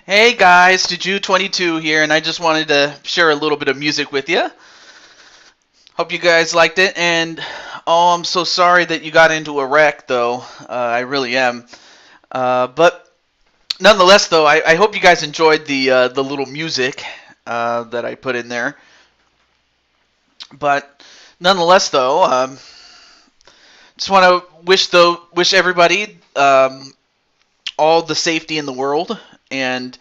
Hey guys, Juju22 here, and I just wanted to share a little bit of music with you. Hope you guys liked it, and oh, I'm so sorry that you got into a wreck, though. I really am. But nonetheless, though, I hope you guys enjoyed the little music that I put in there. But nonetheless, though, just want to wish everybody all the safety in the world, and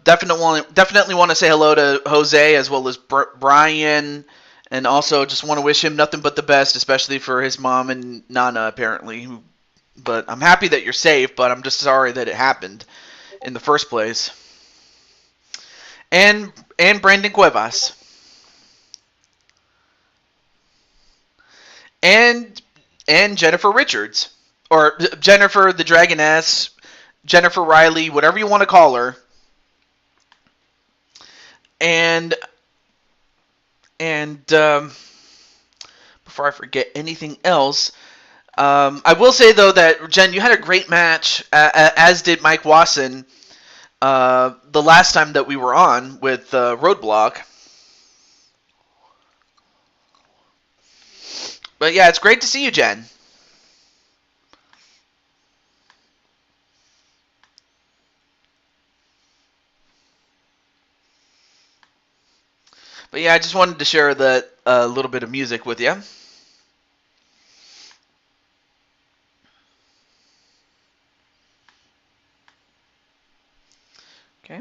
definitely want to say hello to Jose as well as Brian, and also just want to wish him nothing but the best, especially for his mom and Nana apparently. But I'm happy that you're safe, but I'm just sorry that it happened in the first place. And Brandon Cuevas and Jennifer Richards, or Jennifer the Dragoness, Jennifer Riley, whatever you want to call her. And and before I forget anything else, I will say though that Jen, you had a great match, as did Mike Wasson, the last time that we were on with Roadblock. But yeah, it's great to see you, Jen. But yeah, I just wanted to share that little bit of music with you. Okay.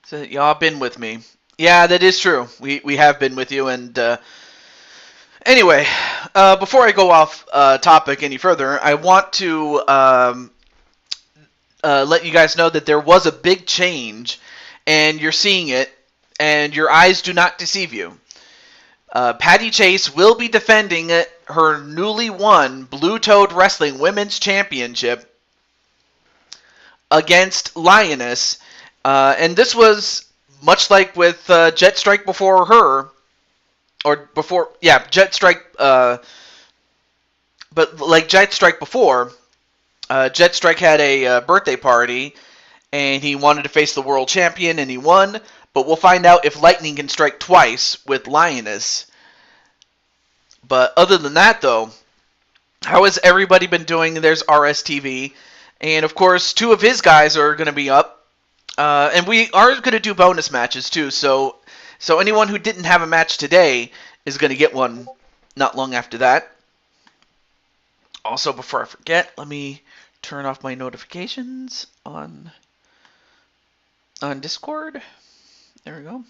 So y'all been with me. Yeah, that is true. We have been with you, and anyway, before I go off topic any further, I want to let you guys know that there was a big change, and you're seeing it, and your eyes do not deceive you. Patty Chase will be defending her newly won Blue Toad Wrestling Women's Championship against Lioness, and this was much like with Jet Strike before her, or before, yeah, Jet Strike, but like Jet Strike before, Jet Strike had a birthday party, and he wanted to face the world champion, and he won. But we'll find out if lightning can strike twice with Lioness. But other than that, though, how has everybody been doing? There's RSTV, and of course, two of his guys are going to be up, and we are going to do bonus matches too. So anyone who didn't have a match today is going to get one not long after that. Also, before I forget, let me turn off my notifications on Discord. There we go.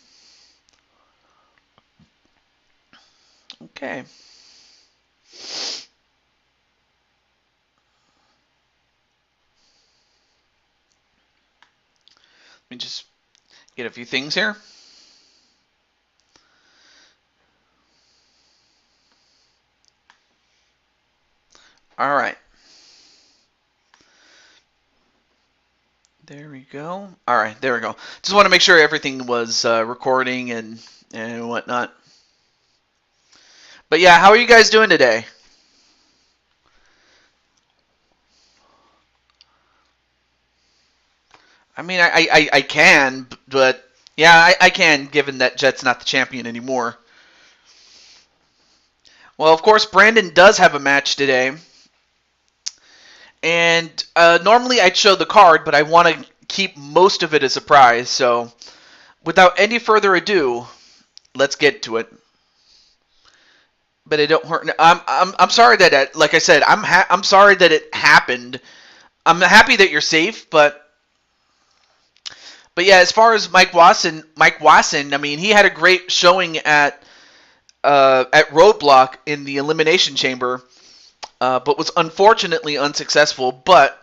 Okay. Let me just get a few things here. All right. There we go. All right, there we go. Just want to make sure everything was recording and whatnot. But yeah, how are you guys doing today? I mean, I can, but yeah, I can, given that Jet's not the champion anymore. Well, of course, Brandon does have a match today. And normally I'd show the card, but I want to keep most of it a surprise. So without any further ado, let's get to it. But it don't hurt. I'm sorry that like I said, I'm sorry that it happened. I'm happy that you're safe, but yeah, as far as Mike Wasson, I mean, he had a great showing at Roadblock in the Elimination Chamber, but was unfortunately unsuccessful. But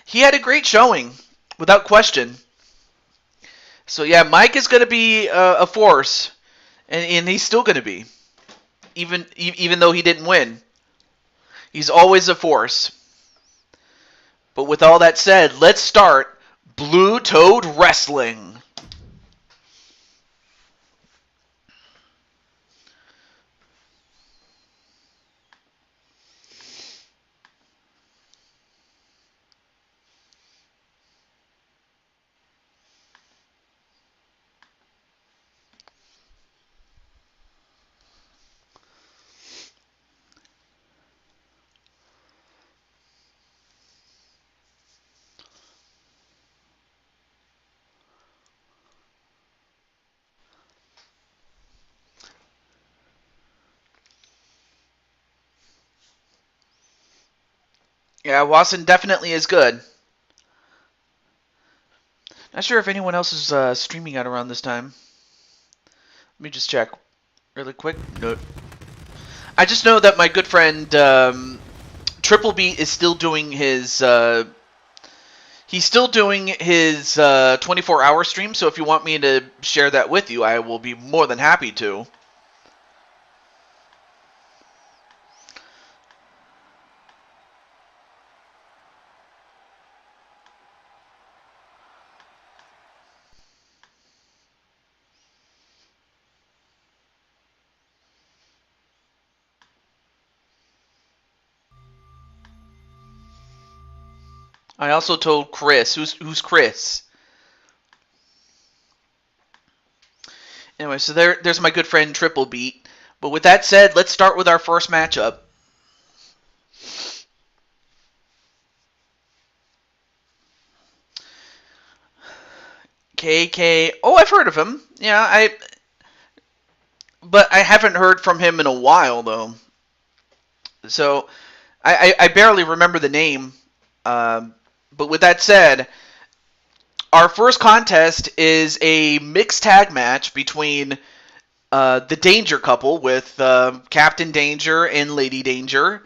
he had a great showing, without question. So yeah, Mike is going to be a force, and he's still going to be, even though he didn't win. He's always a force. But with all that said, let's start Blue Toad Wrestling. Yeah, Watson definitely is good. Not sure if anyone else is streaming at around this time. Let me just check really quick. No. I just know that my good friend Triple Beat is still doing his. He's still doing his 24-hour stream. So if you want me to share that with you, I will be more than happy to. I also told Chris. Who's Chris? Anyway, so there's my good friend Triple Beat. But with that said, let's start with our first matchup. KK. Oh, I've heard of him. Yeah, but I haven't heard from him in a while though. So I barely remember the name. But with that said, our first contest is a mixed tag match between the Danger couple with Captain Danger and Lady Danger,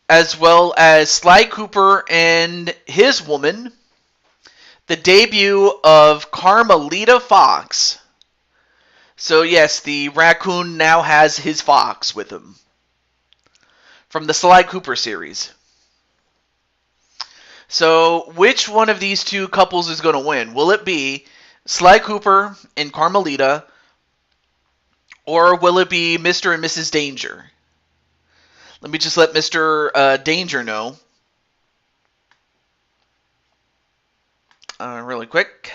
as well as Sly Cooper and his woman. The debut of Carmelita Fox. So yes, the raccoon now has his fox with him. From the Sly Cooper series. So which one of these two couples is going to win? Will it be Sly Cooper and Carmelita, or will it be Mr. and Mrs. Danger? Let me just let Mr. Danger know. Really quick.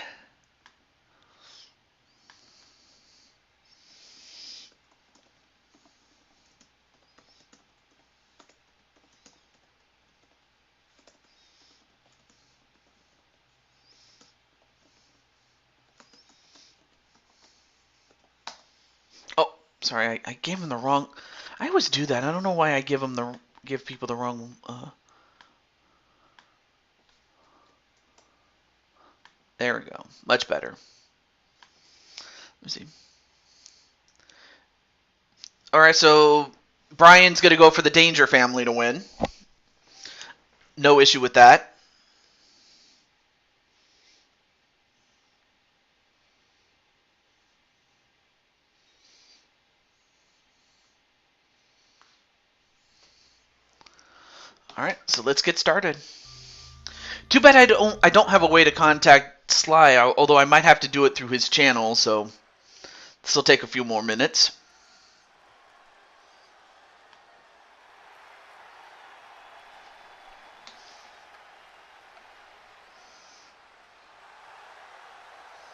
Oh, sorry, I gave him the wrong. I always do that. I don't know why I give people the wrong. There we go. Much better. Let me see. All right, so Brian's gonna go for the Danger family to win. No issue with that. All right, so let's get started. Too bad I don't have a way to contact Sly, although I might have to do it through his channel, so this will take a few more minutes.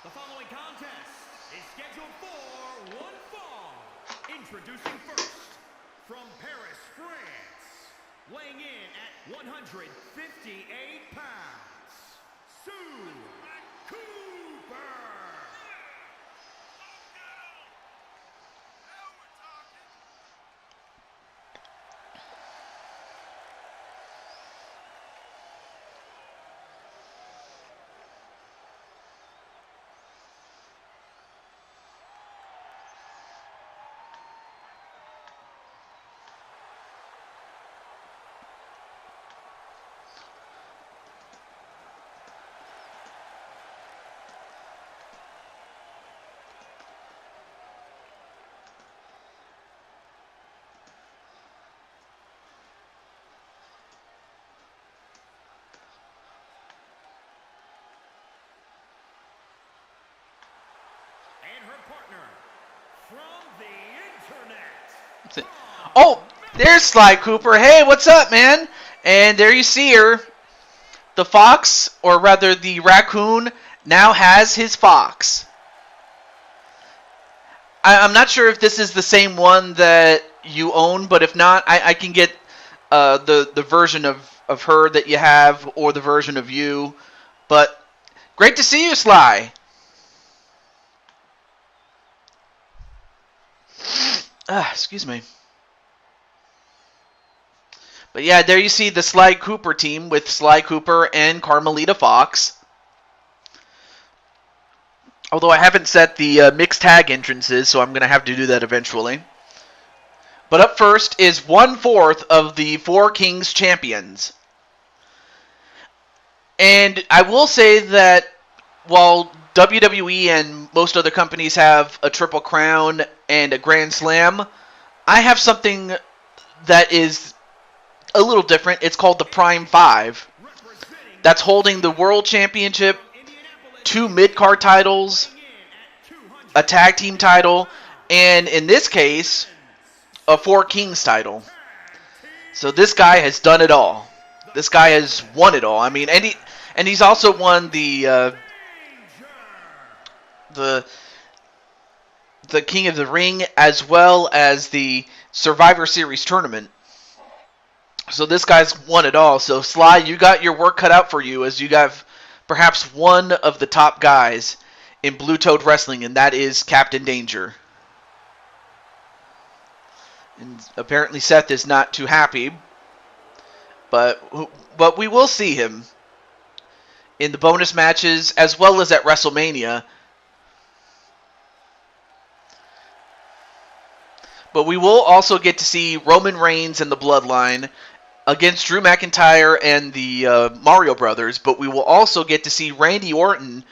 The following contest is scheduled for one fall. Introducing first, from Paris, France, weighing in at 158 pounds, Sue Cooper. And her partner, from the internet. Oh, there's Sly Cooper. Hey, what's up, man? And there you see her. The fox, or rather the raccoon, now has his fox. I'm not sure if this is the same one that you own, but if not, I can get the version of her that you have, or the version of you. But great to see you, Sly. Excuse me. But yeah, there you see the Sly Cooper team with Sly Cooper and Carmelita Fox. Although I haven't set the mixed tag entrances, so I'm going to have to do that eventually. But up first is 1/4 of the Four Kings champions. And I will say that while WWE and most other companies have a Triple Crown and a Grand Slam, I have something that is a little different. It's called the Prime 5. That's holding the World Championship, 2 mid-card titles, a tag team title, and in this case, a Four Kings title. So this guy has done it all. This guy has won it all. I mean, and he's also won the King of the Ring as well as the Survivor Series tournament. So this guy's won it all. So Sly, you got your work cut out for you, as you got perhaps one of the top guys in Blue Toad Wrestling, and that is Captain Danger. And apparently Seth is not too happy, but we will see him in the bonus matches as well as at WrestleMania. But we will also get to see Roman Reigns and the Bloodline against Drew McIntyre and the Mario Brothers. But we will also get to see Randy Orton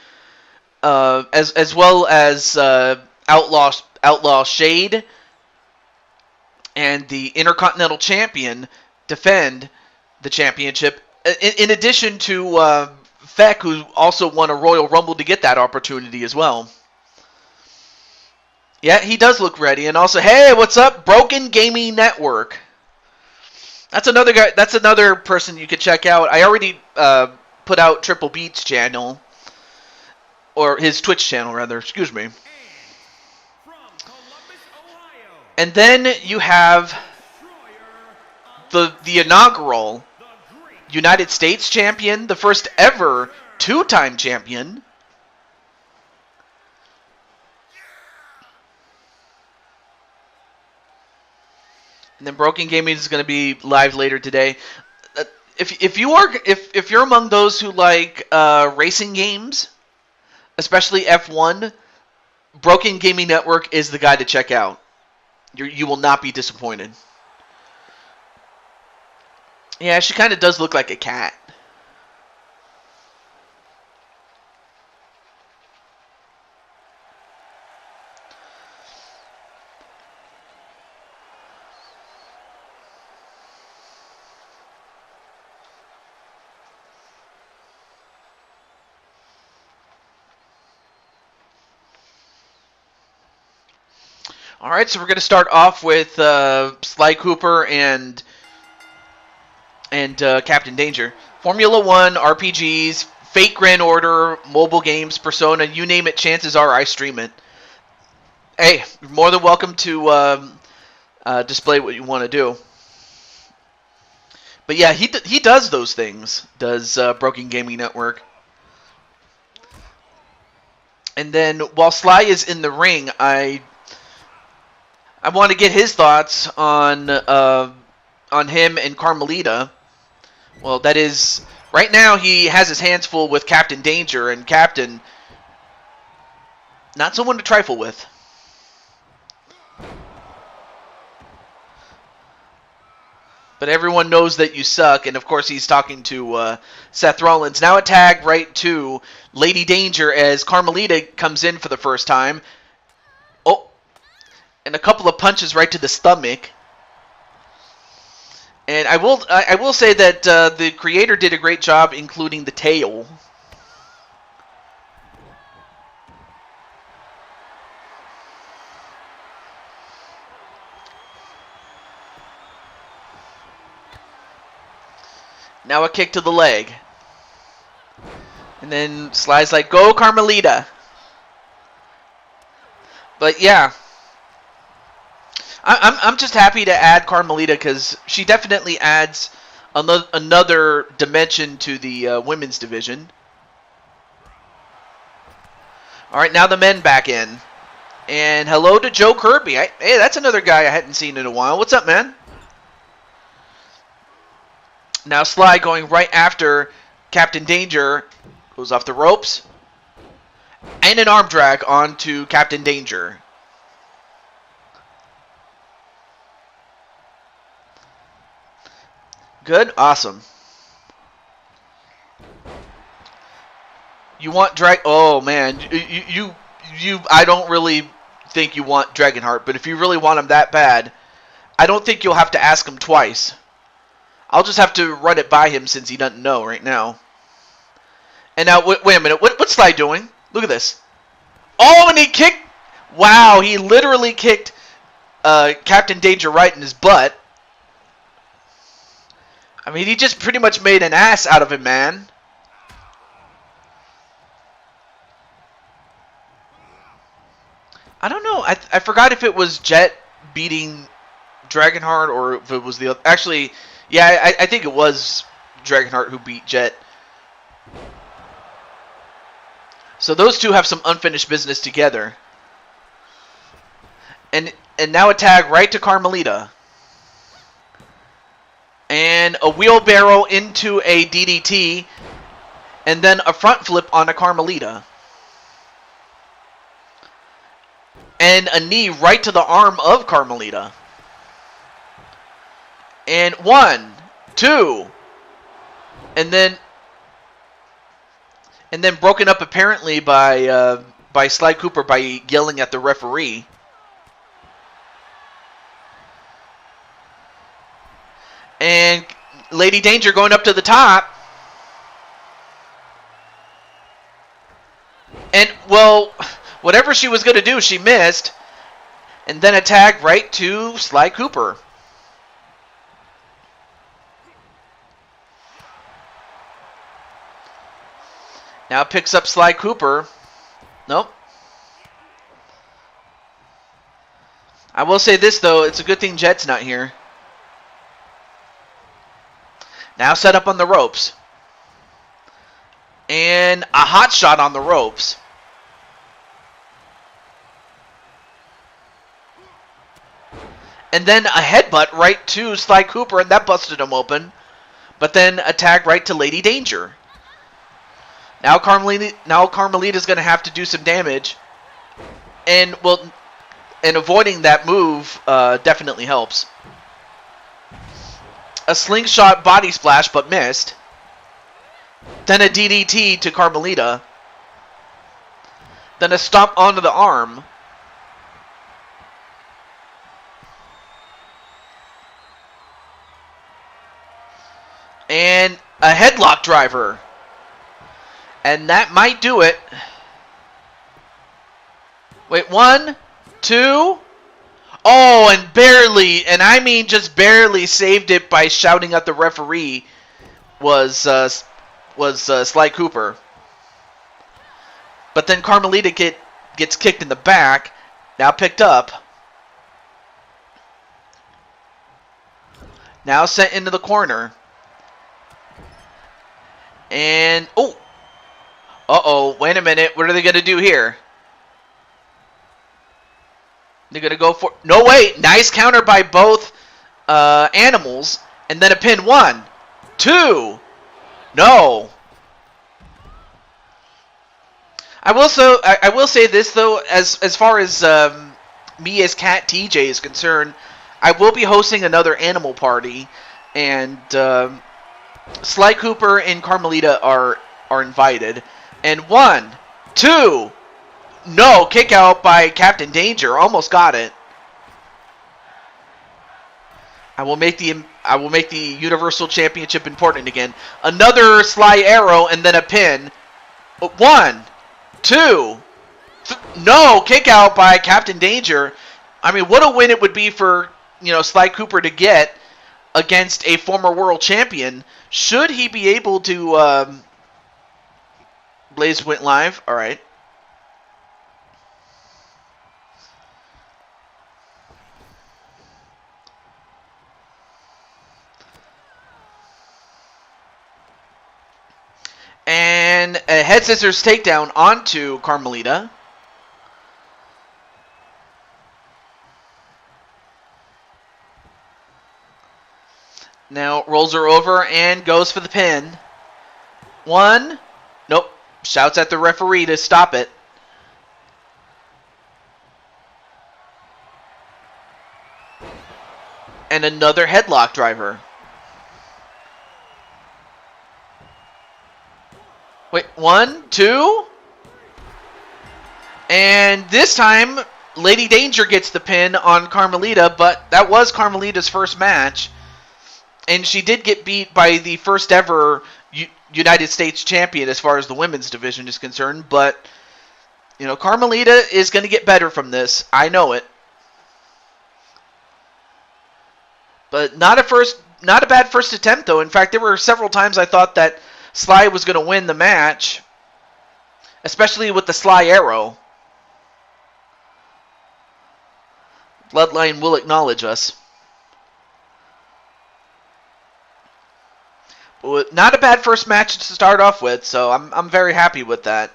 as well as Outlaw Shade and the Intercontinental Champion defend the championship. In addition to Feck, who also won a Royal Rumble to get that opportunity as well. Yeah, he does look ready. And also, hey, what's up? Broken Gaming Network. That's another guy. That's another person you could check out. I already put out Triple Beat's channel, or his Twitch channel, rather. Excuse me. And then you have the inaugural United States champion, the first ever 2-time champion. And then Broken Gaming is going to be live later today. If you're among those who like racing games, especially F1, Broken Gaming Network is the guy to check out. You will not be disappointed. Yeah, she kind of does look like a cat. All right, so we're going to start off with Sly Cooper and Captain Danger. Formula 1, RPGs, Fate Grand Order, mobile games, Persona, you name it, chances are I stream it. Hey, you're more than welcome to display what you want to do. But yeah, he does those things, does Broken Gaming Network. And then while Sly is in the ring, I want to get his thoughts on him and Carmelita. Well, that is, right now he has his hands full with Captain Danger, and Captain, not someone to trifle with. But everyone knows that you suck, and of course he's talking to Seth Rollins. Now a tag right to Lady Danger as Carmelita comes in for the first time. Oh, and a couple of punches right to the stomach. And I will say that the creator did a great job including the tail. Now a kick to the leg. And then Sly's like, go Carmelita. But yeah, I'm just happy to add Carmelita because she definitely adds another dimension to the women's division. All right, now the men back in. And hello to Joe Kirby. Hey, that's another guy I hadn't seen in a while. What's up, man? Now Sly going right after Captain Danger. Goes off the ropes. And an arm drag onto Captain Danger. Good? Awesome. You want drag... Oh, man. You I don't really think you want Dragonheart, but if you really want him that bad, I don't think you'll have to ask him twice. I'll just have to run it by him since he doesn't know right now. And now, wait a minute. What's Sly doing? Look at this. Oh, and he kicked... Wow, he literally kicked Captain Danger right in his butt. I mean, he just pretty much made an ass out of him, man. I don't know. I forgot if it was Jet beating Dragonheart or if it was the other. Actually, yeah, I think it was Dragonheart who beat Jet. So those two have some unfinished business together. And now a tag right to Carmelita. And a wheelbarrow into a DDT. And then a front flip on a Carmelita. And a knee right to the arm of Carmelita. And 1, 2. And then broken up apparently by Sly Cooper by yelling at the referee. And Lady Danger going up to the top. And, well, whatever she was going to do, she missed. And then a tag right to Sly Cooper. Now picks up Sly Cooper. Nope. I will say this, though. It's a good thing Jet's not here. Now set up on the ropes. And a hot shot on the ropes. And then a headbutt right to Sly Cooper, and that busted him open. But then a tag right to Lady Danger. Now Carmelita's going to have to do some damage. And, well, and avoiding that move definitely helps. A slingshot body splash, but missed. Then a DDT to Carmelita. Then a stomp onto the arm. And a headlock driver. And that might do it. Wait, 1, 2. Oh, and barely, and I mean just barely saved it by shouting at the referee was Sly Cooper. But then Carmelita gets kicked in the back. Now picked up. Now sent into the corner. And, oh. Uh-oh, wait a minute. What are they going to do here? They're going to go for... No, wait. Nice counter by both animals. And then a pin. 1, 2. No. I will say this, though. As far as me as Cat TJ is concerned, I will be hosting another animal party. And Sly Cooper and Carmelita are invited. And 1, 2... No, kick out by Captain Danger. Almost got it. I will make the Universal Championship important again. Another Sly Arrow and then a pin. 1, 2. No, kick out by Captain Danger. I mean, what a win it would be for, Sly Cooper to get against a former world champion. Should he be able to Blaze went live. All right. And a head scissors takedown onto Carmelita. Now rolls her over and goes for the pin. One. Nope. Shouts at the referee to stop it. And another headlock driver. Wait, 1, 2. And this time, Lady Danger gets the pin on Carmelita, but that was Carmelita's first match. And she did get beat by the first ever United States champion as far as the women's division is concerned. But, you know, Carmelita is going to get better from this. I know it. But not a bad first attempt, though. In fact, there were several times I thought that Sly was going to win the match, especially with the Sly Arrow. Bloodline will acknowledge us. But not a bad first match to start off with, so I'm very happy with that.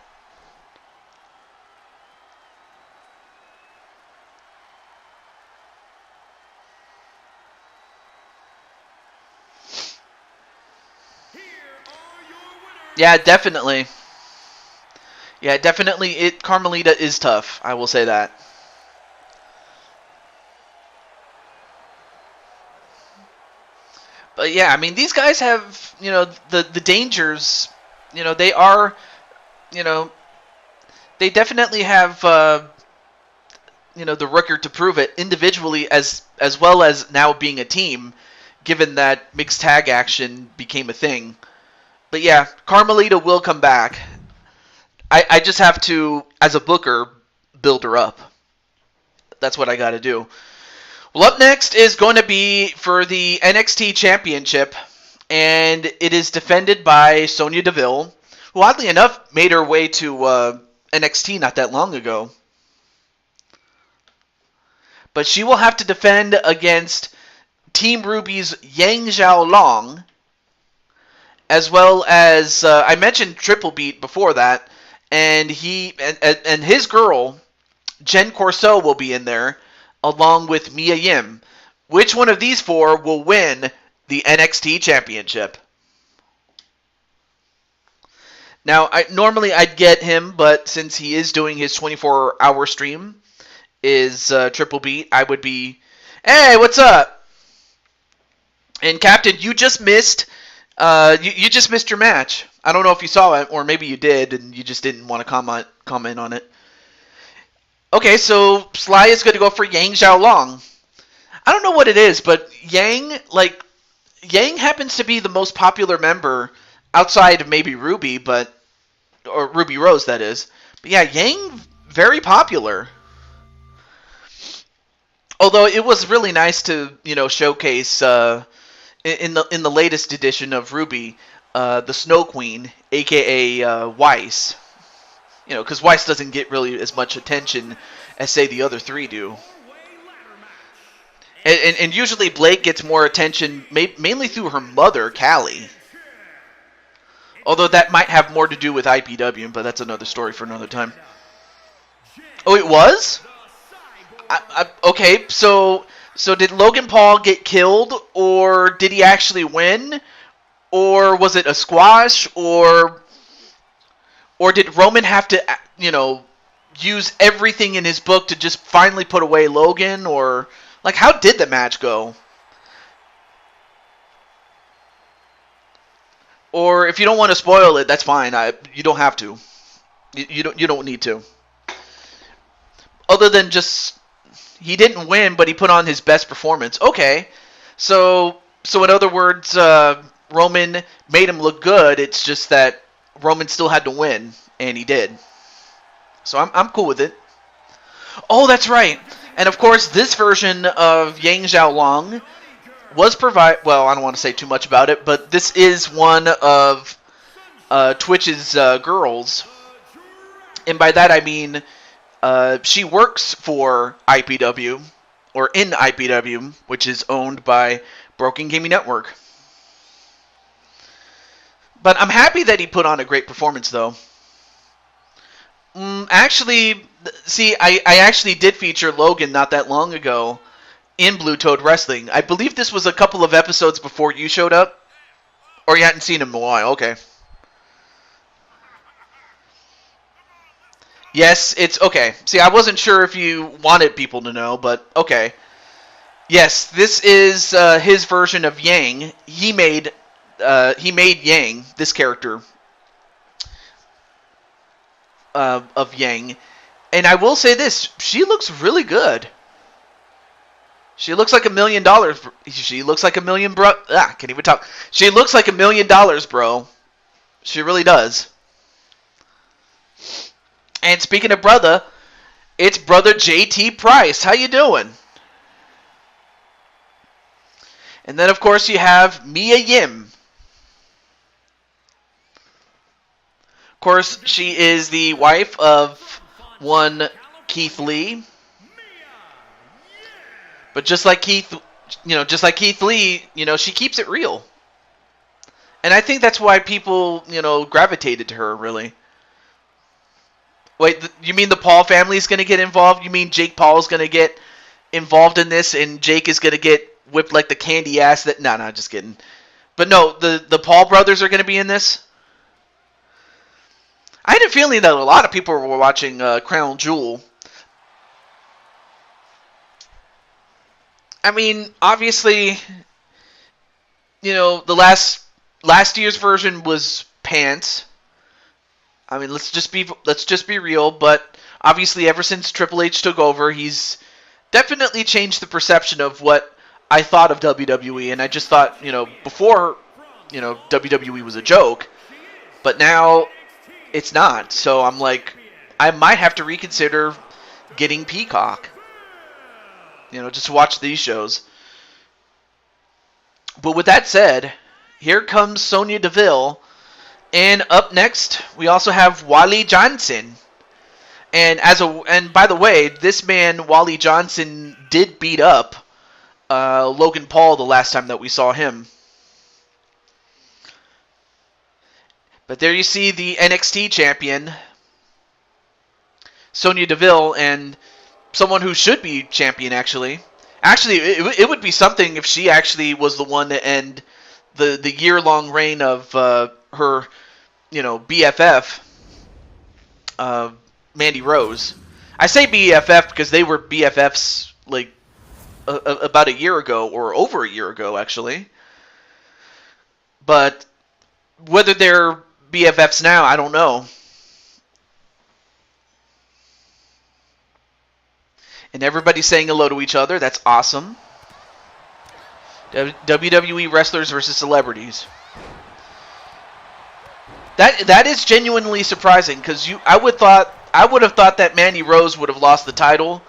Yeah, definitely. Yeah, definitely. Carmelita is tough. I will say that. But yeah, I mean, these guys have, you know, the Dangers, you know, they are, you know, they definitely have, you know, the record to prove it individually as well as now being a team, given that mixed tag action became a thing. But yeah, Carmelita will come back. I just have to, as a booker, build her up. That's what I got to do. Well, up next is going to be for the NXT Championship, and it is defended by Sonya Deville, who oddly enough made her way to NXT not that long ago. But she will have to defend against Team Ruby's Yang Xiaolong, as well as I mentioned Triple Beat before that, and his girl Jen Corso will be in there, along with Mia Yim. Which one of these four will win the NXT Championship? Now, normally I'd get him, but since he is doing his 24-hour stream, is Triple Beat, I would be, hey, what's up? And Captain, you just missed, you just missed your match. I don't know if you saw it, or maybe you did, and you just didn't want to comment on it. Okay, so Sly is going to go for Yang Xiaolong. I don't know what it is, but Yang happens to be the most popular member outside of maybe Ruby, or Ruby Rose, that is. But yeah, Yang, very popular. Although it was really nice to, you know, showcase in the latest edition of Ruby, the Snow Queen, aka Weiss. You know, because Weiss doesn't get really as much attention as, say, the other three do. And usually Blake gets more attention mainly through her mother, Callie. Although that might have more to do with IPW, but that's another story for another time. Oh, it was? Okay, so did Logan Paul get killed, or did he actually win? Or was it a squash, or did Roman have to, you know, use everything in his book to just finally put away Logan? Or, like, how did the match go? Or if you don't want to spoil it, that's fine. You don't have to. You don't need to. Other than just, he didn't win, but he put on his best performance. Okay, so in other words, Roman made him look good. It's just that Roman still had to win, and he did. So I'm cool with it. Oh, that's right. And of course, this version of Yang Xiaolong was well, I don't want to say too much about it, but this is one of Twitch's girls. And by that I mean she works for IPW, or in IPW, which is owned by Broken Gaming Network. But I'm happy that he put on a great performance, though. Actually, see, I actually did feature Logan not that long ago, in Blue Toad Wrestling. I believe this was a couple of episodes before you showed up. Or you hadn't seen him in a while. Okay. Yes, it's okay. See, I wasn't sure if you wanted people to know, but okay. Yes, this is his version of Yang. He made Yang, this character of Yang. And I will say this, she looks really good. She looks like $1 million. She looks like can't even talk. She looks like $1 million, bro. She really does. And speaking of brother, it's brother JT Price. How you doing? And then, of course, you have Mia Yim. Of course, she is the wife of one Keith Lee. But just like Keith Lee, she keeps it real. And I think that's why people, gravitated to her, really. Wait, you mean the Paul family is going to get involved? You mean Jake Paul is going to get involved in this and Jake is going to get whipped like the candy ass that... No, just kidding. But no, the Paul brothers are going to be in this? I had a feeling that a lot of people were watching Crown Jewel. I mean, obviously, the last year's version was pants. I mean, let's just be real, but obviously ever since Triple H took over, he's definitely changed the perception of what I thought of WWE, and I just thought, before, WWE was a joke, but now it's not. So I'm like, I might have to reconsider getting Peacock. Just watch these shows. But with that said, here comes Sonya Deville. And up next, we also have Wally Johnson. And by the way, this man, Wally Johnson, did beat up Logan Paul the last time that we saw him. But there you see the NXT champion, Sonya Deville, and someone who should be champion, actually. Actually, it would be something if she actually was the one to end the year-long reign of her, BFF, Mandy Rose. I say BFF because they were BFFs, like, about a year ago, or over a year ago, actually. But whether they're BFFs now, I don't know. And everybody's saying hello to each other. That's awesome. WWE wrestlers versus celebrities. That is genuinely surprising because I would have thought that Mandy Rose would have lost the title,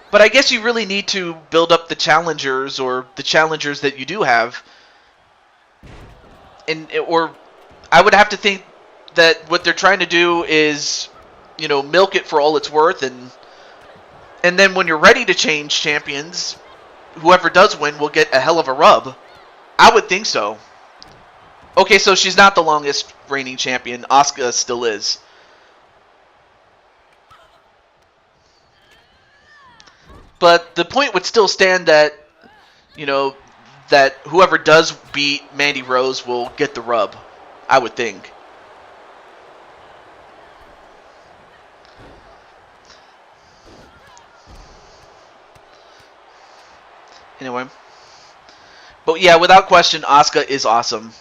but I guess you really need to build up the challengers or the challengers that you do have, or I would have to think that what they're trying to do is, milk it for all it's worth, and then when you're ready to change champions, whoever does win will get a hell of a rub. I would think so. Okay, so she's not the longest reigning champion. Asuka still is. But the point would still stand that, that whoever does beat Mandy Rose will get the rub. I would think. Anyway. But yeah, without question, Asuka is awesome.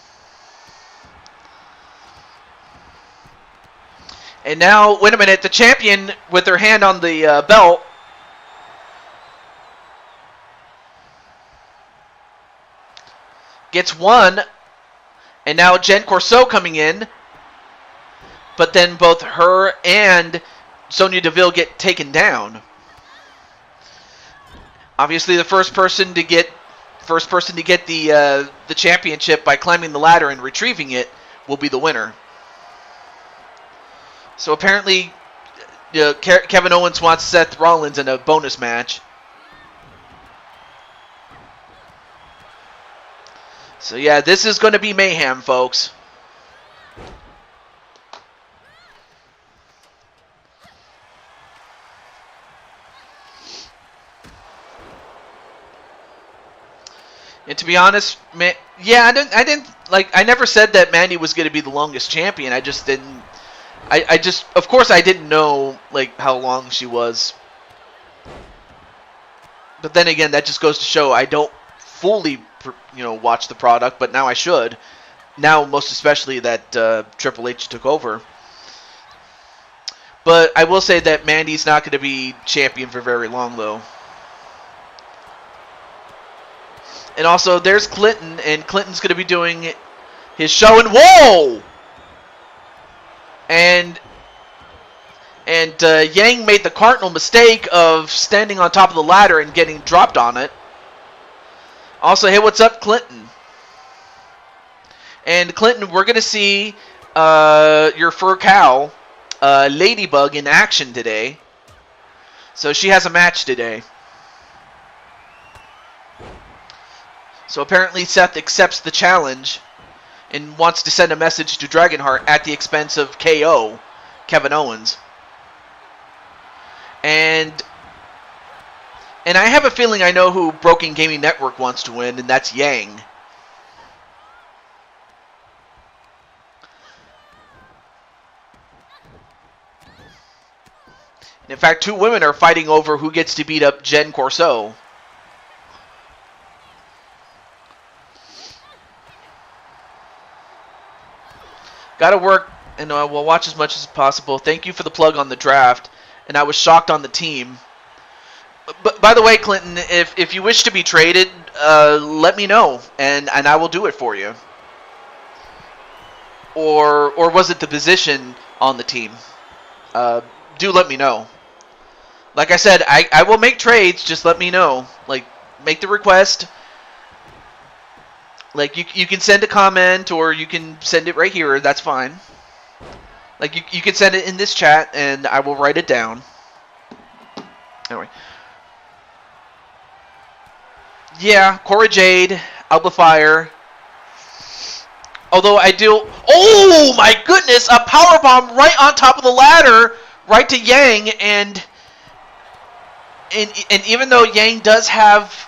And now, wait a minute, the champion with her hand on the belt. Gets one. And now Jen Corso coming in. But then both her and Sonya Deville get taken down. Obviously, the first person to get the championship by climbing the ladder and retrieving it will be the winner. So apparently, Kevin Owens wants Seth Rollins in a bonus match. So yeah, this is going to be mayhem, folks. And to be honest, man, yeah, I didn't like. I never said that Mandy was going to be the longest champion. I just didn't. I just, of course, I didn't know like how long she was. But then again, that just goes to show I don't fully, watch the product. But now I should. Now, most especially that Triple H took over. But I will say that Mandy's not going to be champion for very long, though. And also, there's Clinton, and Clinton's going to be doing his show. And whoa! And Yang made the cardinal mistake of standing on top of the ladder and getting dropped on it. Also, hey, what's up, Clinton? And Clinton, we're going to see your fur cow, Ladybug, in action today. So she has a match today. So apparently Seth accepts the challenge and wants to send a message to Dragonheart at the expense of KO, Kevin Owens. And I have a feeling I know who Broken Gaming Network wants to win, and that's Yang. And in fact, two women are fighting over who gets to beat up Jen Corso. Gotta work, and we'll watch as much as possible. Thank you for the plug on the draft. And I was shocked on the team. But by the way, Clinton, if you wish to be traded, let me know, and I will do it for you. Or was it the position on the team? Do let me know. Like I said, I will make trades. Just let me know. Like, make the request. Like, you can send a comment, or you can send it right here. That's fine. Like, you can send it in this chat, and I will write it down. Anyway. Yeah, Cora Jade, Alba Fire. Although I do... Oh, my goodness! A powerbomb right on top of the ladder, right to Yang, and even though Yang does have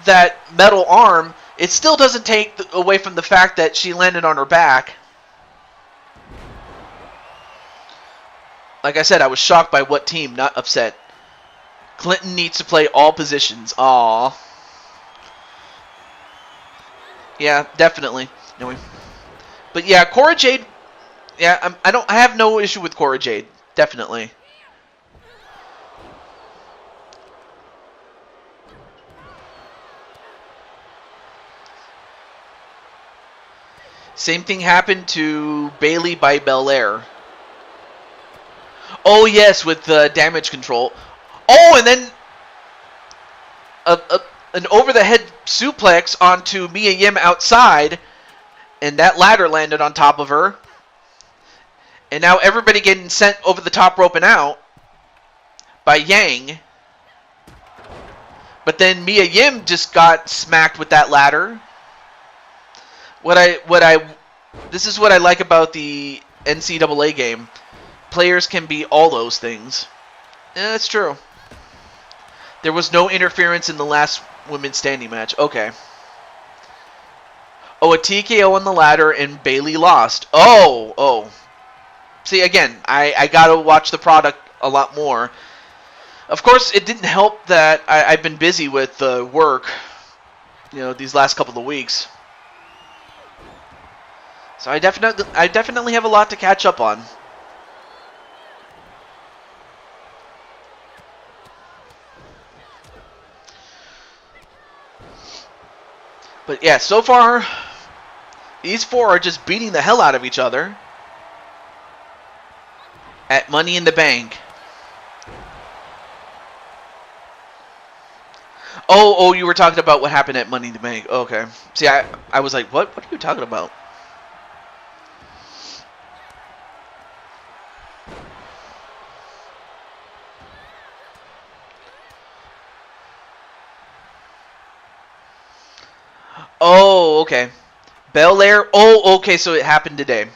that metal arm, it still doesn't take away from the fact that she landed on her back. Like I said, I was shocked by what team, not upset. Clinton needs to play all positions. Aww. Yeah, definitely. Anyway. But yeah, Cora Jade. Yeah, I have no issue with Cora Jade. Definitely. Same thing happened to Bayley by Belair. Oh yes, with damage control. Oh, and then an over-the-head suplex onto Mia Yim outside, and that ladder landed on top of her. And now everybody getting sent over the top rope and out by Yang. But then Mia Yim just got smacked with that ladder. This is what I like about the NCAA game. Players can be all those things. Yeah, that's true. There was no interference in the last women's standing match. Okay. Oh, a TKO on the ladder and Bayley lost. Oh. See, again, I gotta watch the product a lot more. Of course, it didn't help that I've been busy with work, these last couple of weeks. So I definitely have a lot to catch up on. But yeah, so far, these four are just beating the hell out of each other at Money in the Bank. Oh, you were talking about what happened at Money in the Bank. Okay. See, I was like, what are you talking about? Oh, okay. Belair. Oh, okay, so it happened today.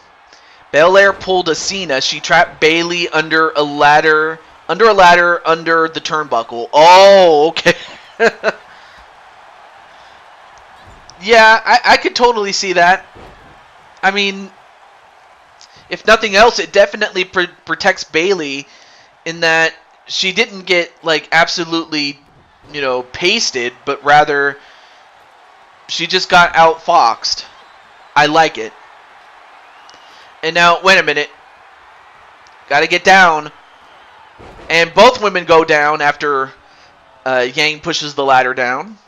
Belair pulled a Cena. She trapped Bayley under a ladder under the turnbuckle. Oh, okay. Yeah, I could totally see that. I mean, if nothing else, it definitely protects Bailey in that she didn't get like absolutely, pasted, but rather she just got outfoxed. I like it. And now, wait a minute. Got to get down. And both women go down after Yang pushes the ladder down.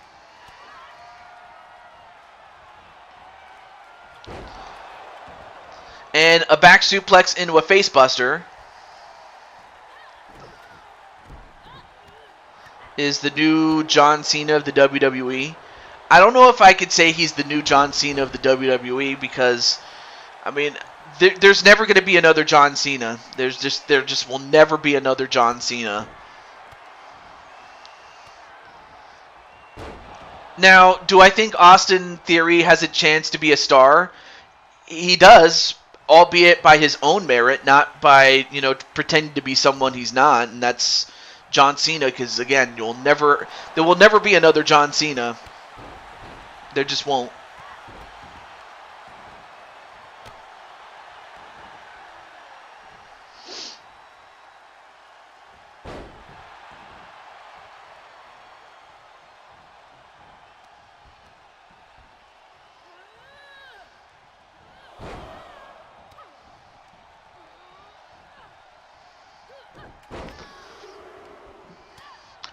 And a back suplex into a facebuster is the new John Cena of the WWE. I don't know if I could say he's the new John Cena of the WWE because, I mean, there's never going to be another John Cena. There just will never be another John Cena. Now, do I think Austin Theory has a chance to be a star? He does, albeit by his own merit, not by, pretending to be someone he's not, and that's John Cena, because, again, there will never be another John Cena. There just won't.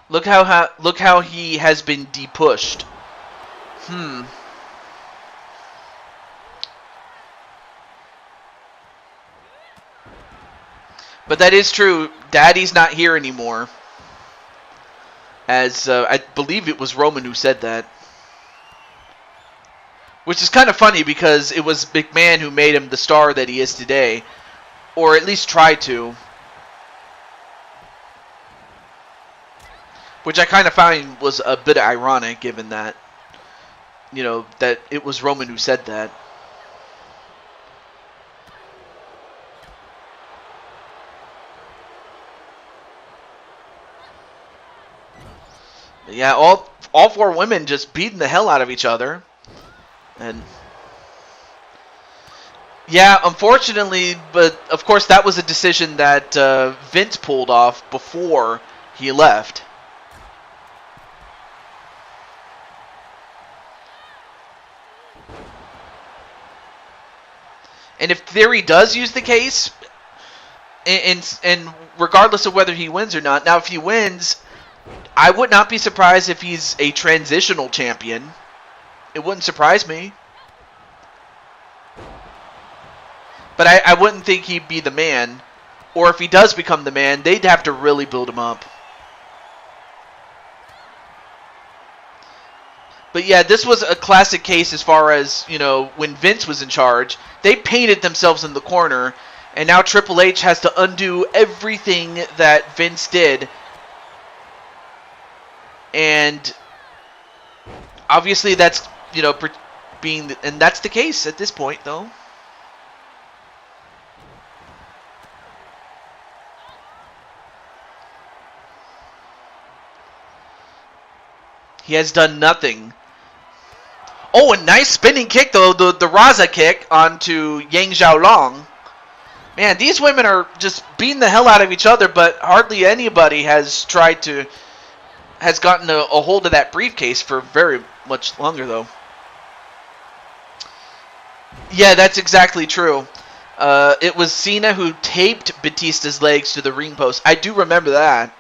Look how he has been depushed. But that is true. Daddy's not here anymore. As I believe it was Roman who said that. Which is kind of funny because it was McMahon who made him the star that he is today. Or at least tried to. Which I kind of find was a bit ironic given that, that it was Roman who said that. Yeah, all four women just beating the hell out of each other. And yeah, unfortunately, but of course that was a decision that Vince pulled off before he left. And if Theory does use the case, and regardless of whether he wins or not, now if he wins, I would not be surprised if he's a transitional champion. It wouldn't surprise me. But I wouldn't think he'd be the man. Or if he does become the man, they'd have to really build him up. But yeah, this was a classic case as far as, when Vince was in charge. They painted themselves in the corner, and now Triple H has to undo everything that Vince did. And obviously that's, and that's the case at this point, though. He has done nothing. Oh, a nice spinning kick, though. The Raza kick onto Yang Xiaolong. Man, these women are just beating the hell out of each other, but hardly anybody has gotten a hold of that briefcase for very much longer, though. Yeah, that's exactly true. It was Cena who taped Batista's legs to the ring post. I do remember that.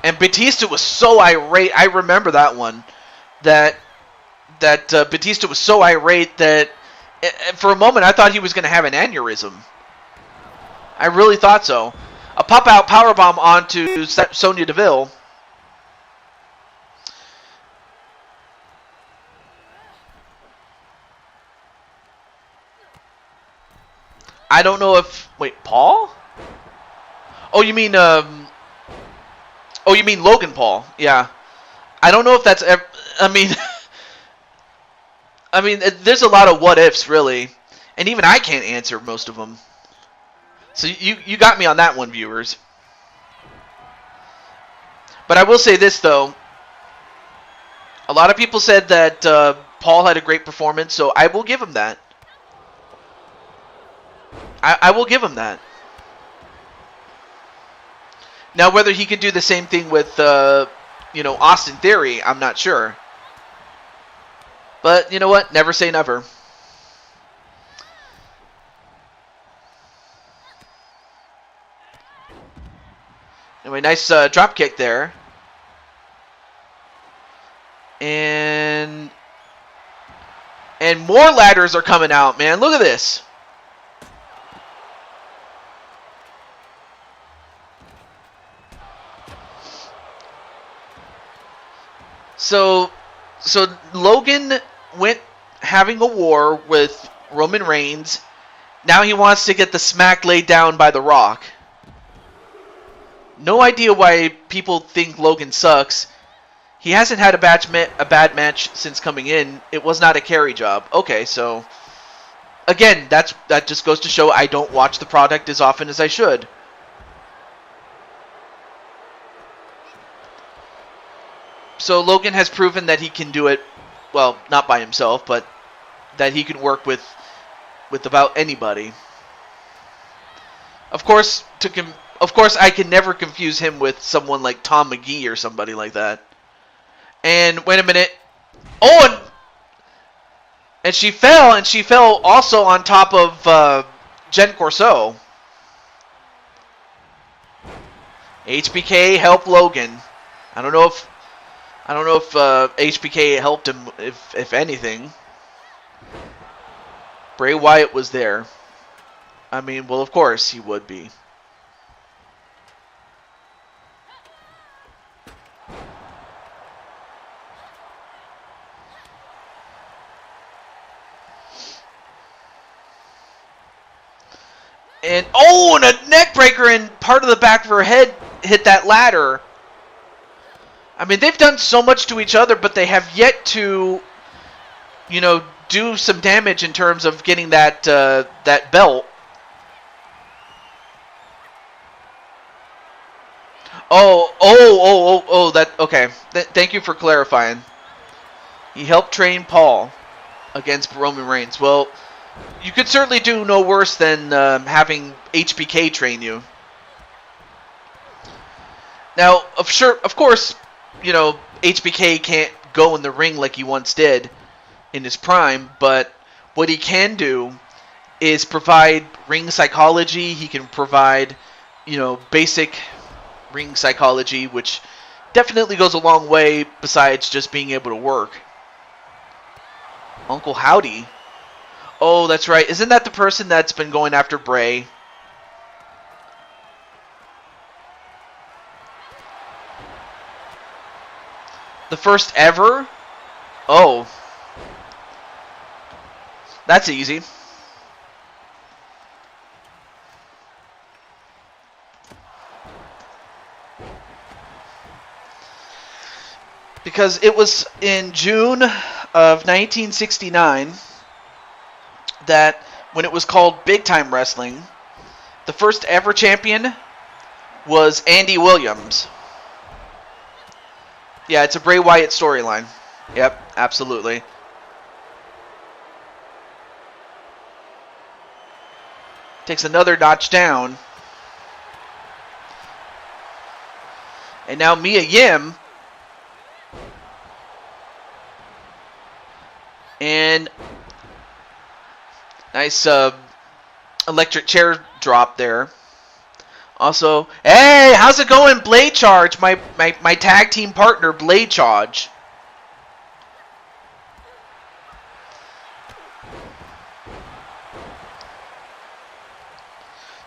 And Batista was so irate. I remember that one. That Batista was so irate that for a moment I thought he was going to have an aneurysm. I really thought so. A pop-out powerbomb onto Sonya Deville. I don't know if... Wait, Paul? Oh, you mean... Oh, you mean Logan Paul? Yeah. I don't know if that's... I mean... I mean, there's a lot of what-ifs, really. And even I can't answer most of them. So you got me on that one, viewers. But I will say this, though. A lot of people said that Paul had a great performance, so I will give him that. I will give him that. Now, whether he could do the same thing with, Austin Theory, I'm not sure. But you know what? Never say never. Anyway, nice drop kick there. And more ladders are coming out, man. Look at this. So Logan went having a war with Roman Reigns. Now he wants to get the smack laid down by The Rock. No idea why people think Logan sucks. He hasn't had a bad match since coming in. It was not a carry job. Okay, so again, that just goes to show I don't watch the product as often as I should. So Logan has proven that he can do it, well, not by himself, but that he can work with about anybody. Of course, I can never confuse him with someone like Tom McGee or somebody like that. And wait a minute. Oh, and she fell also on top of Jen Corso. HBK helped Logan. I don't know if HBK helped him, if anything. Bray Wyatt was there. I mean, well, of course he would be. And a neck breaker, and part of the back of her head hit that ladder. I mean, they've done so much to each other, but they have yet to, do some damage in terms of getting that belt. Okay. Thank you for clarifying. He helped train Paul against Roman Reigns. Well, you could certainly do no worse than having HBK train you. Now, of course, HBK can't go in the ring like he once did in his prime, but what he can do is provide ring psychology. He can provide, basic ring psychology, which definitely goes a long way besides just being able to work. Uncle Howdy. Oh, that's right. Isn't that the person that's been going after Bray? The first ever? Oh. That's easy. Because it was in June of 1969 that when it was called Big Time Wrestling, the first ever champion was Andy Williams. Yeah, it's a Bray Wyatt storyline. Yep, absolutely. Takes another notch down. And now Mia Yim. And nice electric chair drop there. Also, hey, how's it going, Blade Charge? My tag team partner, Blade Charge.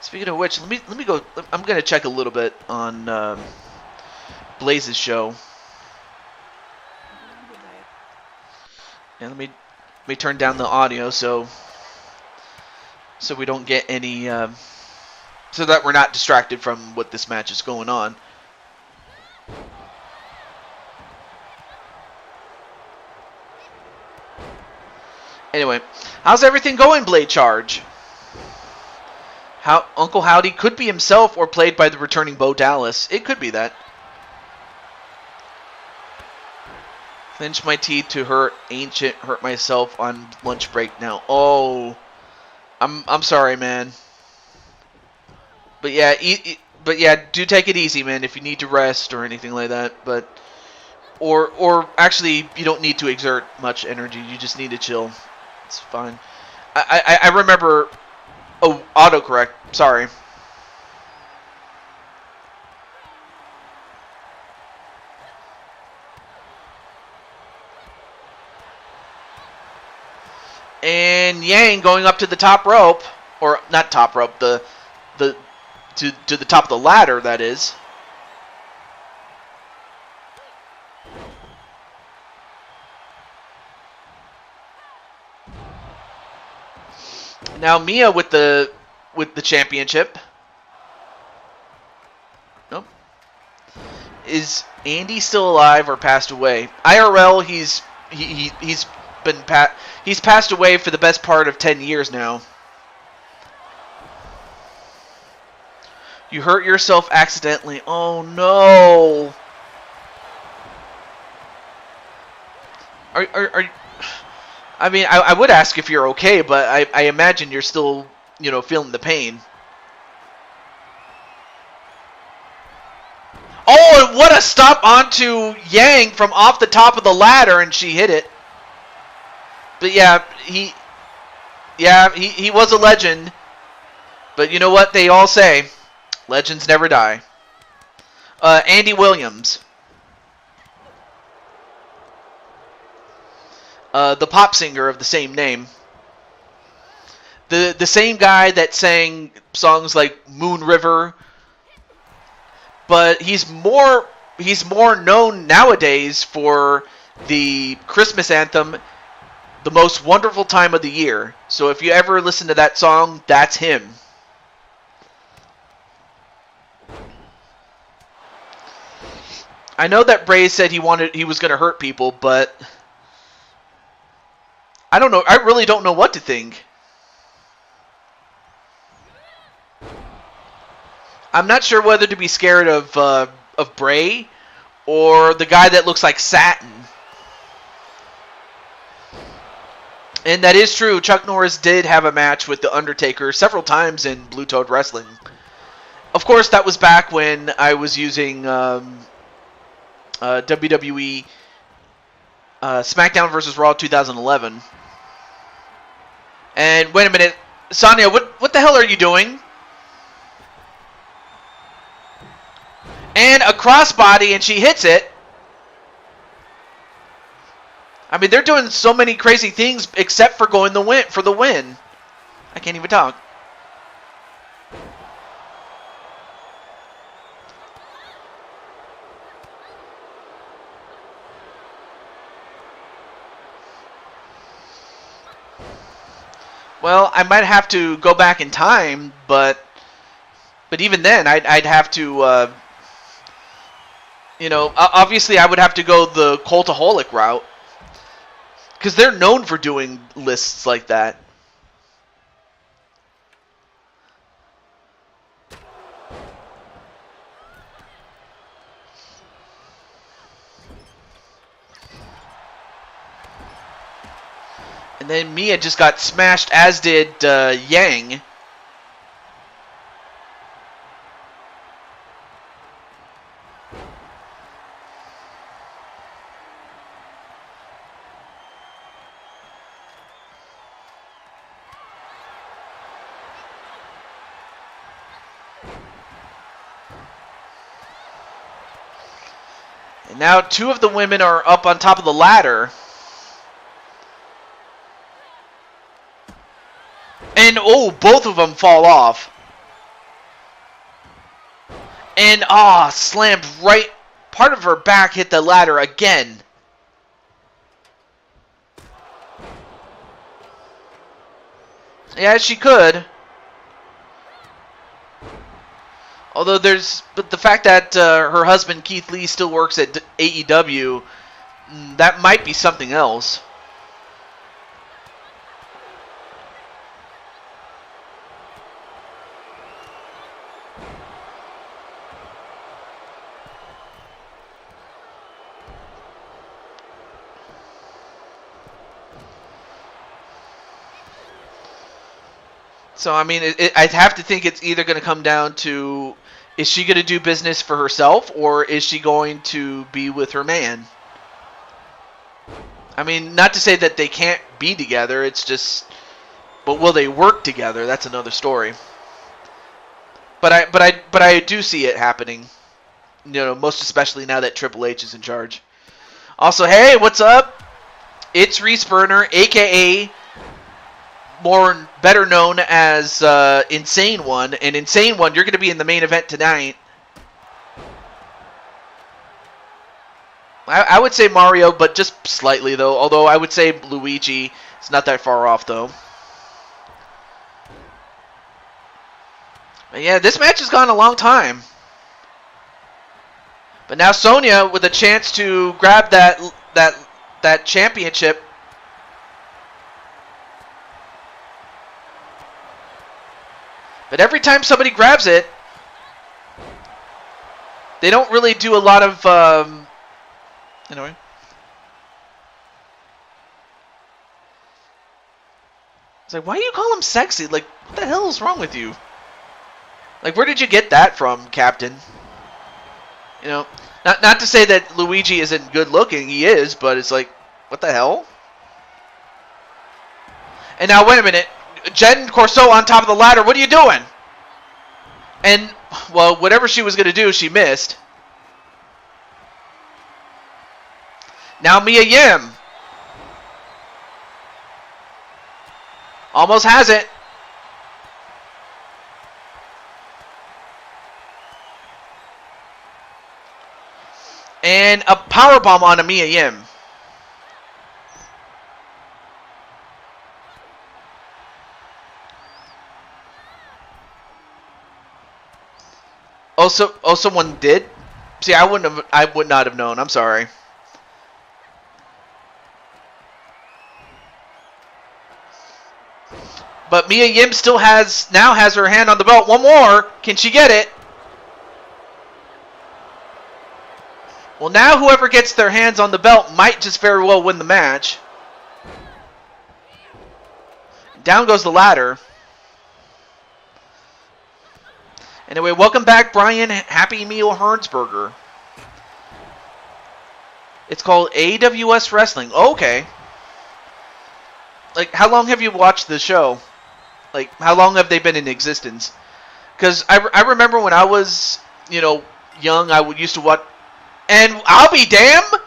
Speaking of which, let me go. I'm gonna check a little bit on Blaze's show. And let me turn down the audio so we don't get any. So that we're not distracted from what this match is going on. Anyway, how's everything going, Blade Charge? Uncle Howdy could be himself or played by the returning Bo Dallas. It could be that. Clench my teeth to hurt Ancient, hurt myself on lunch break now. Oh, I'm sorry, man. But yeah, do take it easy, man. If you need to rest or anything like that, but or actually, you don't need to exert much energy. You just need to chill. It's fine. I remember. Oh, autocorrect. Sorry. And Yang going up to the top rope, or not top rope, the to the top of the ladder, that is. Now Mia with the championship. Nope. Is Andy still alive or passed away? IRL, he's passed away for the best part of 10 years now. You hurt yourself accidentally. Oh no. Are I mean, I would ask if you're okay, but I imagine you're still, feeling the pain. Oh, and what a stop onto Yang from off the top of the ladder, and she hit it. But yeah, he was a legend. But you know what they all say? Legends never die. Andy Williams. The pop singer of the same name. The same guy that sang songs like Moon River. But he's more known nowadays for the Christmas anthem, The Most Wonderful Time of the Year. So if you ever listen to that song, that's him. I know that Bray said he was going to hurt people, but I don't know. I really don't know what to think. I'm not sure whether to be scared of Bray or the guy that looks like Satin. And that is true. Chuck Norris did have a match with The Undertaker several times in Blue Toad Wrestling. Of course, that was back when I was using WWE SmackDown vs. Raw 2011. And wait a minute, Sonya, what the hell are you doing? And a crossbody, and she hits it. I mean, they're doing so many crazy things except for going for the win. I can't even talk. Well, I might have to go back in time, but even then, I'd have to, obviously I would have to go the Cultaholic route, because they're known for doing lists like that. And then Mia just got smashed, as did Yang. And now two of the women are up on top of the ladder. And, oh, both of them fall off. And, slammed right. Part of her back hit the ladder again. Yeah, she could. Although but the fact that her husband Keith Lee still works at AEW, that might be something else. So, I mean, I'd have to think it's either going to come down to, is she going to do business for herself, or is she going to be with her man? I mean, not to say that they can't be together, it's just, but will they work together? That's another story. But I do see it happening. You know, most especially now that Triple H is in charge. Also, hey, what's up? It's Reese Burner, aka better known as Insane One. And Insane One, you're going to be in the main event tonight. I would say Mario, but just slightly though. Although I would say Luigi. It's not that far off though. But yeah, this match has gone a long time. But now Sonya with a chance to grab that championship. But every time somebody grabs it, they don't really do a lot of anyway. It's like, why do you call him sexy? Like, what the hell is wrong with you? Like, where did you get that from, Captain? You know, not to say that Luigi isn't good looking, he is, but it's like, what the hell? And now, wait a minute. Jen Corso on top of the ladder, what are you doing? And, well, whatever she was going to do, she missed. Now Mia Yim. Almost has it. And a powerbomb on a Mia Yim. Oh, someone did? See, I would not have known. I'm sorry. But Mia Yim still has her hand on the belt. One more. Can she get it? Well, now whoever gets their hands on the belt might just very well win the match. Down goes the ladder. Anyway, welcome back, Brian Happy Meal Hernsberger. It's called AWS Wrestling. Oh, okay. Like, how long have you watched the show? Like, how long have they been in existence? Because I remember when I was, you know, young, used to watch. And I'll be damned!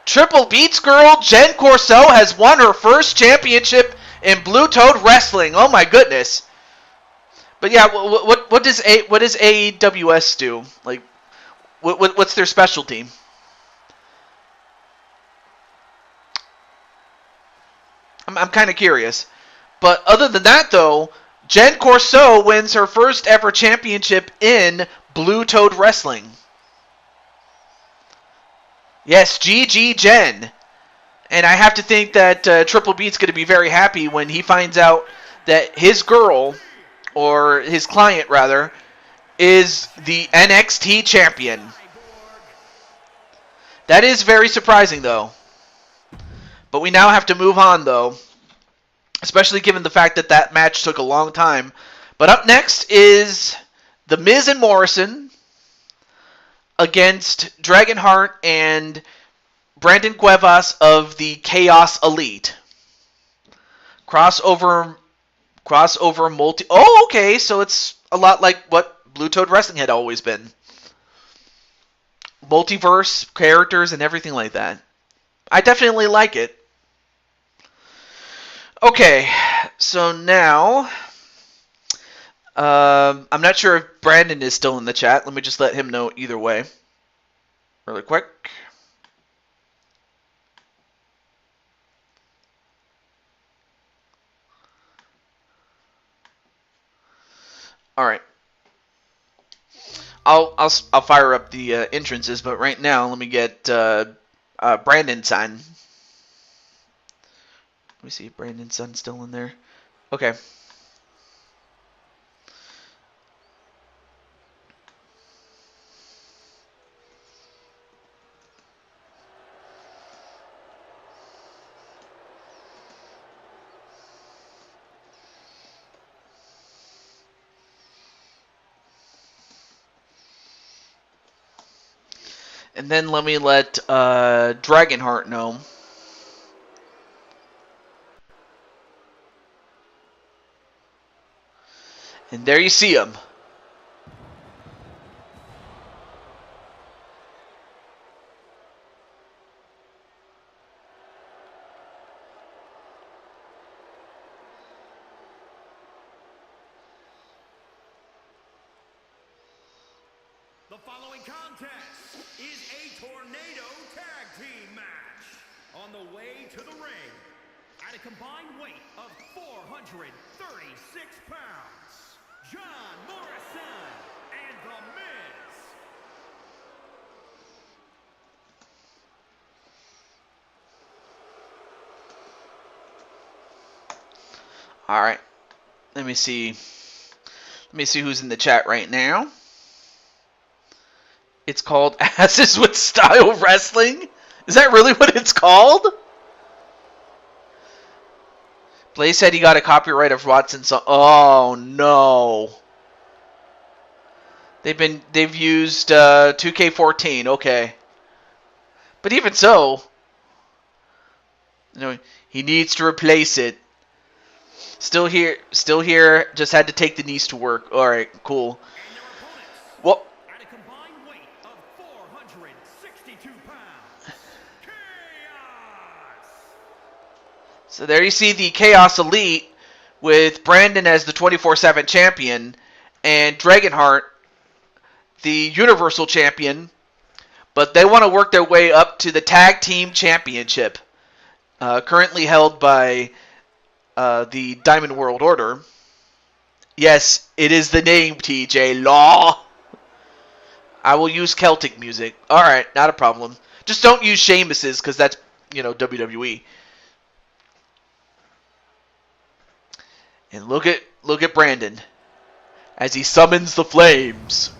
Triple Beats girl Jen Corso has won her first championship in Blue Toad Wrestling. Oh my goodness! But yeah, what does AWS do? Like, what's their specialty? I'm kind of curious. But other than that, though, Jen Corso wins her first ever championship in Blue Toad Wrestling. Yes, GG Jen. And I have to think that Triple B's going to be very happy when he finds out that his girl, or his client rather, is the NXT champion. That is very surprising, though. But we now have to move on, though. Especially given the fact that that match took a long time. But up next is The Miz and Morrison against Dragonheart and Brandon Cuevas of the Chaos Elite. Crossover multi... Oh, okay, so it's a lot like what Blue Toad Wrestling had always been. Multiverse characters and everything like that. I definitely like it. Okay, so now... I'm not sure if Brandon is still in the chat. Let me just let him know either way. Really quick. All right. I'll fire up the entrances, but right now let me get Brandon's son. Let me see if Brandon's son's still in there. Okay. And then let me let Dragonheart know. And there you see him. The following contest is a tornado tag team match. On the way to the ring, at a combined weight of 436 pounds, John Morrison and The Miz. All right. Let me see. Let me see who's in the chat right now. It's called Asses with Style Wrestling? Is that really what it's called? Blaze said he got a copyright of Watson's song. Oh no. They've used 2K14, okay. But even so, you know, he needs to replace it. Still here, just had to take the niece to work. Alright, cool. And their opponents, Well, at a combined weight of 462 pounds, Chaos! so there you see the Chaos Elite with Brandon as the 24/7 champion and Dragonheart, the Universal Champion. But they want to work their way up to the Tag Team Championship, currently held by the Diamond World Order. Yes, it is the name, TJ Law. I will use Celtic music. Alright, not a problem. Just don't use Sheamus's, because that's, WWE. And look at Brandon as he summons the Flames.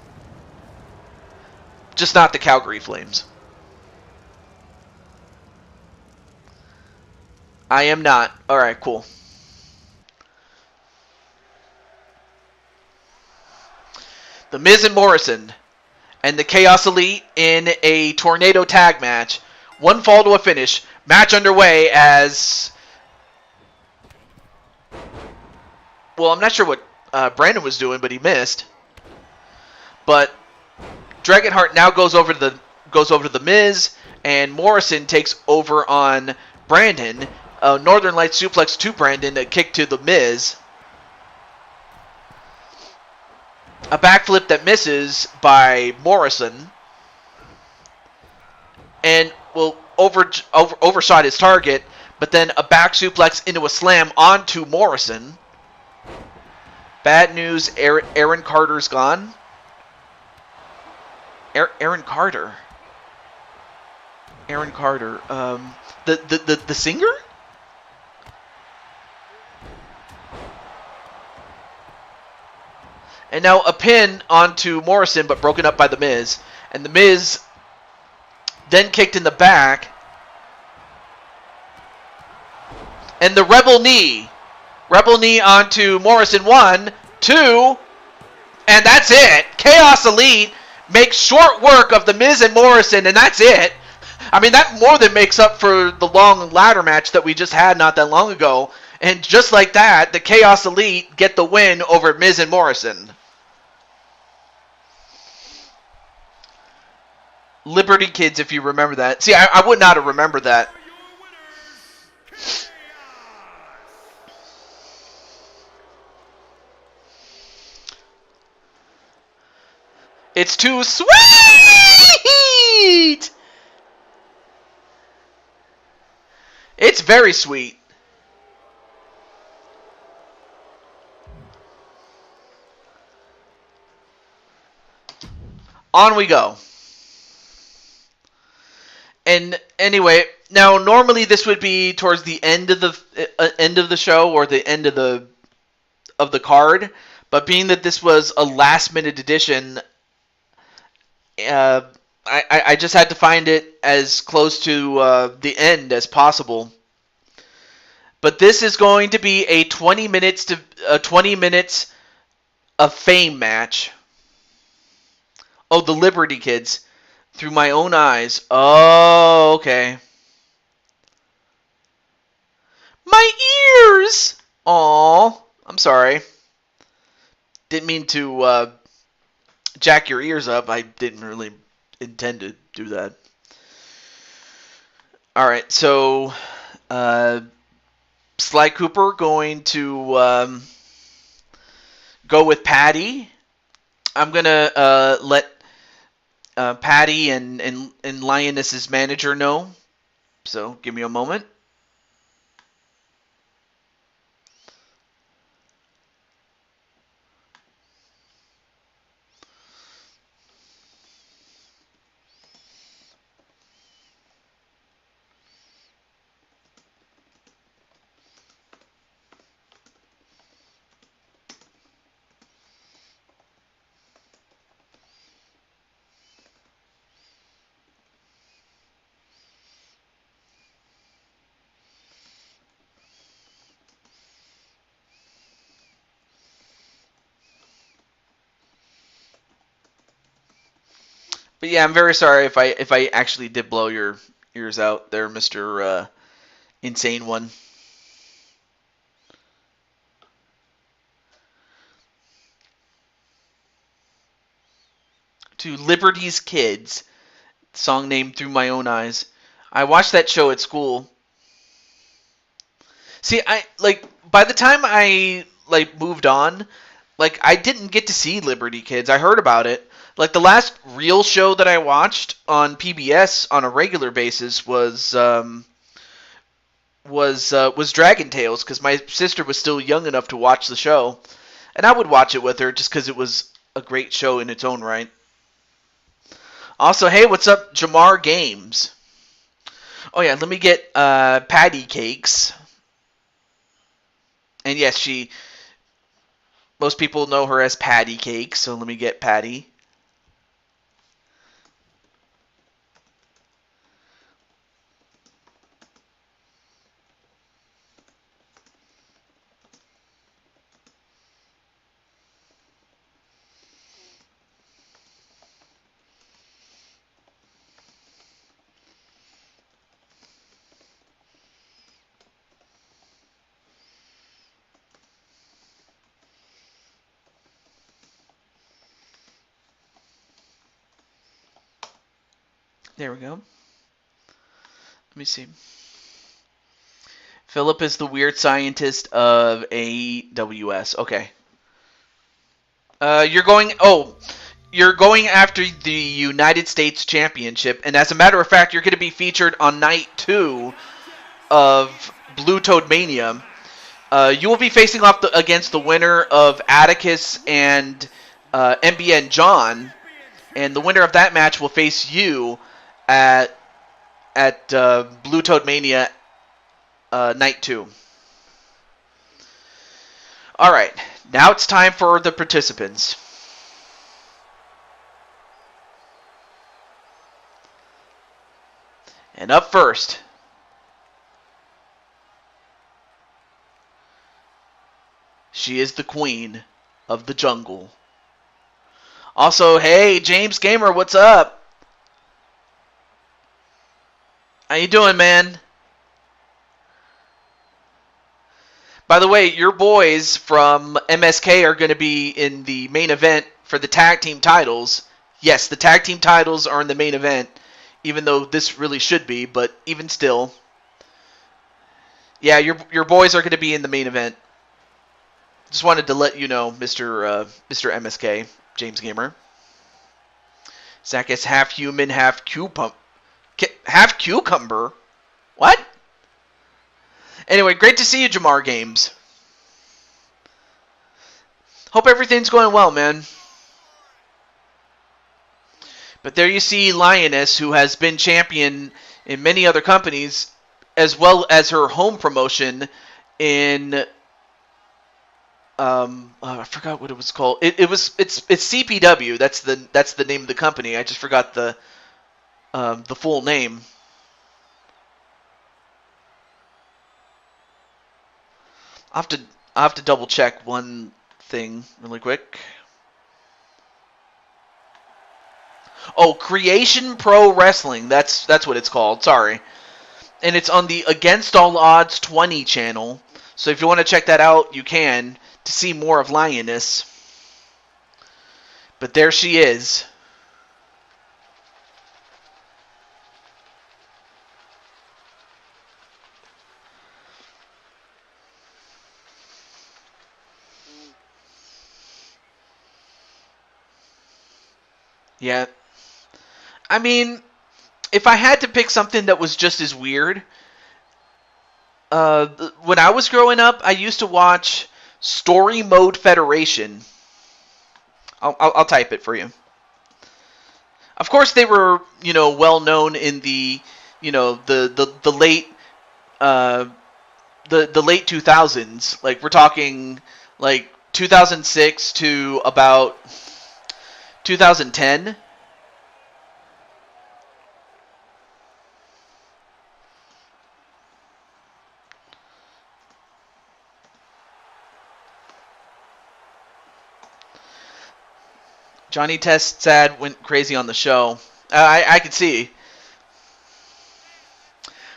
Just not the Calgary Flames. I am not. Alright, cool. The Miz and Morrison and the Chaos Elite in a tornado tag match. One fall to a finish. Match underway as... Well, I'm not sure what Brandon was doing, but he missed. But Dragonheart now goes over to the Miz, and Morrison takes over on Brandon. Northern Light suplex to Brandon, a kick to the Miz. A backflip that misses by Morrison. And, well, overshot his target, but then a back suplex into a slam onto Morrison. Bad news, Aaron Carter's gone. Aaron Carter. Aaron Carter. The singer? And now a pin onto Morrison, but broken up by The Miz. And The Miz then kicked in the back. And the Rebel Knee. Rebel Knee onto Morrison. 1, 2, and that's it. Chaos Elite makes short work of The Miz and Morrison, and that's it. I mean, that more than makes up for the long ladder match that we just had not that long ago. And just like that, the Chaos Elite get the win over Miz and Morrison. Liberty Kids, if you remember that. See, I would not have remembered that. It's too sweet! It's very sweet. On we go. And anyway, now normally this would be towards the end of the show or the end of the card, but being that this was a last minute edition, I just had to find it as close to the end as possible. But this is going to be a 20 minutes of fame match. Oh, the Liberty Kids. Through my own eyes. Oh, okay. My ears! Aw. I'm sorry. Didn't mean to jack your ears up. I didn't really intend to do that. Alright, so Sly Cooper going to go with Patty. I'm going to let Patty and Lioness's manager know. So give me a moment. But yeah, I'm very sorry if I actually did blow your ears out there, Mr. Insane One. To Liberty's Kids, song named Through My Own Eyes. I watched that show at school. See, I like by the time I like moved on, like I didn't get to see Liberty Kids. I heard about it. Like the last real show that I watched on PBS on a regular basis was Dragon Tales because my sister was still young enough to watch the show, and I would watch it with her just because it was a great show in its own right. Also, hey, what's up, Jamar Games? Oh yeah, let me get patty cakes. And yes, most people know her as Patty Cake, so let me get Patty. There we go. Let me see. Philip is the weird scientist of AWS. Okay. You're going. Oh, you're going after the United States Championship, and as a matter of fact, you're going to be featured on night 2 of Blue Toad Mania. You will be facing off against the winner of Atticus and MBN John, and the winner of that match will face you at Blue Toad Mania night 2. All right, now it's time for the participants. And up first, she is the queen of the jungle. Also, hey, James Gamer, what's up? How you doing, man? By the way, your boys from MSK are going to be in the main event for the tag team titles. Yes, the tag team titles are in the main event, even though this really should be, but even still. Yeah, your boys are going to be in the main event. Just wanted to let you know, Mr. MSK, James Gamer. Zach is half human, half cucumber. What? Anyway, great to see you, Jamar Games. Hope everything's going well, man. But there you see Lioness, who has been champion in many other companies, as well as her home promotion in I forgot what it was called. It's CPW. That's the name of the company. I just forgot the full name. I'll have to double check one thing really quick. Oh, Creation Pro Wrestling. That's what it's called. Sorry. And it's on the Against All Odds 20 channel. So if you want to check that out, you can to see more of Lioness. But there she is. Yeah. I mean, if I had to pick something that was just as weird, when I was growing up, I used to watch Story Mode Federation. I'll type it for you. Of course, they were well known in the the late the late 2000s. Like we're talking like 2006 to about 2010. Johnny Test Sad went crazy on the show. I can see.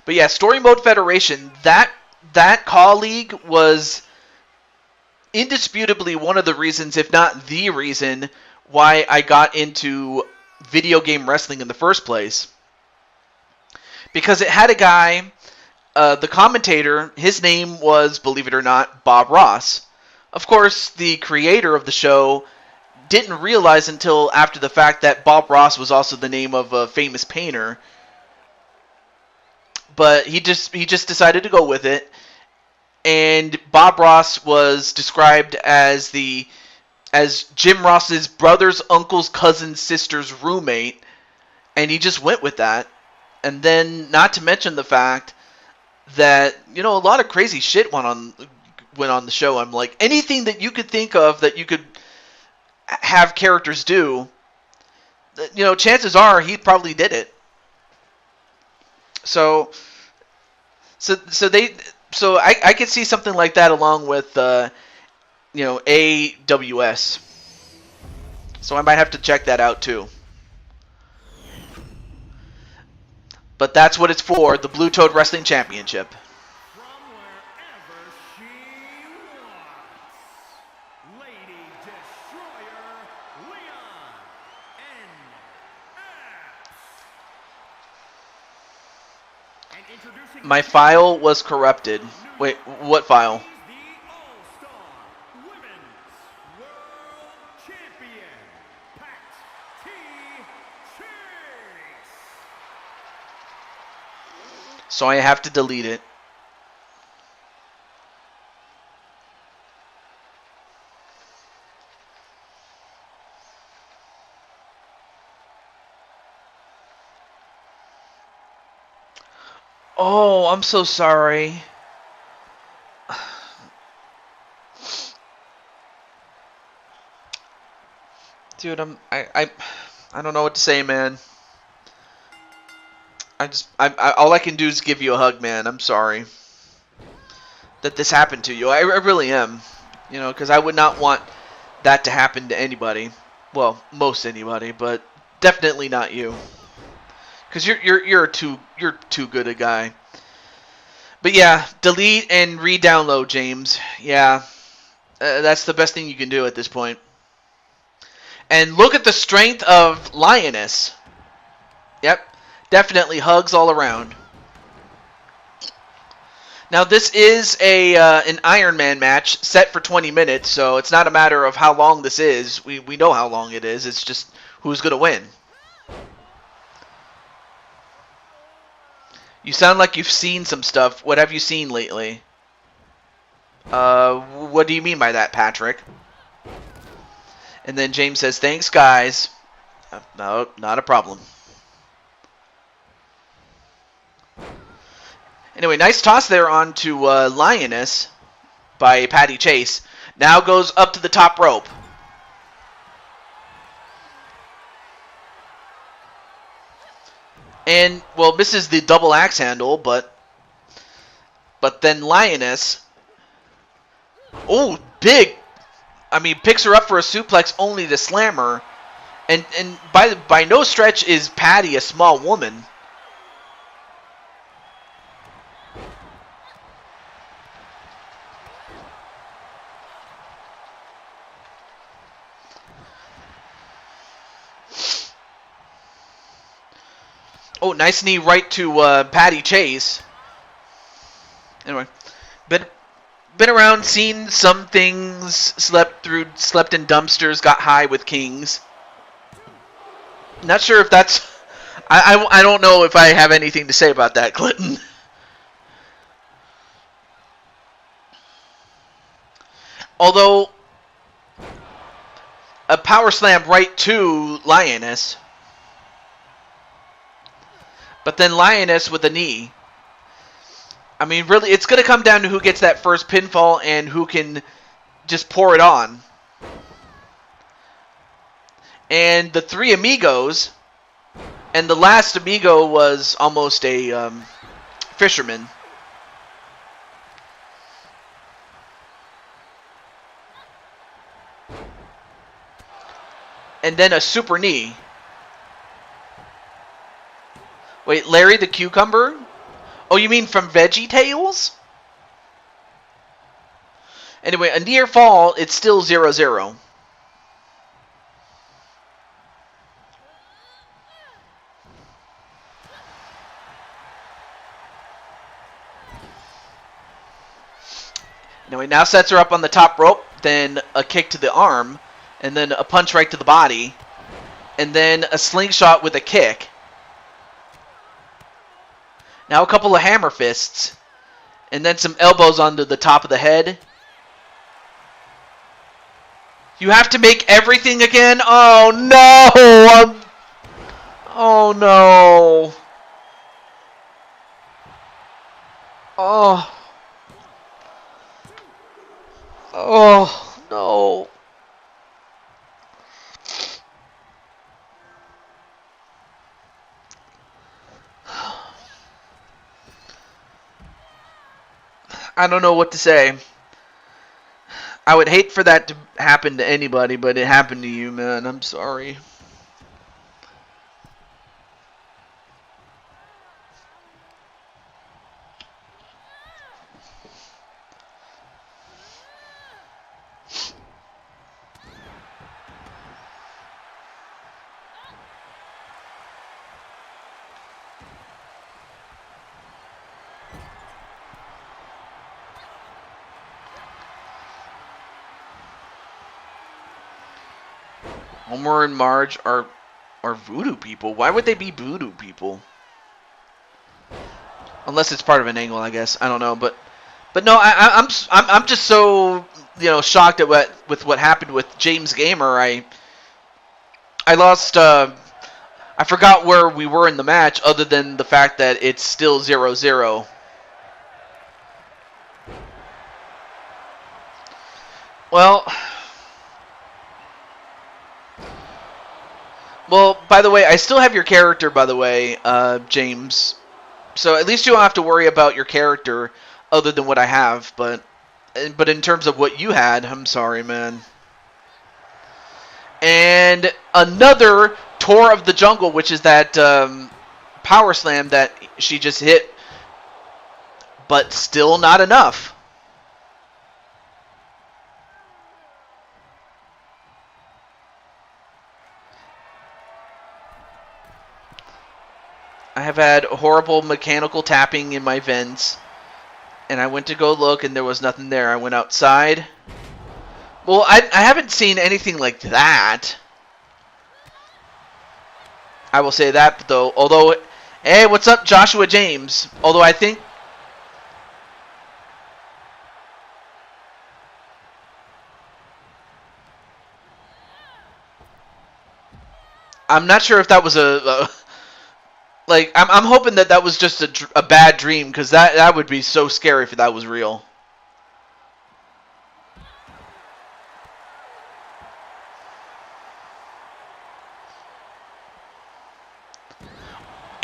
But yeah, Story Mode Federation, that colleague was indisputably one of the reasons, if not the reason, why I got into video game wrestling in the first place. Because it had a guy, the commentator, his name was, believe it or not, Bob Ross. Of course, the creator of the show didn't realize until after the fact that Bob Ross was also the name of a famous painter. But he just decided to go with it. And Bob Ross was described as Jim Ross's brother's, uncle's, cousin's, sister's roommate, and he just went with that. And then, not to mention the fact that a lot of crazy shit went on the show. I'm like, anything that you could think of that you could have characters do, chances are he probably did it. So I could see something like that along with AWS. So I might have to check that out too. But that's what it's for, the Blue Toad Wrestling Championship. From wherever she was, Lady Destroyer, Leon NX. And introducing My file was corrupted. Wait, what file? the All-Star Women's World Champion, Pat T. Chase. So I have to delete it. Oh, I'm so sorry. Dude, I don't know what to say, man. All I can do is give you a hug, man. I'm sorry that this happened to you. I really am. Because I would not want that to happen to anybody. Well, most anybody, but definitely not you. Because you're too good a guy. But yeah, delete and re-download, James. Yeah, that's the best thing you can do at this point. And look at the strength of Lioness. Yep, definitely hugs all around. Now this is an Iron Man match set for 20 minutes, so it's not a matter of how long this is. We know how long it is. It's just who's gonna win. You sound like you've seen some stuff. What have you seen lately? What do you mean by that, Patrick? And then James says, thanks, guys. No, not a problem. Anyway, nice toss there onto Lioness by Patty Chase. Now goes up to the top rope. And, well, misses the double axe handle, but then Lioness, oh, big, picks her up for a suplex only to slam her. And by no stretch is Patty a small woman. Oh, nice knee right to Patty Chase. Anyway, been around, seen some things, slept in dumpsters, got high with kings. Not sure if that's... I don't know if I have anything to say about that, Clinton. Although, a power slam right to Lioness. But then Lioness with a knee. I mean, really, it's going to come down to who gets that first pinfall and who can just pour it on. And the three amigos, and the last amigo was almost a fisherman. And then a super knee. Wait, Larry the Cucumber? Oh, you mean from Veggie Tales? Anyway, a near fall, it's still 0-0. Anyway, now sets her up on the top rope, then a kick to the arm, and then a punch right to the body, and then a slingshot with a kick. Now a couple of hammer fists, and then some elbows onto the top of the head. You have to make everything again? Oh no! Oh no! Oh. Oh no. I don't know what to say. I would hate for that to happen to anybody, but it happened to you, man. I'm sorry. Homer and Marge are voodoo people. Why would they be voodoo people? Unless it's part of an angle, I guess. I don't know, but no, I'm just so shocked at with what happened with James Gamer. I lost. I forgot where we were in the match, other than the fact that it's still 0-0. Well, by the way, I still have your character, by the way, James. So at least you don't have to worry about your character other than what I have. But in terms of what you had, I'm sorry, man. And another Tour of the Jungle, which is that power slam that she just hit, but still not enough. I have had horrible mechanical tapping in my vents, and I went to go look, and there was nothing there. I went outside. Well, I haven't seen anything like that. I will say that, though. Although, hey, what's up, Joshua James? Although I think... I'm not sure if that was like, I'm hoping that was just a bad dream, because that would be so scary if that was real.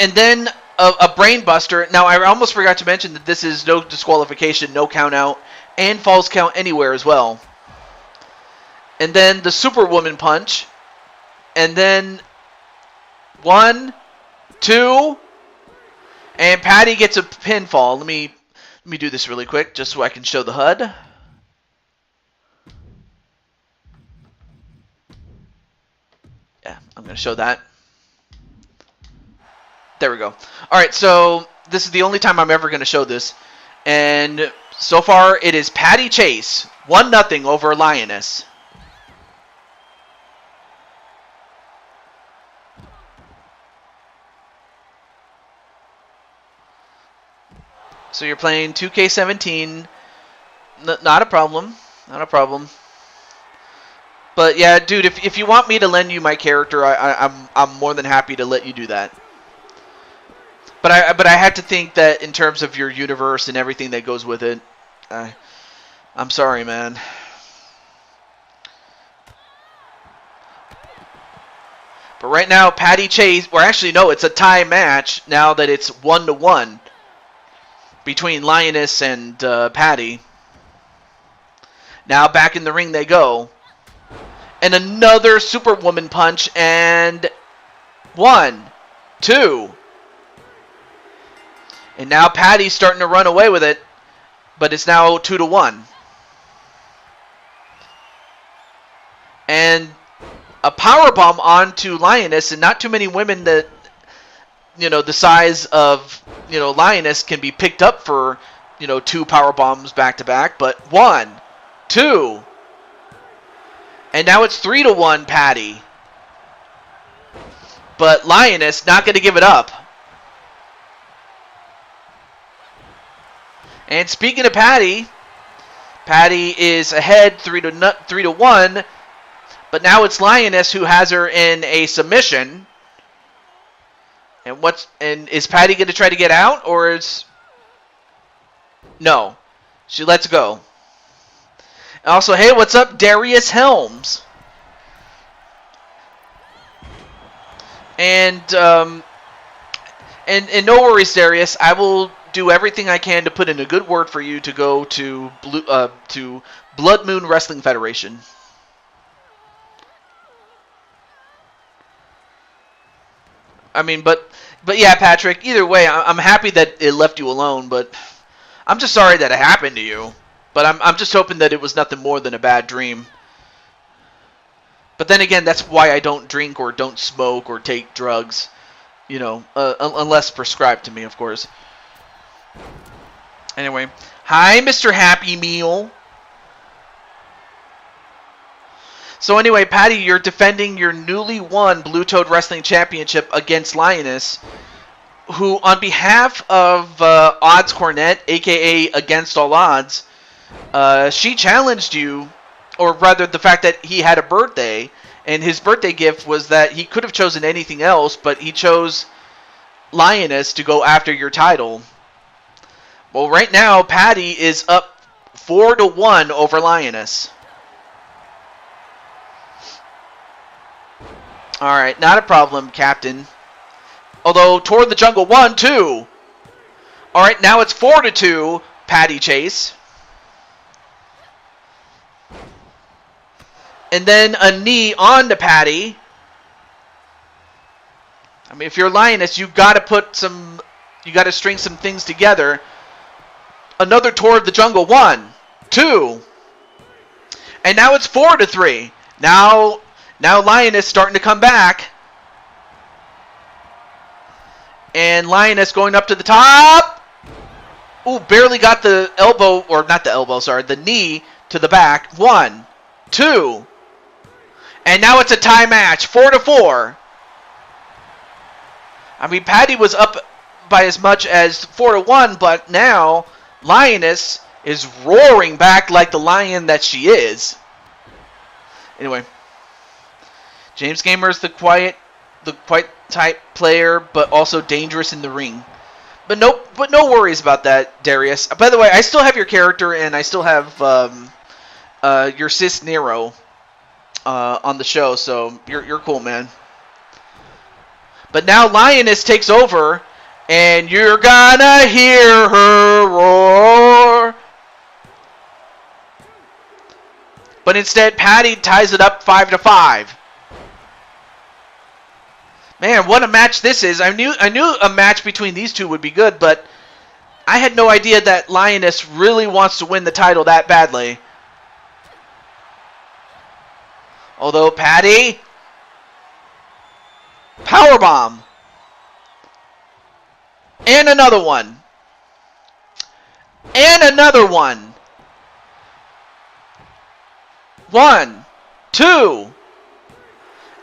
And then a brain buster. Now, I almost forgot to mention that this is no disqualification, no count out, and falls count anywhere as well. And then the Superwoman punch. And then 1, 2, and Patty gets a pinfall. Let me do this really quick just so I can show the HUD. Yeah, I'm going to show that. There we go. All right, so this is the only time I'm ever going to show this. And so far, it is Patty Chase, 1-0 over Lioness. So you're playing 2K17. Not a problem. Not a problem. But yeah, dude, if you want me to lend you my character, I'm more than happy to let you do that. But I had to think that in terms of your universe and everything that goes with it. I'm sorry, man. But right now, Patty Chase, or actually no, it's a tie match now that it's 1-1 between Lioness and Patty. Now back in the ring they go. And another Superwoman punch, and 1, 2. And now Patty's starting to run away with it, but it's now 2-1. And a powerbomb onto Lioness, and not too many women that, the size of, Lioness can be picked up for, 2 powerbombs back to back, but 1, 2. And now it's 3-1 Patty. But Lioness not going to give it up. And speaking of Patty, Patty is ahead 3-1. But now it's Lioness who has her in a submission. And is Patty going to try to get out, or is no? She lets go. And also, hey, what's up, Darius Helms? And no worries, Darius. I will do everything I can to put in a good word for you to go to Blood Moon Wrestling Federation. I mean, but yeah, Patrick. Either way, I'm happy that it left you alone, but I'm just sorry that it happened to you. But I'm just hoping that it was nothing more than a bad dream. But then again, that's why I don't drink or don't smoke or take drugs, unless prescribed to me, of course. Anyway, hi, Mr. Happy Meal. So anyway, Patty, you're defending your newly won Blue Toad Wrestling Championship against Lioness, who, on behalf of Odds Cornette, a.k.a. Against All Odds, she challenged you, or rather the fact that he had a birthday, and his birthday gift was that he could have chosen anything else, but he chose Lioness to go after your title. Well, right now, Patty is up 4-1 over Lioness. Alright, not a problem, Captain. Although, toward the jungle, 1, 2. Alright, now it's 4-2, Patty Chase. And then a knee on to Patty. I mean, if you're Lioness, you got to string some things together. Another tour of the jungle, 1, 2. And now it's 4-3. Now Lioness starting to come back. And Lioness going up to the top. Ooh, barely got the elbow, or not the elbow, sorry, the knee to the back. 1, 2. And now it's a tie match, 4-4. I mean, Patty was up by as much as 4-1, but now Lioness is roaring back like the lion that she is. Anyway, James Gamer is the quiet type player, but also dangerous in the ring. But no worries about that, Darius. By the way, I still have your character, and I still have your sis Nero on the show, so you're cool, man. But now Lioness takes over, and you're gonna hear her roar. But instead, Patty ties it up 5-5. Man, what a match this is. I knew a match between these two would be good, but I had no idea that Lioness really wants to win the title that badly. Although Patty, powerbomb, and another one, and another one. 1, 2,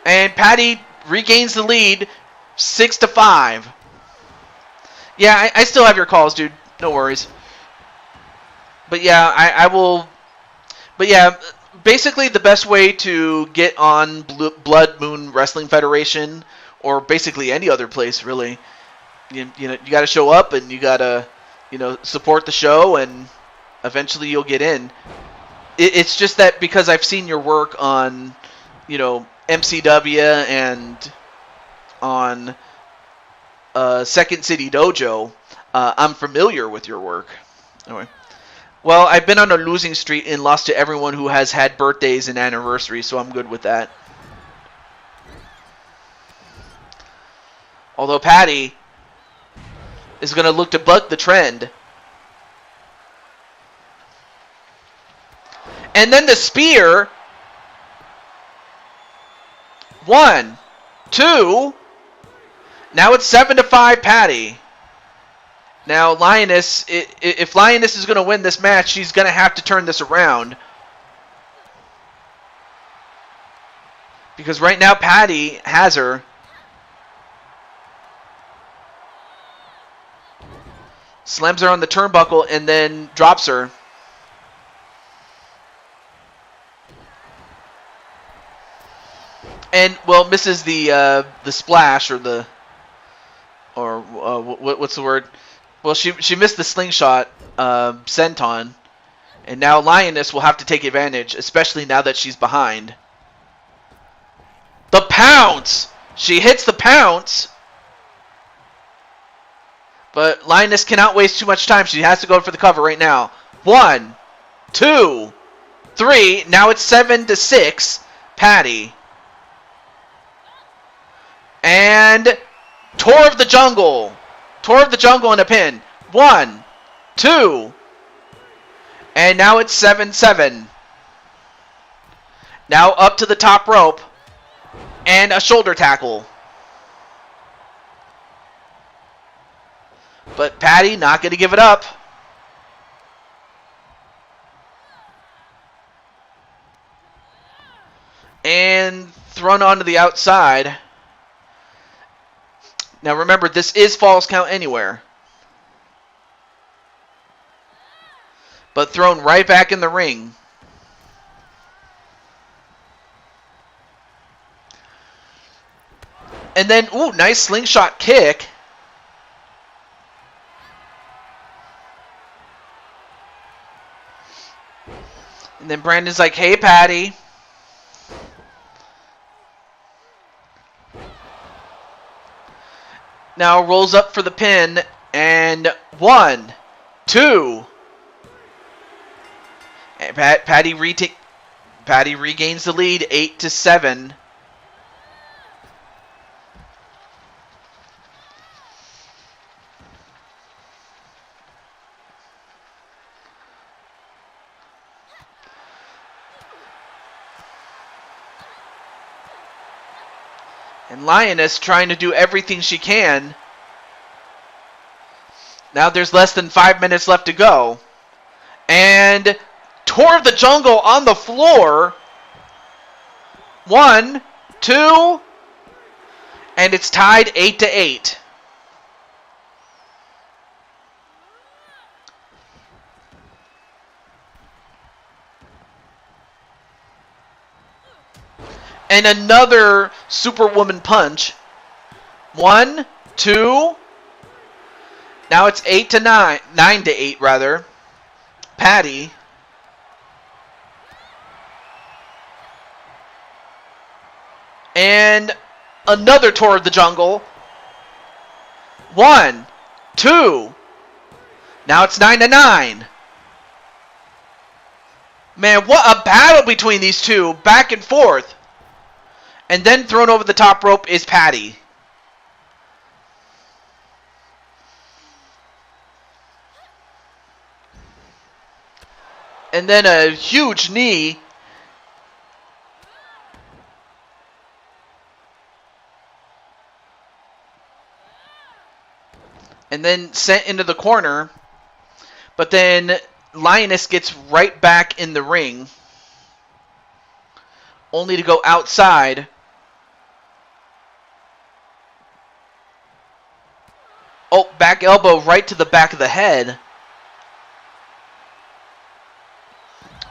and Patty regains the lead, 6-5. Yeah, I still have your calls, dude. No worries. But yeah, I will. But yeah, basically the best way to get on Blood Moon Wrestling Federation, or basically any other place, really, you got to show up and you got to, support the show, and eventually you'll get in. It's just that because I've seen your work on, MCW and on Second City Dojo, I'm familiar with your work. Anyway. Well, I've been on a losing streak and lost to everyone who has had birthdays and anniversaries, so I'm good with that. Although Patty is going to look to buck the trend. And then the spear. 1, 2. Now it's 7-5 Patty. Now Lioness, if Lioness is going to win this match, she's going to have to turn this around. Because right now Patty has her. Slams her on the turnbuckle and then drops her. And, well, misses the splash or the... Or what's the word? Well, she missed the slingshot senton. And now Lioness will have to take advantage, especially now that she's behind. The pounce! She hits the pounce! But Lioness cannot waste too much time. She has to go for the cover right now. 1, 2, 3. Now it's 7-6. Patty. And Tour of the Jungle. Tour of the Jungle and a pin. 1, 2. And now it's 7-7. Now up to the top rope. And a shoulder tackle. But Patty not going to give it up. And thrown onto the outside. Now remember, this is Falls Count Anywhere. But thrown right back in the ring. And then, ooh, nice slingshot kick. And then Brandon's like, hey, Patty. Now rolls up for the pin. And 1, 2. And Patty regains the lead, 8-7. And Lioness trying to do everything she can. Now there's less than 5 minutes left to go. And Tour of the Jungle on the floor. 1, 2. And it's tied 8-8. And another Superwoman punch. 1, 2. Now it's 8-9. 9-8 rather. Patty. And another Tour of the Jungle. 1, 2. Now it's 9-9. Man, what a battle between these two. Back and forth. And then thrown over the top rope is Patty. And then a huge knee. And then sent into the corner. But then Lioness gets right back in the ring. Only to go outside. Oh, back elbow right to the back of the head.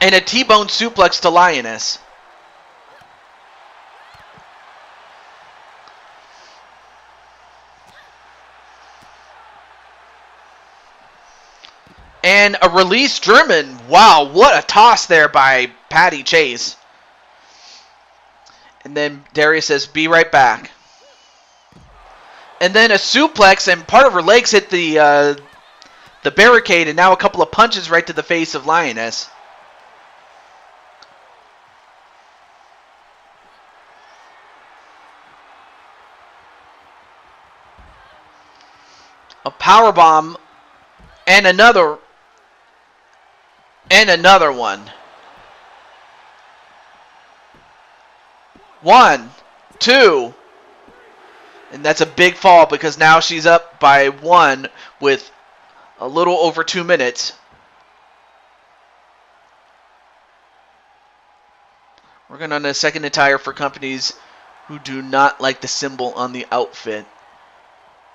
And a T-bone suplex to Lioness. And a release German. Wow, what a toss there by Patty Chase. And then Darius says, be right back. And then a suplex, and part of her legs hit the barricade, and now a couple of punches right to the face of Lioness. A powerbomb, and another one. 1, 2. And that's a big fall because now she's up by 1 with a little over 2 minutes. Working on a second attire for companies who do not like the symbol on the outfit.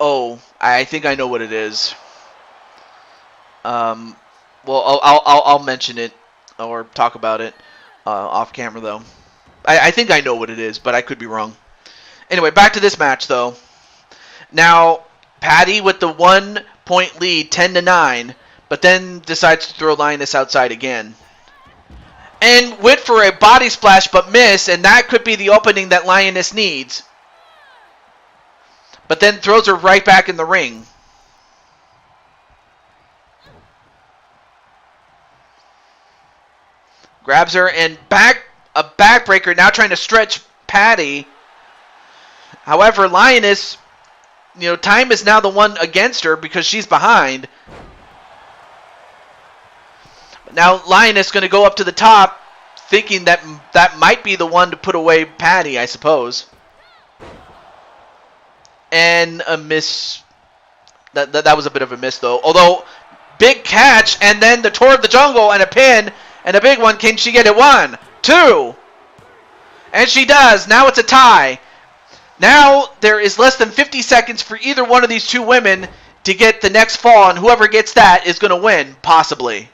Oh, I think I know what it is. Well, I'll mention it or talk about it off camera though. I think I know what it is, but I could be wrong. Anyway, back to this match though. Now, Patty with the 1-point lead, 10-9, but then decides to throw Lioness outside again. And went for a body splash but missed, and that could be the opening that Lioness needs. But then throws her right back in the ring. Grabs her and a backbreaker, now trying to stretch Patty. However, Lioness, time is now the one against her because she's behind. Now Lioness going to go up to the top, thinking that might be the one to put away Patty, I suppose. And a miss. That was a bit of a miss, though. Although, big catch, and then the Tour of the Jungle, and a pin, and a big one. Can she get it? 1, 2. And she does. Now it's a tie. Now there is less than 50 seconds for either one of these two women to get the next fall, and whoever gets that is going to win, possibly.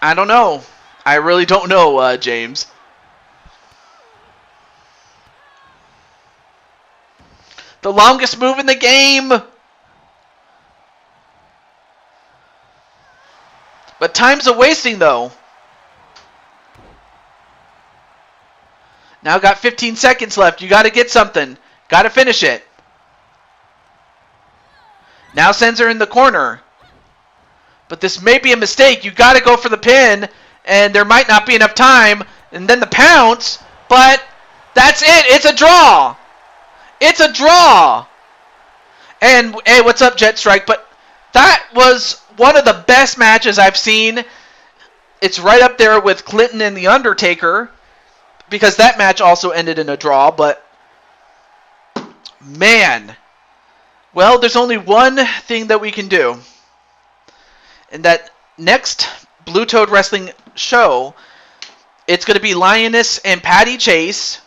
I don't know. I really don't know, James. The longest move in the game. But time's a wasting, though. Now got 15 seconds left. You got to get something. Got to finish it. Now sends her in the corner. But this may be a mistake. You got to go for the pin. And there might not be enough time. And then the pounce. But that's it. It's a draw. It's a draw. And, hey, what's up, Jet Strike? But that was one of the best matches I've seen. It's right up there with Clinton and The Undertaker. Because that match also ended in a draw. But, man. Well, there's only one thing that we can do. And that next Blue Toad Wrestling show, it's going to be Lioness and Patty Chase.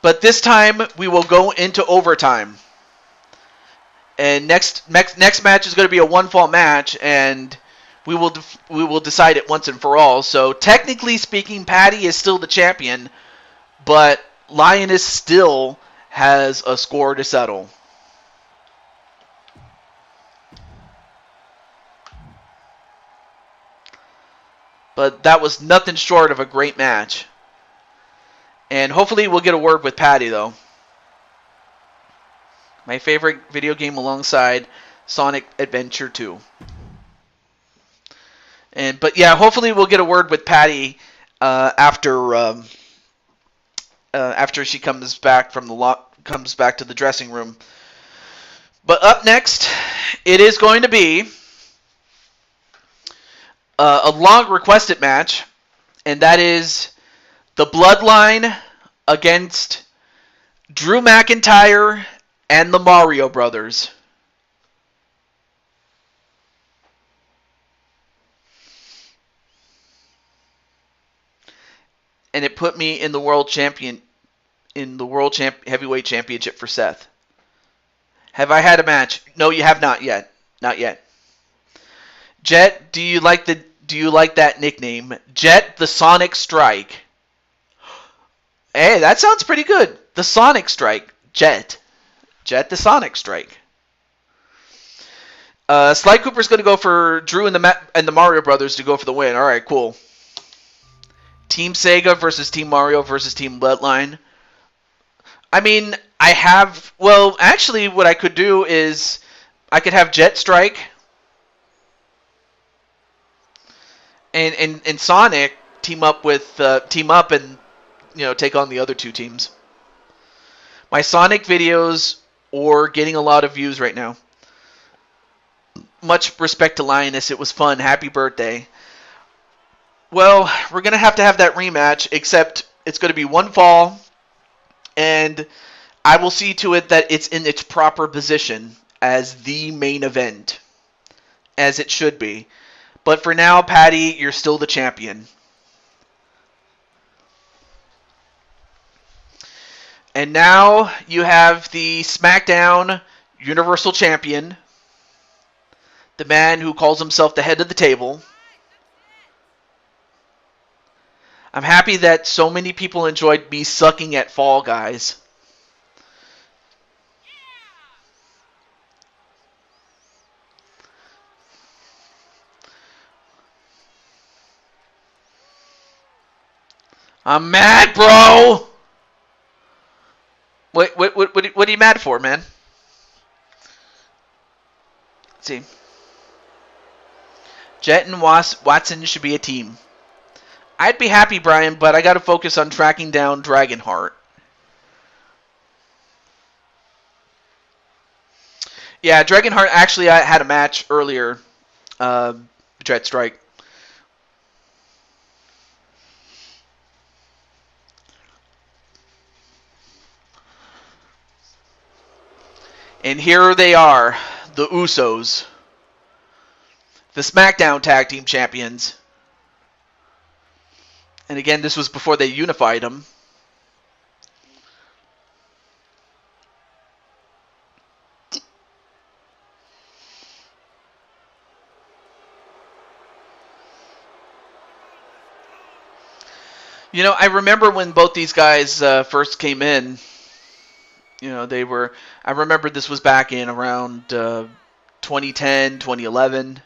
But this time, we will go into overtime. And next match is going to be a one-fall match, and we will decide it once and for all. So technically speaking, Patty is still the champion, but Lioness still has a score to settle. But that was nothing short of a great match. And hopefully we'll get a word with Patty, though. My favorite video game alongside Sonic Adventure 2. But yeah, hopefully we'll get a word with Patty after she comes back from comes back to the dressing room. But up next, it is going to be a long requested match, and that is the Bloodline against Drew McIntyre and the Mario Brothers. And it put me in the heavyweight championship for Seth. Have I had a match? No, you have not yet. Not yet. Jet, do you like that nickname? Jet the Sonic Strike. Hey, that sounds pretty good. The Sonic Strike. Jet the Sonic Strike. Sly Cooper's going to go for Drew and the Mario Brothers to go for the win. All right, cool. Team Sega versus Team Mario versus Team Bloodline. I mean, actually, what I could do is I could have Jet Strike and Sonic team up and take on the other two teams. My Sonic videos are getting a lot of views right now. Much respect to Lioness. It was fun. Happy birthday. Well, we're going to have that rematch, except it's going to be one fall, and I will see to it that it's in its proper position as the main event, as it should be. But for now, Patty, you're still the champion. And now you have the SmackDown Universal Champion, the man who calls himself the head of the table. I'm happy that so many people enjoyed me sucking at Fall Guys. I'm mad, bro! What are you mad for, man? Let's see. Jet and Watson should be a team. I'd be happy, Brian, but I got to focus on tracking down Dragonheart. Yeah, Dragonheart actually had a match earlier. Jet Strike. And here they are, the Usos, the SmackDown Tag Team Champions. And again, this was before they unified them. I remember when both these guys first came in. I remember this was back in around 2010, 2011.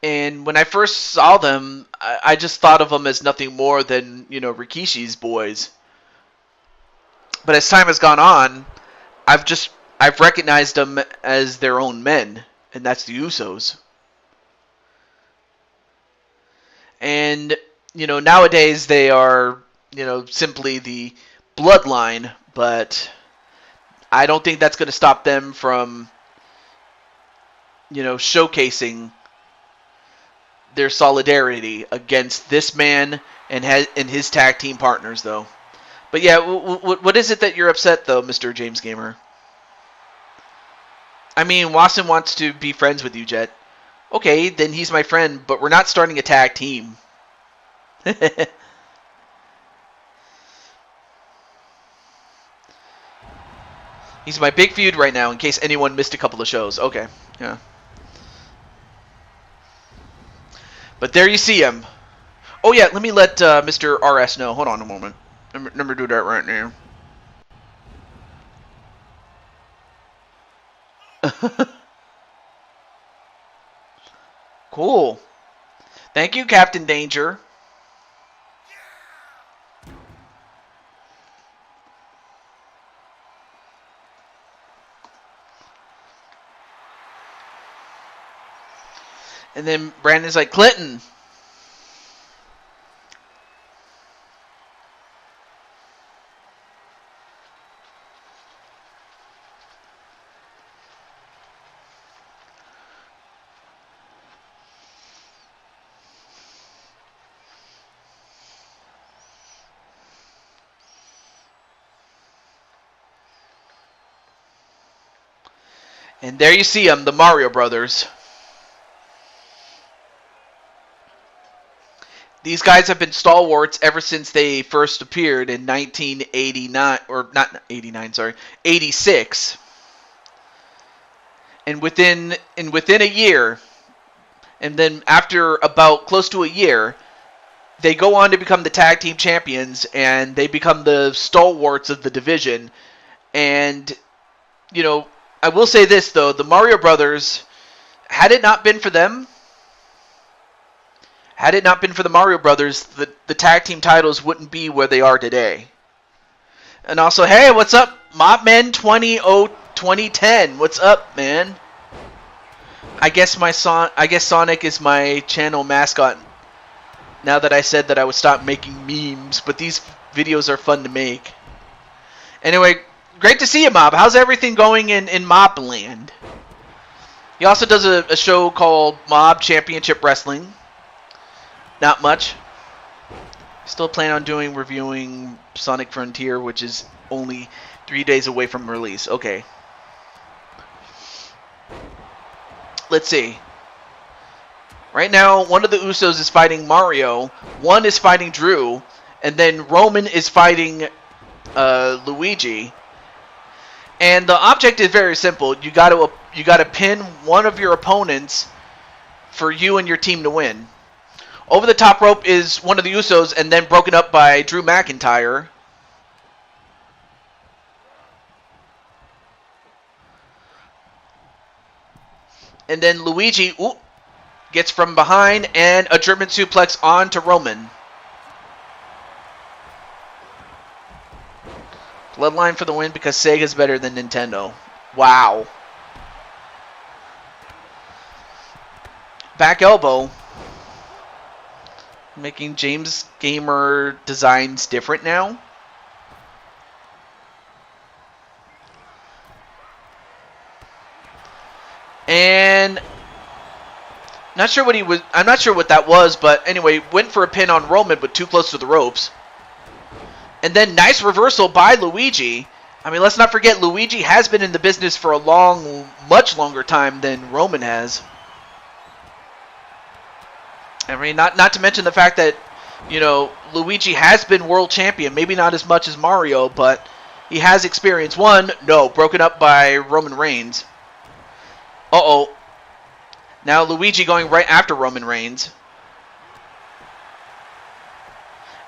And when I first saw them, I just thought of them as nothing more than, Rikishi's boys. But as time has gone on, I've recognized them as their own men, and that's the Usos. And, nowadays they are, simply the Bloodline, but I don't think that's going to stop them from, showcasing their solidarity against this man and his tag team partners, though. But yeah, what is it that you're upset, though, Mr. James Gamer? I mean, Wasson wants to be friends with you, Jet. Okay, then he's my friend, but we're not starting a tag team. He's my big feud right now, in case anyone missed a couple of shows. Okay, yeah. But there you see him. Oh yeah, let me let Mr. RS know. Hold on a moment. Let me do that right now. Cool. Thank you, Captain Danger. And then Brandon's like, Clinton. And there you see them, the Mario Brothers. These guys have been stalwarts ever since they first appeared in 1989, or not 89, sorry, 86. And within a year, and then after about close to a year, they go on to become the tag team champions, and they become the stalwarts of the division. And, you know, I will say this, though. The Mario Brothers, had it not been for them, had it not been for the Mario Brothers, the tag team titles wouldn't be where they are today. And also, hey, what's up, Mobman 2010? What's up, man? I guess Sonic is my channel mascot. Now that I said that I would stop making memes, but these videos are fun to make. Anyway, great to see you, Mob. How's everything going in Mobland? He also does a show called Mob Championship Wrestling. Not much. Still plan on reviewing Sonic Frontier, which is only 3 days away from release. Okay. Let's see. Right now, one of the Usos is fighting Mario, one is fighting Drew, and then Roman is fighting Luigi. And the object is very simple. You gotta pin one of your opponents for you and your team to win. Over the top rope is one of the Usos, and then broken up by Drew McIntyre. And then Luigi gets from behind and a German suplex on to Roman. Bloodline for the win because Sega's better than Nintendo. Wow. Back elbow. Making James Gamer designs different now. And I'm not sure what that was, but anyway, went for a pin on Roman, but too close to the ropes. And then nice reversal by Luigi. I mean, let's not forget Luigi has been in the business for a much longer time than Roman has. I mean, not to mention the fact that, you know, Luigi has been world champion. Maybe not as much as Mario, but he has experience. Broken up by Roman Reigns. Uh-oh. Now Luigi going right after Roman Reigns.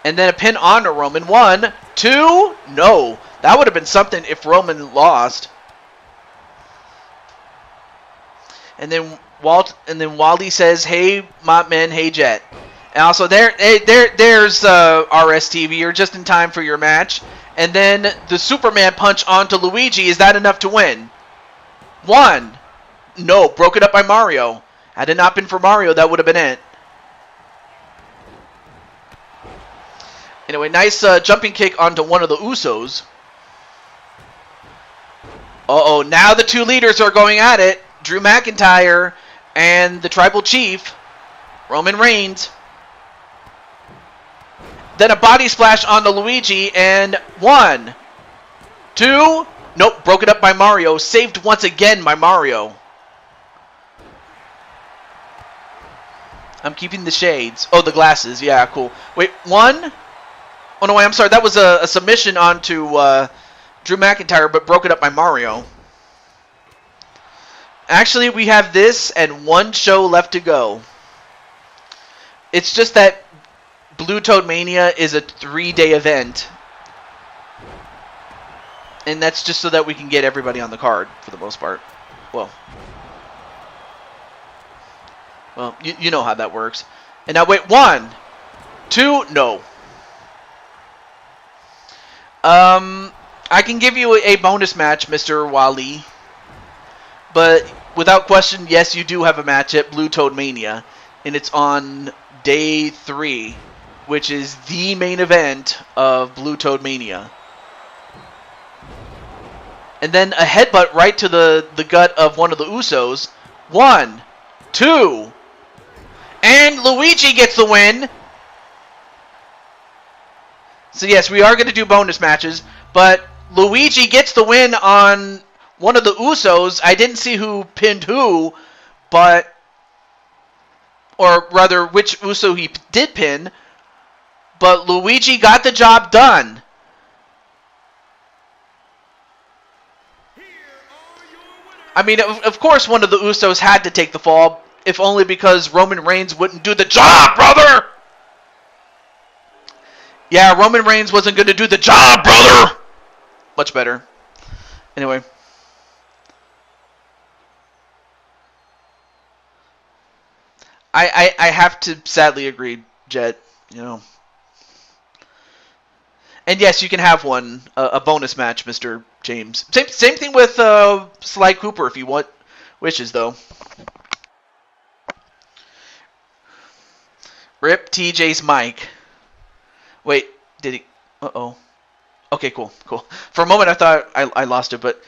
And then a pin on to Roman. 1, 2, no. That would have been something if Roman lost. And then Waldy says, "Hey, Mopman, hey Jet." And also there's RSTV. You're just in time for your match. And then the Superman punch onto Luigi. Is that enough to win? 1. No, broken up by Mario. Had it not been for Mario, that would have been it. Anyway, nice jumping kick onto one of the Usos. Uh-oh, now the two leaders are going at it. Drew McIntyre and the Tribal Chief, Roman Reigns. Then a body splash onto Luigi, and 1, 2, nope, broken up by Mario. Saved once again by Mario. I'm keeping the shades. Oh, the glasses. Yeah, cool. Wait, 1? Oh, no, wait, I'm sorry. That was a submission onto Drew McIntyre, but broken up by Mario. Actually, we have this and one show left to go. It's just that Blue Toad Mania is a 3-day event. And that's just so that we can get everybody on the card, for the most part. Well, you know how that works. And now, wait, 1, 2, no. I can give you a bonus match, Mr. Wali. But without question, yes, you do have a match at Blue Toad Mania. And it's on day 3, which is the main event of Blue Toad Mania. And then a headbutt right to the gut of one of the Usos. 1, 2. And Luigi gets the win. So yes, we are going to do bonus matches. But Luigi gets the win on one of the Usos, I didn't see who pinned who, but, or rather, which Uso he did pin, but Luigi got the job done. I mean, of course, one of the Usos had to take the fall, if only because Roman Reigns wouldn't do the job, brother! Yeah, Roman Reigns wasn't going to do the job, brother! Much better. Anyway. I have to sadly agree, Jet. You know. And yes, you can have one, a bonus match, Mr. James. Same thing with Sly Cooper if you want wishes, though. Rip TJ's mic. Wait, did he? Uh-oh. Okay, cool. For a moment, I thought I lost it, but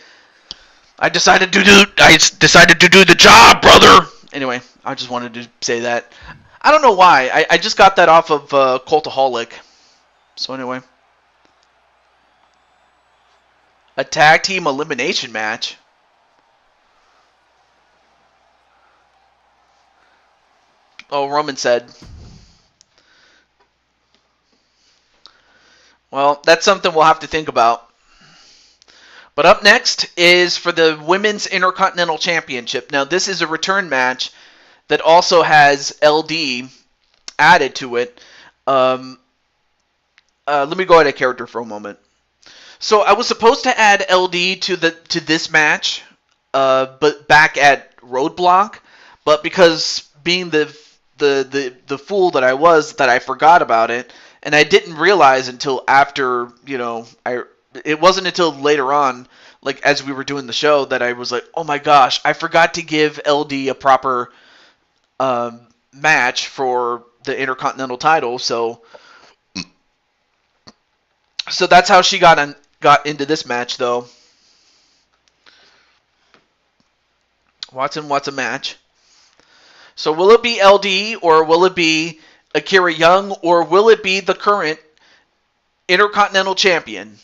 I decided to do the job, brother. Anyway, I just wanted to say that. I don't know why. I just got that off of Cultaholic. So anyway, a tag team elimination match. Oh, Roman said. Well, that's something we'll have to think about. But up next is for the Women's Intercontinental Championship. Now, this is a return match that also has LD added to it. Let me go out of character for a moment. So I was supposed to add LD to this match, but back at Roadblock. But because being the fool that I was, that I forgot about it, and I didn't realize until after, it wasn't until later on, like as we were doing the show, that I was like, oh my gosh, I forgot to give LD a proper match for the Intercontinental title. So that's how she got into this match, though. Watson wants a match. So will it be LD, or will it be Akira Young, or will it be the current Intercontinental Champion?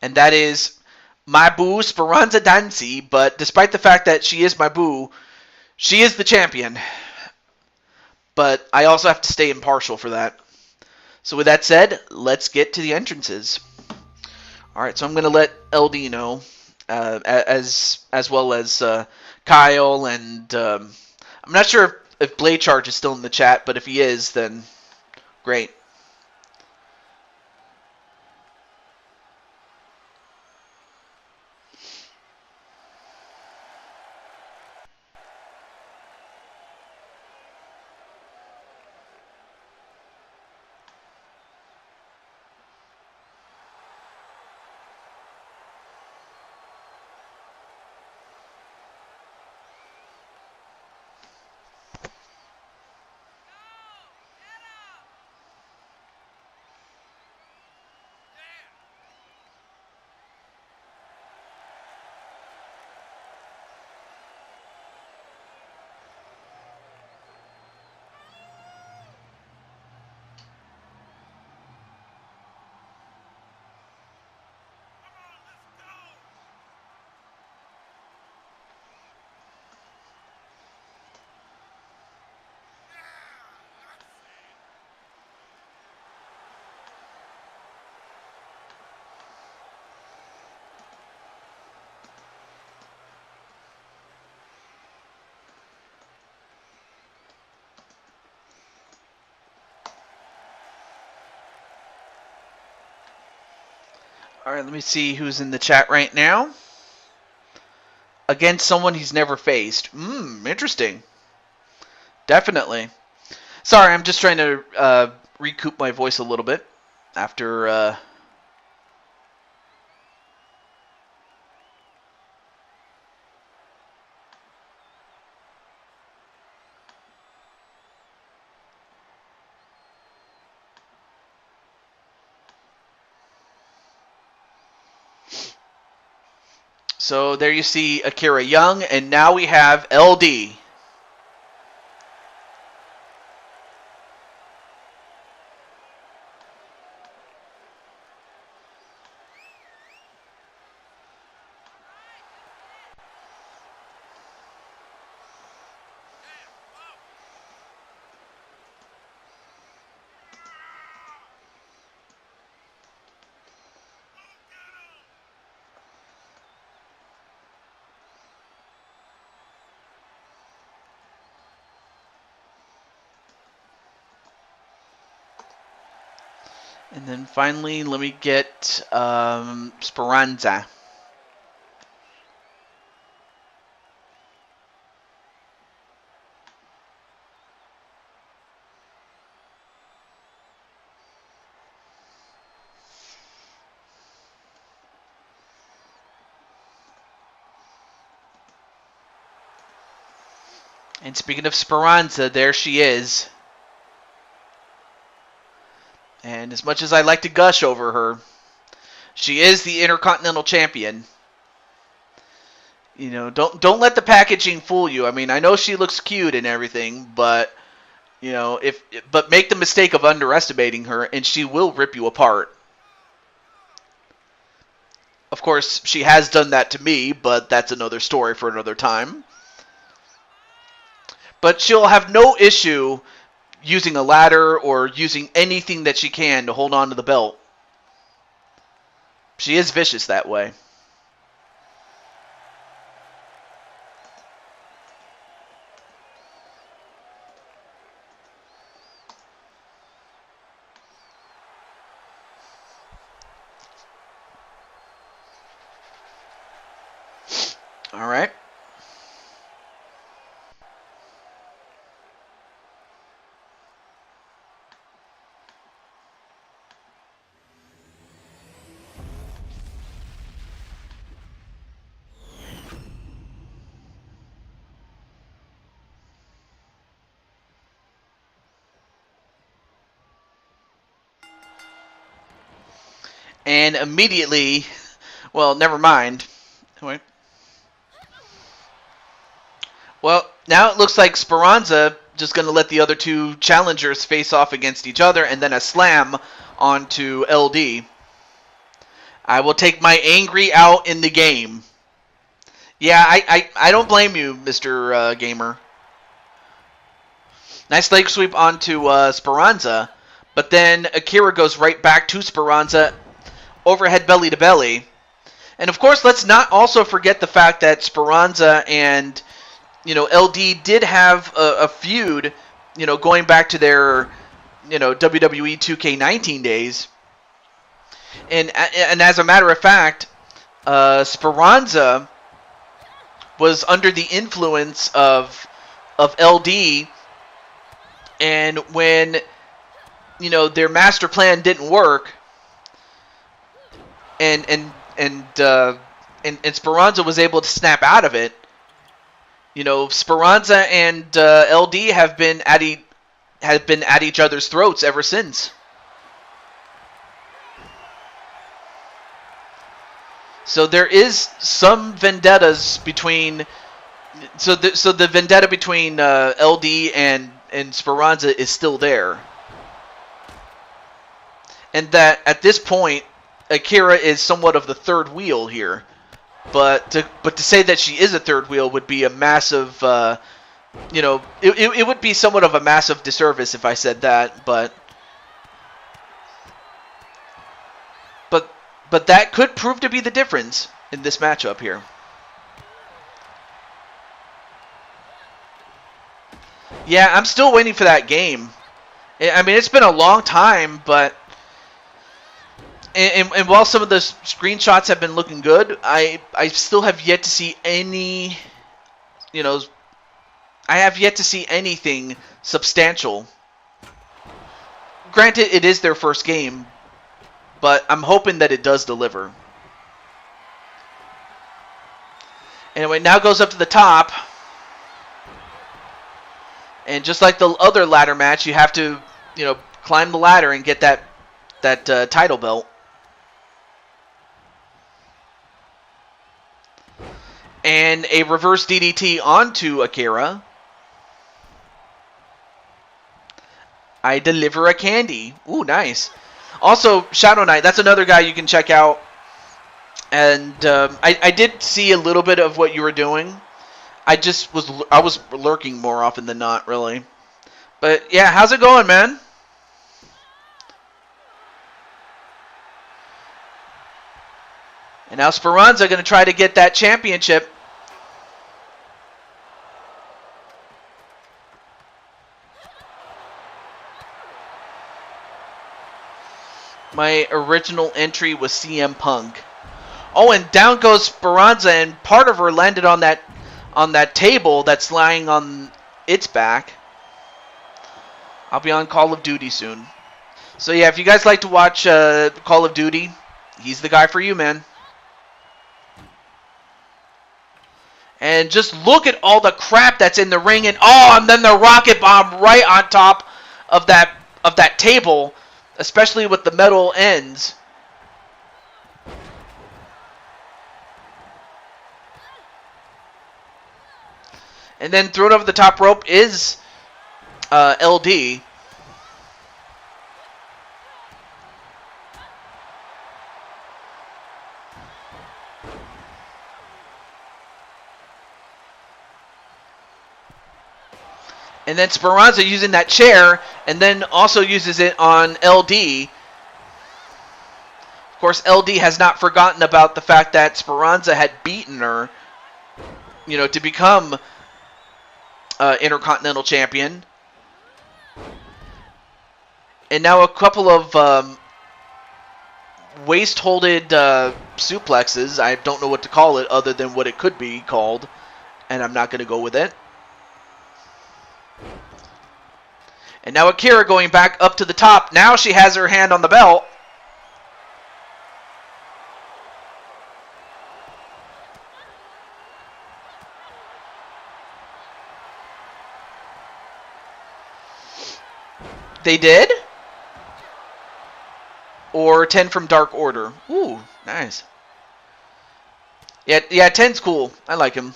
And that is my boo, Speranza Dancy. But despite the fact that she is my boo, she is the champion. But I also have to stay impartial for that. So with that said, let's get to the entrances. Alright, so I'm going to let LD know, as well as Kyle, and I'm not sure if Blade Charge is still in the chat, but if he is, then great. Alright, let me see who's in the chat right now. Against someone he's never faced. Interesting. Definitely. Sorry, I'm just trying to recoup my voice a little bit after... So there you see Akira Young, and now we have LD. And then finally, let me get Speranza. And speaking of Speranza, there she is. And as much as I like to gush over her, she is the Intercontinental Champion. You know, don't let the packaging fool you. I mean, I know she looks cute and everything, but you know, but make the mistake of underestimating her, and she will rip you apart. Of course, she has done that to me, but that's another story for another time. But she'll have no issue using a ladder or using anything that she can to hold on to the belt. She is vicious that way. All right. And immediately, well, never mind. Wait. Well, now it looks like Speranza just going to let the other two challengers face off against each other, and then a slam onto LD. I will take my angry out in the game. Yeah, I don't blame you, Mr. Gamer. Nice leg sweep onto Speranza, but then Akira goes right back to Speranza, overhead belly to belly. And of course, let's not also forget the fact that Speranza and LD did have a feud, going back to their WWE 2K19 days. And as a matter of fact, Speranza was under the influence of LD, and when their master plan didn't work, and Speranza was able to snap out of it. Speranza and LD have been at each other's throats ever since. So there is some vendettas between. So the vendetta between LD and Speranza is still there, and that at this point, Akira is somewhat of the third wheel here. But to say that she is a third wheel would be a massive, it would be somewhat of a massive disservice if I said that. But that could prove to be the difference in this matchup here. Yeah, I'm still waiting for that game. I mean, it's been a long time, but and while some of the screenshots have been looking good, I still have yet to see any, I have yet to see anything substantial. Granted, it is their first game, but I'm hoping that it does deliver. Anyway, now goes up to the top. And just like the other ladder match, you have to, climb the ladder and get that title belt. And a reverse DDT onto Akira. I deliver a candy. Ooh, nice. Also, Shadow Knight, that's another guy you can check out. And I did see a little bit of what you were doing. I was lurking more often than not, really. But yeah, how's it going, man? And now Speranza going to try to get that championship. My original entry was CM Punk. Oh, and down goes Speranza, and part of her landed on that table that's lying on its back. I'll be on Call of Duty soon. So yeah, if you guys like to watch Call of Duty, he's the guy for you, man. And just look at all the crap that's in the ring, and then the rocket bomb right on top of that table, especially with the metal ends. And then thrown over the top rope is LD. And then Speranza using that chair, and then also uses it on LD. Of course, LD has not forgotten about the fact that Speranza had beaten her, to become Intercontinental Champion. And now a couple of waist-holded suplexes. I don't know what to call it other than what it could be called, and I'm not going to go with it. And now Akira going back up to the top. Now she has her hand on the belt. They did? Or 10 from Dark Order. Ooh, nice. Yeah, 10's cool. I like him.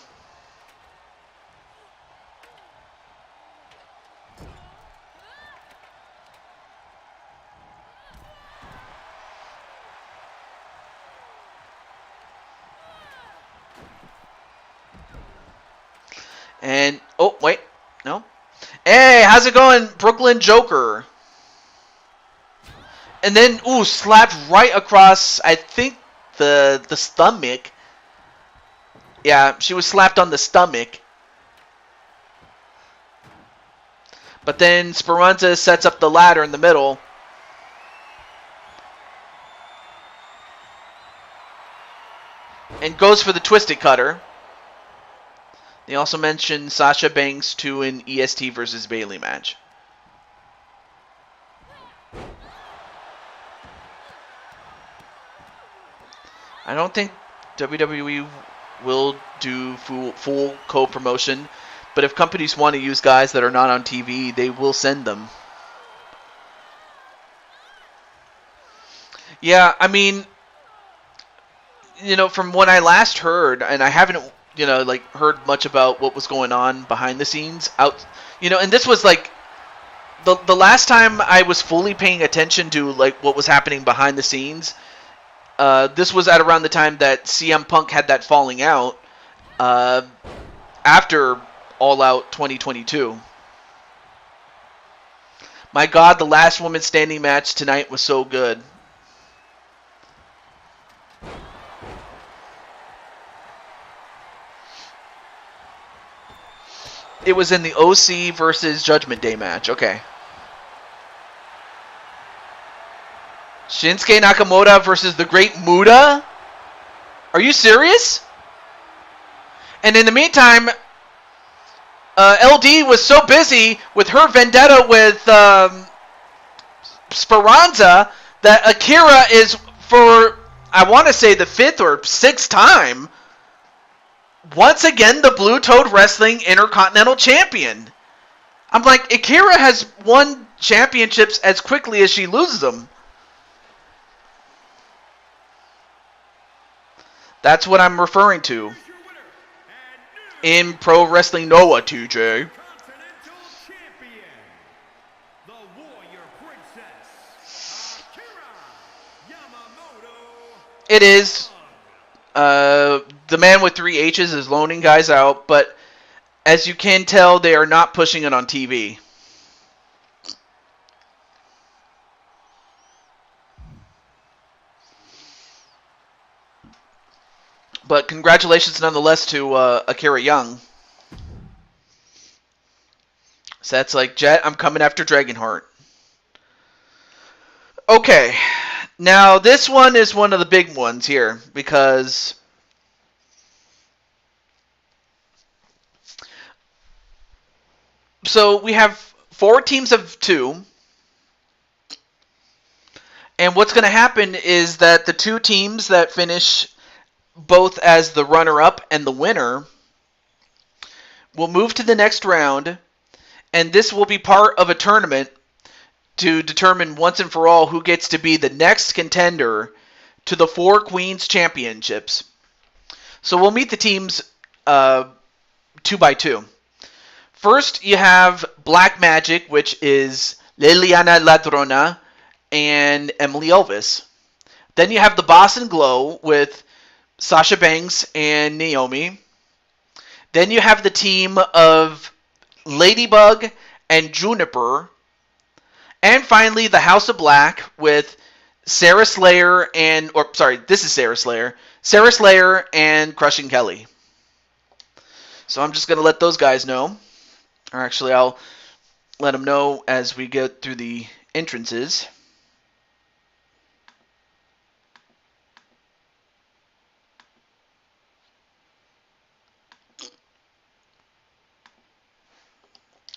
And, oh, wait. No. Hey, how's it going, Brooklyn Joker? And then, ooh, slapped right across, I think, the stomach. Yeah, she was slapped on the stomach. But then Speranza sets up the ladder in the middle. And goes for the Twisted Cutter. They also mentioned Sasha Banks to an EST versus Bayley match. I don't think WWE will do full co-promotion, but if companies want to use guys that are not on TV, they will send them. Yeah, I mean, from when I last heard, and I haven't heard much about what was going on behind the scenes and this was like the last time I was fully paying attention to what was happening behind the scenes. This was at around the time that CM Punk had that falling out after All Out 2022. My God, the last woman standing match tonight was so good. It was in the OC versus Judgment Day match. Okay. Shinsuke Nakamura versus the Great Muta? Are you serious? And in the meantime, LD was so busy with her vendetta with Speranza that Akira is, for, I want to say, the 5th or 6th time, once again, the Blue Toad Wrestling Intercontinental Champion. I'm like, Akira has won championships as quickly as she loses them. That's what I'm referring to. In Pro Wrestling Noah, TJ. It is. The man with 3 H's is loaning guys out, but as you can tell, they are not pushing it on TV. But congratulations nonetheless to Akira Young. So that's like, Jet, I'm coming after Dragonheart. Okay. Now, this one is one of the big ones here because so we have 4 teams of 2, and what's going to happen is that the 2 teams that finish both as the runner-up and the winner will move to the next round, and this will be part of a tournament to determine once and for all who gets to be the next contender to the Four Queens Championships. So we'll meet the teams 2 by 2. First, you have Black Magic, which is Liliana Ladrona and Emily Elvis. Then you have the Boston Glow with Sasha Banks and Naomi. Then you have the team of Ladybug and Juniper. And finally, the House of Black with Sarah Slayer and, or sorry, this is Sarah Slayer. Sarah Slayer and Crushing Kelly. So I'm just going to let those guys know. Or actually, I'll let them know as we get through the entrances.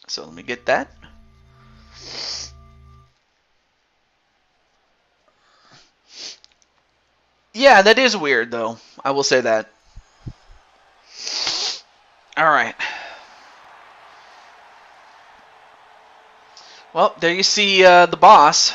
So let me get that. Yeah, that is weird, though. I will say that. All right. Well, there you see the boss.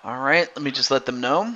All right, let me just let them know.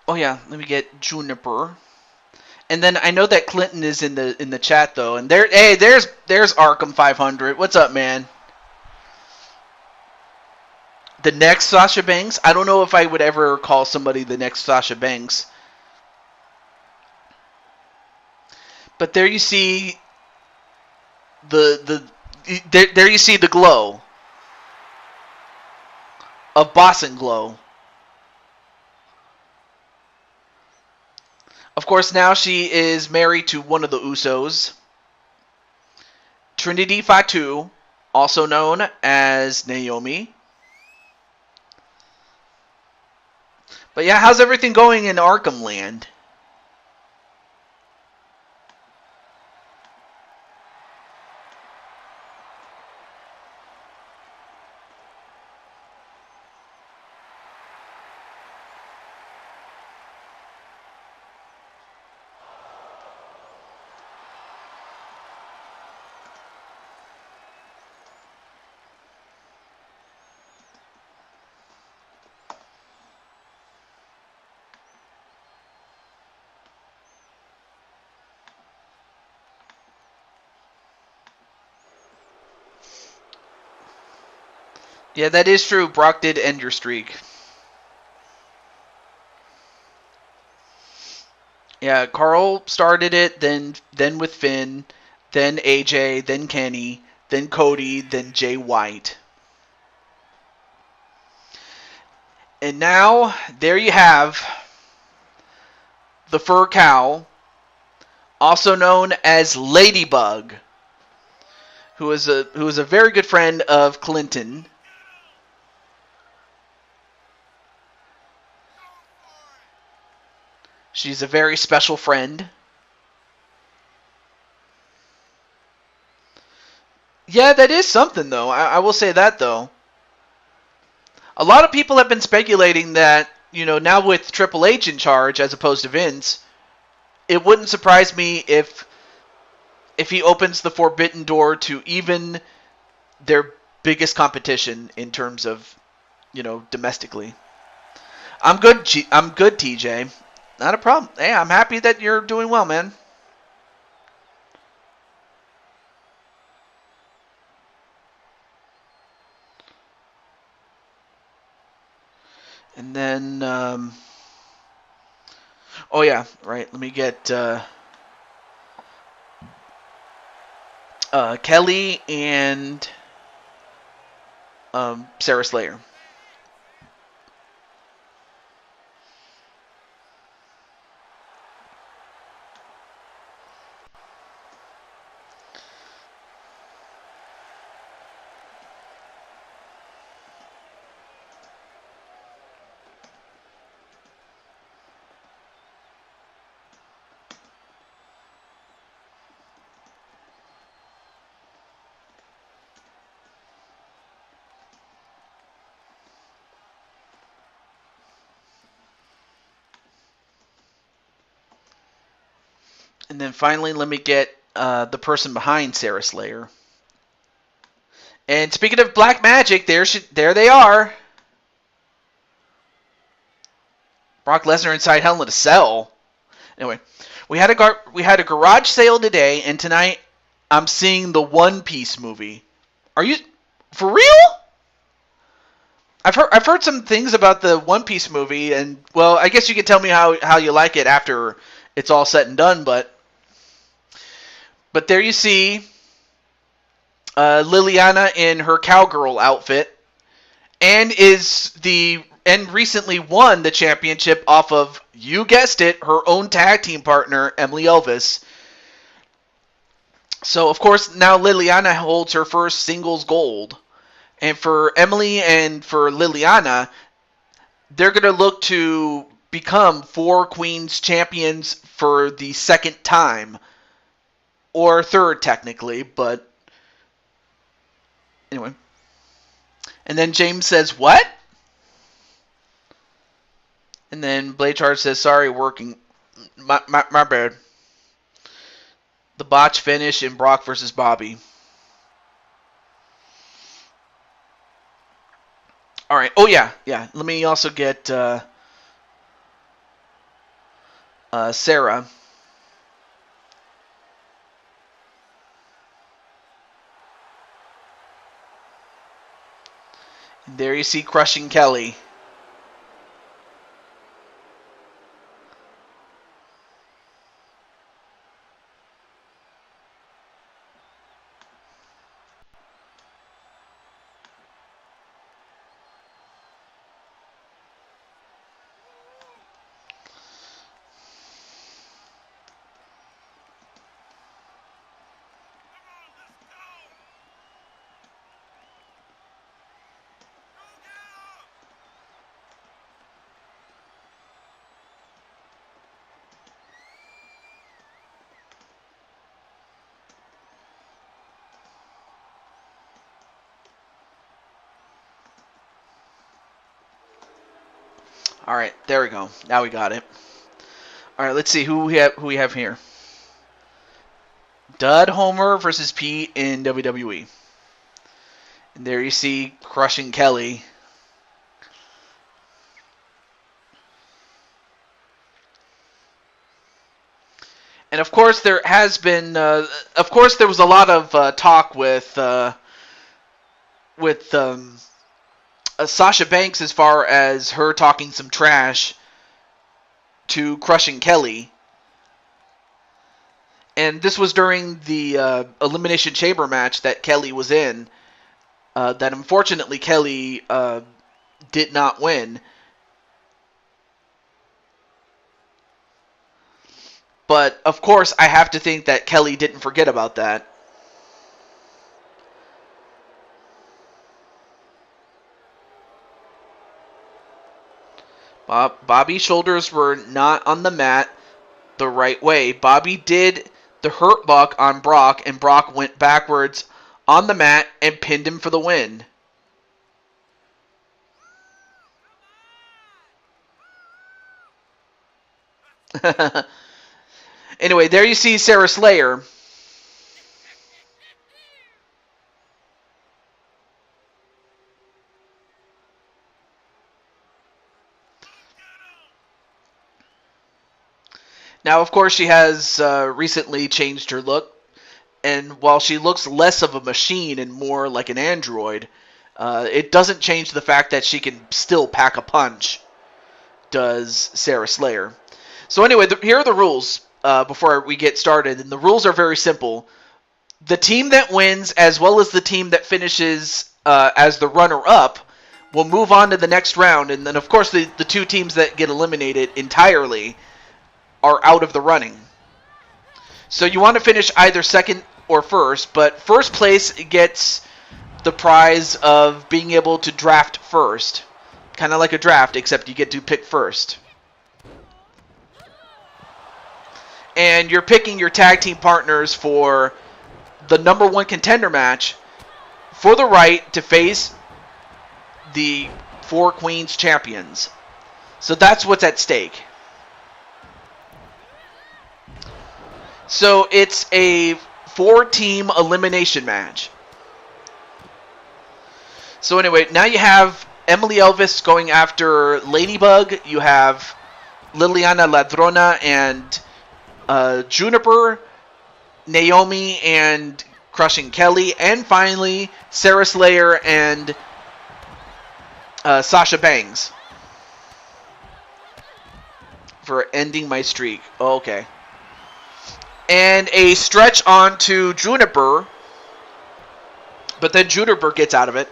Oh yeah, let me get Juniper. And then I know that Clinton is in the chat though, and there's Arkham 500. What's up, man? The next Sasha Banks? I don't know if I would ever call somebody the next Sasha Banks. But there you see there you see the glow of Boston Glow. Of course, now she is married to one of the Usos, Trinity Fatu, also known as Naomi. But yeah, how's everything going in Arkham Land? Yeah, that is true. Brock did end your streak. Yeah, Carl started it, then with Finn, then AJ, then Kenny, then Cody, then Jay White. And now, there you have the Fur Cow, also known as Ladybug, who is a very good friend of Clinton. She's a very special friend. Yeah, that is something, though. I will say that, though. A lot of people have been speculating that, now with Triple H in charge as opposed to Vince, it wouldn't surprise me if he opens the forbidden door to even their biggest competition in terms of, domestically. I'm good, TJ. Not a problem. Hey, I'm happy that you're doing well, man. And then, oh yeah, right. Let me get Kelly and Sarah Slayer. And then finally, let me get the person behind Sarah Slayer. And speaking of black magic, there they are. Brock Lesnar inside Hell in a Cell. Anyway, we had a garage sale today, and tonight I'm seeing the One Piece movie. Are you for real? I've heard some things about the One Piece movie, and well, I guess you can tell me how you like it after it's all said and done. But there you see Liliana in her cowgirl outfit, and recently won the championship off of, you guessed it, her own tag team partner, Emily Elvis. So, of course, now Liliana holds her first singles gold. And for Emily and for Liliana, they're going to look to become Four Queens champions for the second time. Or third, technically, but anyway. And then James says, what? And then Blade Charge says, sorry, working. My bad. The botch finish in Brock versus Bobby. All right. Oh, yeah. Let me also get Sarah. And there you see Crushing Kelly. All right, there we go. Now we got it. All right, let's see who we have here. Dud Homer versus Pete in WWE. And there you see Crushing Kelly. And of course, there has been. There was a lot of talk with Sasha Banks as far as her talking some trash to Crushing Kelly. And this was during the Elimination Chamber match that Kelly was in. That unfortunately Kelly did not win. But of course, I have to think that Kelly didn't forget about that. Bobby's shoulders were not on the mat the right way. Bobby did the Hurt Lock on Brock, and Brock went backwards on the mat and pinned him for the win. Anyway, there you see Sarah Slayer. Now, of course, she has recently changed her look. And while she looks less of a machine and more like an android, it doesn't change the fact that she can still pack a punch, does Sarah Slayer. So anyway, here are the rules before we get started. And the rules are very simple. The team that wins, as well as the team that finishes as the runner-up, will move on to the next round. And then, of course, the two teams that get eliminated entirely are out of the running. So you want to finish either second or first, but first place gets the prize of being able to draft first. Kind of like a draft, except you get to pick first. And you're picking your tag team partners for the number one contender match for the right to face the Four Queens champions. So that's what's at stake. So it's a 4-team elimination match. So anyway, now you have Emily Elvis going after Ladybug. You have Liliana Ladrona and Juniper, Naomi and Crushing Kelly, and finally Sarah Slayer and Sasha Banks for ending my streak. Oh, okay. And a stretch onto Juniper, but then Juniper gets out of it.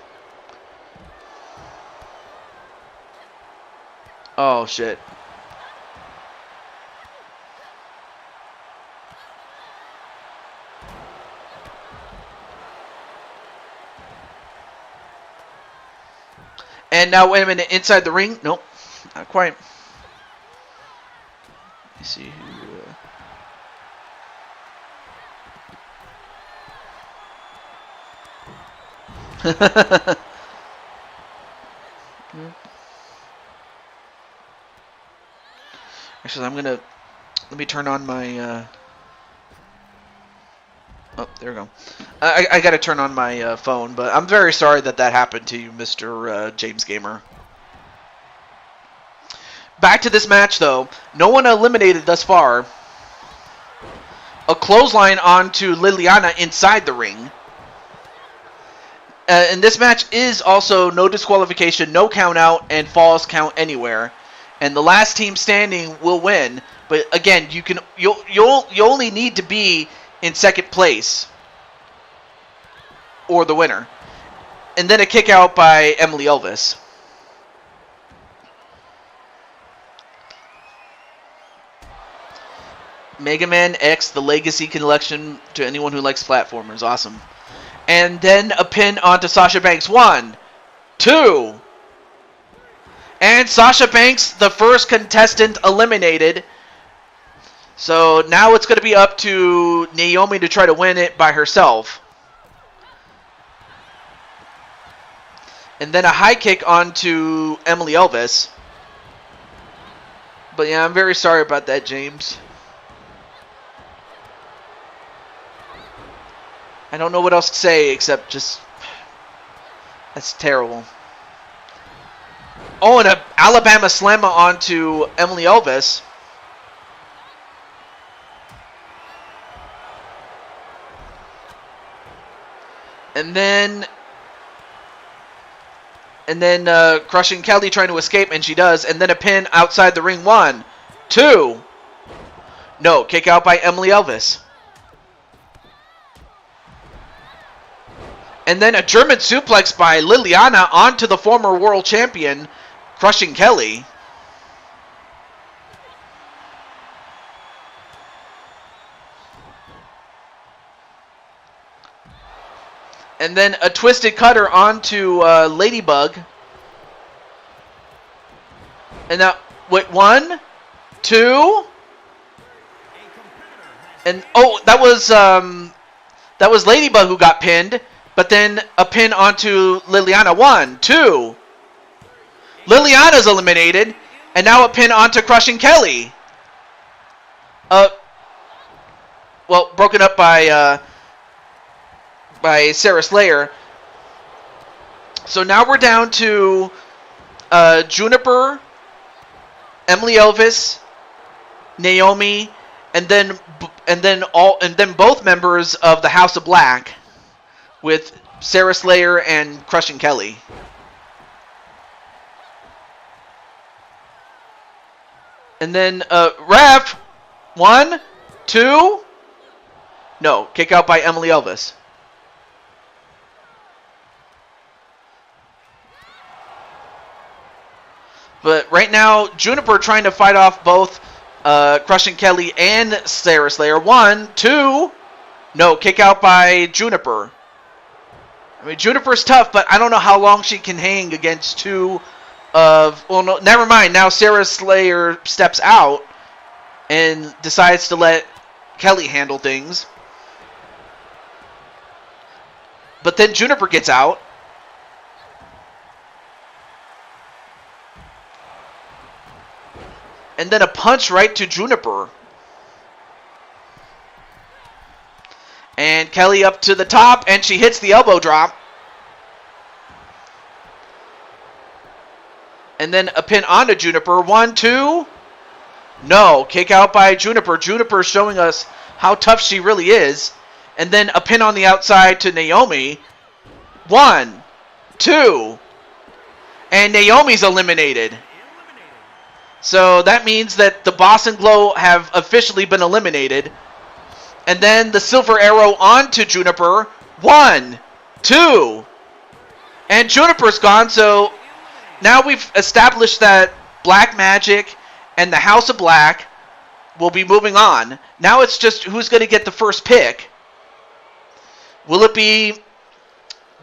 Oh, shit. And now, wait a minute, inside the ring? Nope, not quite. Let me see who... Actually, let me turn on my, oh, there we go. I gotta turn on my phone, but I'm very sorry that happened to you, Mr. James Gamer. Back to this match, though. No one eliminated thus far. A clothesline onto Liliana inside the ring. And this match is also no disqualification, no count out, and falls count anywhere. And the last team standing will win. But again, you'll only need to be in second place or the winner. And then a kick out by Emily Elvis. Mega Man X, the Legacy Collection, to anyone who likes platformers. Awesome. And then a pin onto Sasha Banks. 1, 2. And Sasha Banks, the first contestant eliminated. So now it's going to be up to Naomi to try to win it by herself. And then a high kick onto Emily Elvis. But yeah, I'm very sorry about that, James. I don't know what else to say except just... That's terrible. Oh, and an Alabama Slammer onto Emily Elvis. And then Crushing Kelly trying to escape, and she does. And then a pin outside the ring. 1, 2. No, kick out by Emily Elvis. And then a German suplex by Liliana onto the former world champion, Crushing Kelly. And then a twisted cutter onto Ladybug. And now, wait, 1, 2. And, oh, that was Ladybug who got pinned. But then a pin onto Liliana. 1, 2. Liliana's eliminated. And now a pin onto Crushing Kelly. well, broken up by Sarah Slayer. So now we're down to Juniper, Emily Elvis, Naomi, and then both members of the House of Black with Sarah Slayer and Crushing Kelly. And then ref 1, 2. No, kick out by Emily Elvis. But right now, Juniper trying to fight off both Crushing Kelly and Sarah Slayer. 1, 2. No, kick out by Juniper. I mean, Juniper's tough, but I don't know how long she can hang against two of... Well, no, never mind. Now Sarah Slayer steps out and decides to let Kelly handle things. But then Juniper gets out. And then a punch right to Juniper. And Kelly up to the top, and she hits the elbow drop. And then a pin onto Juniper. 1, 2. No, kick out by Juniper. Juniper showing us how tough she really is. And then a pin on the outside to Naomi. 1, 2. And Naomi's eliminated. So that means that the Boss and Glow have officially been eliminated. And then the Silver Arrow onto Juniper. 1, 2. And Juniper's gone. So now we've established that Black Magic and the House of Black will be moving on. Now it's just who's going to get the first pick. Will it be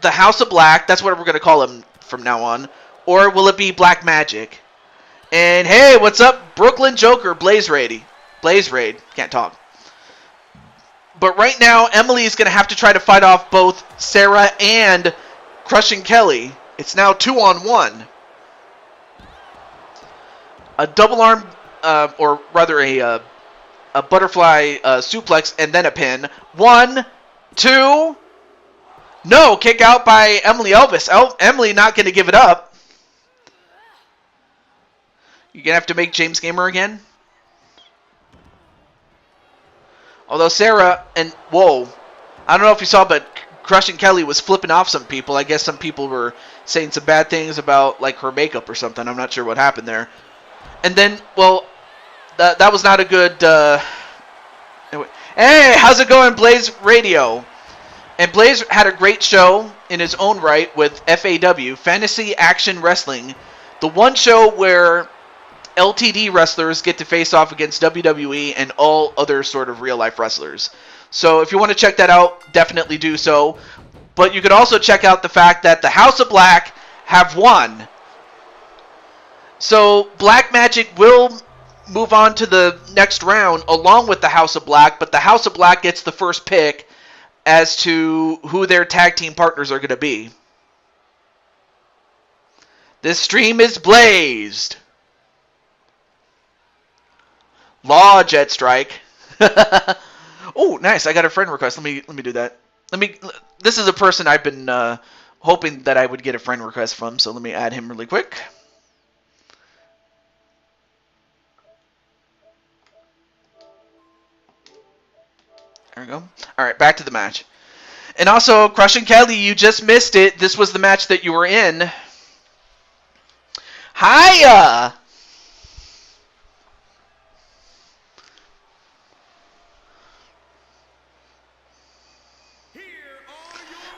the House of Black? That's what we're going to call them from now on. Or will it be Black Magic? And hey, what's up? Brooklyn Joker, Blaze Raid. Can't talk. But right now, Emily is going to have to try to fight off both Sarah and Crushing Kelly. It's now 2-on-1. A double arm, or rather a butterfly suplex and then a pin. 1, 2. No, kick out by Emily Elvis. Emily not going to give it up. You're going to have to make James Gamer again. Although Sarah and... Whoa. I don't know if you saw, but Crushing Kelly was flipping off some people. I guess some people were saying some bad things about like her makeup or something. I'm not sure what happened there. And then, well, that was not a good... Anyway. Hey, how's it going, Blaze Radio? And Blaze had a great show in his own right with FAW, Fantasy Action Wrestling. The one show where LTD wrestlers get to face off against WWE and all other sort of real-life wrestlers. So if you want to check that out, definitely do so. But you could also check out the fact that the House of Black have won. So Black Magic will move on to the next round along with the House of Black, but the House of Black gets the first pick as to who their tag team partners are going to be. This stream is blazed. Law Jet Strike. Oh, nice! I got a friend request. Let me do that. This is a person I've been hoping that I would get a friend request from. So let me add him really quick. There we go. All right, back to the match. And also, Crushing Kelly, you just missed it. This was the match that you were in. Hiya!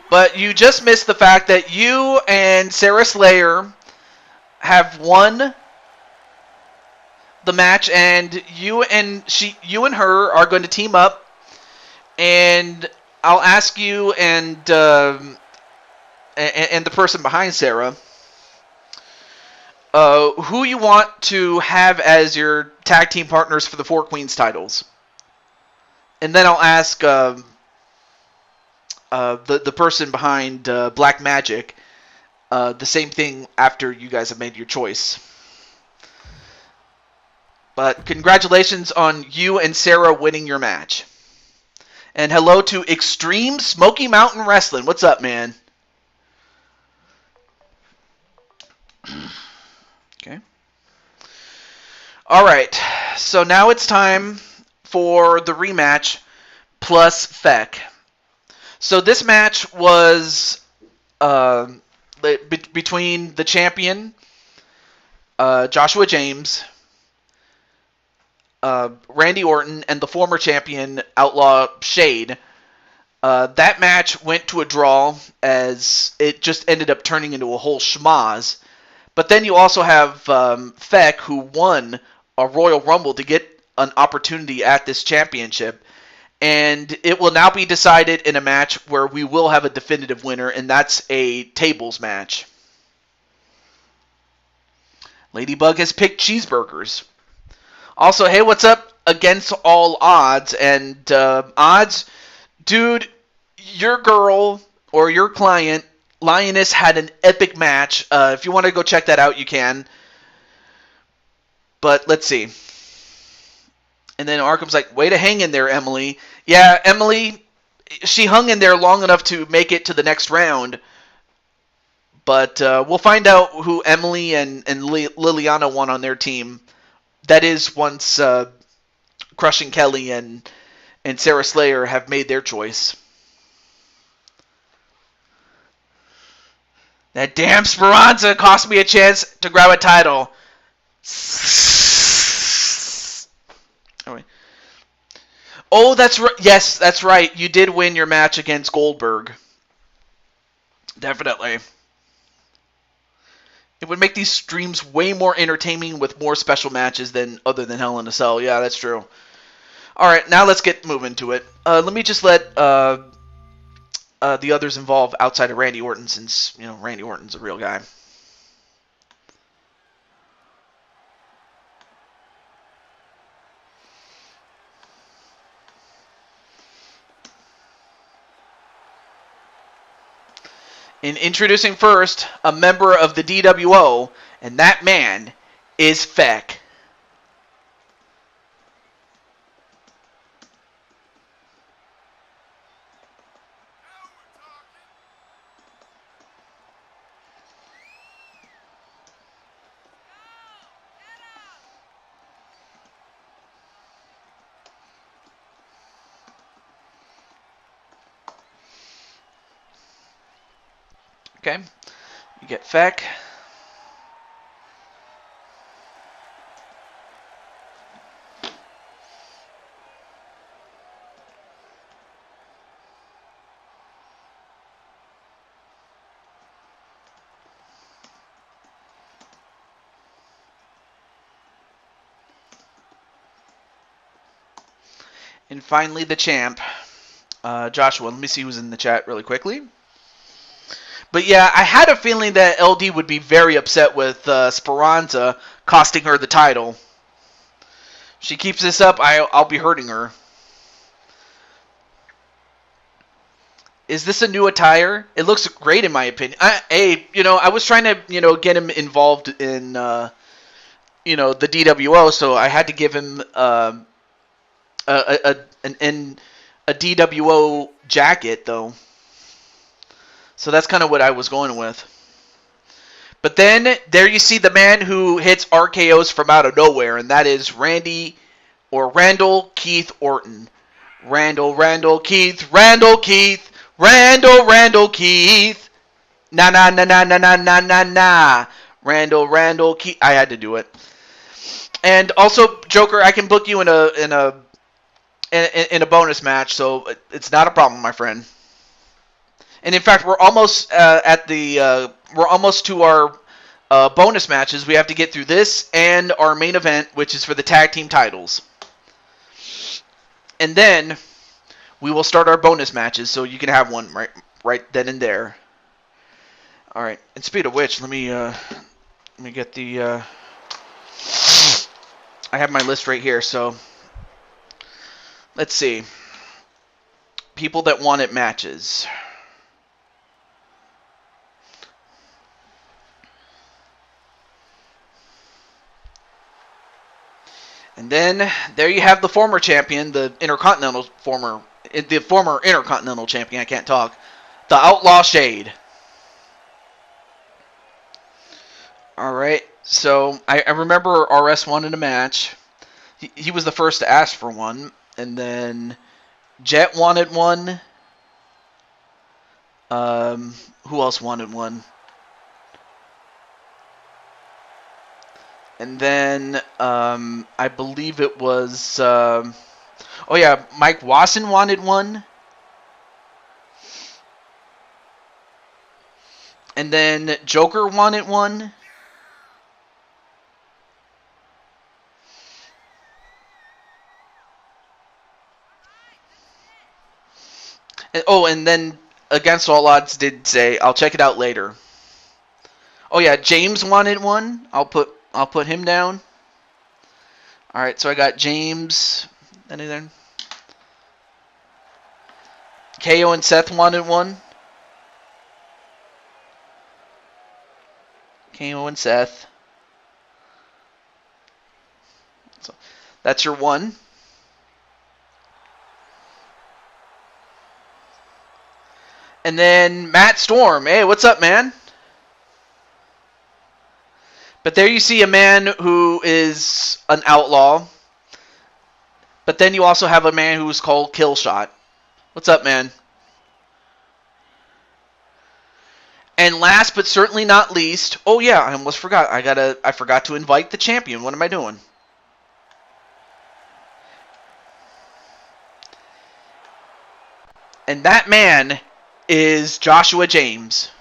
But you just missed the fact that you and Sarah Slayer have won the match, and you and her are going to team up. And I'll ask you and the person behind Sarah who you want to have as your tag team partners for the Four Queens titles. And then I'll ask the person behind Black Magic the same thing after you guys have made your choice. But congratulations on you and Sarah winning your match. And hello to Extreme Smoky Mountain Wrestling. What's up, man? Okay. All right. So now it's time for the rematch plus Feck. So this match was between the champion, Joshua James, Randy Orton, and the former champion, Outlaw Shade. That match went to a draw as it just ended up turning into a whole schmoz. But then you also have Feck, who won a Royal Rumble to get an opportunity at this championship. And it will now be decided in a match where we will have a definitive winner, and that's a tables match. Ladybug has picked cheeseburgers. Also, hey, what's up? Against All Odds. And Odds, dude, your girl or your client, Lioness, had an epic match. If you want to go check that out, you can. But let's see. And then Arkham's like, way to hang in there, Emily. Yeah, Emily, she hung in there long enough to make it to the next round. But we'll find out who Emily and Liliana won on their team. That is once Crushing Kelly and Sarah Slayer have made their choice. That damn Speranza cost me a chance to grab a title. Oh, that's right. Yes, that's right. You did win your match against Goldberg. Definitely. It would make these streams way more entertaining with more special matches than other than Hell in a Cell. Yeah, that's true. All right, now let's get moving to it. Let me just let the others involved outside of Randy Orton, since Randy Orton's a real guy. In introducing first, a member of the DWO, and that man is Feck. Okay, you get Feck. And finally, the champ, Joshua. Let me see who's in the chat really quickly. But yeah, I had a feeling that LD would be very upset with Speranza costing her the title. She keeps this up, I'll be hurting her. Is this a new attire? It looks great in my opinion. I was trying to, get him involved in, the DWO, so I had to give him a DWO jacket, though. So that's kind of what I was going with. But then, there you see the man who hits RKOs from out of nowhere, and that is Randall Keith Orton. Randall Keith. Randall Keith. Nah, nah, nah, nah, nah, nah, nah, nah, nah. Randall Keith. I had to do it. And also, Joker, I can book you in a bonus match, so it's not a problem, my friend. And in fact, we're almost we're almost to our bonus matches. We have to get through this and our main event, which is for the tag team titles. And then we will start our bonus matches, so you can have one right then and there. All right. And speaking of which, let me get the. I have my list right here, so let's see. People that wanted matches. And then there you have the former champion, the former Intercontinental champion. I can't talk. The Outlaw Shade. All right. So I remember RS wanted a match. He was the first to ask for one, and then Jet wanted one. Who else wanted one? And then I believe it was Mike Wasson wanted one. And then Joker wanted one. And then Against All Odds did say, I'll check it out later. Oh yeah, James wanted one. I'll put him down. All right, so I got James. Anything? KO and Seth wanted one. KO and Seth. So that's your one. And then Matt Storm. Hey, what's up, man? But there you see a man who is an outlaw. But then you also have a man who's called Killshot. What's up, man? And last but certainly not least, oh yeah, I almost forgot. I forgot to invite the champion. What am I doing? And that man is Joshua James.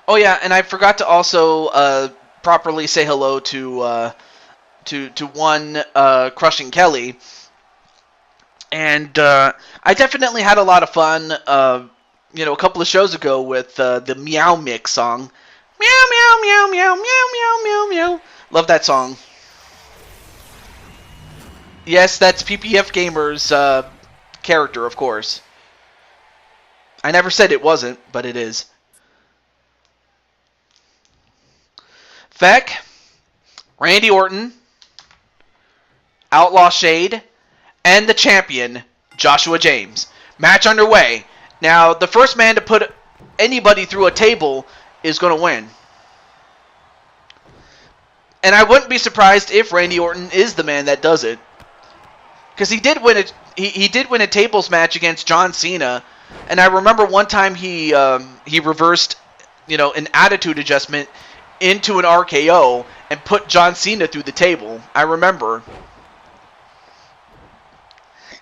Oh yeah, and I forgot to also properly say hello to one Crushing Kelly, and I definitely had a lot of fun. A couple of shows ago with the Meow Mix song. Meow meow meow meow meow meow meow meow. Love that song. Yes, that's PPF Gamer's character, of course. I never said it wasn't, but it is. Feck, Randy Orton, Outlaw Shade, and the champion, Joshua James. Match underway. Now, the first man to put anybody through a table is going to win. And I wouldn't be surprised if Randy Orton is the man that does it. Because he did win a tables match against John Cena. And I remember one time he reversed, an attitude adjustment into an RKO and put John Cena through the table. I remember.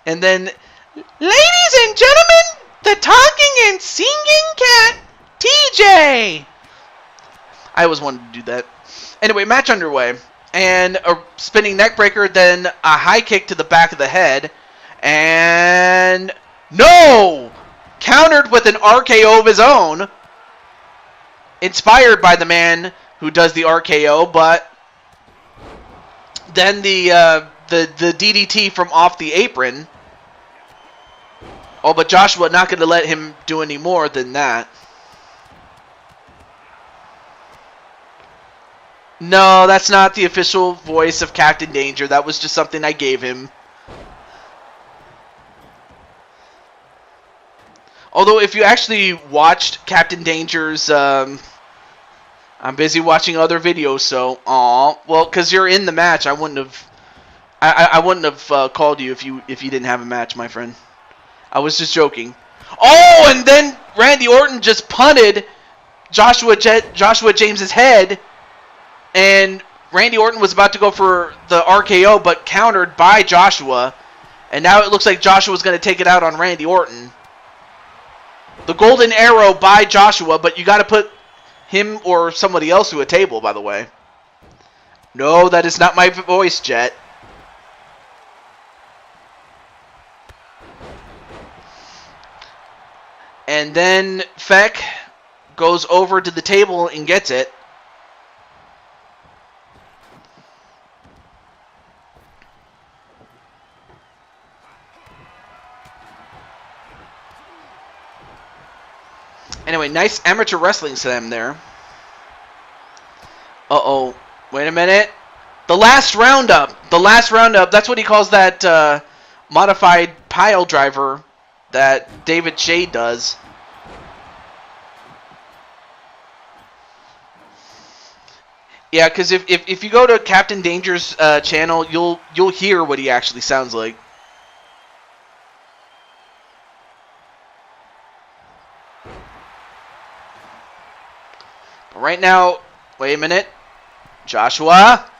And then, ladies and gentlemen, the talking and singing cat, TJ. I always wanted to do that. Anyway, match underway. And a spinning neckbreaker, then a high kick to the back of the head. And no! Countered with an RKO of his own. Inspired by the man who does the RKO, but then the DDT from off the apron. Oh, but Joshua not going to let him do any more than that. No, that's not the official voice of Captain Danger. That was just something I gave him. Although, if you actually watched Captain Danger's... I'm busy watching other videos, so... Well, because you're in the match, I wouldn't have... I wouldn't have called you if you didn't have a match, my friend. I was just joking. Oh, and then Randy Orton just punted Joshua James's head, and Randy Orton was about to go for the RKO, but countered by Joshua, and now it looks like Joshua's going to take it out on Randy Orton. The golden arrow by Joshua, but you got to put him or somebody else to a table, by the way. No, that is not my voice, Jet. And then Feck goes over to the table and gets it. Anyway, nice amateur wrestling slam there. Uh-oh. Wait a minute. The last roundup. The last roundup. That's what he calls that modified pile driver that David Shade does. Yeah, because if you go to Captain Danger's channel, you'll hear what he actually sounds like. But right now, wait a minute, Joshua,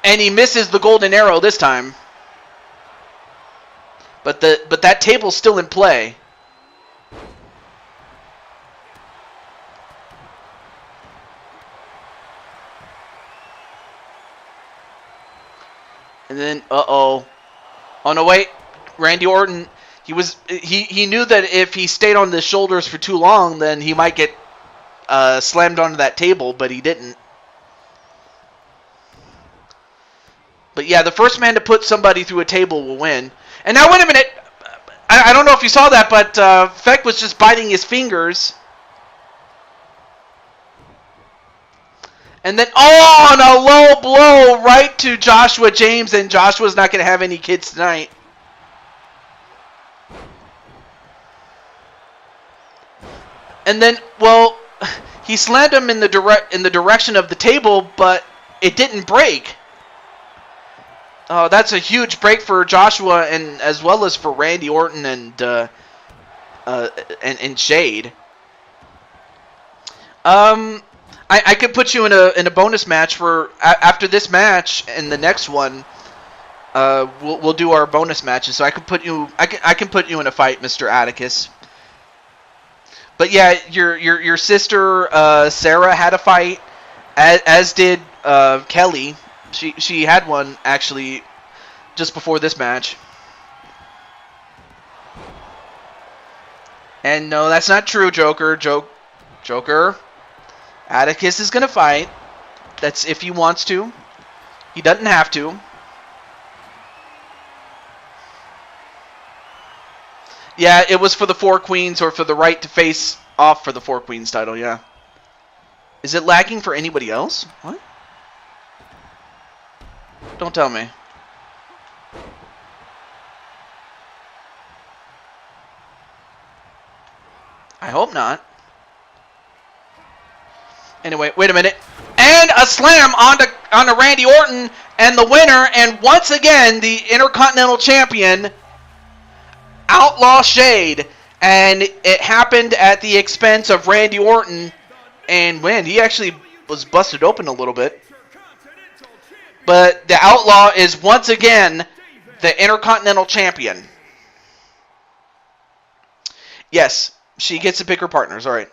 and he misses the golden arrow this time. But that table's still in play. And then, oh no, wait, Randy Orton, he knew that if he stayed on the shoulders for too long, then he might get slammed onto that table, but he didn't. But yeah, the first man to put somebody through a table will win. And now, wait a minute, I don't know if you saw that, but Feck was just biting his fingers. And then, on a low blow right to Joshua James, and Joshua's not going to have any kids tonight. And then, well, he slammed him in the direction of the table, but it didn't break. Oh, that's a huge break for Joshua, and as well as for Randy Orton and Shade. I could put you in a bonus match for after this match and the next one. We'll do our bonus matches, so I can put you in a fight, Mr. Atticus. But yeah, your sister Sarah had a fight, as did Kelly. She had one actually just before this match. And no, that's not true, Joker. Joker. Atticus is gonna fight. That's if he wants to. He doesn't have to. Yeah, it was for the Four Queens, or for the right to face off for the Four Queens title, yeah. Is it lagging for anybody else? What? Don't tell me. I hope not. Anyway, wait a minute. And a slam onto Randy Orton, and the winner, and once again, the Intercontinental Champion, Outlaw Shade. And it happened at the expense of Randy Orton. And when he actually was busted open a little bit. But the Outlaw is once again the Intercontinental Champion. Yes, she gets to pick her partners. All right.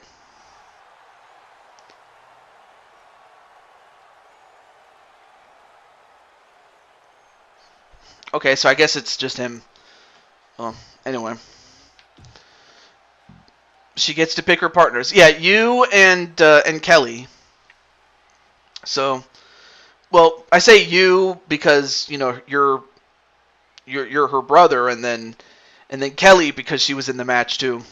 Okay, so I guess it's just him. Well, anyway. She gets to pick her partners. Yeah, you and Kelly. So, well, I say you because, you know, you're her brother, and then Kelly because she was in the match too.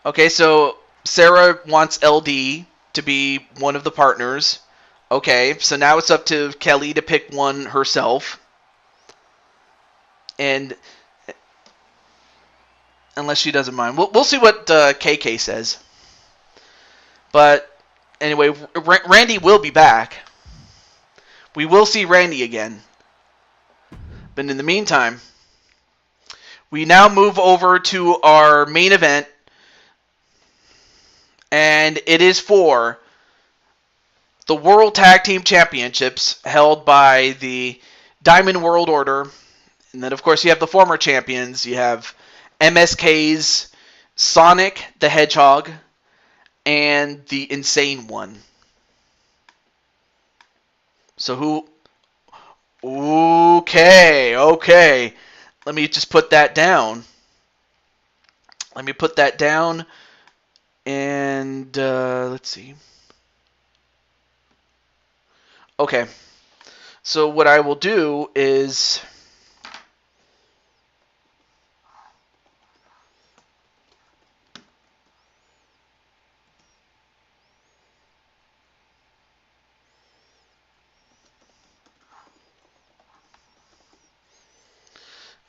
Okay, so Sarah wants LD to be one of the partners. Okay, so now it's up to Kelly to pick one herself. And unless she doesn't mind. We'll see what KK says. But anyway, Randy will be back. We will see Randy again. But in the meantime, we now move over to our main event. And it is for the World Tag Team Championships held by the Diamond World Order. And then, of course, you have the former champions. You have MSK's Sonic the Hedgehog and the Insane One. So who... Okay. Let me just put that down. And let's see. Okay. So what I will do is...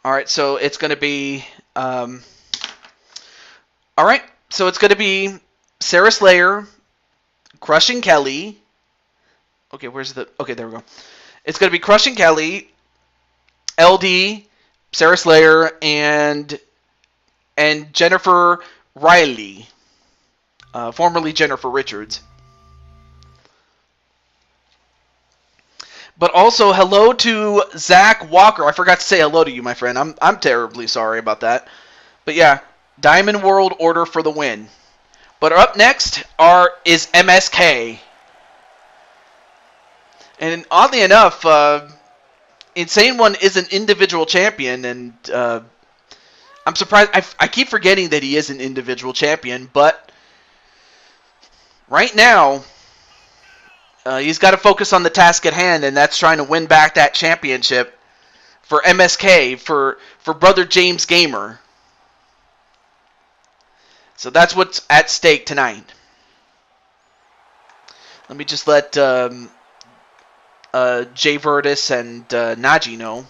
Alright, so it's going to be... Alright, so it's going to be Sarah Slayer, Crushing Kelly. Okay, where's the... Okay, there we go. It's going to be Crushing Kelly, LD, Sarah Slayer, and Jennifer Riley, formerly Jennifer Richards. But also, hello to Zach Walker. I forgot to say hello to you, my friend. I'm terribly sorry about that. But yeah, Diamond World Order for the win. But up next is MSK. And oddly enough, Insane One is an individual champion, and I'm surprised. I keep forgetting that he is an individual champion, but right now, he's got to focus on the task at hand, and that's trying to win back that championship for MSK, for Brother James Gamer. So that's what's at stake tonight. Let me just let Jay Virtus and Najee know.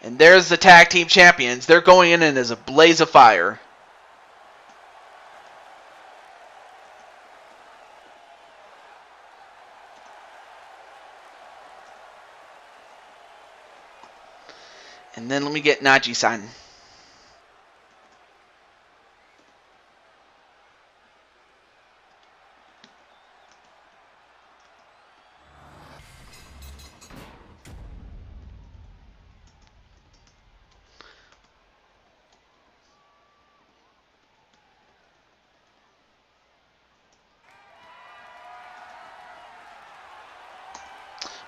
And there's the tag team champions. They're going in as a blaze of fire. And then let me get Najee-san.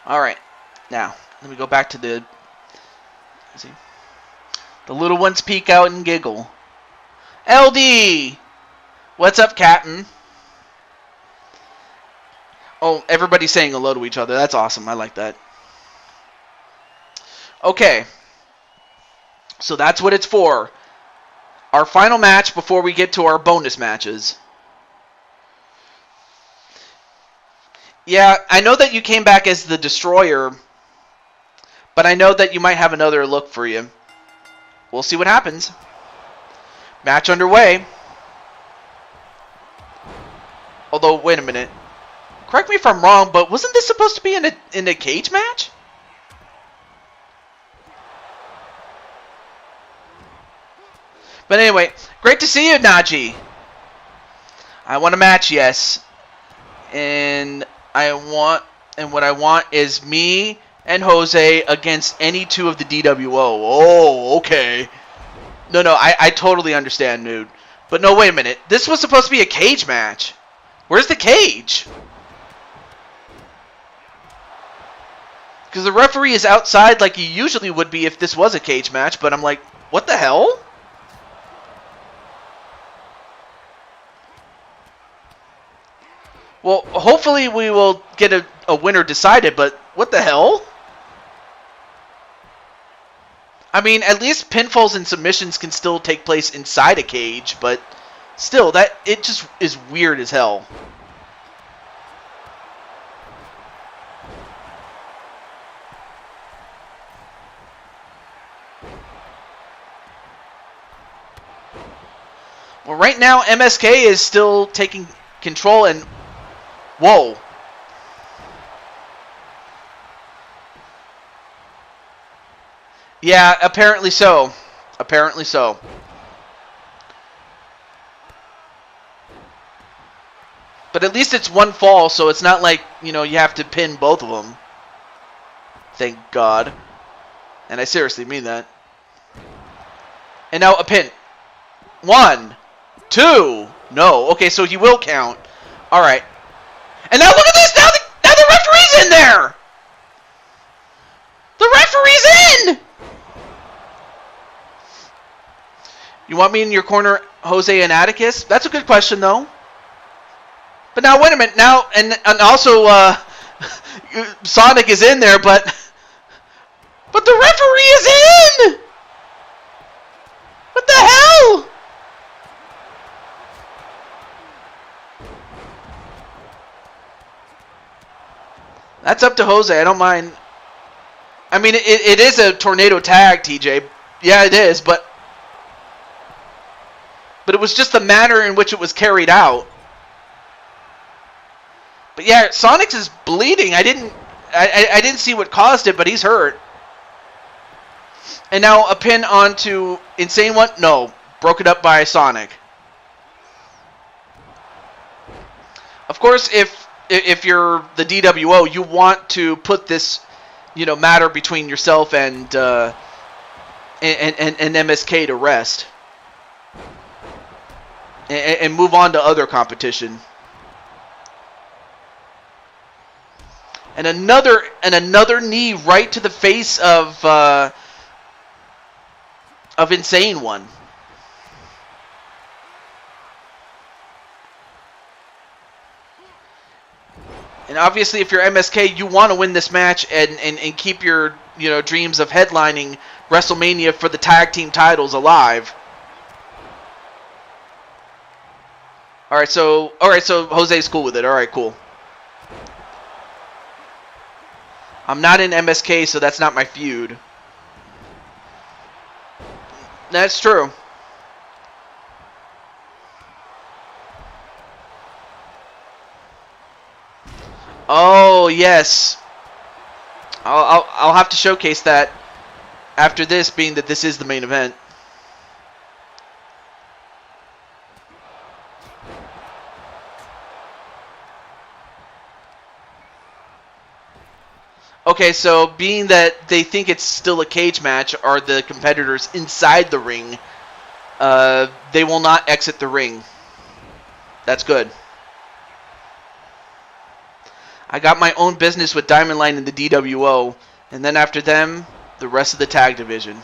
Alright, now, let me go back to the... See? The little ones peek out and giggle. LD! What's up, Captain? Oh, everybody's saying hello to each other. That's awesome. I like that. Okay. So that's what it's for. Our final match before we get to our bonus matches. Yeah, I know that you came back as the Destroyer, but I know that you might have another look for you. We'll see what happens. Match underway. Although, wait a minute. Correct me if I'm wrong, but wasn't this supposed to be in a cage match? But anyway, great to see you, Najee. I want a match, yes. And what I want is me and Jose against any two of the DWO. Oh, okay. No, I totally understand, dude. But no, wait a minute. This was supposed to be a cage match. Where's the cage? Because the referee is outside like he usually would be if this was a cage match, but I'm like, what the hell? Well, hopefully we will get a winner decided, but what the hell? I mean, at least pinfalls and submissions can still take place inside a cage, but still, it just is weird as hell. Well, right now, MSK is still taking control, and whoa. Yeah, apparently so. Apparently so. But But at least it's one fall, so it's not like, you know, you have to pin both of them. Thank God. And I seriously mean that. And now a pin. 1, 2. No. Okay, so he will count. All right. And now look at this. Now the referee's in there. The referee's in. You want me in your corner, Jose and Atticus? That's a good question, though. But now, wait a minute. Now, and also, Sonic is in there, but the referee is in. What the hell? That's up to Jose. I don't mind. I mean, it is a tornado tag, TJ. Yeah, it is, but it was just the manner in which it was carried out. But yeah, Sonic's is bleeding. I didn't see what caused it, but he's hurt. And now a pin onto Insane One. No, broken up by Sonic. Of course, if you're the DWO, you want to put this, you know, matter between yourself and MSK to rest, and move on to other competition. And another knee right to the face of Insane One. And obviously, if you're MSK, you want to win this match and keep your, you know, dreams of headlining WrestleMania for the tag team titles alive. All right, so Jose's cool with it. All right, cool. I'm not in MSK, so that's not my feud. That's true. Oh, yes. I'll have to showcase that after this, being that this is the main event. Okay, so being that they think it's still a cage match, are the competitors inside the ring, they will not exit the ring. That's good. I got my own business with Diamond Line and the DWO, and then after them, the rest of the tag division.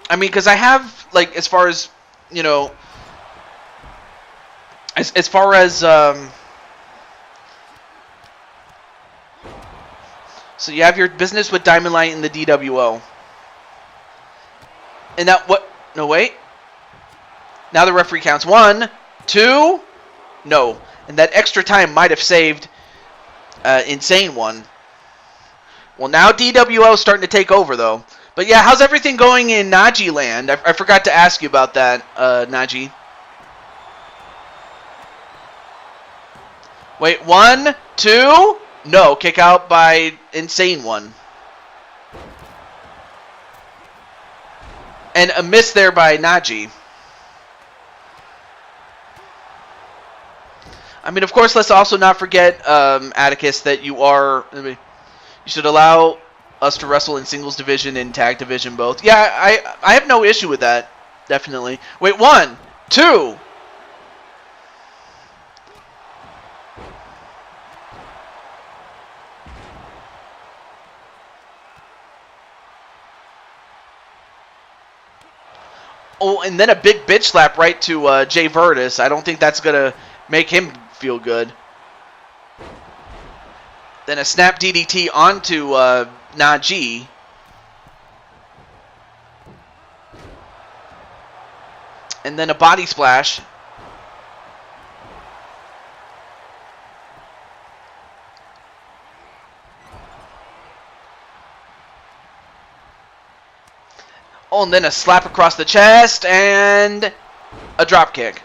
I mean, because I have, like, as far as, you know, as far as, so you have your business with Diamond Line and the DWO. And that, what, no, wait. Now the referee counts 1, 2, no. And that extra time might have saved Insane One. Well, now DWO is starting to take over, though. But yeah, how's everything going in Najee land? I forgot to ask you about that, Najee. Wait, 1, 2, no. Kick out by Insane One. And a miss there by Najee. I mean, of course, let's also not forget, Atticus, that you should allow us to wrestle in singles division and tag division both. Yeah, I have no issue with that, definitely. Wait, 1, 2. Oh, and then a big bitch slap right to Jay Virtus. I don't think that's going to make him feel good. Then a snap DDT onto Najee. And then a body splash. Oh, and then a slap across the chest and a drop kick.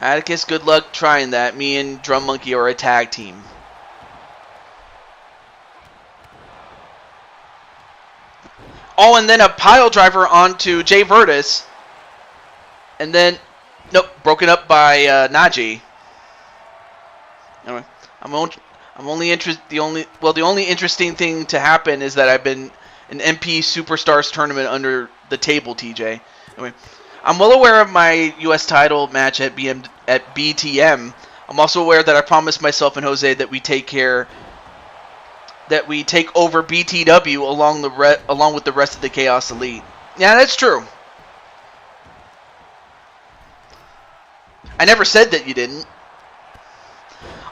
Atticus, good luck trying that. Me and Drum Monkey are a tag team. Oh, and then a pile driver onto Jay Virtus. And then, nope, broken up by Najee. Anyway, I'm only interested. The only interesting thing to happen is that I've been an MP Superstars tournament under the table, TJ. Anyway, I'm well aware of my U.S. title match at BTM. I'm also aware that I promised myself and Jose that we take over BTW along with the rest of the Chaos Elite. Yeah, that's true. I never said that you didn't.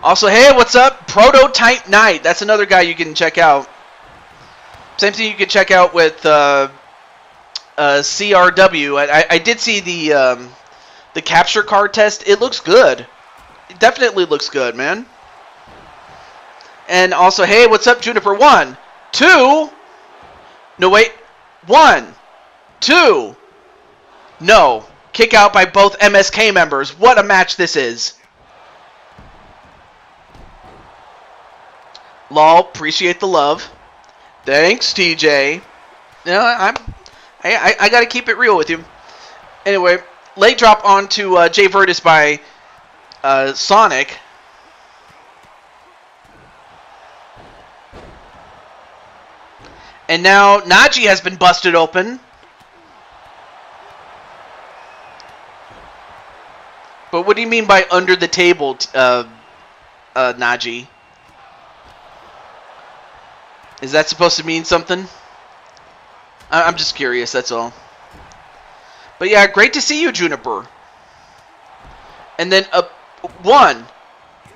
Also, hey, what's up? Prototype Knight. That's another guy you can check out. Same thing you can check out with CRW. I did see the capture card test. It looks good. It definitely looks good, man. And also, hey, what's up, Juniper? 1, 2. No, wait. 1, 2. No. Kick out by both MSK members. What a match this is. Lol, appreciate the love. Thanks, TJ. You know, I gotta keep it real with you. Anyway, leg drop onto Jay Virtus by Sonic. And now Najee has been busted open. But what do you mean by under the table, Najee? Is that supposed to mean something? I'm just curious, that's all. But yeah, great to see you, Juniper. And then 1,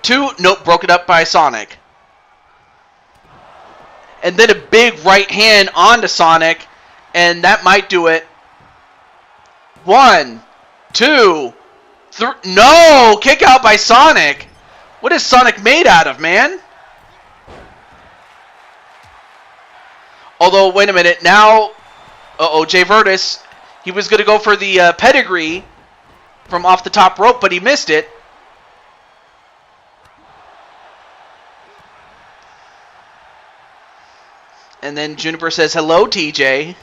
2, nope, broken up by Sonic. And then a big right hand onto Sonic, and that might do it. 1, 2, 3. No! Kick out by Sonic. What is Sonic made out of, man? Although, wait a minute. Now, Jay Virtus, he was going to go for the pedigree from off the top rope, but he missed it. And then Juniper says, hello, TJ.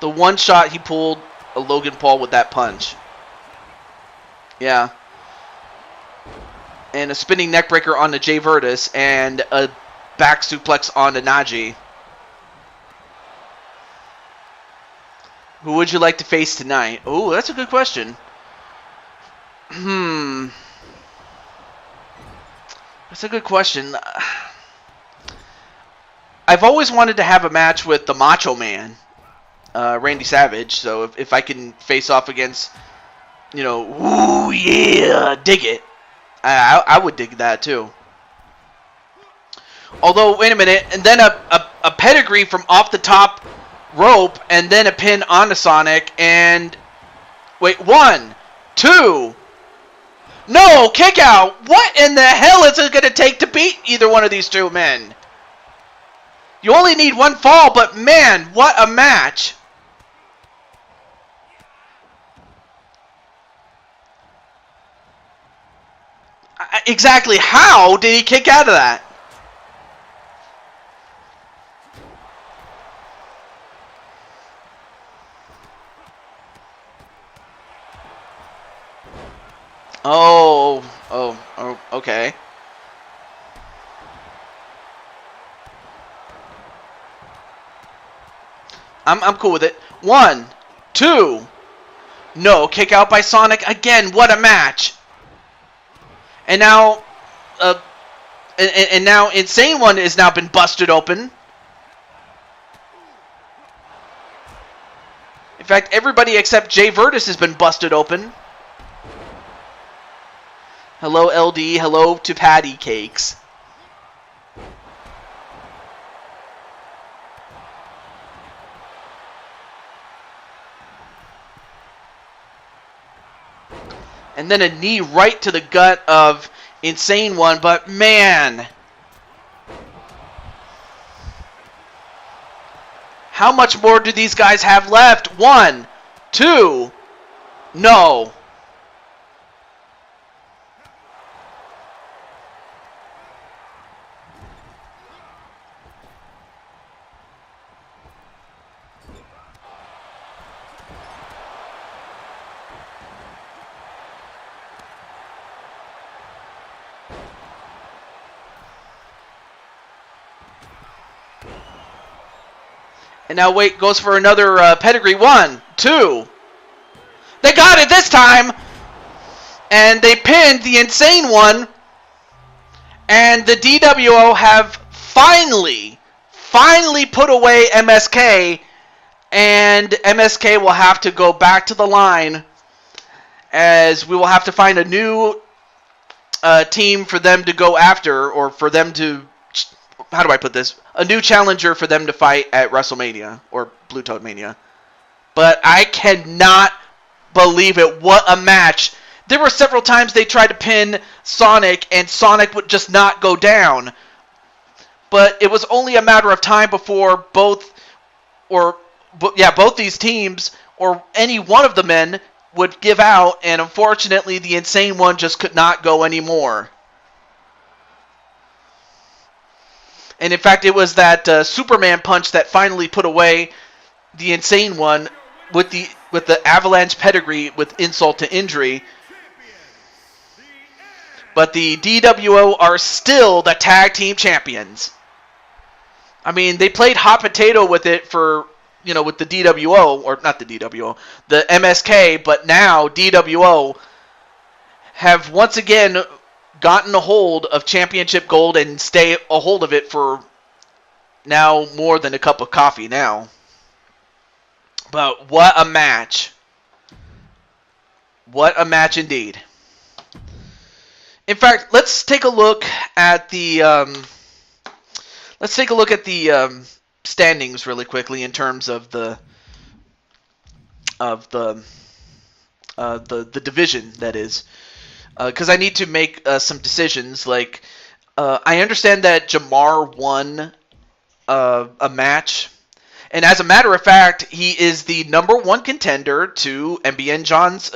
The one shot he pulled a Logan Paul with that punch. Yeah. And a spinning neckbreaker onto Jay Virtus and a back suplex onto Najee. Who would you like to face tonight? Oh, that's a good question. That's a good question. I've always wanted to have a match with the Macho Man, Randy Savage. So if I can face off against, ooh yeah, dig it. I would dig that too. Although, wait a minute, and then a pedigree from off the top rope, and then a pin onto Sonic, and wait, 1, 2. No, kick out. What in the hell is it going to take to beat either one of these two men? You only need one fall, but man, what a match. Exactly how did he kick out of that? Oh, okay. I'm cool with it. 1, 2. No, kick out by Sonic again. What a match. And now, and now Insane One has now been busted open. In fact, everybody except Jay Virtus has been busted open. Hello, LD. Hello to Patty Cakes. And then a knee right to the gut of Insane One, but man. How much more do these guys have left? 1, 2, no. And now Wait goes for another pedigree. 1, 2. They got it this time! And they pinned the Insane One. And the DWO have finally put away MSK. And MSK will have to go back to the line, as we will have to find a new team for them to go after, or for them to, how do I put this? A new challenger for them to fight at WrestleMania, or Blue Toad Mania. But I cannot believe it. What a match. There were several times they tried to pin Sonic, and Sonic would just not go down. But it was only a matter of time before both these teams, or any one of the men, would give out, and unfortunately the Insane One just could not go anymore. And in fact, it was that Superman punch that finally put away the Insane One with the Avalanche pedigree with insult to injury. But the DWO are still the tag team champions. I mean, they played hot potato with it for, with the DWO, or not the DWO, the MSK, but now DWO have once again gotten a hold of championship gold and stay a hold of it for now more than a cup of coffee now. But what a match. What a match indeed. In fact, let's take a look at the standings really quickly in terms of the division, that is, because I need to make some decisions. Like, I understand that Jamar won a match, and as a matter of fact, he is the number 1 contender to MBN John's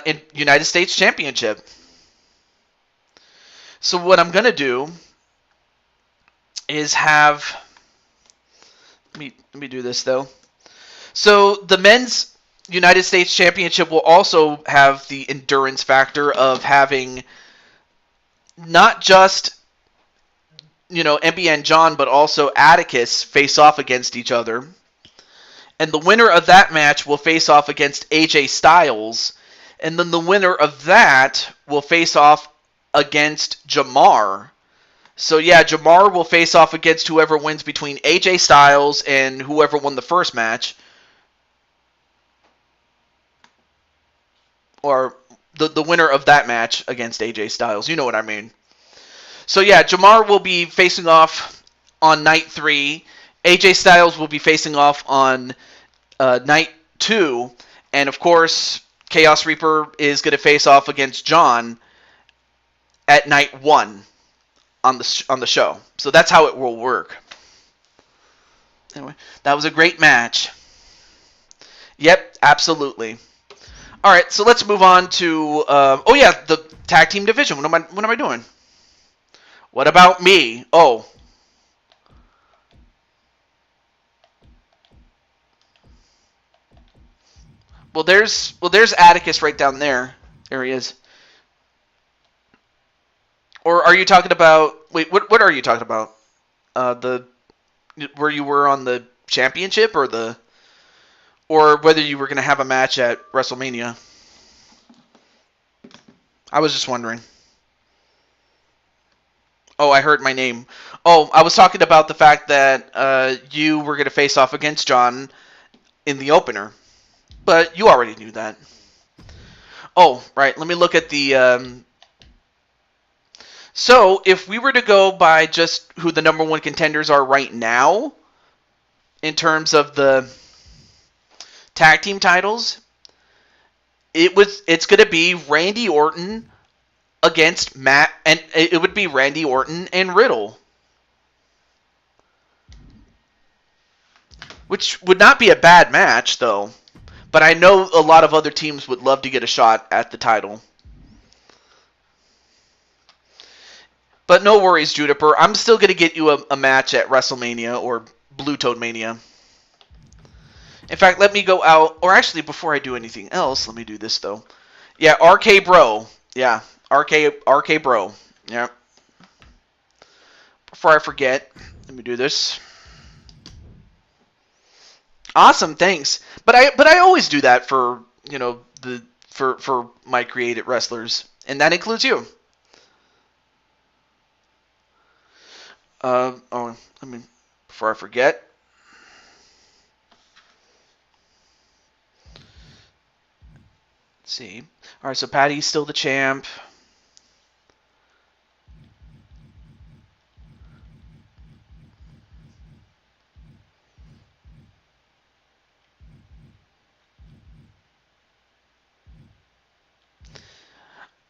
in United States Championship. So what I'm gonna do is have, let me do this though. So the men's United States Championship will also have the endurance factor of having not just MBN John, but also Atticus face off against each other. And the winner of that match will face off against AJ Styles. And then the winner of that will face off against Jamar. So yeah, Jamar will face off against whoever wins between AJ Styles and whoever won the first match. Or the winner of that match against AJ Styles. You know what I mean. So yeah, Jamar will be facing off on night 3. AJ Styles will be facing off on night 2. And of course, Chaos Reaper is going to face off against John at night 1 on the show. So that's how it will work. Anyway, that was a great match. Yep, absolutely. All right, so let's move on to the tag team division. What am I doing? What about me? Oh. Well, there's Atticus right down there. There he is. Or are you talking about? Wait, what are you talking about? Where you were on the championship, or whether you were going to have a match at WrestleMania? I was just wondering. Oh, I heard my name. Oh, I was talking about the fact that you were going to face off against John in the opener. But you already knew that. Oh, right. Let me look at the... So, if we were to go by just who the number 1 contenders are right now, in terms of the tag team titles, it's going to be Randy Orton against Matt, and it would be Randy Orton and Riddle. which would not be a bad match, though. But I know a lot of other teams would love to get a shot at the title. But no worries, Juniper. I'm still going to get you a match at WrestleMania or Blue Toad Mania. In fact, let me go out. Or actually, before I do anything else, let me do this, though. Yeah, RK Bro. Yeah, RK Bro. Yeah. Before I forget, let me do this. Awesome, thanks. But I always do that for, for my created wrestlers, and that includes you. Before I forget. Let's see. All right, so Patty's still the champ.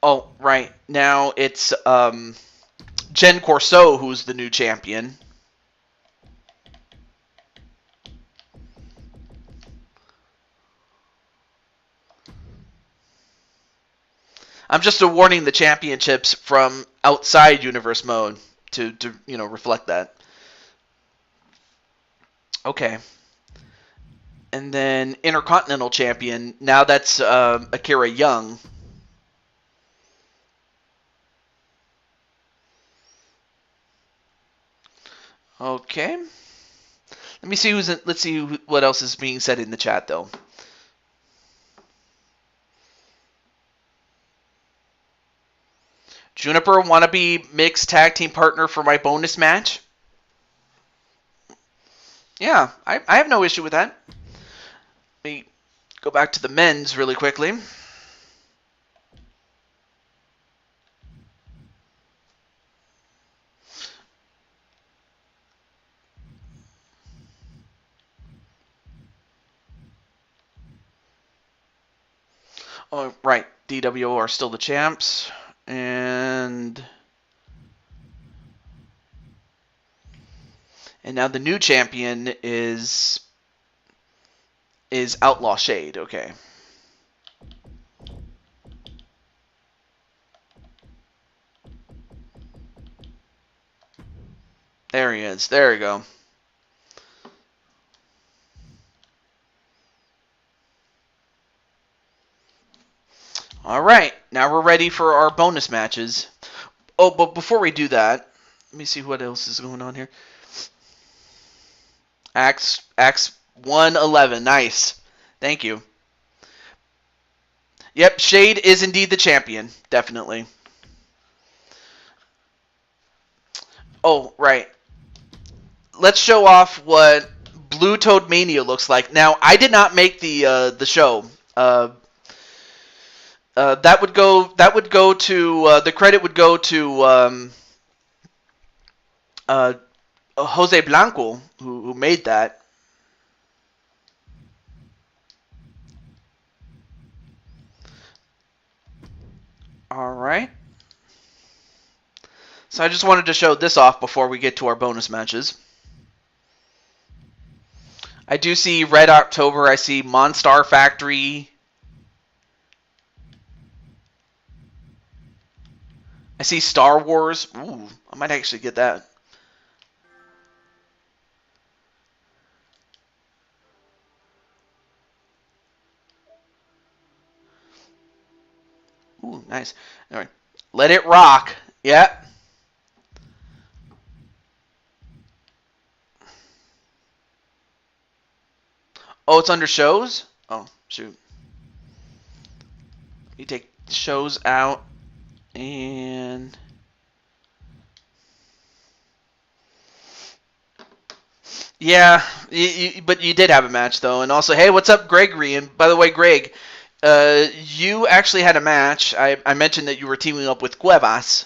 Oh, right. Now it's Jen Corso who's the new champion. I'm just awarding the championships from outside universe mode to reflect that. Okay. And then Intercontinental Champion, now that's Akira Young. Okay. Let me see let's see what else is being said in the chat though. Juniper, want to be mixed tag team partner for my bonus match? Yeah, I have no issue with that. Let me go back to the men's really quickly. Oh, right. DWO are still the champs. And now the new champion is Outlaw Shade. Okay. There he is. There we go. All right. Now we're ready for our bonus matches. Oh, but before we do that, let me see what else is going on here. Axe 111. Nice. Thank you. Yep, Shade is indeed the champion. Definitely. Oh, right. Let's show off what Blue Toad Mania looks like. Now, I did not make the show. That would go to the credit would go to Jose Blanco who made that. All right. So I just wanted to show this off before we get to our bonus matches. I do see Red October. I see Monstar Factory. I see Star Wars. Ooh, I might actually get that. Ooh, nice. All right. Let it rock. Yeah. Oh, it's under shows? Oh, shoot. You take shows out and yeah, but you did have a match though. And also, hey, what's up, Gregory? And by the way, Greg, you actually had a match. I mentioned that you were teaming up with Cuevas.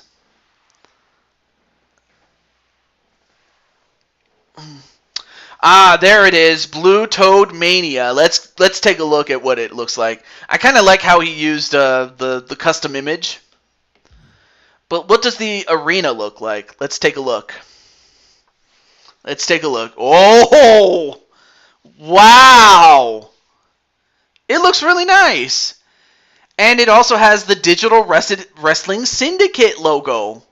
Ah, there it is, Blue Toad Mania. Let's take a look at what it looks like. I kind of like how he used the custom image. But what does the arena look like? Let's take a look. Let's take a look. Oh, Wow! It looks really nice. And it also has the Digital Wrestling Syndicate logo.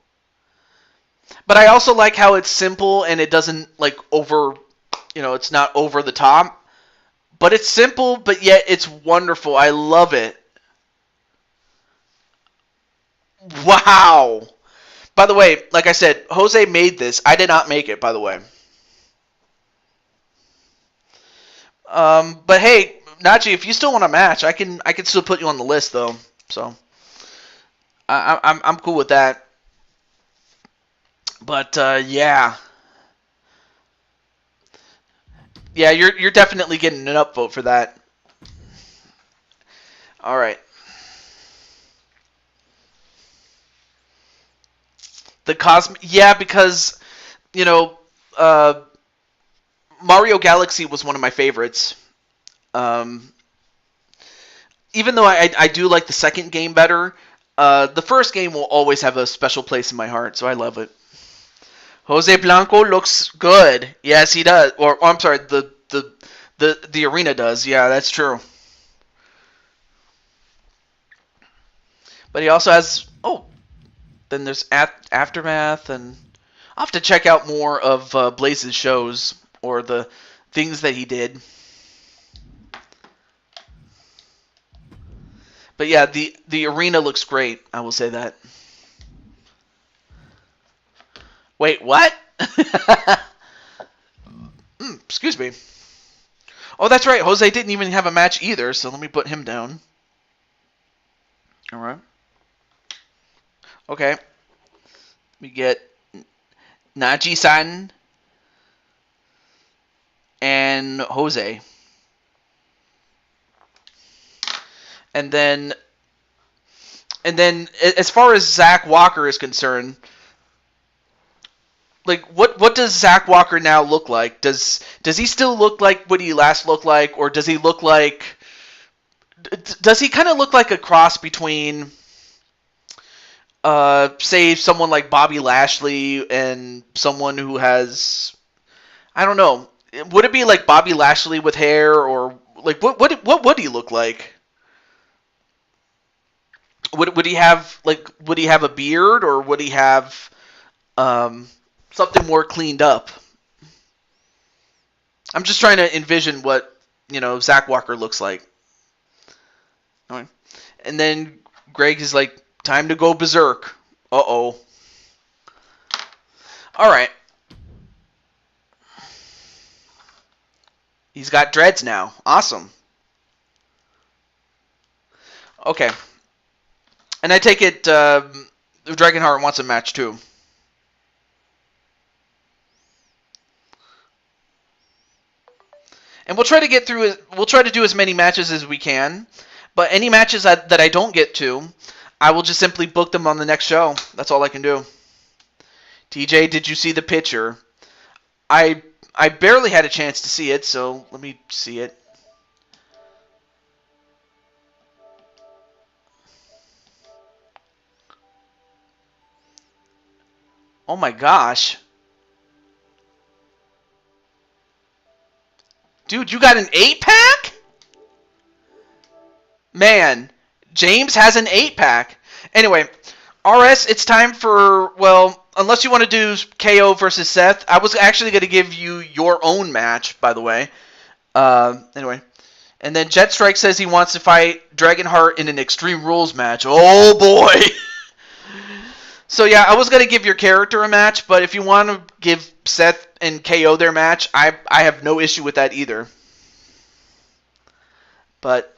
But I also like how it's simple and it doesn't like it's not over the top. But it's simple, but yet it's wonderful. I love it. Wow. By the way, like I said, Jose made this. I did not make it, by the way. But hey, Najee, if you still want a match, I can still put you on the list though. So I'm cool with that. But yeah, you're definitely getting an upvote for that. All right. Yeah, because you know, uh, Mario Galaxy was one of my favorites. Um, Even though I do like the second game better, the first game will always have a special place in my heart, so I love it. Jose Blanco looks good. Yes, he does. Or I'm sorry, the arena does. Yeah, that's true. But he also has then there's Aftermath, and I'll have to check out more of Blaze's shows or the things that he did. But yeah, the arena looks great. I will say that. Wait, what? Excuse me. Oh, that's right. Jose didn't even have a match either, so let me put him down. All right. Okay. We get Naji-san and Jose. And then as far as Zach Walker is concerned, like what does Zach Walker now look like? Does he still look like what he last looked like, or does he look like does he kind of look like a cross between say someone like Bobby Lashley and someone who has, I don't know, would it be like Bobby Lashley with hair, or like what would he look like? Would he have a beard, or would he have um, something more cleaned up? I'm just trying to envision what Zach Walker looks like. All right. And then Greg is like, time to go berserk. Uh-oh. All right. He's got dreads now. Awesome. Okay. And I take it Dragonheart wants a match too. And we'll try to get through it. We'll try to do as many matches as we can. But any matches that I don't get to, I will just simply book them on the next show. That's all I can do. TJ, did you see the picture? I barely had a chance to see it, so let me see it. Oh my gosh. Dude, you got an 8-pack? Man, James has an 8-pack. Anyway, RS, it's time for, well, unless you want to do KO versus Seth, I was actually going to give you your own match, by the way. Anyway. And then Jet Strike says he wants to fight Dragonheart in an Extreme Rules match. Oh, boy. So, yeah, I was going to give your character a match, but if you want to give Seth and KO their match, I have no issue with that either. But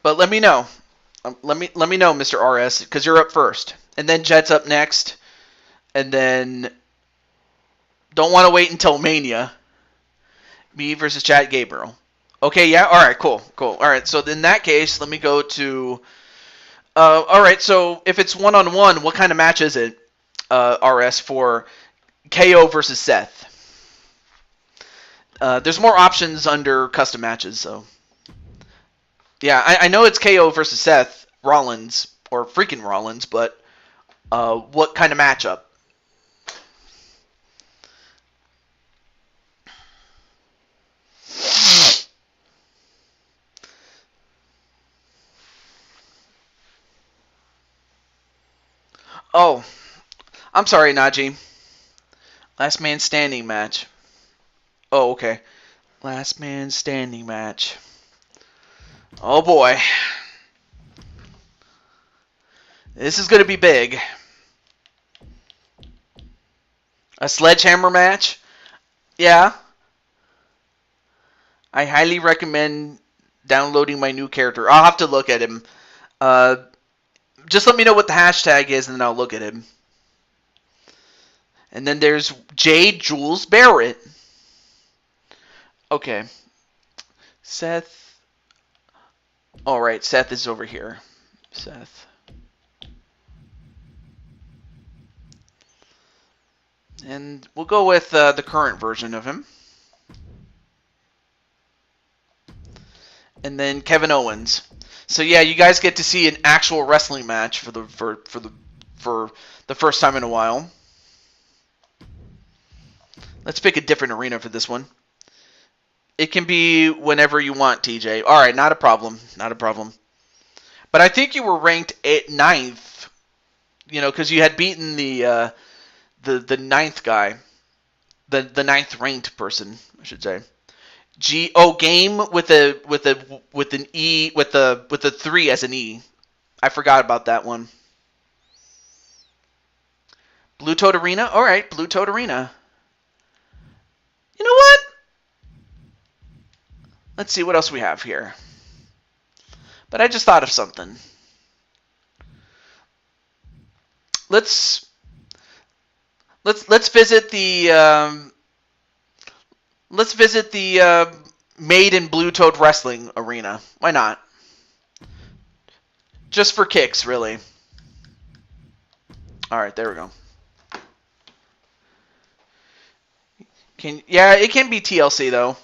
let me know. Let me know, Mr. RS, because you're up first. And then Jet's up next. And then don't want to wait until Mania. Me versus Chad Gabriel. Okay, yeah? Alright, cool. Alright, so in that case, let me go to... Alright, so if it's one-on-one, what kind of match is it, RS, for KO versus Seth? There's more options under custom matches, so... Yeah, I know it's KO versus Seth Rollins, or freaking Rollins, but what kind of matchup? Oh, I'm sorry, Najee. Last man standing match. Oh, okay. Last man standing match. Oh boy. This is going to be big. A sledgehammer match? Yeah. I highly recommend downloading my new character. I'll have to look at him. Just let me know what the hashtag is, and then I'll look at him. And then there's J. Jules Barrett. Okay. Seth. Alright, Seth is over here. Seth. And we'll go with the current version of him. And then Kevin Owens. So yeah, you guys get to see an actual wrestling match for the first time in a while. Let's pick a different arena for this one. It can be whenever you want, TJ. All right, not a problem. Not a problem. But I think you were ranked at 9th, because you had beaten the 9th guy, the 9th ranked person, I should say. Game with an E with the 3 as an E. I forgot about that one. Blue Toad Arena. All right, Blue Toad Arena. You know what? Let's see what else we have here. But I just thought of something. Let's visit the Made in Blue Toad Wrestling Arena. Why not? Just for kicks, really. All right, there we go. It can be TLC though.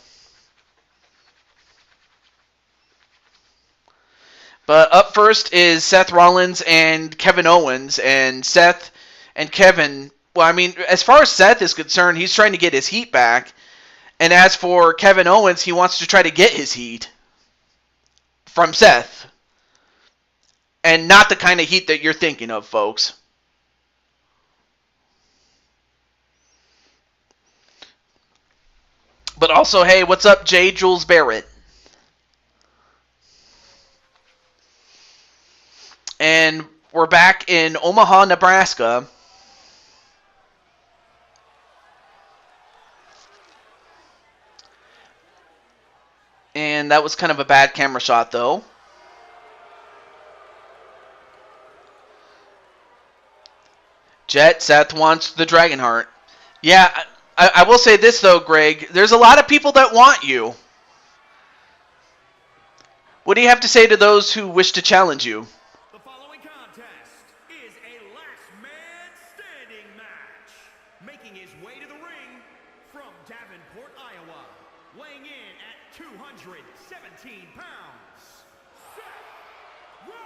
But up first is Seth Rollins and Kevin Owens, and Seth and Kevin. Well, I mean, as far as Seth is concerned, he's trying to get his heat back. And as for Kevin Owens, he wants to try to get his heat from Seth. And not the kind of heat that you're thinking of, folks. But also, hey, what's up, J. Jules Barrett? And we're back in Omaha, Nebraska. And that was kind of a bad camera shot, though. Seth wants the Dragonheart. Yeah, I will say this, though, Greg. There's a lot of people that want you. What do you have to say to those who wish to challenge you? The following contest is a last man standing match. Making his way to the ring from Davenport, Iowa, weighing in at 217 pounds, Seth Rollins.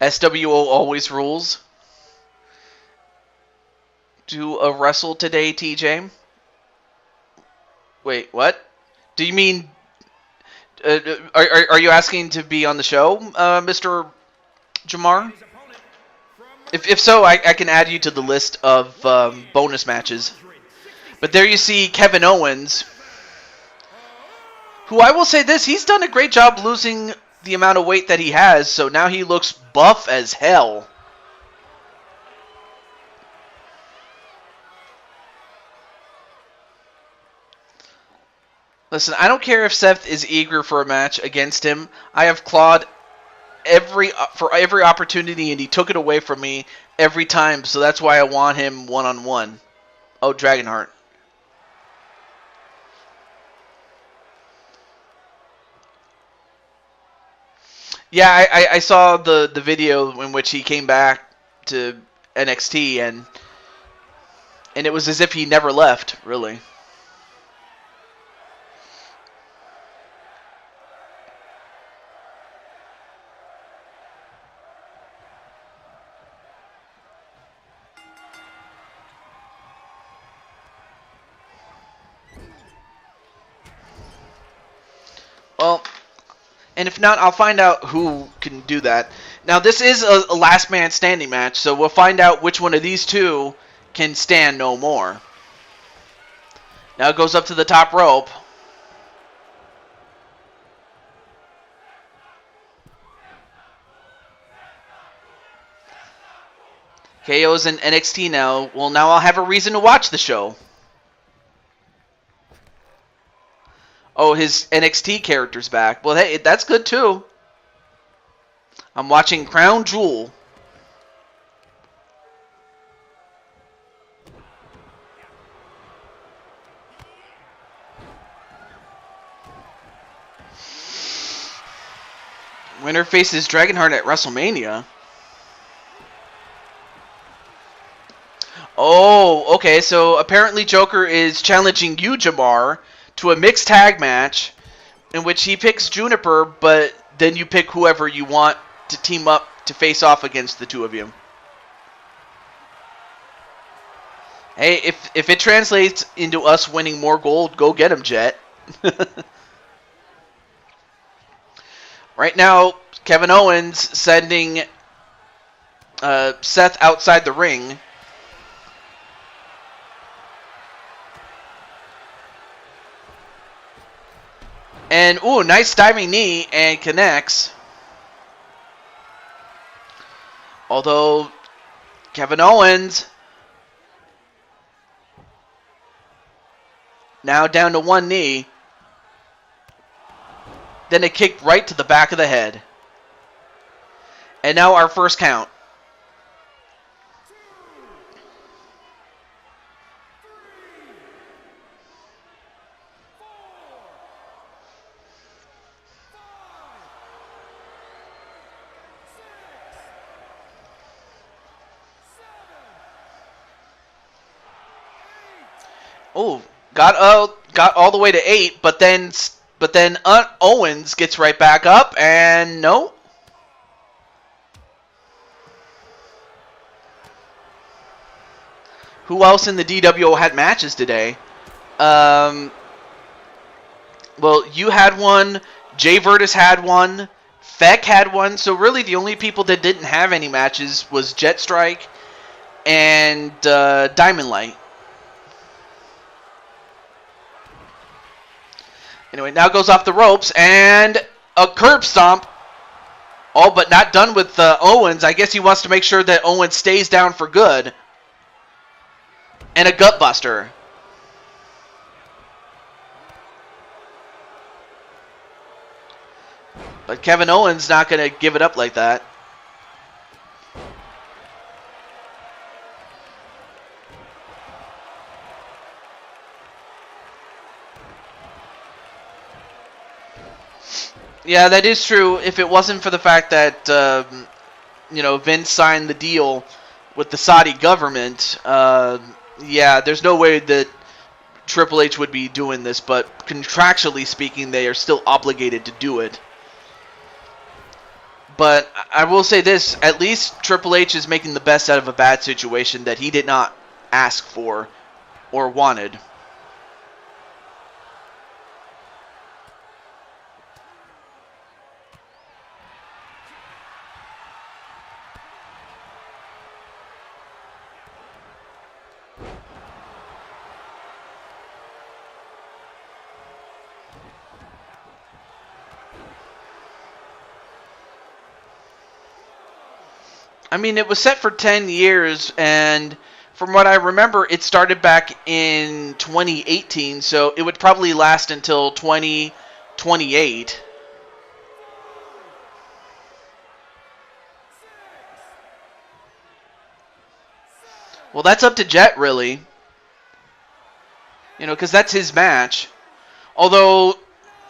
SWO always rules. Do a wrestle today, TJ? Wait, what? Do you mean... are you asking to be on the show, Mr. Jamar? If so, I can add you to the list of bonus matches. But there you see Kevin Owens, who I will say this, he's done a great job losing the amount of weight that he has, so now he looks buff as hell. Listen, I don't care if Seth is eager for a match against him. I have clawed for every opportunity, and he took it away from me every time, so that's why I want him one-on-one. Oh, Dragonheart. Yeah, I saw the video in which he came back to NXT, and it was as if he never left, really. Well, and if not, I'll find out who can do that. Now, this is a last man standing match, so we'll find out which one of these two can stand no more. Now it goes up to the top rope. KO's in NXT now. Well, now I'll have a reason to watch the show. Oh, his NXT character's back. Well, hey, that's good too. I'm watching Crown Jewel. Winner faces Dragonheart at WrestleMania. Oh, okay. So apparently Joker is challenging you, Jamar, to a mixed tag match in which he picks Juniper, but then you pick whoever you want to team up to face off against the two of you. Hey, if it translates into us winning more gold, go get him, Jet. Right now, Kevin Owens sending Seth outside the ring. And, ooh, nice diving knee, and connects. Although, Kevin Owens now down to one knee. Then a kick right to the back of the head. And now our first count. Oh, got all the way to 8, but then Owens gets right back up, and no. Who else in the DWO had matches today? Well, you had one. Jay Virtus had one. Feck had one. So really, the only people that didn't have any matches was Jet Strike and Diamond Light. Anyway, now goes off the ropes, and a curb stomp. Oh, but not done with Owens. I guess he wants to make sure that Owens stays down for good. And a gut buster. But Kevin Owens not going to give it up like that. Yeah, that is true. If it wasn't for the fact that Vince signed the deal with the Saudi government, yeah, there's no way that Triple H would be doing this. But contractually speaking, they are still obligated to do it. But I will say this: at least Triple H is making the best out of a bad situation that he did not ask for or wanted. I mean, it was set for 10 years, and from what I remember, it started back in 2018, so it would probably last until 2028. Well, that's up to Jet, really. Because that's his match. Although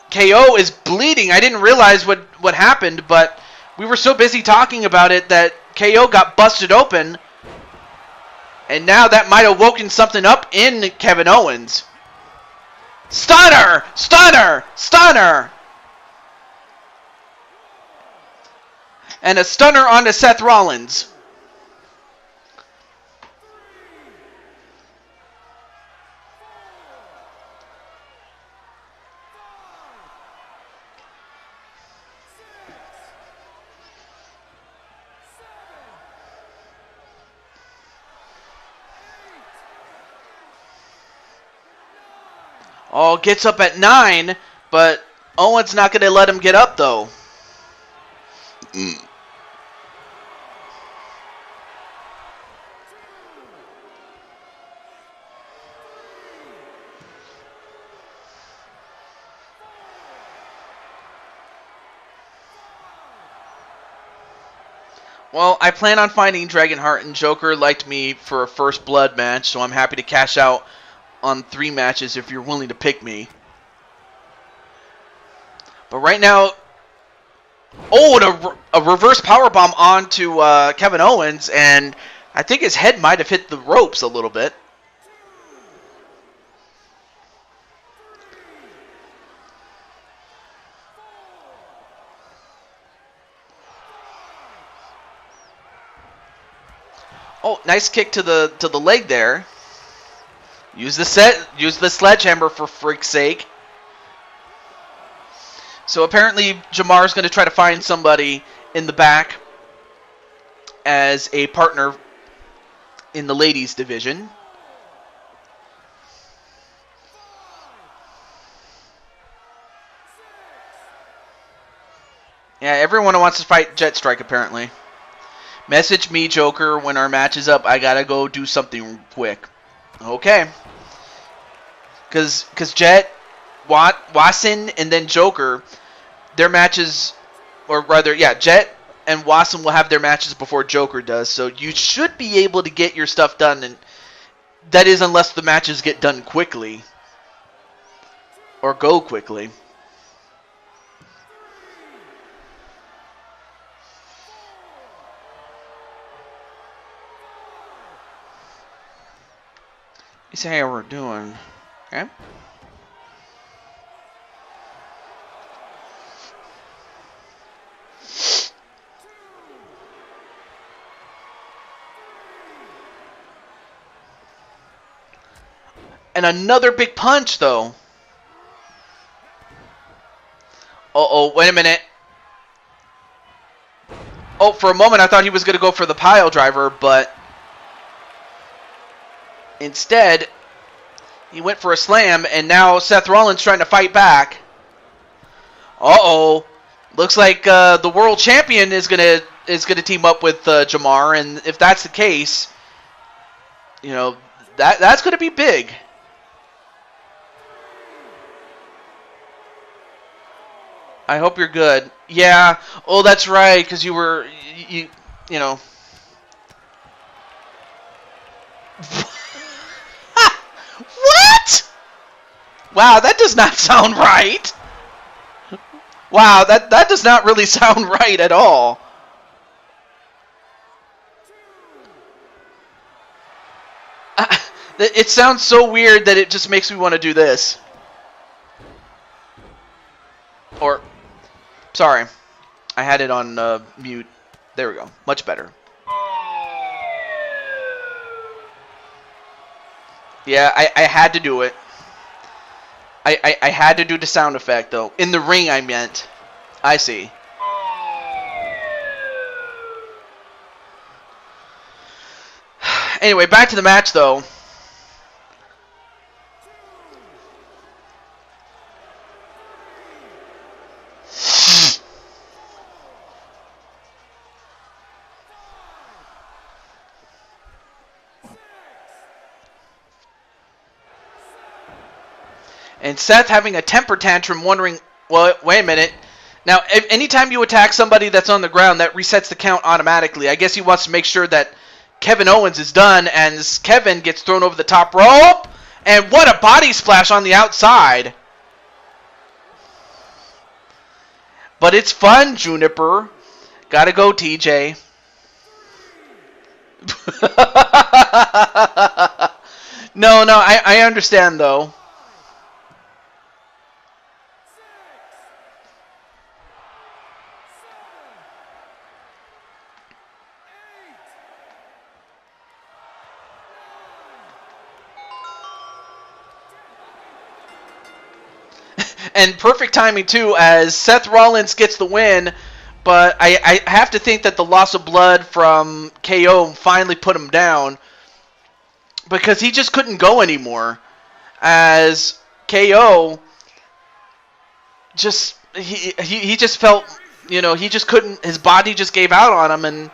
KO is bleeding. I didn't realize what happened, but We were so busy talking about it that KO got busted open. And now that might have woken something up in Kevin Owens. Stunner! Stunner! Stunner! And a stunner onto Seth Rollins. Oh, gets up at 9, but Owens not going to let him get up, though. Well, I plan on finding Dragonheart, and Joker liked me for a First Blood match, so I'm happy to cash out on 3 matches if you're willing to pick me. But right now, a reverse powerbomb onto Kevin Owens, and I think his head might have hit the ropes a little bit. Oh, nice kick to the leg there. Use the sledgehammer for freak's sake. So apparently Jamar's going to try to find somebody in the back as a partner in the ladies division. Yeah, everyone wants to fight Jet Strike apparently. Message me, Joker, when our match is up. I gotta go do something quick. Okay. Because Jet, Watson, and then Joker, their matches, or rather, yeah, Jet and Watson will have their matches before Joker does. So you should be able to get your stuff done. And that is unless the matches get done quickly. Or go quickly. You see how we're doing, okay? And another big punch, though. Uh-oh, wait a minute. Oh, for a moment I thought he was going to go for the pile driver, but instead, he went for a slam, and now Seth Rollins trying to fight back. Uh-oh. Looks like the world champion is gonna team up with Jamar, and if that's the case, you know, that's gonna be big. I hope you're good. Yeah. Oh, that's right, because you were you know. What? Wow, that does not sound right. Wow, that does not really sound right at all. It sounds so weird that it just makes me want to do this. Or, sorry, I had it on mute. There we go. Much better. Yeah, I had to do it. I had to do the sound effect, though. In the ring, I meant. I see. Anyway, back to the match, though. And Seth having a temper tantrum, wondering, well, wait a minute. Now, anytime you attack somebody that's on the ground, that resets the count automatically. I guess he wants to make sure that Kevin Owens is done, and Kevin gets thrown over the top rope. And what a body splash on the outside. But it's fun, Juniper, Gotta go, TJ. No, I understand, though. And perfect timing, too, as Seth Rollins gets the win. But I have to think that the loss of blood from KO finally put him down. Because he just couldn't go anymore. As KO just he just felt, he just couldn't, his body just gave out on him,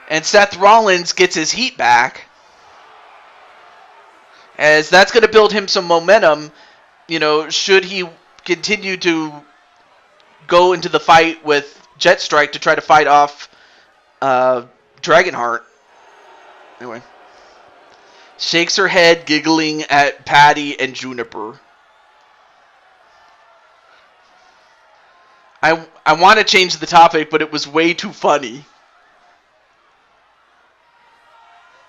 and Seth Rollins gets his heat back. As that's going to build him some momentum, should he continue to go into the fight with Jet Strike to try to fight off Dragonheart. Anyway. Shakes her head, giggling at Patty and Juniper. I want to change the topic, but it was way too funny.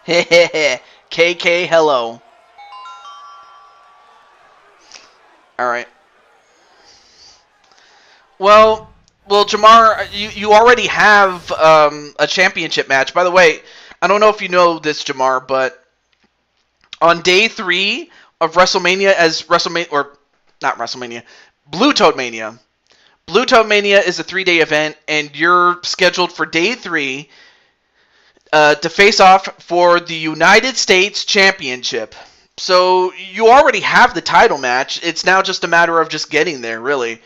Hehehe. KK, hello. Alright. Well, Jamar, you already have a championship match. By the way, I don't know if you know this, Jamar, but on day 3 of WrestleMania, or not WrestleMania, Blue Toad Mania. Blue Toad Mania is a 3-day event, and you're scheduled for day 3 to face off for the United States Championship. So you already have the title match. It's now just a matter of just getting there, really.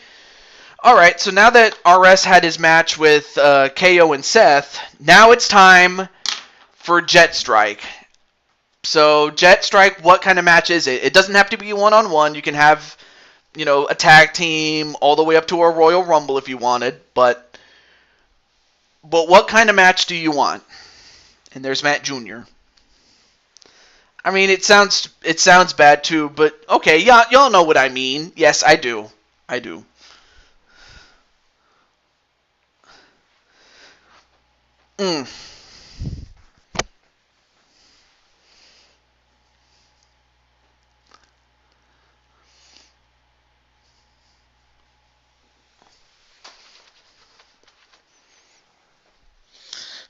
Alright, so now that RS had his match with KO and Seth, now it's time for Jet Strike. So, Jet Strike, what kind of match is it? It doesn't have to be one-on-one. You can have, a tag team all the way up to a Royal Rumble if you wanted. But what kind of match do you want? And there's Matt Jr. I mean, it sounds bad too, but okay, y'all know what I mean. Yes, I do.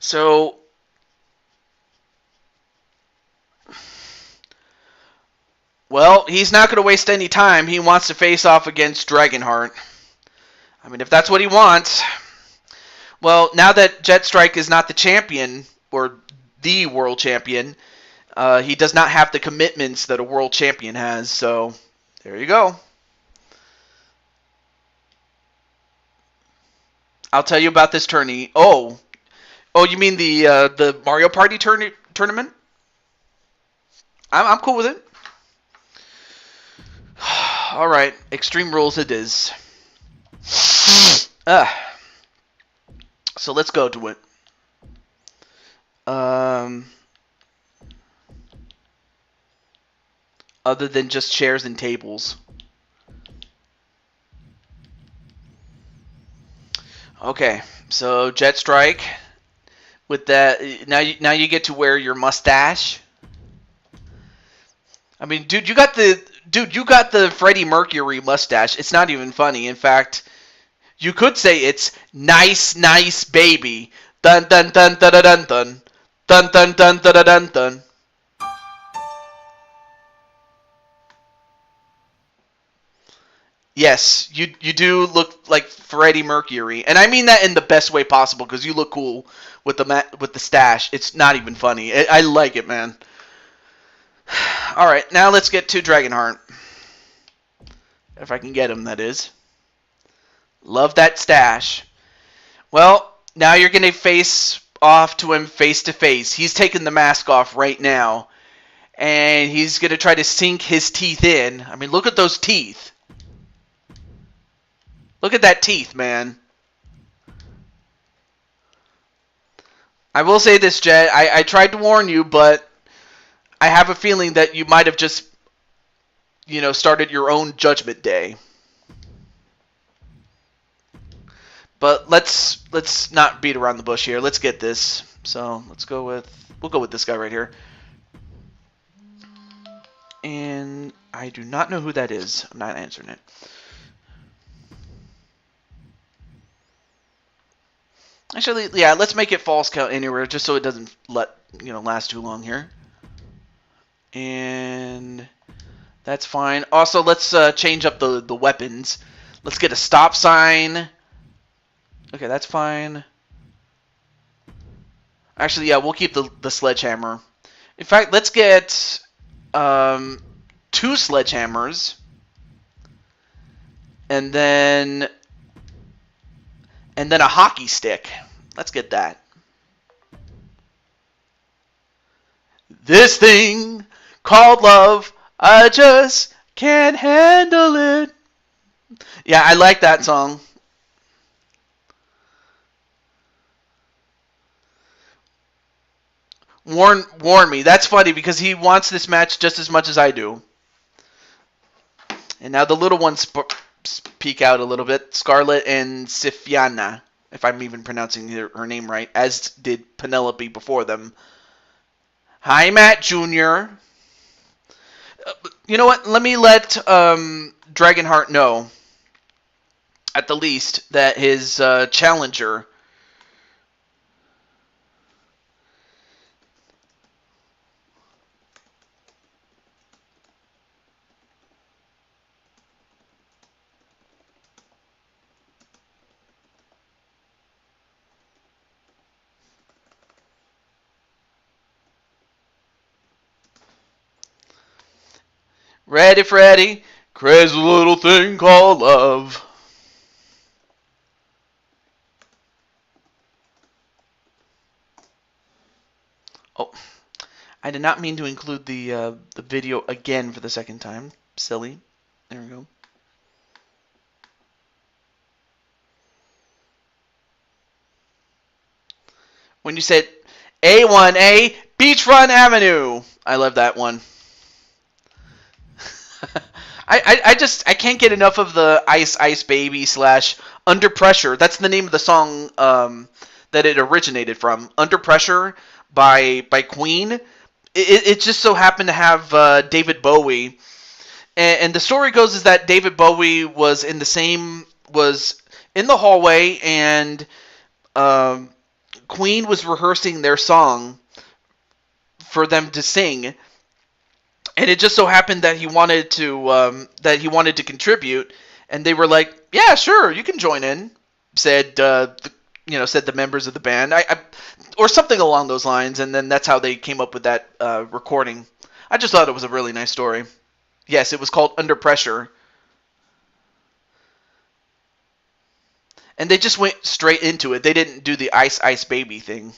So, well, he's not going to waste any time. He wants to face off against Dragonheart. I mean, if that's what he wants. Well, now that Jet Strike is not the champion, or the world champion, he does not have the commitments that a world champion has. So, there you go. I'll tell you about this tourney. Oh, you mean the Mario Party tournament? I'm cool with it. All right, Extreme Rules it is. So let's go to it. Other than just chairs and tables. Okay, so Jet Strike. With that, now you get to wear your mustache. I mean, dude, you got the Freddie Mercury mustache. It's not even funny. In fact, you could say it's nice baby. Dun dun dun dun dun dun dun dun dun dun dun dun. Yes, you do look like Freddie Mercury, and I mean that in the best way possible because you look cool with the stash. It's not even funny. I like it, man. All right, now let's get to Dragonheart. If I can get him, that is. Love that stash. Well, now you're gonna face off to him face to face. He's taking the mask off right now, and he's gonna try to sink his teeth in. I mean, look at those teeth. Look at that teeth, man. I will say this, Jet. I tried to warn you, but I have a feeling that you might have just, started your own Judgment Day. But let's not beat around the bush here. Let's get this. So we'll go with this guy right here. And I do not know who that is. I'm not answering it. Actually, yeah, let's make it false count anywhere just so it doesn't last too long here. And that's fine. Also, let's change up the weapons. Let's get a stop sign. Okay, that's fine. Actually, yeah, we'll keep the sledgehammer. In fact, let's get 2 sledgehammers. And then a hockey stick. Let's get that. This thing called love, I just can't handle it. Yeah, I like that song. Warn me. That's funny because he wants this match just as much as I do. And now the little ones peek out a little bit. Scarlett and Sifiana, if I'm even pronouncing her name right, as did Penelope before them. Hi, Matt Jr. You know what? Let me let Dragonheart know, at the least, that his challenger... Ready, Freddy, crazy little thing called love. Oh, I did not mean to include the video again for the second time. Silly. There we go. When you said A1A Beachfront Avenue, I love that one. I can't get enough of the Ice Baby / Under Pressure. That's the name of the song that it originated from. Under Pressure by Queen. It just so happened to have David Bowie. And the story goes is that David Bowie was in the hallway, and Queen was rehearsing their song for them to sing. And it just so happened that he wanted to contribute, and they were like, "Yeah, sure, you can join in." Said the members of the band, or something along those lines, and then that's how they came up with that recording. I just thought it was a really nice story. Yes, it was called Under Pressure, and they just went straight into it. They didn't do the Ice Baby thing.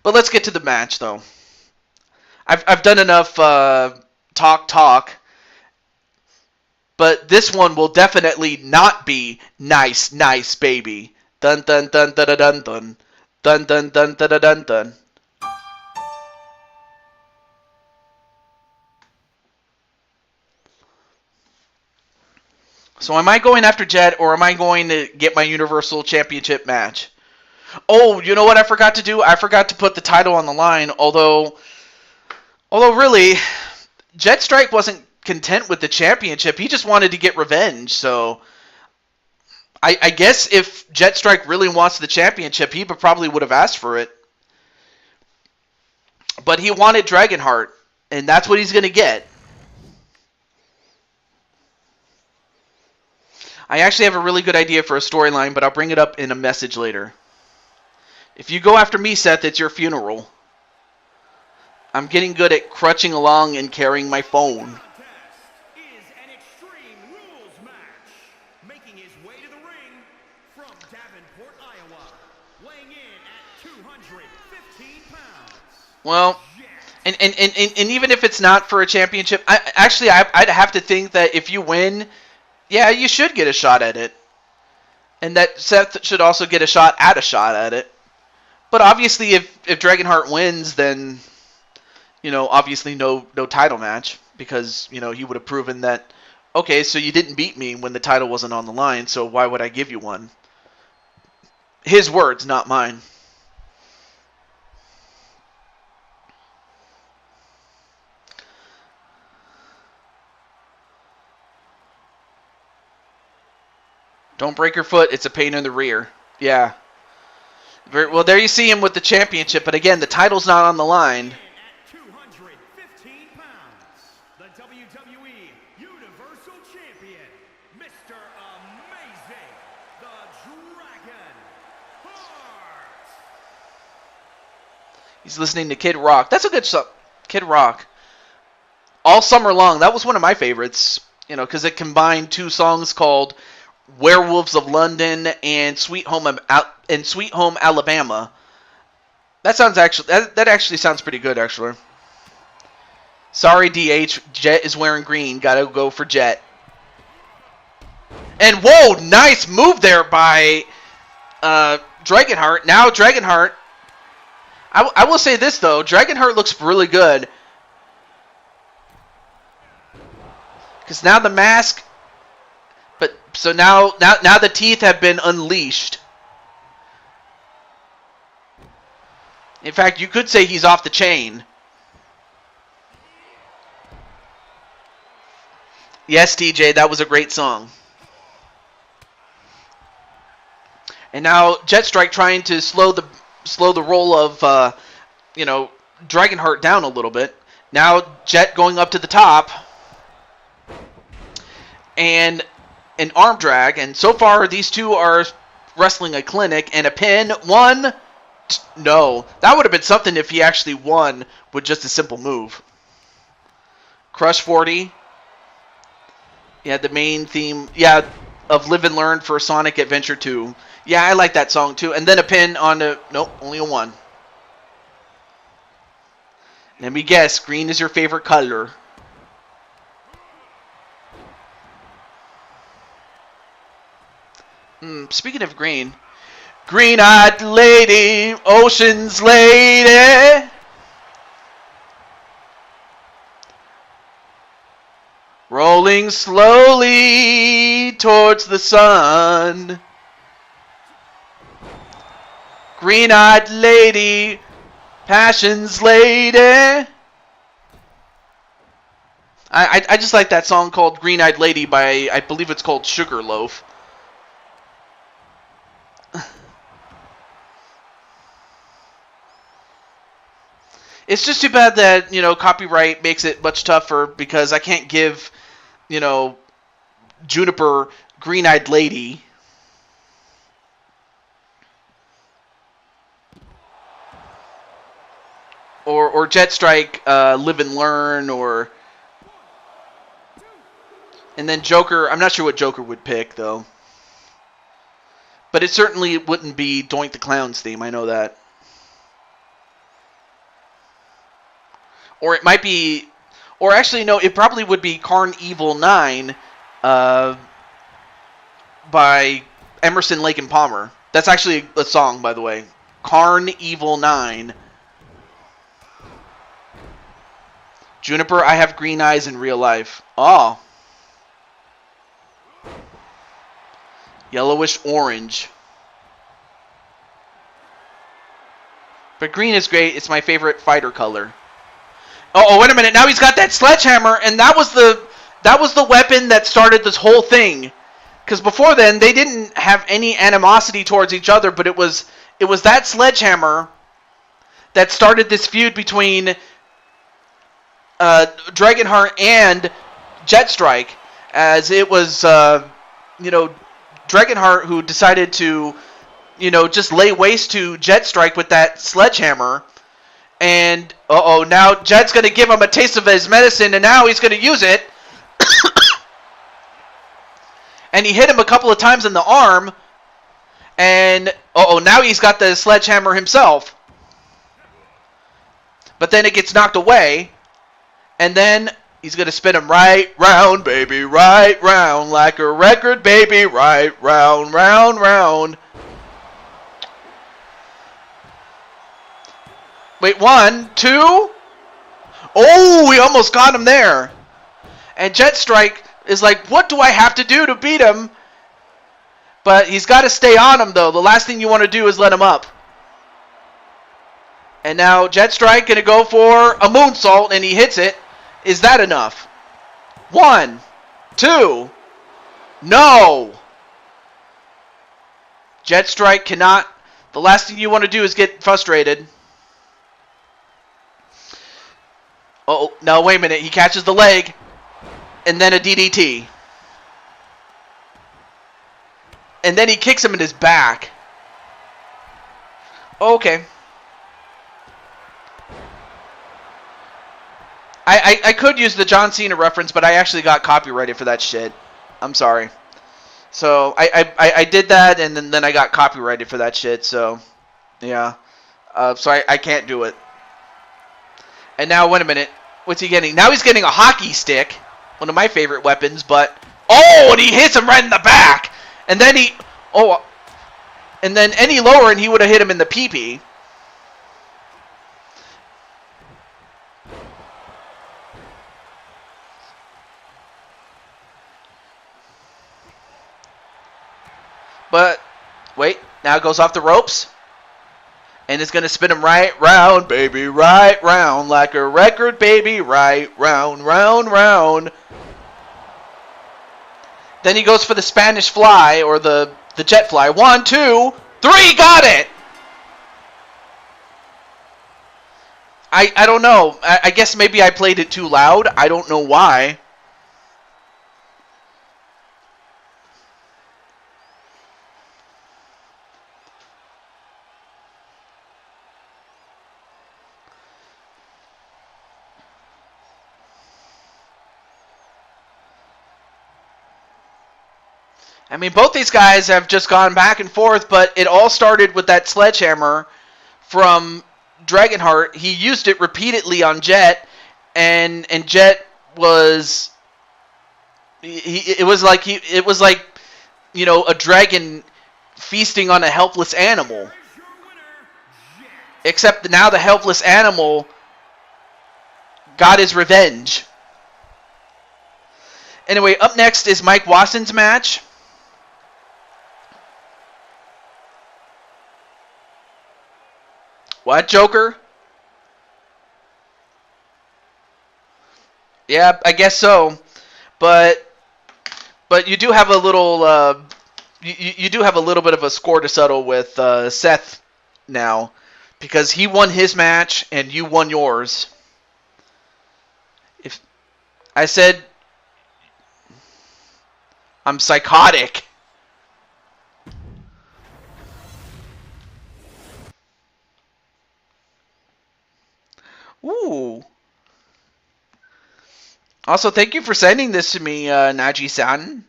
But let's get to the match, though. I've done enough talk, but this one will definitely not be nice baby. Dun dun dun dun dun dun dun dun dun dun dun dun. So am I going after Jet, or am I going to get my Universal Championship match? Oh, you know what I forgot to do? I forgot to put the title on the line, although really, Jet Strike wasn't content with the championship. He just wanted to get revenge. So I guess if Jet Strike really wants the championship, he probably would have asked for it. But he wanted Dragonheart, and that's what he's going to get. I actually have a really good idea for a storyline, but I'll bring it up in a message later. If you go after me, Seth, it's your funeral. I'm getting good at crutching along and carrying my phone. Is an Extreme Rules match. Making his way to the ring from Davenport, Iowa, weighing in at 215 pounds. Well, and even if it's not for a championship, I'd have to think that if you win, yeah, you should get a shot at it. And that Seth should also get a shot at it. But obviously, if Dragonheart wins, then... obviously no title match, because, he would have proven that, okay, so you didn't beat me when the title wasn't on the line, so why would I give you one? His words, not mine. Don't break your foot. It's a pain in the rear. Yeah. Well, there you see him with the championship, but again, the title's not on the line. At 215 pounds, the WWE Universal Champion, Mr. Amazing, the Dragon Hart. He's listening to Kid Rock. That's a good song. Kid Rock. All summer long. That was one of my favorites, because it combined two songs called Werewolves of London and Sweet Home Alabama. That actually sounds pretty good, actually. Sorry, DH. Jet is wearing green. Gotta go for Jet. And whoa, nice move there by Dragonheart. Now Dragonheart. I will say this though, Dragonheart looks really good. Because now the mask. So now the teeth have been unleashed. In fact, you could say he's off the chain. Yes, TJ, that was a great song. And now Jetstrike trying to slow the roll of Dragonheart down a little bit. Now Jet going up to the top. And an arm drag, and so far these two are wrestling a clinic, and a pin. One, no. That would have been something if he actually won with just a simple move. Crush 40. Yeah, the main theme, of Live and Learn for Sonic Adventure 2. Yeah, I like that song too. And then a pin on the, nope, only a 1. Let me guess, green is your favorite color. Speaking of green, green-eyed lady, ocean's lady. Rolling slowly towards the sun. Green-eyed lady, passion's lady. I just like that song called Green-Eyed Lady by, I believe it's called Sugarloaf. It's just too bad that, copyright makes it much tougher because I can't give, Juniper Green-Eyed Lady. Or Jetstrike Live and Learn, or... And then Joker, I'm not sure what Joker would pick, though. But it certainly wouldn't be Doink the Clown's theme, I know that. Or it might be, or actually no, it probably would be Carn Evil 9 by Emerson, Lake and Palmer. That's actually a song, by the way. Carn Evil 9. Juniper, I have green eyes in real life. Oh. Yellowish orange. But green is great. It's my favorite fighter color. Oh, wait a minute. Now he's got that sledgehammer, and that was the weapon that started this whole thing. Because before then, they didn't have any animosity towards each other, but it was that sledgehammer that started this feud between Dragonheart and Jetstrike, as it was Dragonheart who decided to just lay waste to Jetstrike with that sledgehammer. And, now Jet's going to give him a taste of his medicine, and now he's going to use it. And he hit him a couple of times in the arm. And, now he's got the sledgehammer himself. But then it gets knocked away. And then he's going to spin him right round, baby, right round. Like a record, baby, right round, round, round. Wait, 1, 2. Oh, we almost got him there. And Jetstrike is like, what do I have to do to beat him? But he's got to stay on him, though. The last thing you want to do is let him up. And now Jet Strike going to go for a moonsault, and he hits it. Is that enough? 1, 2. No! Jet Strike cannot. The last thing you want to do is get frustrated. Oh, no, wait a minute. He catches the leg. And then a DDT. And then he kicks him in his back. Okay. I could use the John Cena reference, but I actually got copyrighted for that shit. I'm sorry. So I did that, and then I got copyrighted for that shit. So yeah. So I can't do it. And now, wait a minute. What's he getting? Now he's getting a hockey stick, one of my favorite weapons. But and he hits him right in the back. And then and then any lower, and he would have hit him in the pee-pee. But, wait, now it goes off the ropes. And it's going to spin him right round, baby, right round. Like a record, baby, right round, round, round. Then he goes for the Spanish fly, or the jet fly. 1, 2, 3, got it! I don't know. I guess maybe I played it too loud. I don't know why. I mean, both these guys have just gone back and forth, but it all started with that sledgehammer from Dragonheart. He used it repeatedly on Jet, and Jet was it was like a dragon feasting on a helpless animal. Except now the helpless animal got his revenge. Anyway, up next is Mike Wasson's match. What, Joker? Yeah, I guess so. But you do have a little you do have a little bit of a score to settle with Seth now, because he won his match and you won yours. If I said I'm psychotic. Ooh. Also, thank you for sending this to me, Naji-san.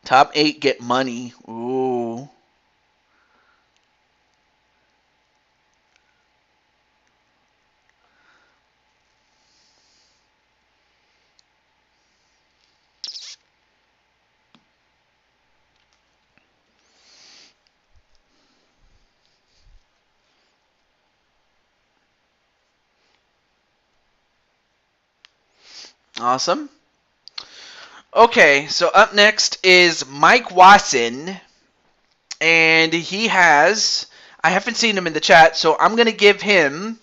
Top 8 get money. Ooh. Awesome. Okay, so up next is Mike Wasson, and he has, I haven't seen him in the chat, so I'm going to give him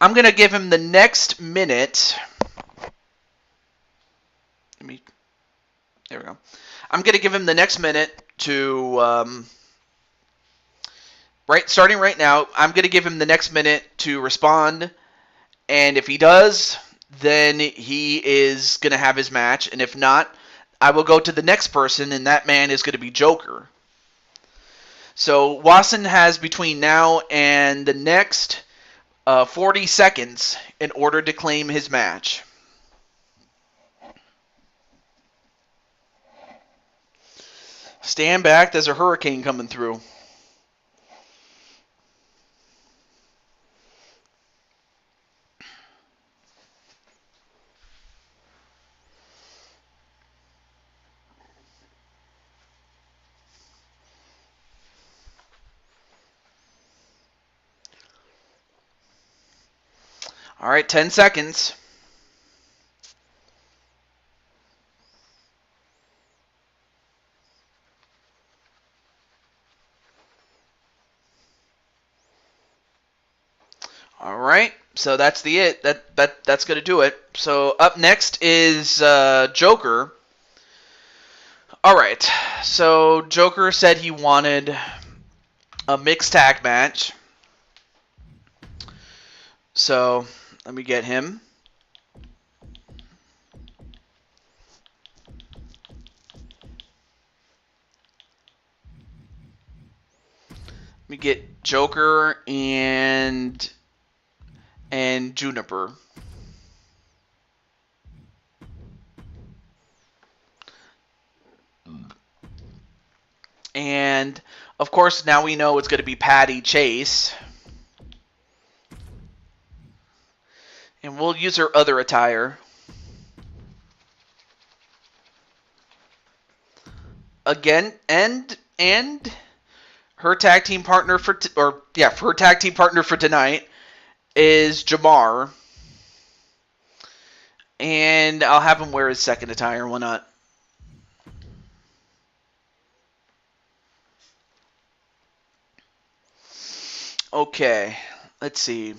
the next minute. There we go. I'm going to give him the next minute to, starting right now, I'm going to give him the next minute to respond, and if he does, then he is going to have his match. And if not, I will go to the next person, and that man is going to be Joker. So Wasson has between now and the next 40 seconds in order to claim his match. Stand back, there's a hurricane coming through. All right, 10 seconds. All right, so that's it. That's gonna do it. So up next is Joker. All right, so Joker said he wanted a mixed tag match. So let me get him. Let me get Joker and Juniper. And of course, now we know it's going to be Patty Chase. And we'll use her other attire. Again, and her tag team partner for her tag team partner for tonight is Jamar. And I'll have him wear his second attire, why not? Okay, let's see.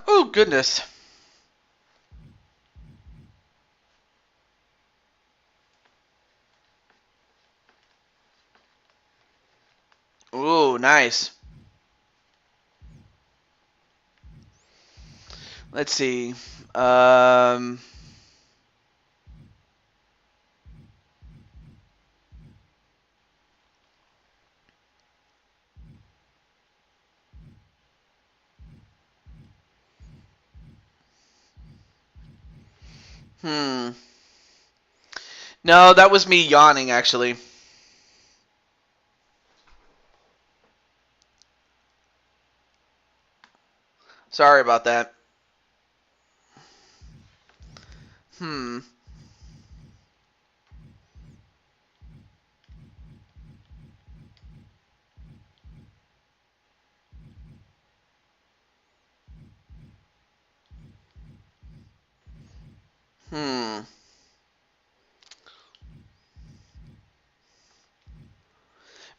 Oh, goodness. Ooh, nice. Let's see. No, that was me yawning, actually. Sorry about that. Hmm.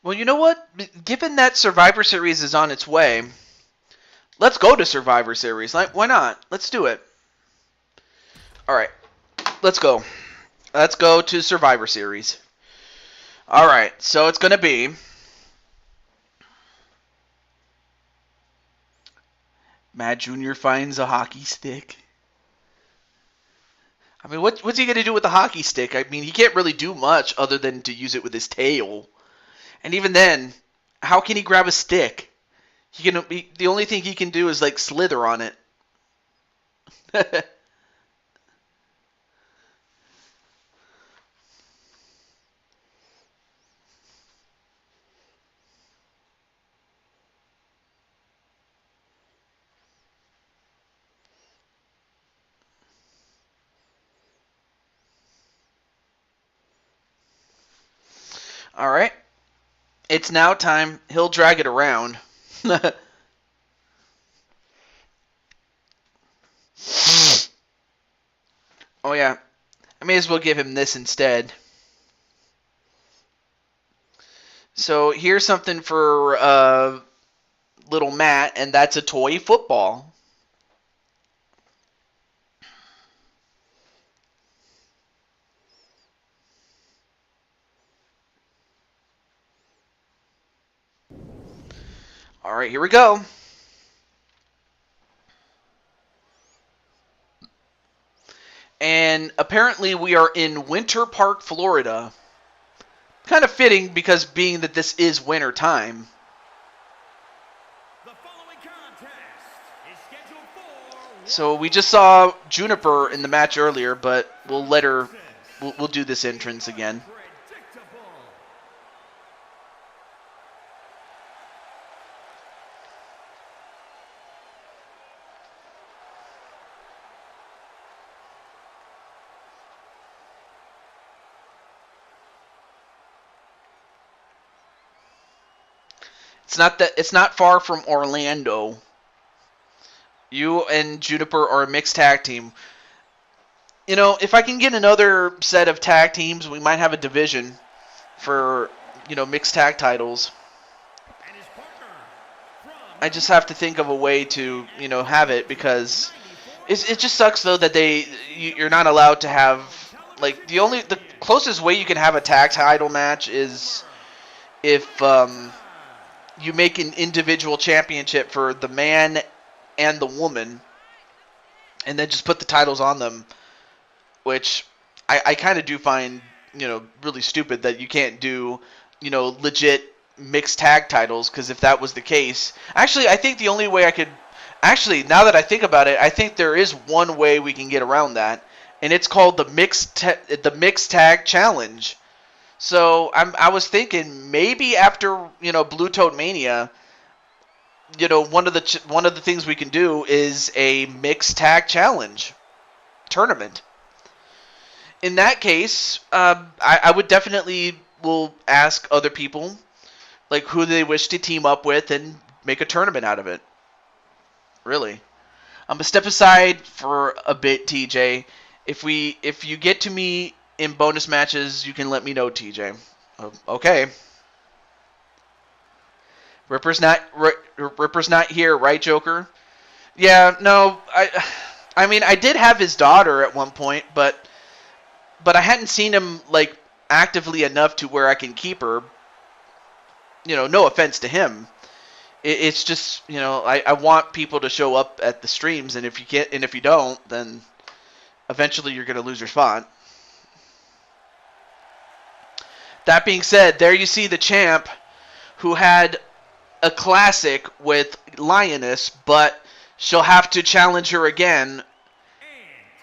Well, you know what? Given that Survivor Series is on its way, let's go to Survivor Series. Like, why not? Let's do it. All right, let's go. Let's go to Survivor Series. All right, so it's gonna be Matt Jr. finds a hockey stick. I mean, what's he gonna do with the hockey stick? I mean, he can't really do much other than to use it with his tail. And even then, how can he grab a stick? The only thing he can do is like slither on it. All right. It's now time. He'll drag it around. Oh, yeah. I may as well give him this instead. So here's something for little Matt, and that's a toy football. All right, here we go. And apparently we are in Winter Park, Florida. Kind of fitting because being that this is winter time. The following contest is scheduled for So we just saw Juniper in the match earlier, but we'll let her. We'll do this entrance again. predictable. It's not far from Orlando. You and Juniper are a mixed tag team. You know, if I can get another set of tag teams, we might have a division for, mixed tag titles. And his I just have to think of a way to, have it, because it just sucks though that you're not allowed to have, like, the closest way you can have a tag title match is if you make an individual championship for the man and the woman, and then just put the titles on them, which I kind of do find, really stupid that you can't do, legit mixed tag titles, because if that was the case, actually, I think the only way I could, now that I think about it, I think there is one way we can get around that, and it's called the mixed tag challenge. So I was thinking maybe after, Blue Toad Mania, one of the things we can do is a mixed tag challenge tournament. In that case, I would definitely will ask other people, like, who they wish to team up with, and make a tournament out of it. Really. I'm gonna step aside for a bit, TJ. If you get to me in bonus matches, you can let me know, TJ. Okay. Ripper's not here, right, Joker? Yeah, no, I mean, I did have his daughter at one point, but I hadn't seen him, like, actively enough to where I can keep her. No offense to him. It's just, I want people to show up at the streams, and if you don't, then eventually you're going to lose your spot. That being said, there you see the champ who had a classic with Lioness, but she'll have to challenge her again,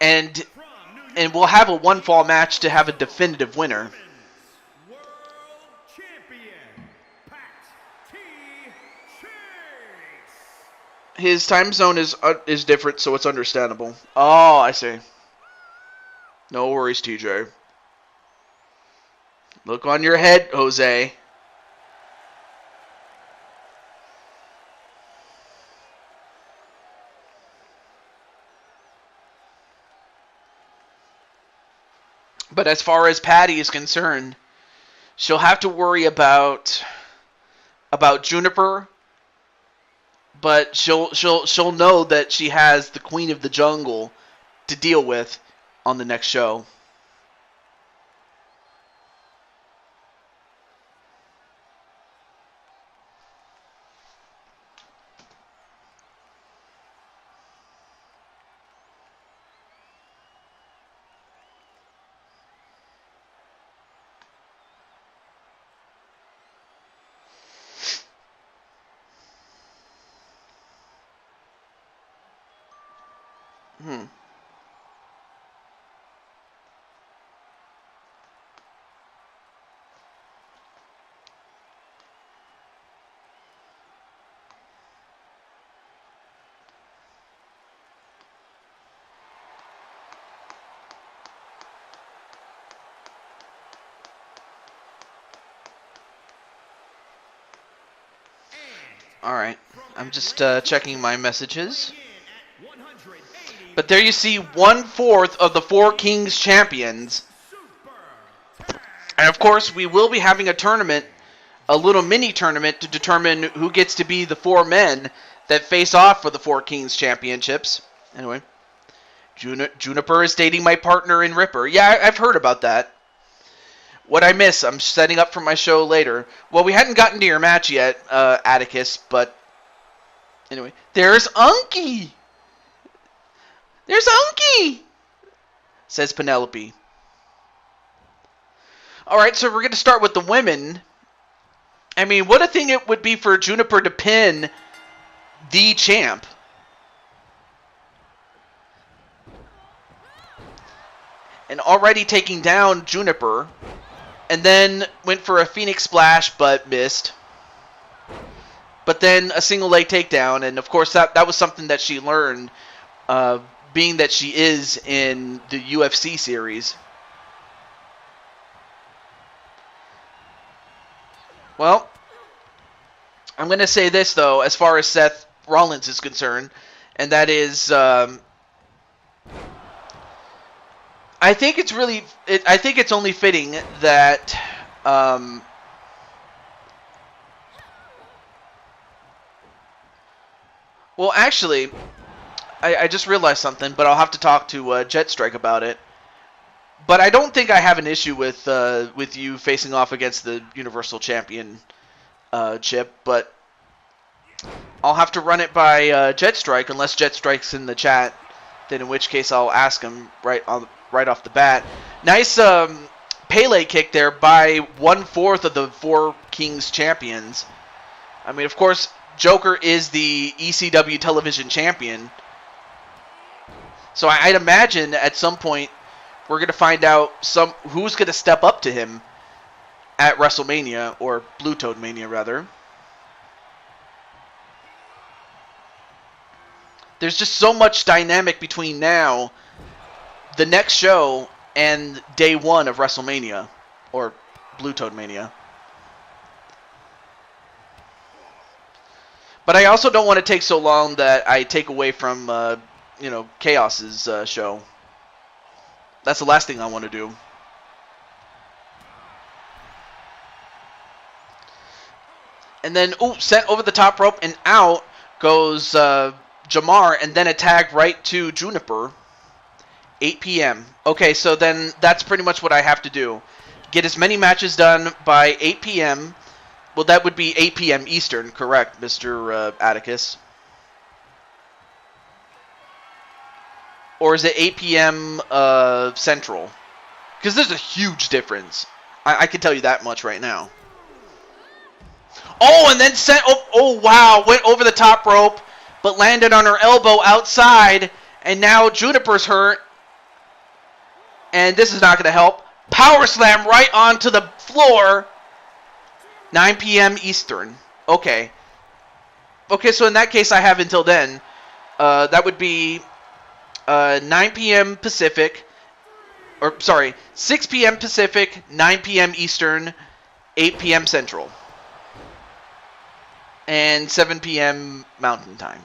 and we'll have a one-fall match to have a definitive winner. His time zone is different, so it's understandable. Oh, I see. No worries, TJ. Look on your head, Jose. But as far as Patty is concerned, she'll have to worry about Juniper, but she'll know that she has the Queen of the Jungle to deal with on the next show. Alright, I'm just checking my messages. But there you see 1/4 of the Four Kings champions. And of course, we will be having a tournament, a little mini tournament, to determine who gets to be the 4 men that face off for the Four Kings championships. Anyway, Juniper is dating my partner in Ripper. Yeah, I've heard about that. What I miss, I'm setting up for my show later. Well, we hadn't gotten to your match yet, Atticus, but anyway. There's Unky! There's Unky! Says Penelope. Alright, so we're going to start with the women. I mean, what a thing it would be for Juniper to pin the champ. And already taking down Juniper. And then went for a Phoenix Splash, but missed. But then a single leg takedown, and of course that was something that she learned, being that she is in the UFC series. Well, I'm going to say this, though, as far as Seth Rollins is concerned, and that is, I think it's only fitting that Well, actually, I just realized something, but I'll have to talk to Jet Strike about it. But I don't think I have an issue with you facing off against the Universal Champion Chip, but I'll have to run it by Jet Strike unless Jet Strike's in the chat. Then in which case I'll ask him right off the bat. Nice Pele kick there by 1/4 of the Four Kings champions. I mean, of course, Joker is the ECW television champion. So I'd imagine at some point we're going to find out who's going to step up to him at WrestleMania, or Blue Toad Mania, rather. There's just so much dynamic between now, the next show, and day one of WrestleMania, or Blue Toad Mania. But I also don't want to take so long that I take away from, Chaos's show. That's the last thing I want to do. And then, sent over the top rope, and out goes Jamar, and then a tag right to Juniper. 8 p.m. Okay, so then that's pretty much what I have to do. Get as many matches done by 8 p.m. Well, that would be 8 p.m. Eastern, correct, Mr. Atticus? Or is it 8 p.m. Central? Because there's a huge difference. I can tell you that much right now. Oh, and then sent... Oh, wow. Went over the top rope, but landed on her elbow outside. And now Juniper's hurt. And this is not going to help. Power slam right onto the floor. 9 p.m. Eastern. Okay. Okay, so in that case, I have until then. That would be 9 p.m. Pacific. Or, sorry, 6 p.m. Pacific, 9 p.m. Eastern, 8 p.m. Central. And 7 p.m. Mountain Time.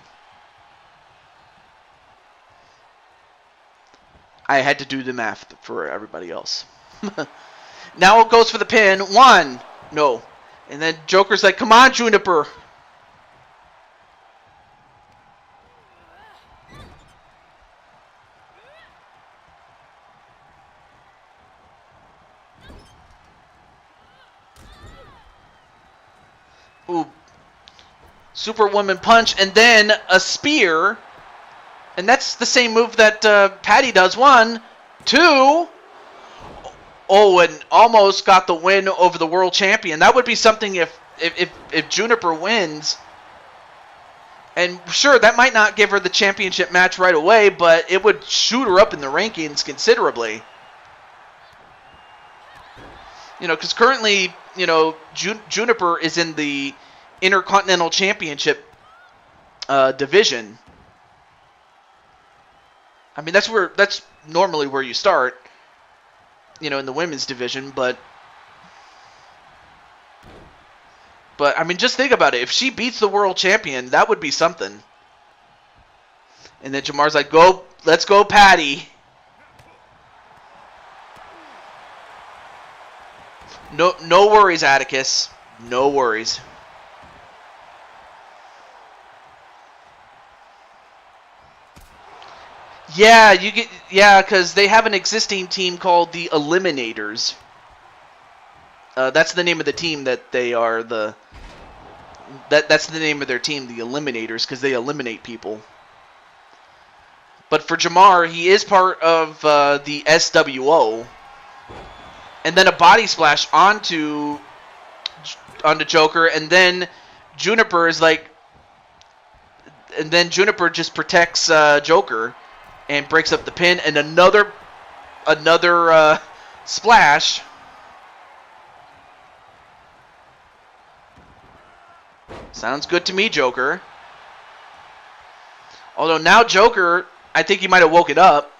I had to do the math for everybody else. Now it goes for the pin. 1. No. And then Joker's like, come on, Juniper. Ooh. Superwoman punch, and then a spear. And that's the same move that Patty does. 1, 2. Oh, and almost got the win over the world champion. That would be something if Juniper wins. And sure, that might not give her the championship match right away, but it would shoot her up in the rankings considerably. Because currently, Juniper is in the Intercontinental Championship division. I mean, that's normally where you start, in the women's division, but I mean, just think about it. If she beats the world champion, that would be something. And then Jamar's like, let's go, Patty. No worries, Atticus. No worries. Yeah, because they have an existing team called the Eliminators. That's the name of the team that they are that's the name of their team, the Eliminators, because they eliminate people. But for Jamar, he is part of the SWO. And then a body splash onto Joker, and then Juniper is like... And then Juniper just protects Joker and breaks up the pin, and another splash. Sounds good to me, Joker. Although now Joker, I think he might have woken up.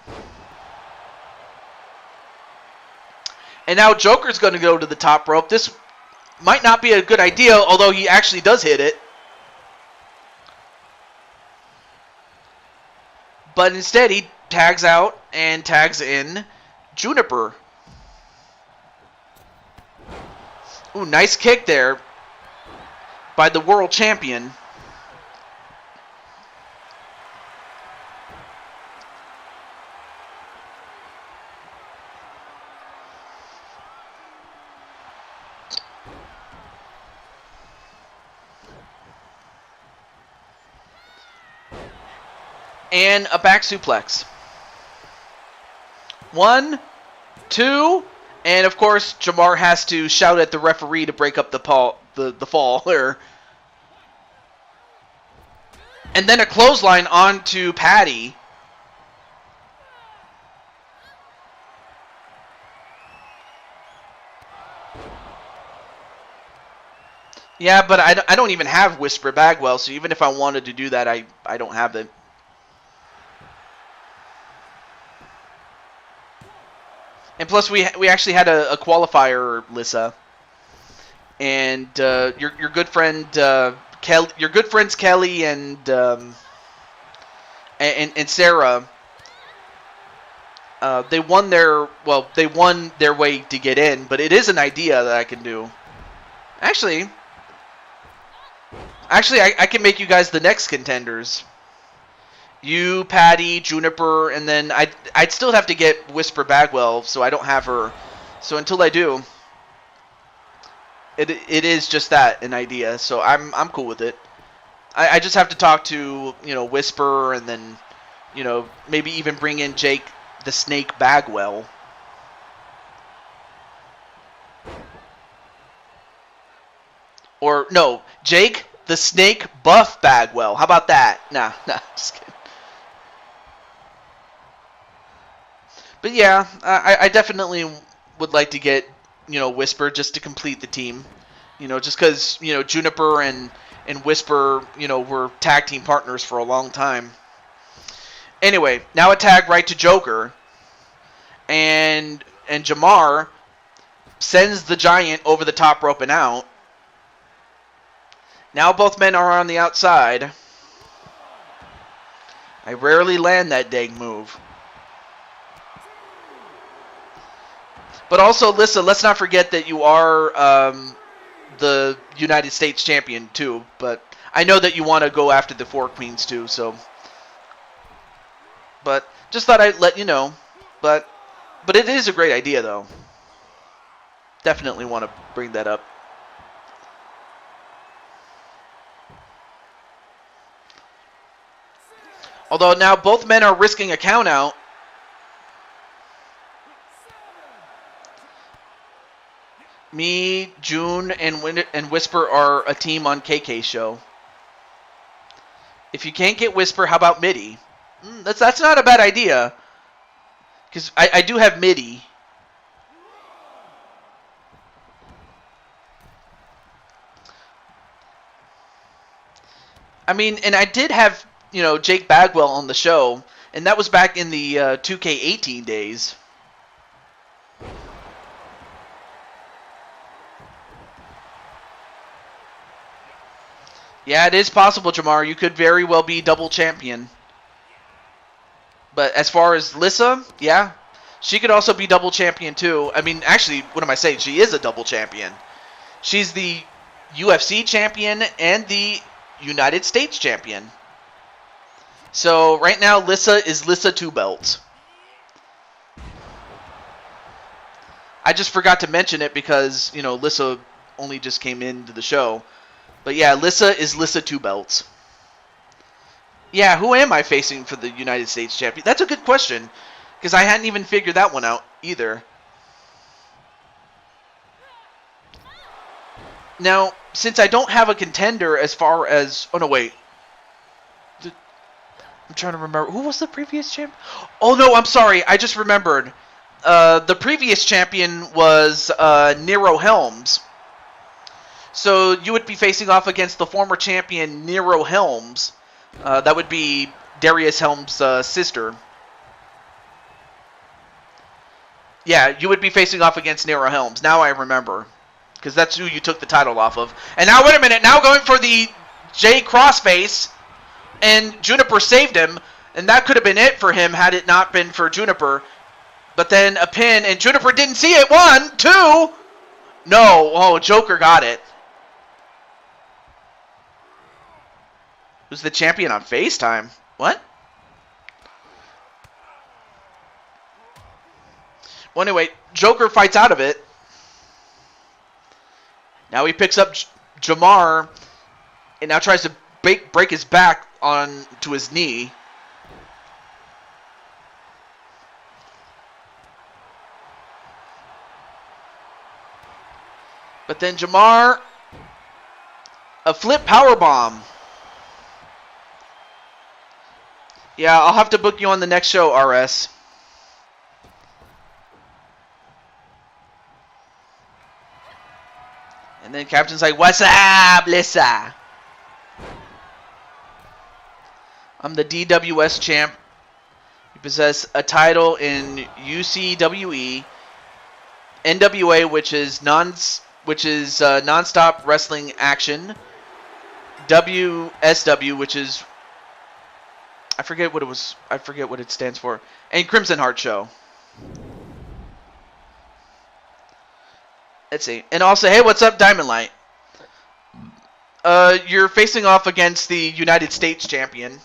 And now Joker's going to go to the top rope. This might not be a good idea, although he actually does hit it. But instead, he tags out and tags in Juniper. Ooh, nice kick there by the world champion. And a back suplex. 1, 2, and of course Jamar has to shout at the referee to break up the fall. And then a clothesline onto Patty. Yeah, but I don't even have Whisper Bagwell, so even if I wanted to do that, I don't have it. And plus, we actually had a qualifier, Lissa, and your good friend Kelly, your good friends Kelly and Sarah. They won their way to get in, but it is an idea that I can do. Actually, I can make you guys the next contenders. You, Patty, Juniper, and then I'd still have to get Whisper Bagwell, so I don't have her. So until I do, it is just that, an idea. So I'm cool with it. I just have to talk to Whisper, and then maybe even bring in Jake the Snake Bagwell. Or no, Jake the Snake Buff Bagwell. How about that? Nah, just kidding. But yeah, I definitely would like to get, Whisper just to complete the team. Just because, Juniper and Whisper, were tag team partners for a long time. Anyway, now a tag right to Joker. And Jamar sends the Giant over the top rope and out. Now both men are on the outside. I rarely land that dang move. But also, Lissa, let's not forget that you are the United States champion, too. But I know that you want to go after the Four Queens, too, so. But just thought I'd let you know. But it is a great idea, though. Definitely want to bring that up. Although now both men are risking a count out. Me, June, and Whisper are a team on KK's show. If you can't get Whisper, how about Mitty? That's not a bad idea. Because I do have Mitty. I mean, and I did have, Jake Bagwell on the show. And that was back in the 2K18 days. Yeah, it is possible, Jamar. You could very well be double champion. But as far as Lissa, yeah, she could also be double champion too. I mean, actually, what am I saying? She is a double champion. She's the UFC champion and the United States champion. So right now, Lissa is Lissa 2 belts. I just forgot to mention it because, Lissa only just came into the show. But yeah, Lissa is Lissa 2 belts. Yeah, who am I facing for the United States champion? That's a good question, because I hadn't even figured that one out either. Now, since I don't have a contender as far as... Oh, no, wait. I'm trying to remember. Who was the previous champion? Oh, no, I'm sorry. I just remembered. The previous champion was Nero Helms. So you would be facing off against the former champion Nero Helms. That would be Darius Helms' sister. Yeah, you would be facing off against Nero Helms. Now I remember. Because that's who you took the title off of. And now, wait a minute. Now going for the J Crossface. And Juniper saved him. And that could have been it for him had it not been for Juniper. But then a pin. And Juniper didn't see it. 1, 2. No. Oh, Joker got it. Who's the champion on FaceTime? What? Well, anyway, Joker fights out of it. Now he picks up Jamar and now tries to break his back on to his knee. But then Jamar, a flip power bomb. Yeah, I'll have to book you on the next show, RS. And then Captain's like, "What's up, Lisa? I'm the DWS champ. You possess a title in UCWE, NWA, which is nonstop wrestling action, WSW, which is I forget what it stands for, and Crimson Heart Show." Let's see. And also, hey, what's up, Diamond Light? You're facing off against the United States champion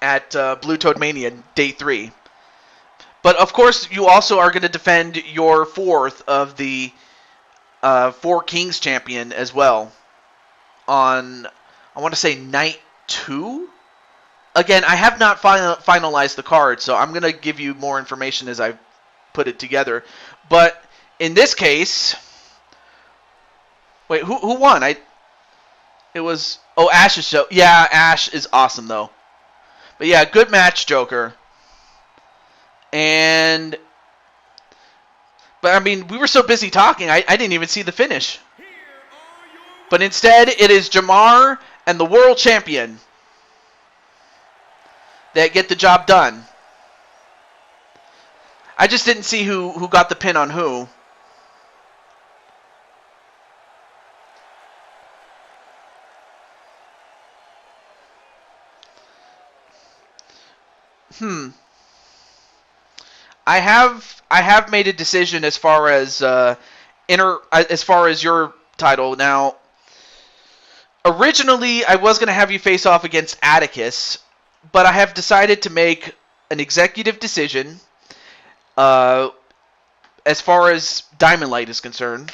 at Blue Toad Mania Day 3. But, of course, you also are going to defend your fourth of the Four Kings champion as well on, I want to say, Night 2? Again, I have not finalized the card, so I'm going to give you more information as I put it together. But in this case, wait, who won? It was Ash's show. Yeah, Ash is awesome though. But yeah, good match, Joker. But I mean, we were so busy talking, I didn't even see the finish. But instead, it is Jamar and the world champion that get the job done. I just didn't see who got the pin on who. I have made a decision as far as your title. Now, originally I was going to have you face off against Atticus, but I have decided to make an executive decision as far as Diamond Light is concerned.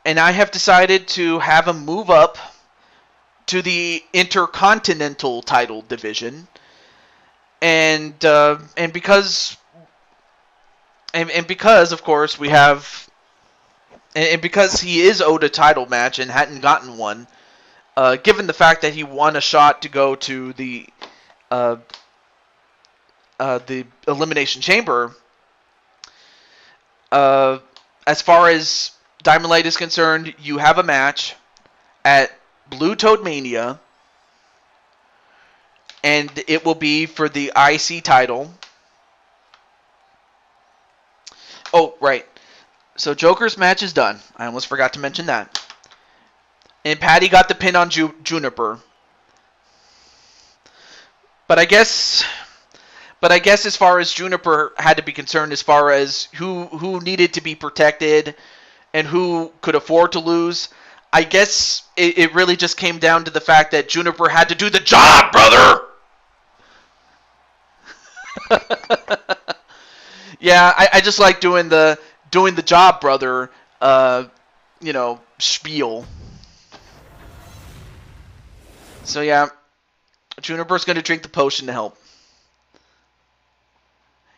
And I have decided to have him move up to the Intercontinental title division. And because of course we have, and because he is owed a title match and hadn't gotten one, given the fact that he won a shot to go to the Elimination Chamber, as far as Diamond Light is concerned, you have a match at Blue Toad Mania. And it will be for the IC title. Oh, right. So Joker's match is done. I almost forgot to mention that. And Patty got the pin on Juniper. But I guess as far as Juniper had to be concerned, as far as who needed to be protected and who could afford to lose, I guess it really just came down to the fact that Juniper had to do the job, brother! Yeah, I just like doing the job, brother, spiel. So yeah, Juniper's gonna drink the potion to help.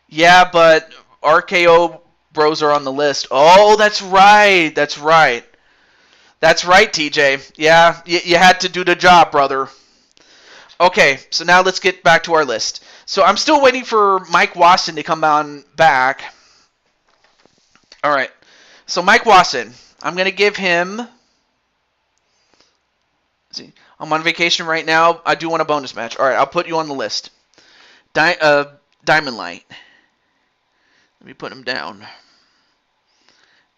Yeah, but RKO bros are on the list. Oh, that's right, TJ. Yeah, you had to do the job, brother. Okay, so now let's get back to our list. So I'm still waiting for Mike Watson to come on back. All right. So Mike Watson, I'm going to give him... See, I'm on vacation right now. I do want a bonus match. All right, I'll put you on the list. Diamond Light. Let me put him down.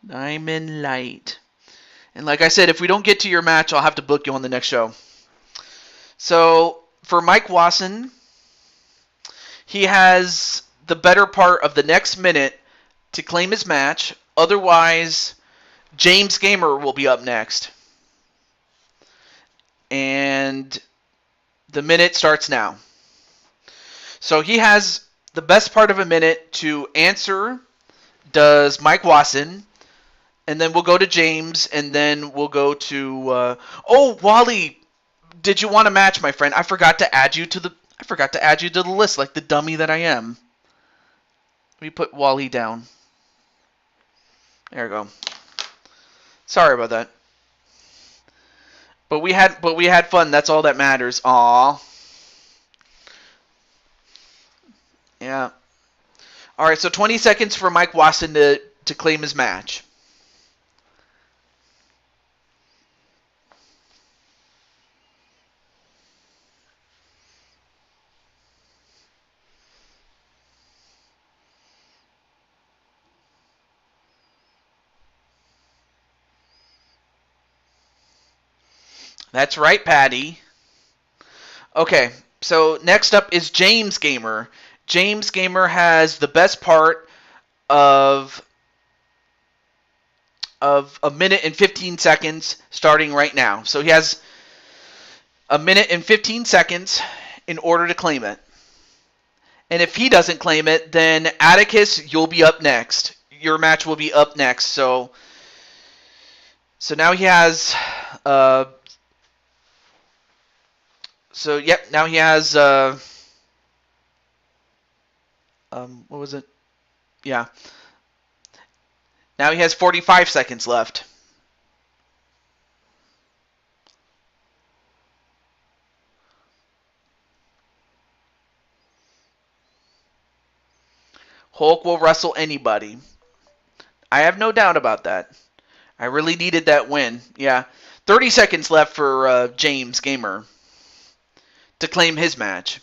Diamond Light. And like I said, if we don't get to your match, I'll have to book you on the next show. So for Mike Watson, he has the better part of the next minute to claim his match. Otherwise, James Gamer will be up next. And the minute starts now. So he has the best part of a minute to answer, does Mike Watson, and then we'll go to James, and then we'll go to... Wally, did you want a match, my friend? I forgot to add you to the list like the dummy that I am. Let me put Wally down. There we go. Sorry about that. But we had fun. That's all that matters. Aw. Yeah. All right. So 20 seconds for Mike Watson to claim his match. That's right, Patty. Okay, so next up is James Gamer. James Gamer has the best part of a minute and 15 seconds starting right now. So he has a minute and 15 seconds in order to claim it. And if he doesn't claim it, then Atticus, you'll be up next. Your match will be up next. So now he has now he has what was it? Yeah. Now he has 45 seconds left. Hulk will wrestle anybody. I have no doubt about that. I really needed that win. Yeah. 30 seconds left for James Gamer to claim his match.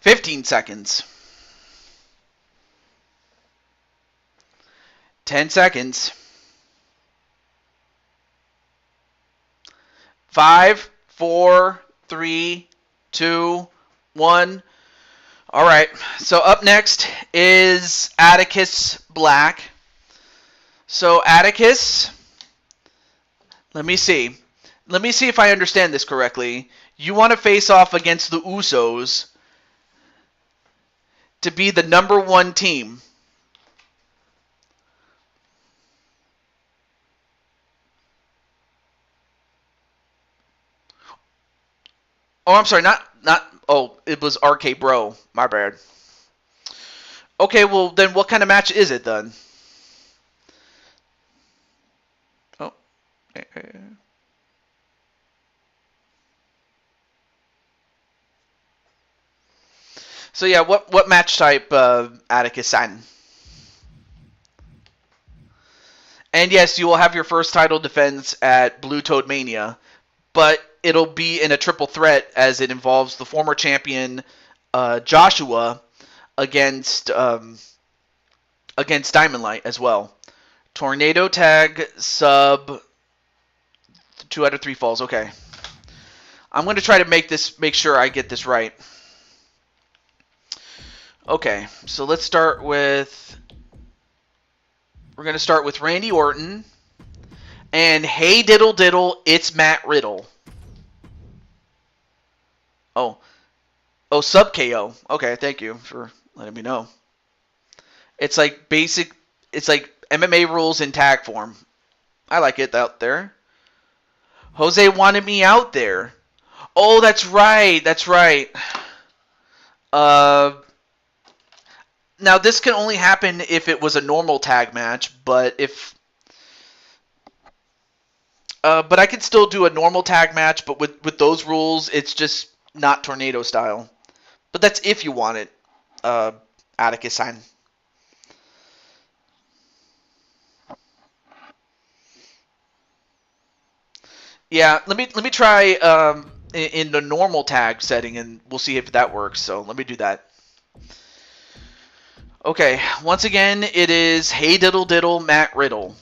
$15 seconds. 10 seconds. 5, 4, 3, 2, 1. All right. So up next is Atticus Black. So Atticus, let me see. Let me see if I understand this correctly. You want to face off against the Usos to be the number one team. Oh, I'm sorry, not. Oh, it was RK Bro. My bad. Okay, well then, what kind of match is it then? Oh. So yeah, what match type Atticus Satin? And yes, you will have your first title defense at Blue Toad Mania, but it'll be in a triple threat as it involves the former champion Joshua against Diamond Light as well. Tornado tag sub 2 out of 3 falls. Okay, I'm going to try to make sure I get this right. Okay, so let's start with. We're going to start with Randy Orton. And hey diddle diddle, it's Matt Riddle. Oh, sub KO. Okay, thank you for letting me know. It's like it's like MMA rules in tag form. I like it out there. Jose wanted me out there. Oh, that's right. Now this can only happen if it was a normal tag match, but but I could still do a normal tag match, but with those rules, it's just not tornado style. But that's if you want it, Atticus sign. Yeah, let me try in the normal tag setting, and we'll see if that works. So let me do that. Okay, once again, it is hey diddle diddle Matt Riddle.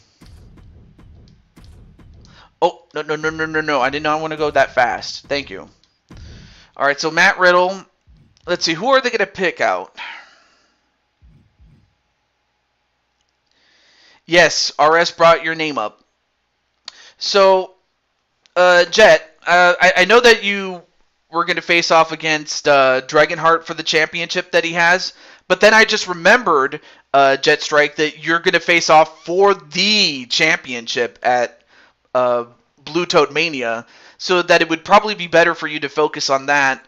Oh, no. I did not want to go that fast. Thank you. All right, so Matt Riddle. Let's see, who are they going to pick out? Yes, RS brought your name up. So, Jet, I know that you were going to face off against Dragonheart for the championship that he has, but then I just remembered, Jet Strike, that you're going to face off for the championship at Blue Toad Mania, so that it would probably be better for you to focus on that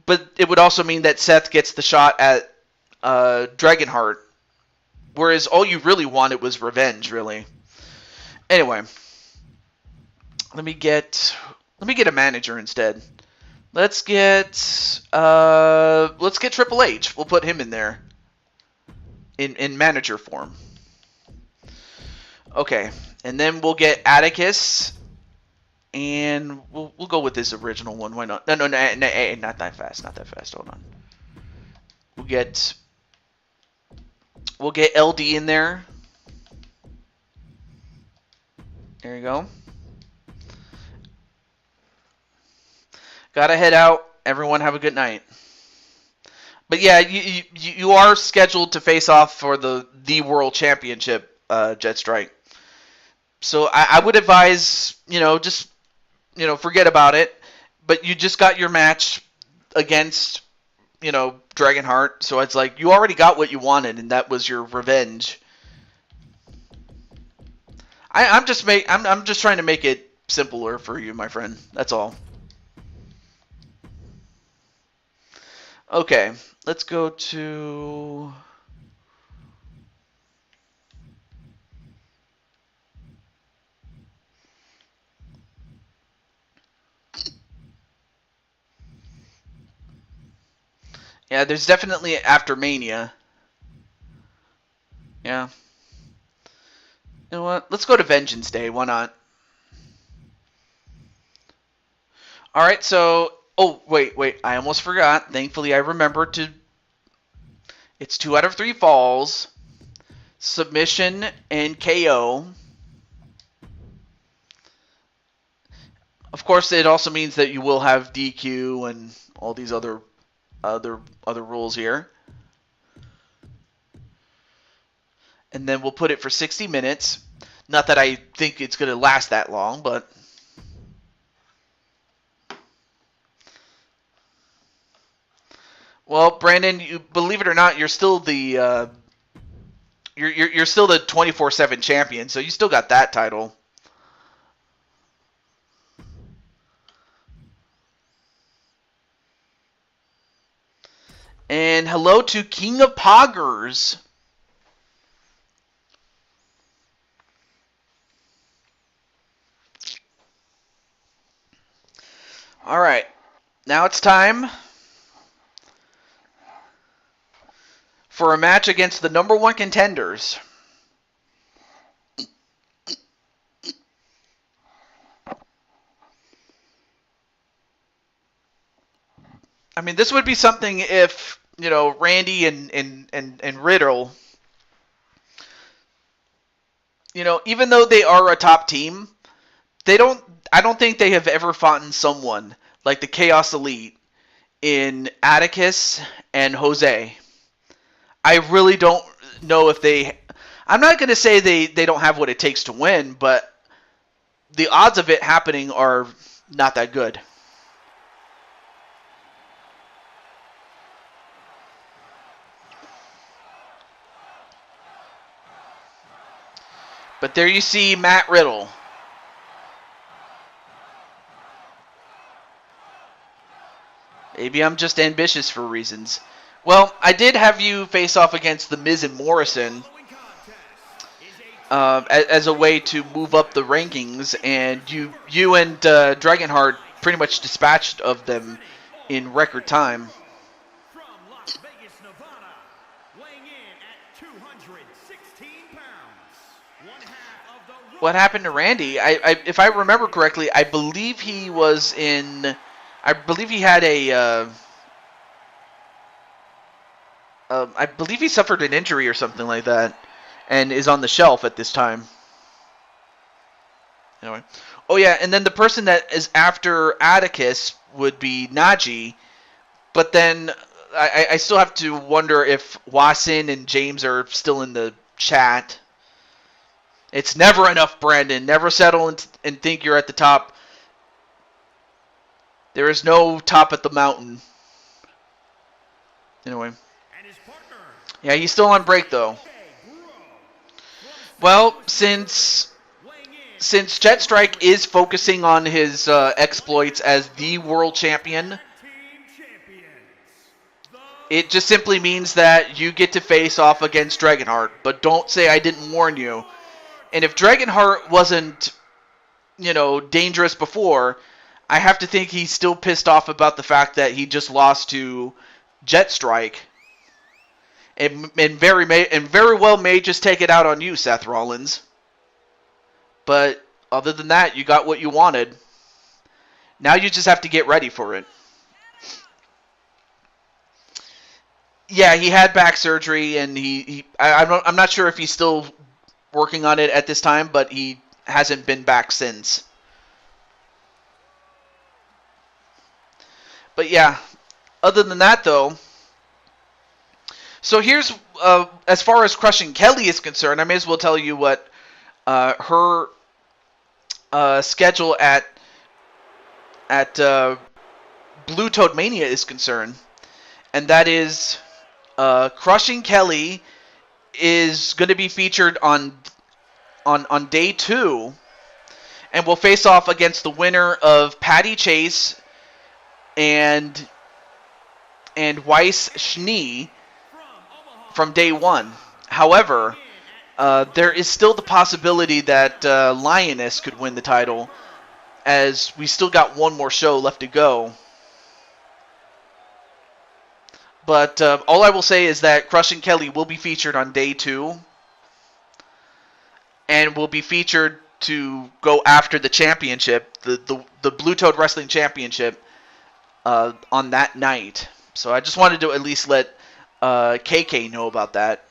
but it would also mean that Seth gets the shot at Dragonheart, whereas all you really wanted was revenge, really. Anyway, let me get a manager instead. Let's get Triple H. We'll put him in there in manager form. Okay, and then we'll get Atticus, and we'll go with this original one. Why not? No, not that fast. Not that fast. Hold on. We'll get LD in there. There you go. Gotta head out. Everyone have a good night. But yeah, you are scheduled to face off for the World Championship, Jet Strike. So I would advise, just, forget about it. But you just got your match against, Dragonheart. So it's like you already got what you wanted, and that was your revenge. I'm just trying to make it simpler for you, my friend. That's all. Okay, let's go to... Yeah, there's definitely after Mania. Yeah. You know what? Let's go to Vengeance Day. Why not? Alright, so... Oh, wait. I almost forgot. Thankfully, I remembered to... It's 2 out of 3 falls. Submission and KO. Of course, it also means that you will have DQ and all these other rules here. And then we'll put it for 60 minutes. Not that I think it's going to last that long, but... Well, Brandon, you believe it or not, you're still the you're still the 24/7 champion, so you still got that title. And hello to King of Poggers. All right, now it's time for a match against the #1 contenders. I mean, this would be something if, Randy and Riddle, even though they are a top team, I don't think they have ever fought in someone like the Chaos Elite in Atticus and Jose. I really don't know if I'm not going to say they don't have what it takes to win, but the odds of it happening are not that good. But there you see Matt Riddle. Maybe I'm just ambitious for reasons. Well, I did have you face off against The Miz and Morrison as a way to move up the rankings, and you and Dragonheart pretty much dispatched of them in record time. From Las Vegas, Nevada, weighing in at 216 pounds, one half of the... What happened to Randy? If I remember correctly, I believe he was in... I believe he had a... I believe he suffered an injury or something like that, and is on the shelf at this time. Anyway. Oh yeah, and then the person that is after Atticus would be Najee, but then I still have to wonder if Wasson and James are still in the chat. It's never enough, Brandon. Never settle and think you're at the top. There is no top at the mountain. Anyway. Yeah, he's still on break, though. Well, since Jet Strike is focusing on his exploits as the world champion, It just simply means that you get to face off against Dragonheart, but don't say I didn't warn you. And if Dragonheart wasn't, dangerous before, I have to think he's still pissed off about the fact that he just lost to Jet Strike. And very well may just take it out on you, Seth Rollins. But other than that, you got what you wanted. Now you just have to get ready for it. Yeah, he had back surgery, and I'm not sure if he's still working on it at this time, but he hasn't been back since. But yeah, other than that, though. So here's, as far as Crushing Kelly is concerned, I may as well tell you what her schedule at Blue Toad Mania is concerned, and that is Crushing Kelly is going to be featured on day 2, and will face off against the winner of Patty Chase and Weiss Schnee from day 1. However, there is still the possibility that Lioness could win the title, as we still got one more show left to go. But all I will say is that Crushing Kelly will be featured on day 2, and will be featured to go after the championship, the Blue Toad Wrestling Championship, on that night. So I just wanted to at least let KK know about that.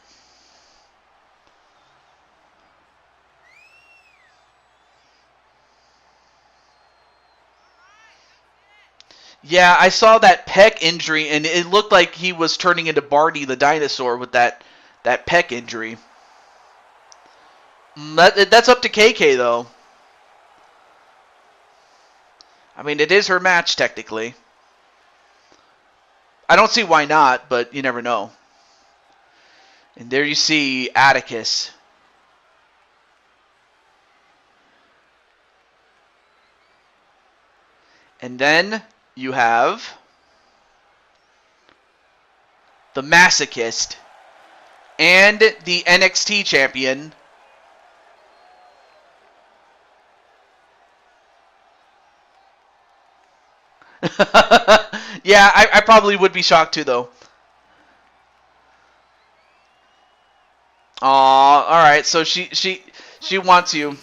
Yeah, I saw that pec injury, and it looked like he was turning into Barney the dinosaur with that pec injury. That's up to KK, though. I mean, it is her match, technically. I don't see why not, but you never know. And there you see Atticus. And then you have the Masochist and the NXT champion, yeah, I probably would be shocked too, though. Aw, alright, so she wants you.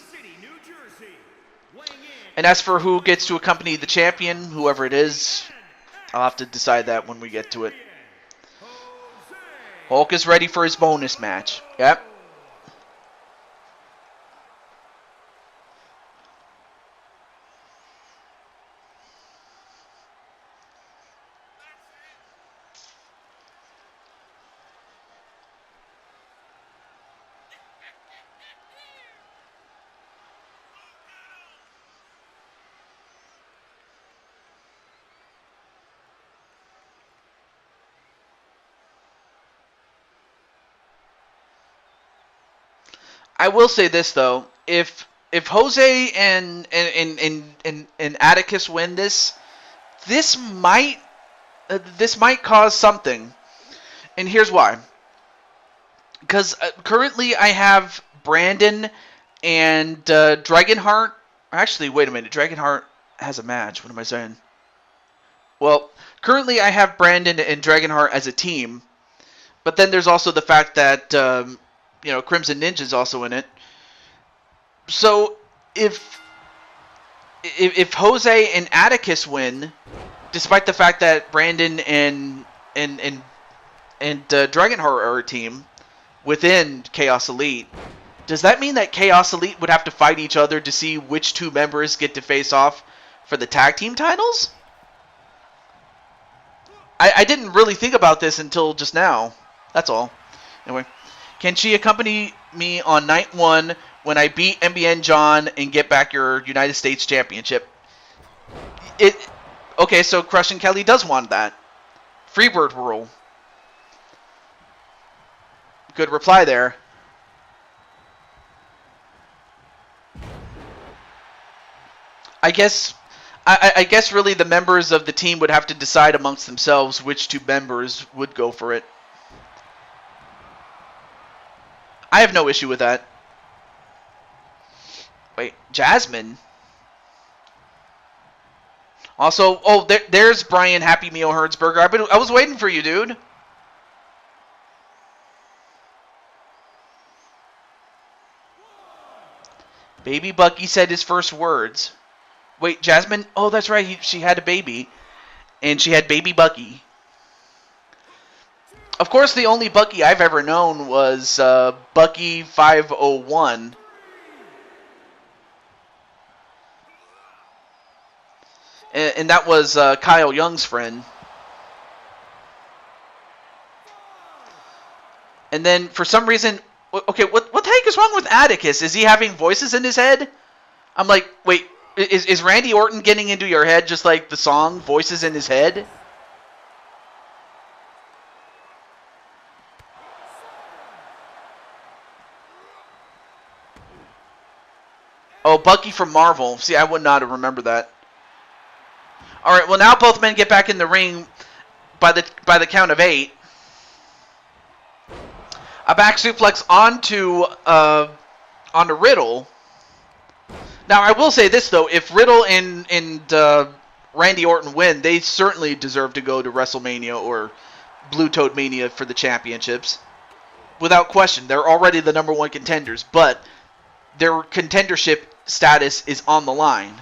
And as for who gets to accompany the champion, whoever it is, I'll have to decide that when we get to it. Hulk is ready for his bonus match. Yep. I will say this though, if Jose and Atticus win this might cause something, and here's why. Because currently I have Brandon and Dragonheart. Actually, wait a minute, Dragonheart has a match. What am I saying? Well, currently I have Brandon and Dragonheart as a team, but then there's also the fact that Crimson Ninja's also in it. So if Jose and Atticus win, despite the fact that Brandon and Dragonheart are a team within Chaos Elite, does that mean that Chaos Elite would have to fight each other to see which two members get to face off for the tag team titles? I didn't really think about this until just now. That's all. Anyway. Can she accompany me on night 1 when I beat MBN John and get back your United States Championship? Okay, so Crushing Kelly does want that. Freebird rule. Good reply there. I guess I guess really the members of the team would have to decide amongst themselves which two members would go for it. I have no issue with that. Wait, Jasmine? Also, oh, there's Brian Happy Meal Hertzberger. I was waiting for you, dude. Baby Bucky said his first words. Wait, Jasmine? Oh, that's right. She had a baby. And she had baby Bucky. Of course, the only Bucky I've ever known was Bucky 501. And that was Kyle Young's friend. And then, for some reason... Okay, what the heck is wrong with Atticus? Is he having voices in his head? I'm like, wait, is Randy Orton getting into your head just like the song Voices in His Head? Oh, Bucky from Marvel. See, I would not have remembered that. Alright, well now both men get back in the ring by the count of 8. A back suplex onto Riddle. Now, I will say this, though. If Riddle and Randy Orton win, they certainly deserve to go to WrestleMania or Blue Toad Mania for the championships. Without question. They're already the #1 contenders, but their contendership status is on the line.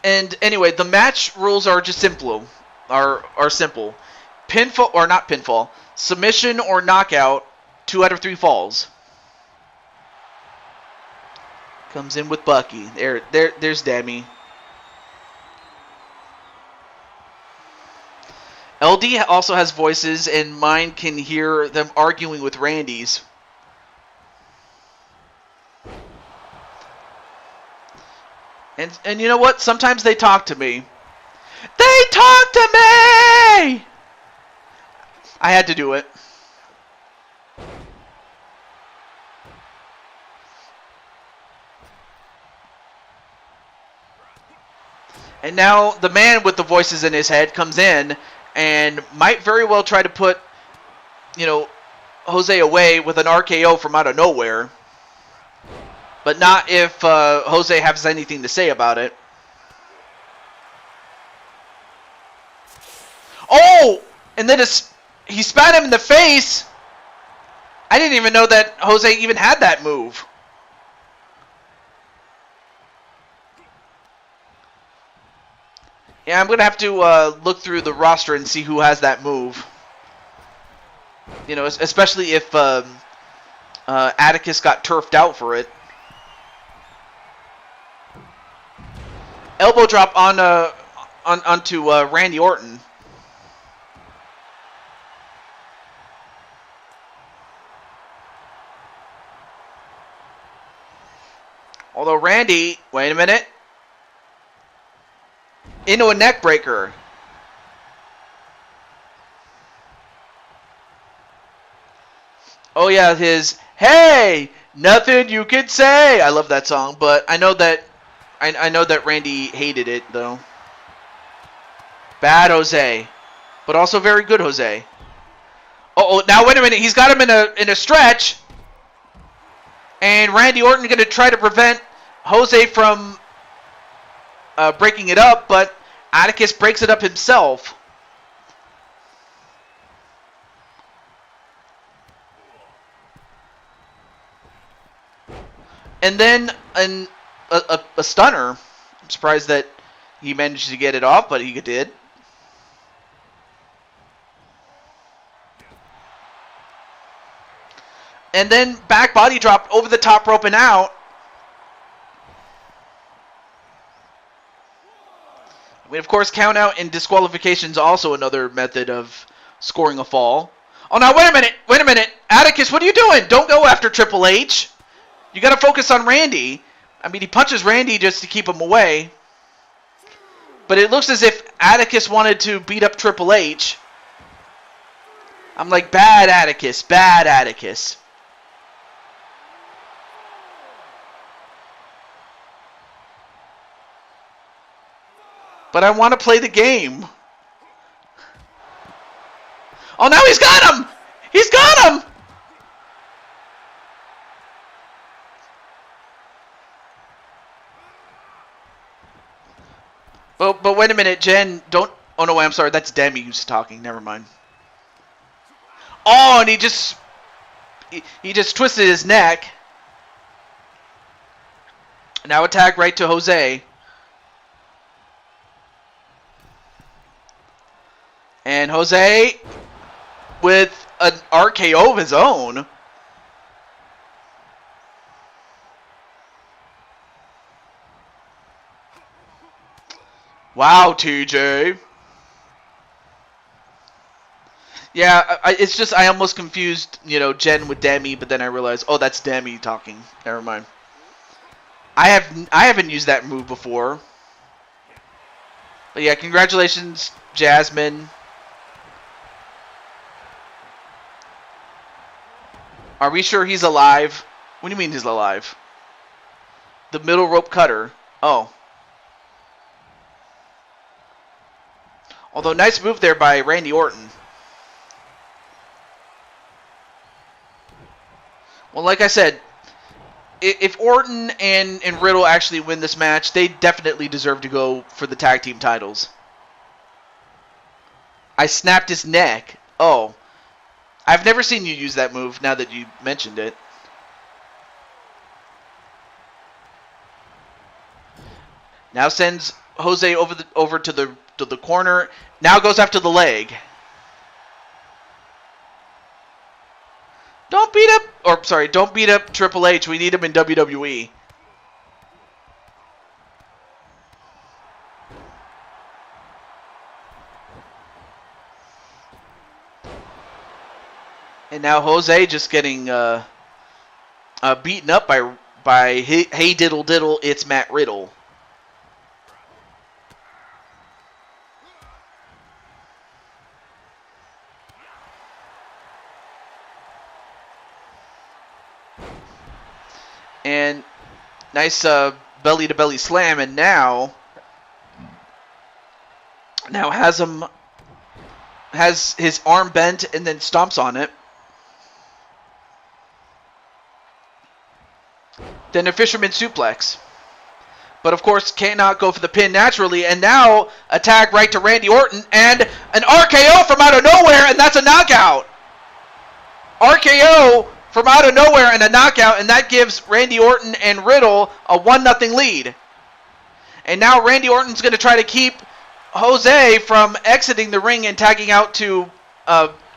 And anyway, the match rules are just simple. Are simple. Pinfall or not pinfall. Submission or knockout. 2 out of 3 falls. Comes in with Bucky. There's Demi. LD also has voices, and mine can hear them arguing with Randy's. And you know what? Sometimes they talk to me. They talk to me! I had to do it. And now the man with the voices in his head comes in and might very well try to put, Jose away with an RKO from out of nowhere. But not if Jose has anything to say about it. Oh! And then he spat him in the face. I didn't even know that Jose even had that move. Yeah, I'm going to have to look through the roster and see who has that move. Especially if Atticus got turfed out for it. Elbow drop onto Randy Orton. Although Randy, wait a minute. Into a neck breaker. Oh yeah, his "Hey, nothing you could say." I love that song, but I know that Randy hated it though. Bad Jose, but also very good Jose. Oh, now wait a minute. He's got him in a stretch, and Randy Orton going to try to prevent Jose from breaking it up, but Atticus breaks it up himself. And then a stunner. I'm surprised that he managed to get it off, but he did. And then back body drop over the top rope and out. I mean, of course, count out and disqualification is also another method of scoring a fall. Oh, now, wait a minute. Atticus, what are you doing? Don't go after Triple H. You got to focus on Randy. I mean, he punches Randy just to keep him away. But it looks as if Atticus wanted to beat up Triple H. I'm like, bad Atticus, bad Atticus. But I want to play the game. Oh, now he's got him! He's got him! But wait a minute, Jen, don't... Oh, no, I'm sorry, that's Demi who's talking. Never mind. Oh, and he just twisted his neck. Now a tag right to Jose. And Jose with an RKO of his own. Wow, TJ. Yeah, it's just I almost confused, Jen with Demi, but then I realized, oh, that's Demi talking. Never mind. I haven't used that move before. But yeah, congratulations, Jasmine. Are we sure he's alive? What do you mean he's alive? The middle rope cutter. Oh. Although, nice move there by Randy Orton. Well, like I said, if Orton and Riddle actually win this match, they definitely deserve to go for the tag team titles. I snapped his neck. Oh. I've never seen you use that move now that you mentioned it. Now sends Jose over to the corner. Now goes after the leg. Don't beat up Triple H. We need him in WWE. And now Jose just getting beaten up by Hey Diddle Diddle. It's Matt Riddle. And nice belly to belly slam, and now has his arm bent and then stomps on it. Then a fisherman suplex. But of course cannot go for the pin naturally, and now a tag right to Randy Orton and an RKO from out of nowhere, and that's a knockout. RKO from out of nowhere and a knockout, and that gives Randy Orton and Riddle a 1-0 lead. And now Randy Orton's going to try to keep Jose from exiting the ring and tagging out to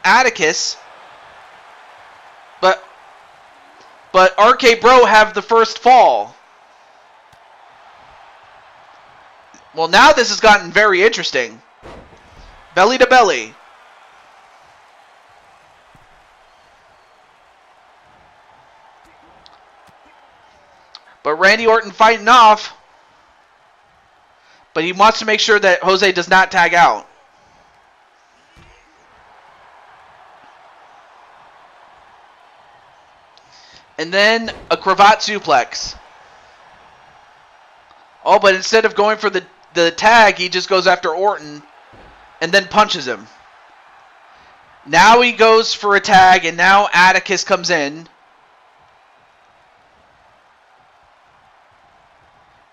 Atticus. But RK Bro have the first fall. Well, now this has gotten very interesting. Belly to belly. But Randy Orton fighting off. But he wants to make sure that Jose does not tag out. And then a cravat suplex. Oh, but instead of going for the tag, he just goes after Orton and then punches him. Now he goes for a tag, and now Atticus comes in.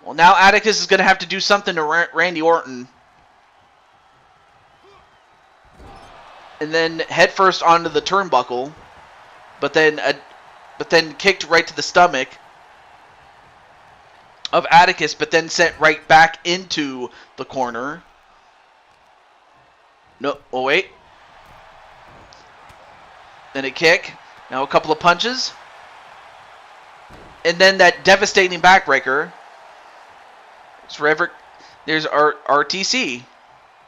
Well, now Atticus is going to have to do something to Randy Orton. And then head first onto the turnbuckle. But then kicked right to the stomach of Atticus, but then sent right back into the corner. No, oh wait. Then a kick. Now a couple of punches. And then that devastating backbreaker. There's RTC.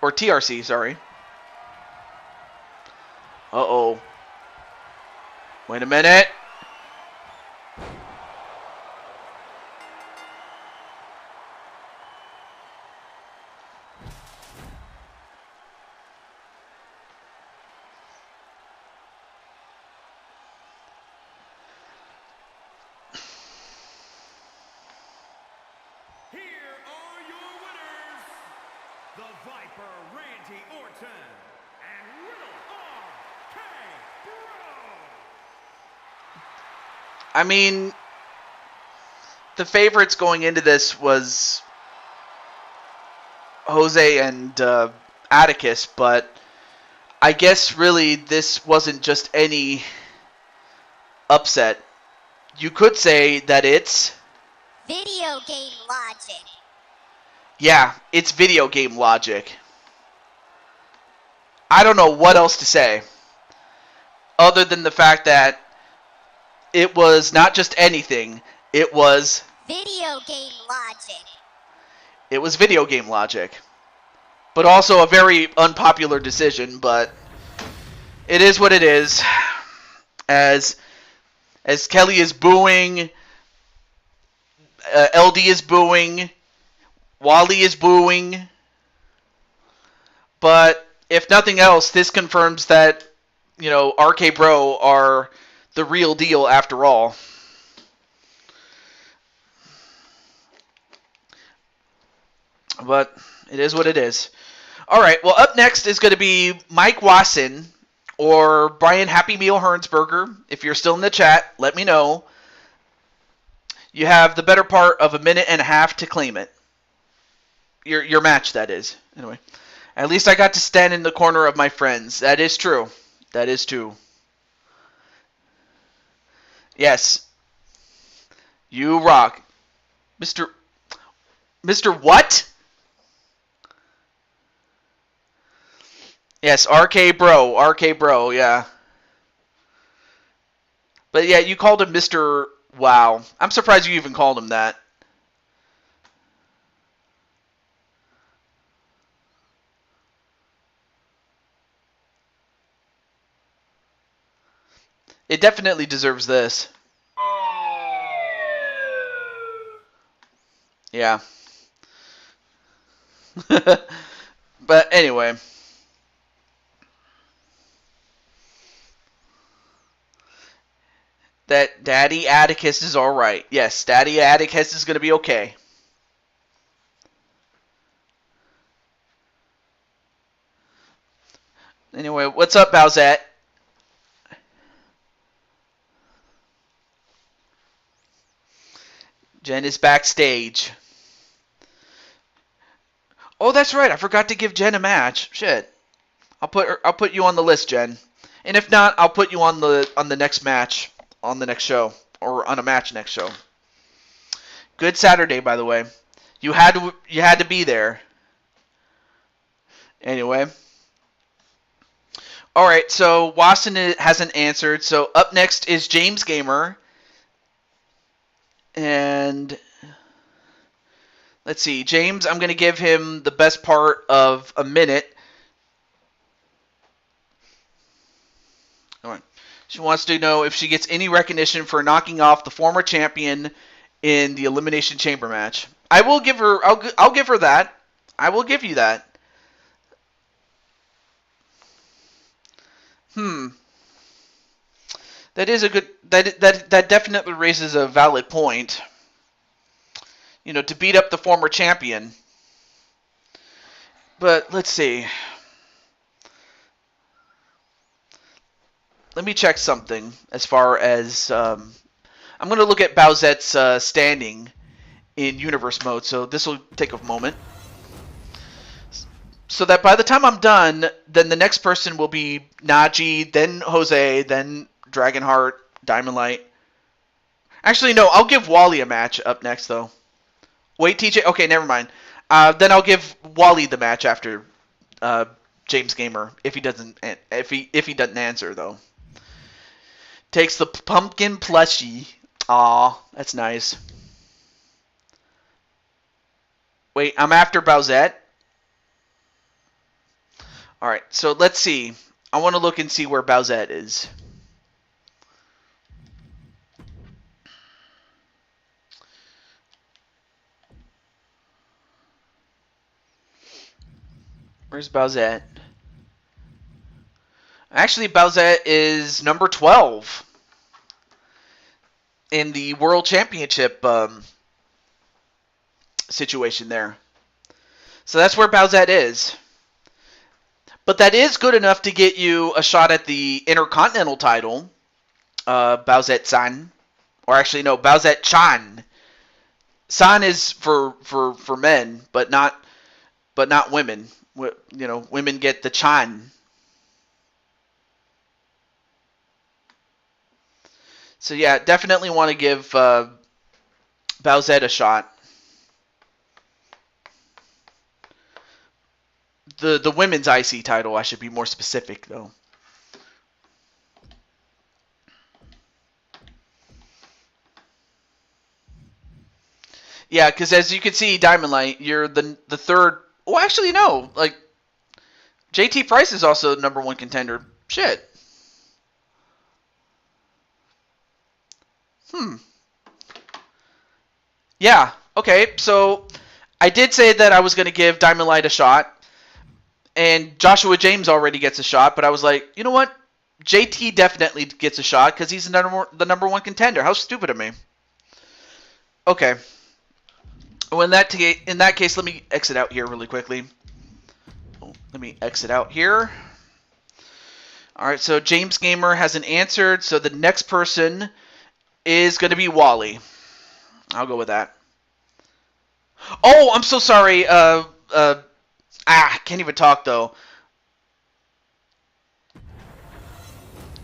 Or TRC, sorry. Uh-oh. Wait a minute. the Viper, Randy Orton, and Riddle R.K. Bro. I mean, the favorites going into this was Jose and Atticus, but I guess really this wasn't just any upset. You could say that it's... Video game logic. Yeah, it's video game logic. I don't know what else to say, other than the fact that it was not just anything, it was... Video game logic. It was video game logic. But also a very unpopular decision, but it is what it is. As Kelly is booing, LD is booing, Wally is booing. But if nothing else, this confirms that, RK Bro are the real deal after all. But it is what it is. Alright, well, up next is going to be Mike Wasson or Brian Happy Meal Hernsberger. If you're still in the chat, let me know. You have the better part of a minute and a half to claim it. Your match, that is. Anyway, at least I got to stand in the corner of my friends. That is true. That is true. Yes. You rock. Mr. What? Yes, RK Bro, yeah. But yeah, you called him Mr. Wow. I'm surprised you even called him that. It definitely deserves this. Yeah. But anyway. That Daddy Atticus is alright. Yes, Daddy Atticus is going to be okay. Anyway, what's up, Bowsette? Jen is backstage. Oh, that's right. I forgot to give Jen a match. Shit. I'll put you on the list, Jen. And if not, I'll put you on the next match on the next show, or on a match next show. Good Saturday, by the way. You had to be there. Anyway. All right, so Watson hasn't answered. So up next is James Gamer. And let's see. James, I'm going to give him the best part of a minute. All right. She wants to know if she gets any recognition for knocking off the former champion in the Elimination Chamber match. I will give her. I'll give her that. I will give you that. That is a good. That definitely raises a valid point. To beat up the former champion. But let's see. Let me check something as far as I'm going to look at Bowsette's standing in universe mode. So this will take a moment. So that by the time I'm done, then the next person will be Najee, then Jose, then Dragonheart, Diamond Light. Actually, no, I'll give Wally a match up next, though. Wait, TJ? Okay, never mind. Then I'll give Wally the match after James Gamer, if he doesn't answer, though. Takes the pumpkin plushie. Aw, that's nice. Wait, I'm after Bowsette. Alright, so let's see. I want to look and see where Bowsette is. Where's Bowsette? Actually, Bowsette is number 12 in the World Championship situation there. So that's where Bowsette is. But that is good enough to get you a shot at the Intercontinental title, Bowsette-san. Or actually, no, Bowsette-chan. San is for men, but not women. Women get the chan. So yeah, definitely want to give Bowsette a shot. The women's IC title, I should be more specific though. Yeah, because as you can see, Diamond Light, you're the third. Well, actually, no. Like, JT Price is also the #1 contender. Shit. Yeah. Okay. So I did say that I was going to give Diamond Light a shot, and Joshua James already gets a shot. But I was like, you know what? JT definitely gets a shot because he's the #1 contender. How stupid of me. Okay. Well, in that case, let me exit out here really quickly. Let me exit out here. All right, so James Gamer hasn't answered, so the next person is going to be Wally. I'll go with that. Oh, I'm so sorry. Can't even talk though.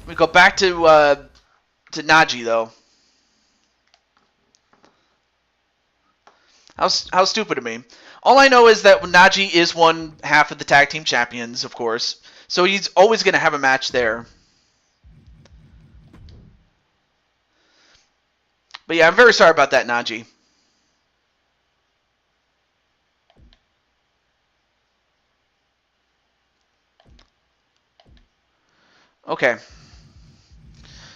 We go back to Najee though. How stupid of me. All I know is that Najee is one half of the tag team champions, of course. So he's always going to have a match there. But yeah, I'm very sorry about that, Najee. Okay.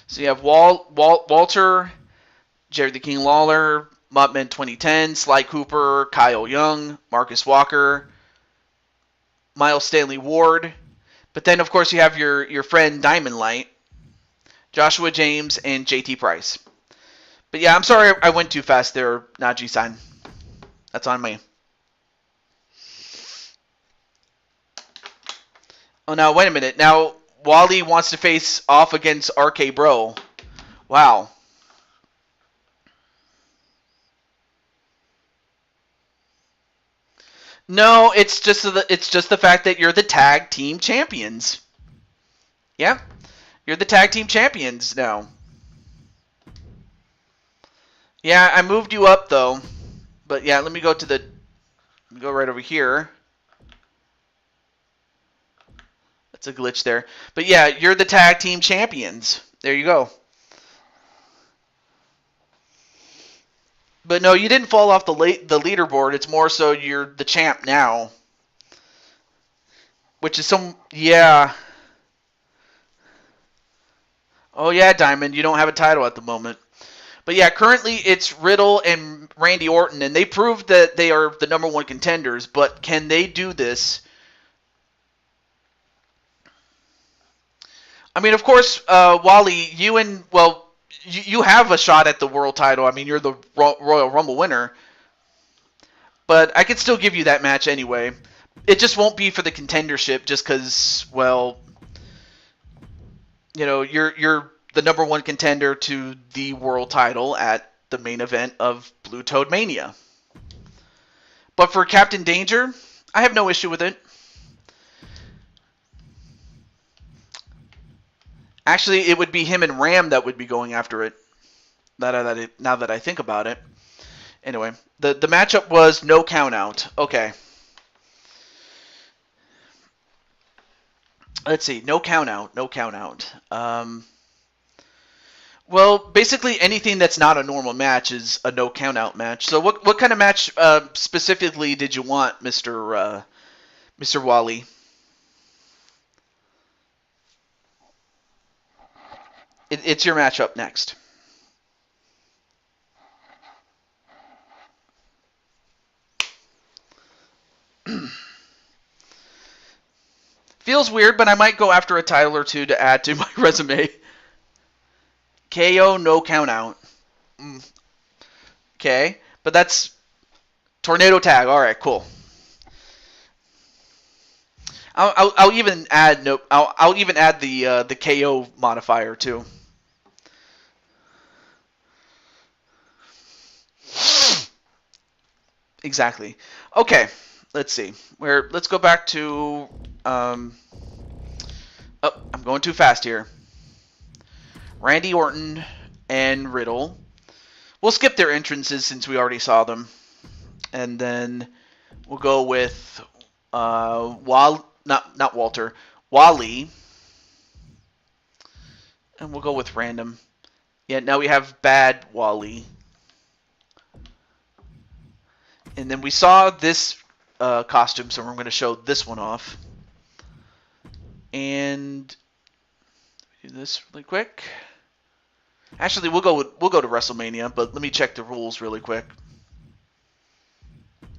So you have Walter, Jerry the King Lawler, Muttman 2010, Sly Cooper, Kyle Young, Marcus Walker, Miles Stanley Ward. But then, of course, you have your friend Diamond Light, Joshua James, and JT Price. But yeah, I'm sorry I went too fast there, Najee-san. That's on me. Oh, now, wait a minute. Now, Wally wants to face off against RK Bro. Wow. No, it's just the fact that you're the tag team champions. Yeah, you're the tag team champions now. Yeah, I moved you up though, but yeah, let me go right over here. That's a glitch there, but yeah, you're the tag team champions. There you go. But no, you didn't fall off the leaderboard. It's more so you're the champ now. Which is yeah. Oh yeah, Diamond, you don't have a title at the moment. But yeah, currently it's Riddle and Randy Orton, and they proved that they are the #1 contenders, but can they do this? I mean, of course, Wally, you have a shot at the world title. I mean, you're the Royal Rumble winner. But I could still give you that match anyway. It just won't be for the contendership just because, well, you're the #1 contender to the world title at the main event of Blue Toad Mania. But for Captain Danger, I have no issue with it. Actually, it would be him and Ram that would be going after it. Now that I think about it. Anyway, the matchup was no count out. Okay. Let's see. No count out. No count out. Well, basically anything that's not a normal match is a no count out match. So what kind of match specifically did you want, Mr. Wally? It's your matchup next. Feels weird, but I might go after a title or two to add to my resume. KO, no count out. Okay, but that's Tornado Tag. All right, cool. I'll even add I'll even add the KO modifier too. Exactly. Okay, let's see. Let's go back to. Oh, I'm going too fast here. Randy Orton and Riddle. We'll skip their entrances since we already saw them, and then we'll go with not Walter, Wally, and we'll go with random. Yeah, now we have Bad Wally. And then we saw this costume, so we're going to show this one off. And do this really quick. Actually, we'll go to WrestleMania, but let me check the rules really quick.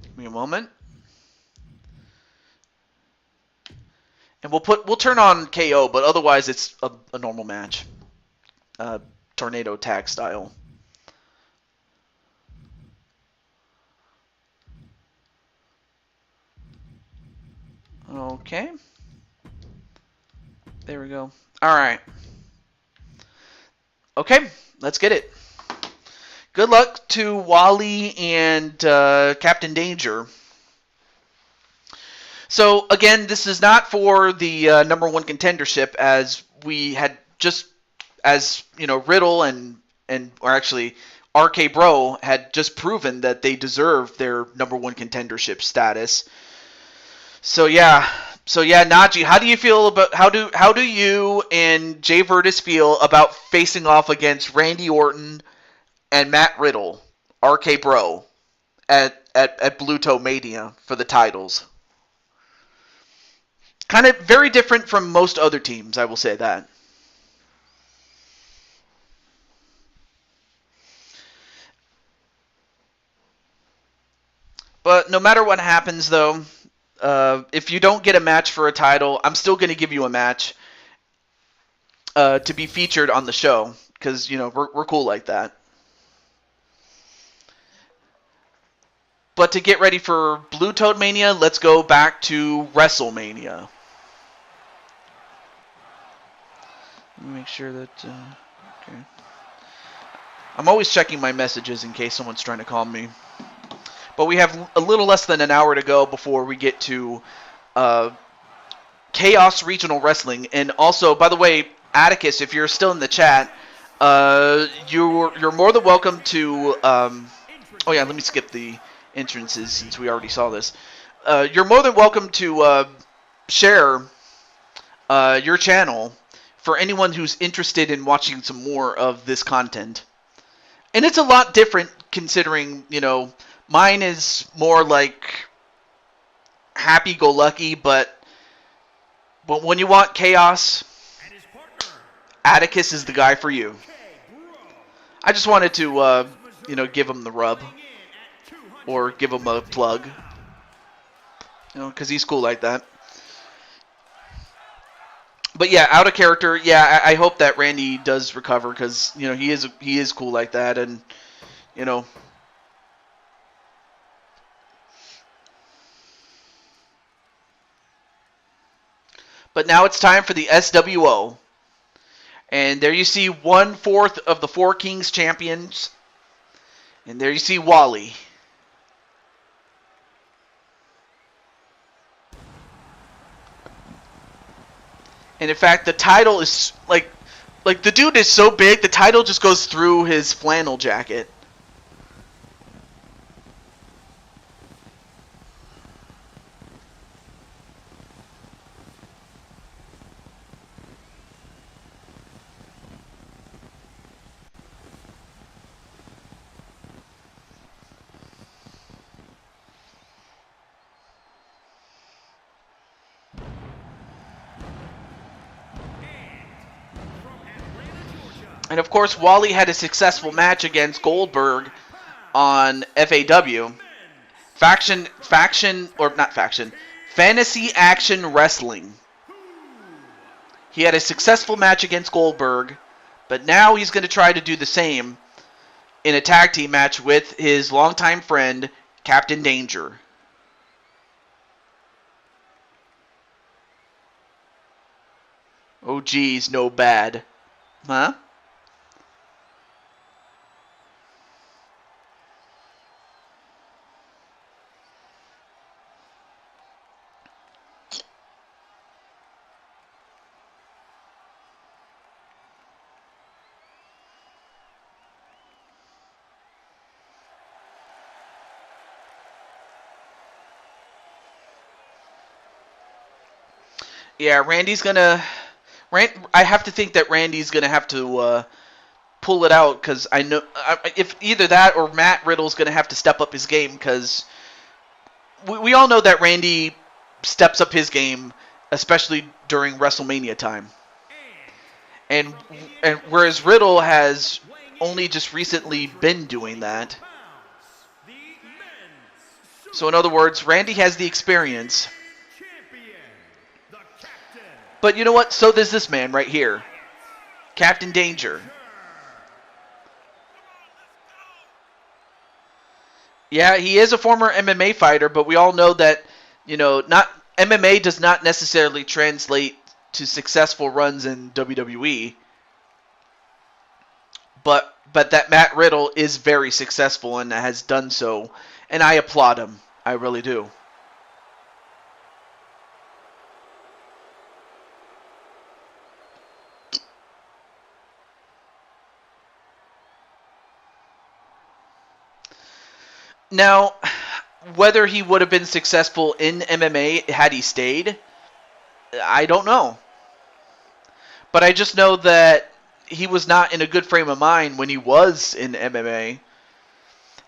Give me a moment. And we'll turn on KO, but otherwise it's a normal match. Tornado tag style. Okay. There we go. All right. Okay, let's get it. Good luck to Wally and Captain Danger. So again, this is not for the number one contendership, as we had just, as you know, Riddle or actually RK Bro had just proven that they deserve their number one contendership status. So yeah, Najee, how do you feel about how do you and Jay Virtus feel about facing off against Randy Orton and Matt Riddle, RK Bro, at Blue Toe Mania for the titles? Kind of very different from most other teams, I will say that. But no matter what happens, though, if you don't get a match for a title, I'm still going to give you a match to be featured on the show, because you know we're cool like that. But to get ready for Blue Toad Mania, let's go back to WrestleMania. Let me make sure that. Okay. I'm always checking my messages in case someone's trying to call me. But we have a little less than an hour to go before we get to Chaos Regional Wrestling. And also, by the way, Atticus, if you're still in the chat, you're more than welcome to. Oh yeah, let me skip the entrances since we already saw this. You're more than welcome to share your channel for anyone who's interested in watching some more of this content. And it's a lot different considering, you know, mine is more like happy-go-lucky, but when you want chaos, Atticus is the guy for you. I just wanted to, you know, give him the rub. Or give him a plug. You know, because he's cool like that. But yeah, out of character, yeah, I hope that Randy does recover, because, you know, he is cool like that, and, you know. But now it's time for the SWO. And there you see 1/4 of the Four Kings champions. And there you see Wally. And in fact, the title is like the dude is so big, the title just goes through his flannel jacket. And of course, Wally had a successful match against Goldberg on FAW. Fantasy Action Wrestling. He had a successful match against Goldberg, but now he's going to try to do the same in a tag team match with his longtime friend, Captain Danger. Oh, geez, no bad. Huh? Yeah, I have to think that Randy's gonna have to pull it out because I know if either that or Matt Riddle's gonna have to step up his game because we all know that Randy steps up his game, especially during WrestleMania time, and whereas Riddle has only just recently been doing that. So in other words, Randy has the experience. But you know what? So does this man right here. Captain Danger. Yeah, he is a former MMA fighter, but we all know that, not MMA does not necessarily translate to successful runs in WWE. But that Matt Riddle is very successful and has done so, and I applaud him. I really do. Now, whether he would have been successful in MMA had he stayed, I don't know. But I just know that he was not in a good frame of mind when he was in MMA.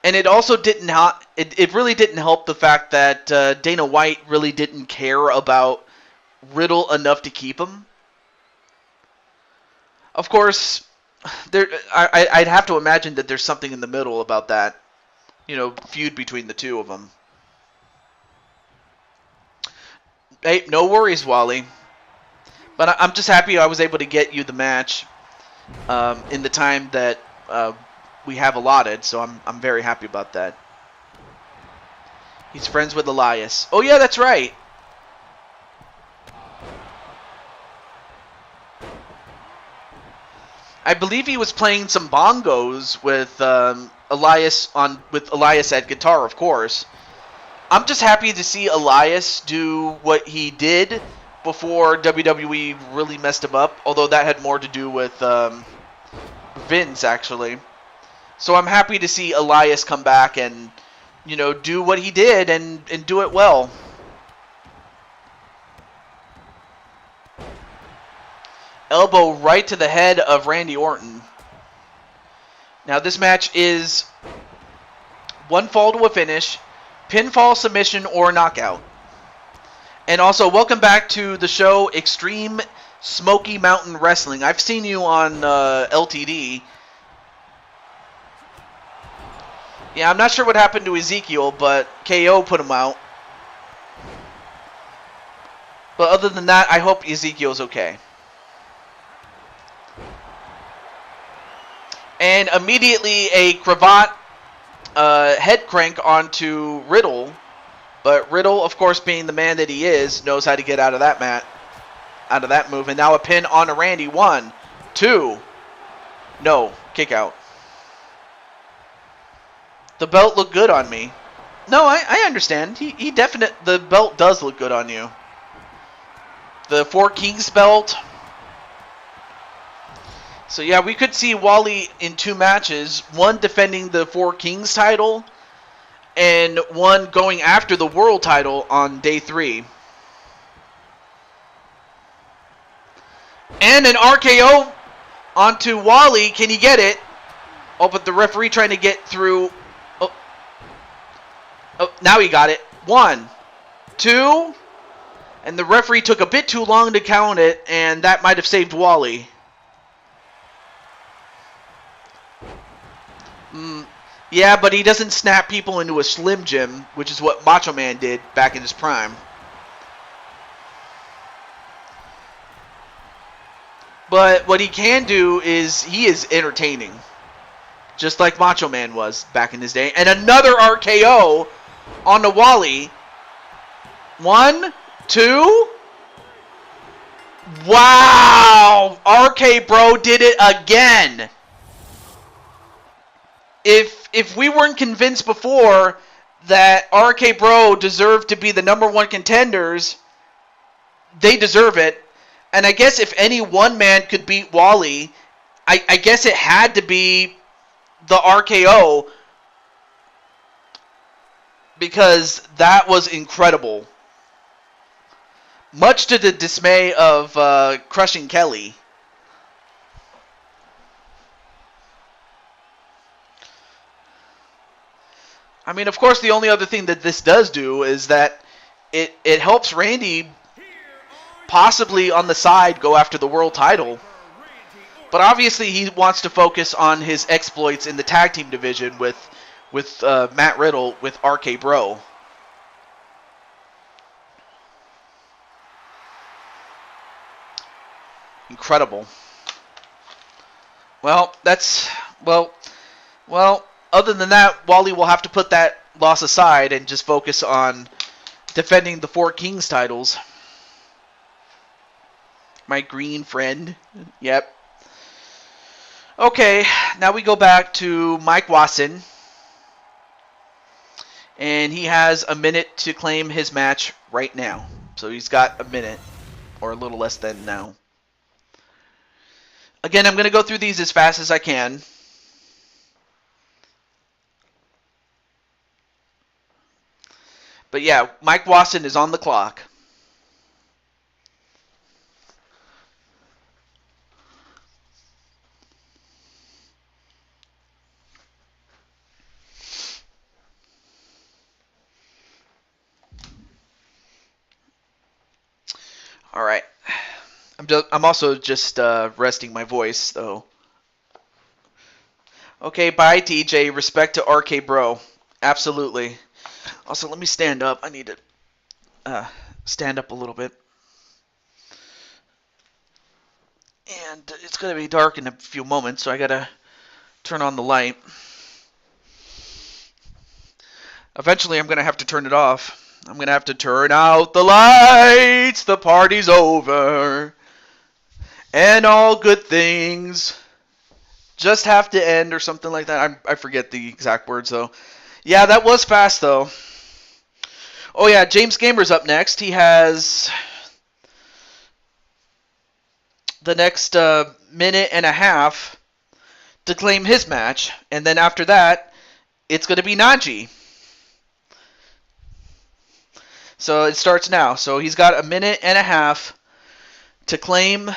And it also didn't it really didn't help the fact that Dana White really didn't care about Riddle enough to keep him. Of course, I'd have to imagine that there's something in the middle about that. Feud between the two of them. Hey, no worries, Wally. But I'm just happy I was able to get you the match in the time that we have allotted, so I'm very happy about that. He's friends with Elias. Oh, yeah, that's right. I believe he was playing some bongos with Elias at guitar, of course. I'm just happy to see Elias do what he did before WWE really messed him up, although that had more to do with Vince, actually. So I'm happy to see Elias come back and, do what he did and do it well. Elbow right to the head of Randy Orton. Now this match is one fall to a finish, pinfall, submission, or knockout. And also, welcome back to the show, Extreme Smoky Mountain Wrestling. I've seen you on LTD. Yeah, I'm not sure what happened to Ezekiel, but KO put him out. But other than that, I hope Ezekiel's okay. And immediately a cravat head crank onto Riddle. But Riddle, of course, being the man that he is, knows how to get out of that move. And now a pin on Randy. 1, 2. No, kick out. The belt looked good on me. No, I understand. The belt does look good on you. The Four Kings belt. So yeah, we could see Wally in 2 matches. One defending the Four Kings title, and one going after the world title on day 3. And an RKO onto Wally. Can he get it? Oh, but the referee trying to get through. Oh, now he got it. 1, 2. And the referee took a bit too long to count it, and that might have saved Wally. Yeah, but he doesn't snap people into a Slim Jim, which is what Macho Man did back in his prime. But what he can do is he is entertaining. Just like Macho Man was back in his day. And another RKO on the Wally. 1, 2. Wow! RK Bro did it again. If we weren't convinced before that RK Bro deserved to be the #1 contenders, they deserve it. And I guess if any one man could beat Wally, I guess it had to be the RKO, because that was incredible. Much to the dismay of Crushing Kelly. I mean, of course, the only other thing that this does do is that it helps Randy possibly on the side go after the world title. But obviously he wants to focus on his exploits in the tag team division with Matt Riddle with RK Bro. Incredible. Well, other than that, Wally will have to put that loss aside and just focus on defending the 4 Kings titles. My green friend. Yep. Okay, now we go back to Mike Watson. And he has a minute to claim his match right now. So he's got a minute, or a little less than now. Again, I'm going to go through these as fast as I can. But yeah, Mike Watson is on the clock. All right. I'm also just resting my voice, though. Okay, bye, TJ. Respect to RK Bro. Absolutely. Also, let me stand up. I need to stand up a little bit. And it's going to be dark in a few moments, so I got to turn on the light. Eventually, I'm going to have to turn it off. I'm going to have to turn out the lights. The party's over. And all good things just have to end, or something like that. I forget the exact words, though. Yeah, that was fast, though. Oh, yeah, James Gamer's up next. He has the next minute and a half to claim his match. And then after that, it's going to be Najee. So it starts now. So he's got a minute and a half to claim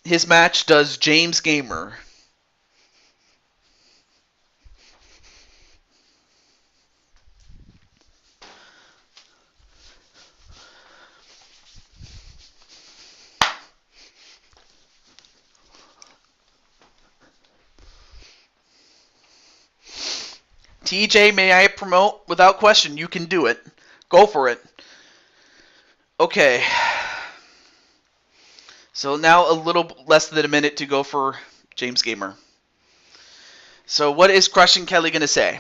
his match, does James Gamer. TJ, may I promote? Without question, you can do it. Go for it. Okay. So now a little less than a minute to go for James Gamer. So what is Crushing Kelly going to say?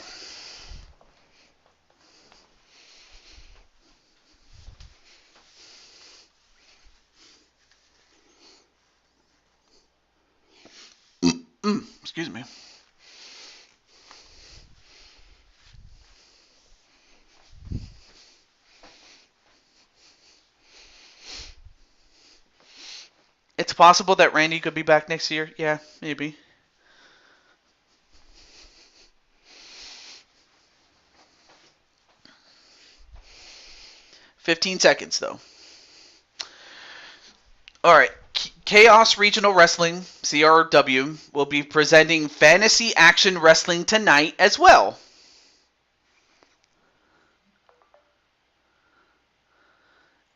Excuse me. It's possible that Randy could be back next year. Yeah, maybe. $15 seconds, though. All right. Chaos Regional Wrestling, CRW, will be presenting Fantasy Action Wrestling tonight as well.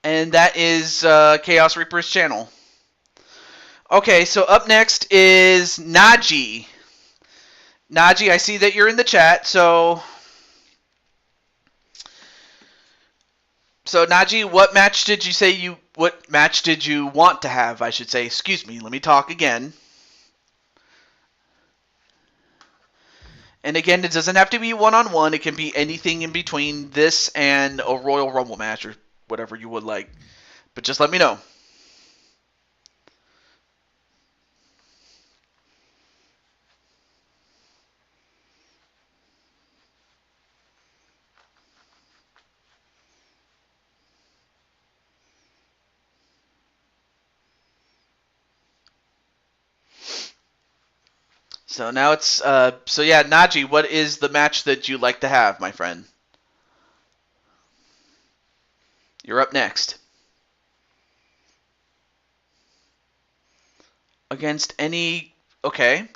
And that is Chaos Reaper's channel. Okay, so up next is Najee. Najee, I see that you're in the chat, so Najee, what match did you want to have, I should say. Excuse me, let me talk again. And again, it doesn't have to be one-on-one. It can be anything in between this and a Royal Rumble match or whatever you would like. But just let me know. So now it's so yeah, Najee, what is the match that you like to have, my friend? You're up next. Against any okay.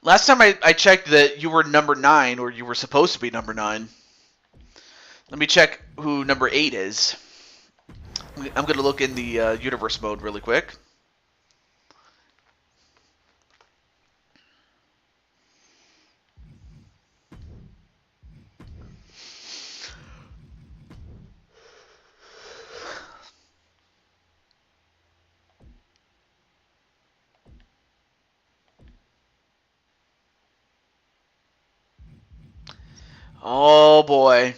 Last time I checked that you were number 9, or you were supposed to be number 9. Let me check who number 8 is. I'm going to look in the universe mode really quick. Oh boy.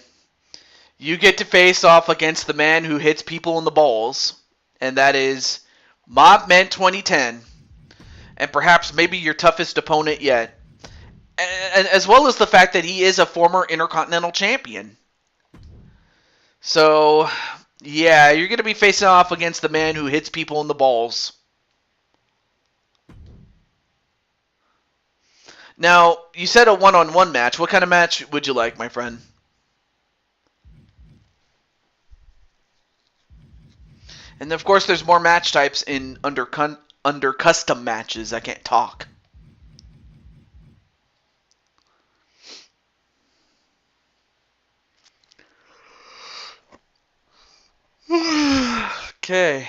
You get to face off against the man who hits people in the balls, and that is Mobman 2010, and perhaps maybe your toughest opponent yet. And as well as the fact that he is a former Intercontinental Champion. So, yeah, you're going to be facing off against the man who hits people in the balls. Now, you said a one-on-one match. What kind of match would you like, my friend? And of course, there's more match types in under custom matches. I can't talk. Okay.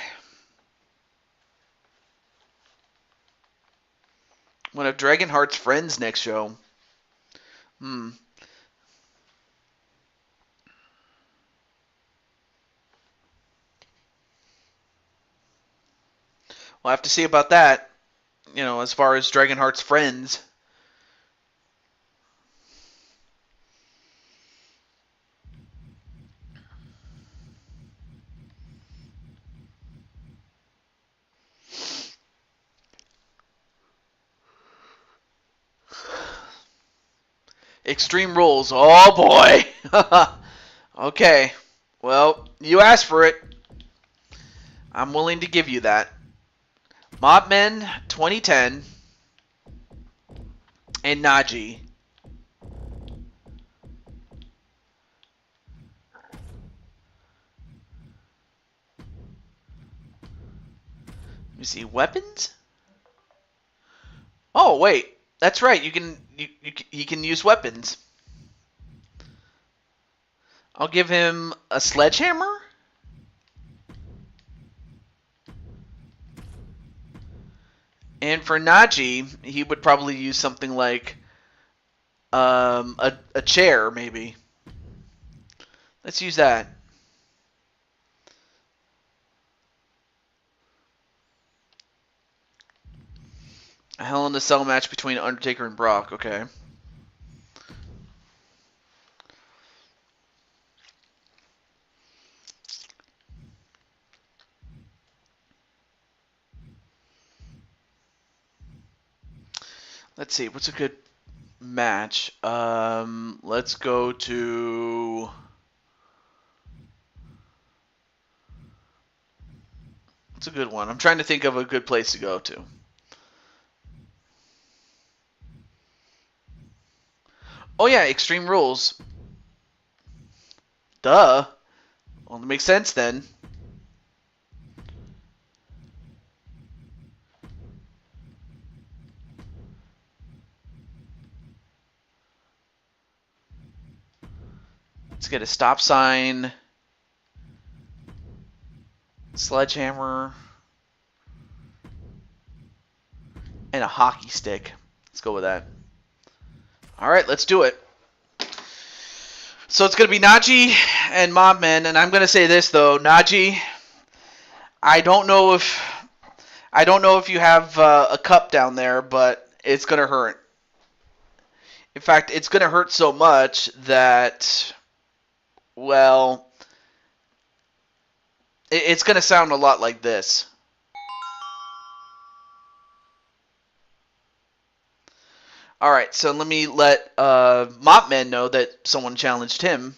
One of Dragonheart's friends next show. We'll have to see about that. You know, as far as Dragonheart's friends. Extreme Rules. Oh boy. Okay. Well, you asked for it. I'm willing to give you that. Mobmen 2010 and Najee. Let me see. Weapons? Oh wait, that's right. He can use weapons. I'll give him a sledgehammer. And for Najee, he would probably use something like a chair, maybe. Let's use that. A Hell in a Cell match between Undertaker and Brock. Okay. Let's see. What's a good match? Let's go to. It's a good one. I'm trying to think of a good place to go to. Oh yeah, Extreme Rules. Duh. Well, it makes sense then. Let's get a stop sign. Sledgehammer. And a hockey stick. Let's go with that. Alright, let's do it. So it's going to be Najee and Mobman, and I'm going to say this though, Najee, I don't know if you have a cup down there, but it's going to hurt. In fact, it's going to hurt so much that, well, it's going to sound a lot like this. Alright, so let me let Mopman know that someone challenged him.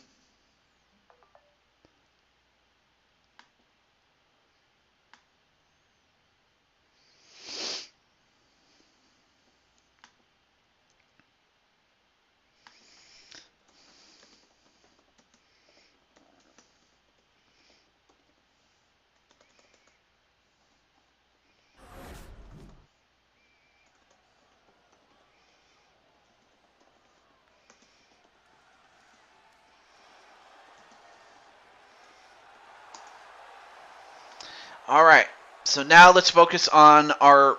All right. So now let's focus on our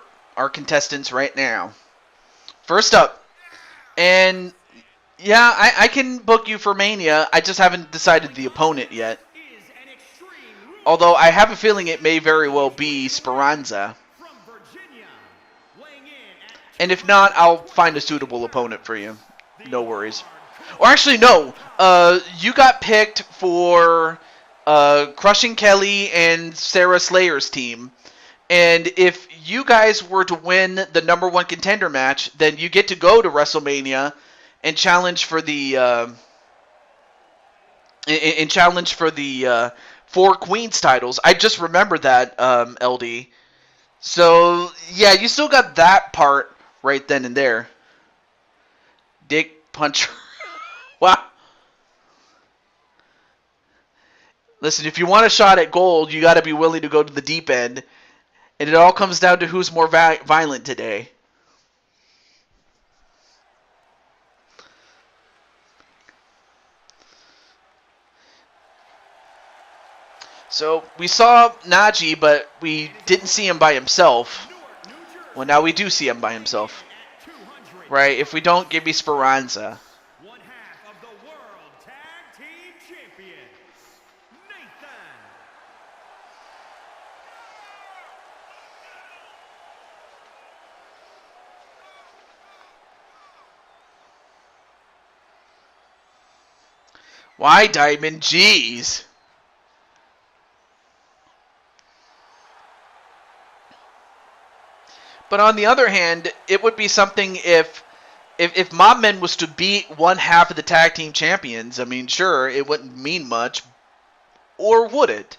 contestants right now. First up, and yeah, I can book you for Mania. I just haven't decided the opponent yet. Is an Extreme Rules Although I have a feeling it may very well be Speranza. from Virginia, weighing in at And if not, I'll find a suitable opponent for you. the No worries. hardcore Or actually, no. You got picked for Crushing Kelly and Sarah Slayer's team. And if you guys were to win the number one contender match, then you get to go to WrestleMania and challenge for the four Queens titles. I just remembered that, LD. So yeah, you still got that part right then and there. Dick puncher. Wow. Listen, if you want a shot at gold, you got to be willing to go to the deep end. And it all comes down to who's more violent today. So we saw Najee, but we didn't see him by himself. Newark, New Jersey, Well, now we do see him by himself. at 200. Right, if we don't, give me Speranza. One half of the World Tag Team Champions, Nathan. Why, Diamond? Jeez. But on the other hand, it would be something if Mobman was to beat one half of the tag team champions. I mean, sure, it wouldn't mean much. Or would it?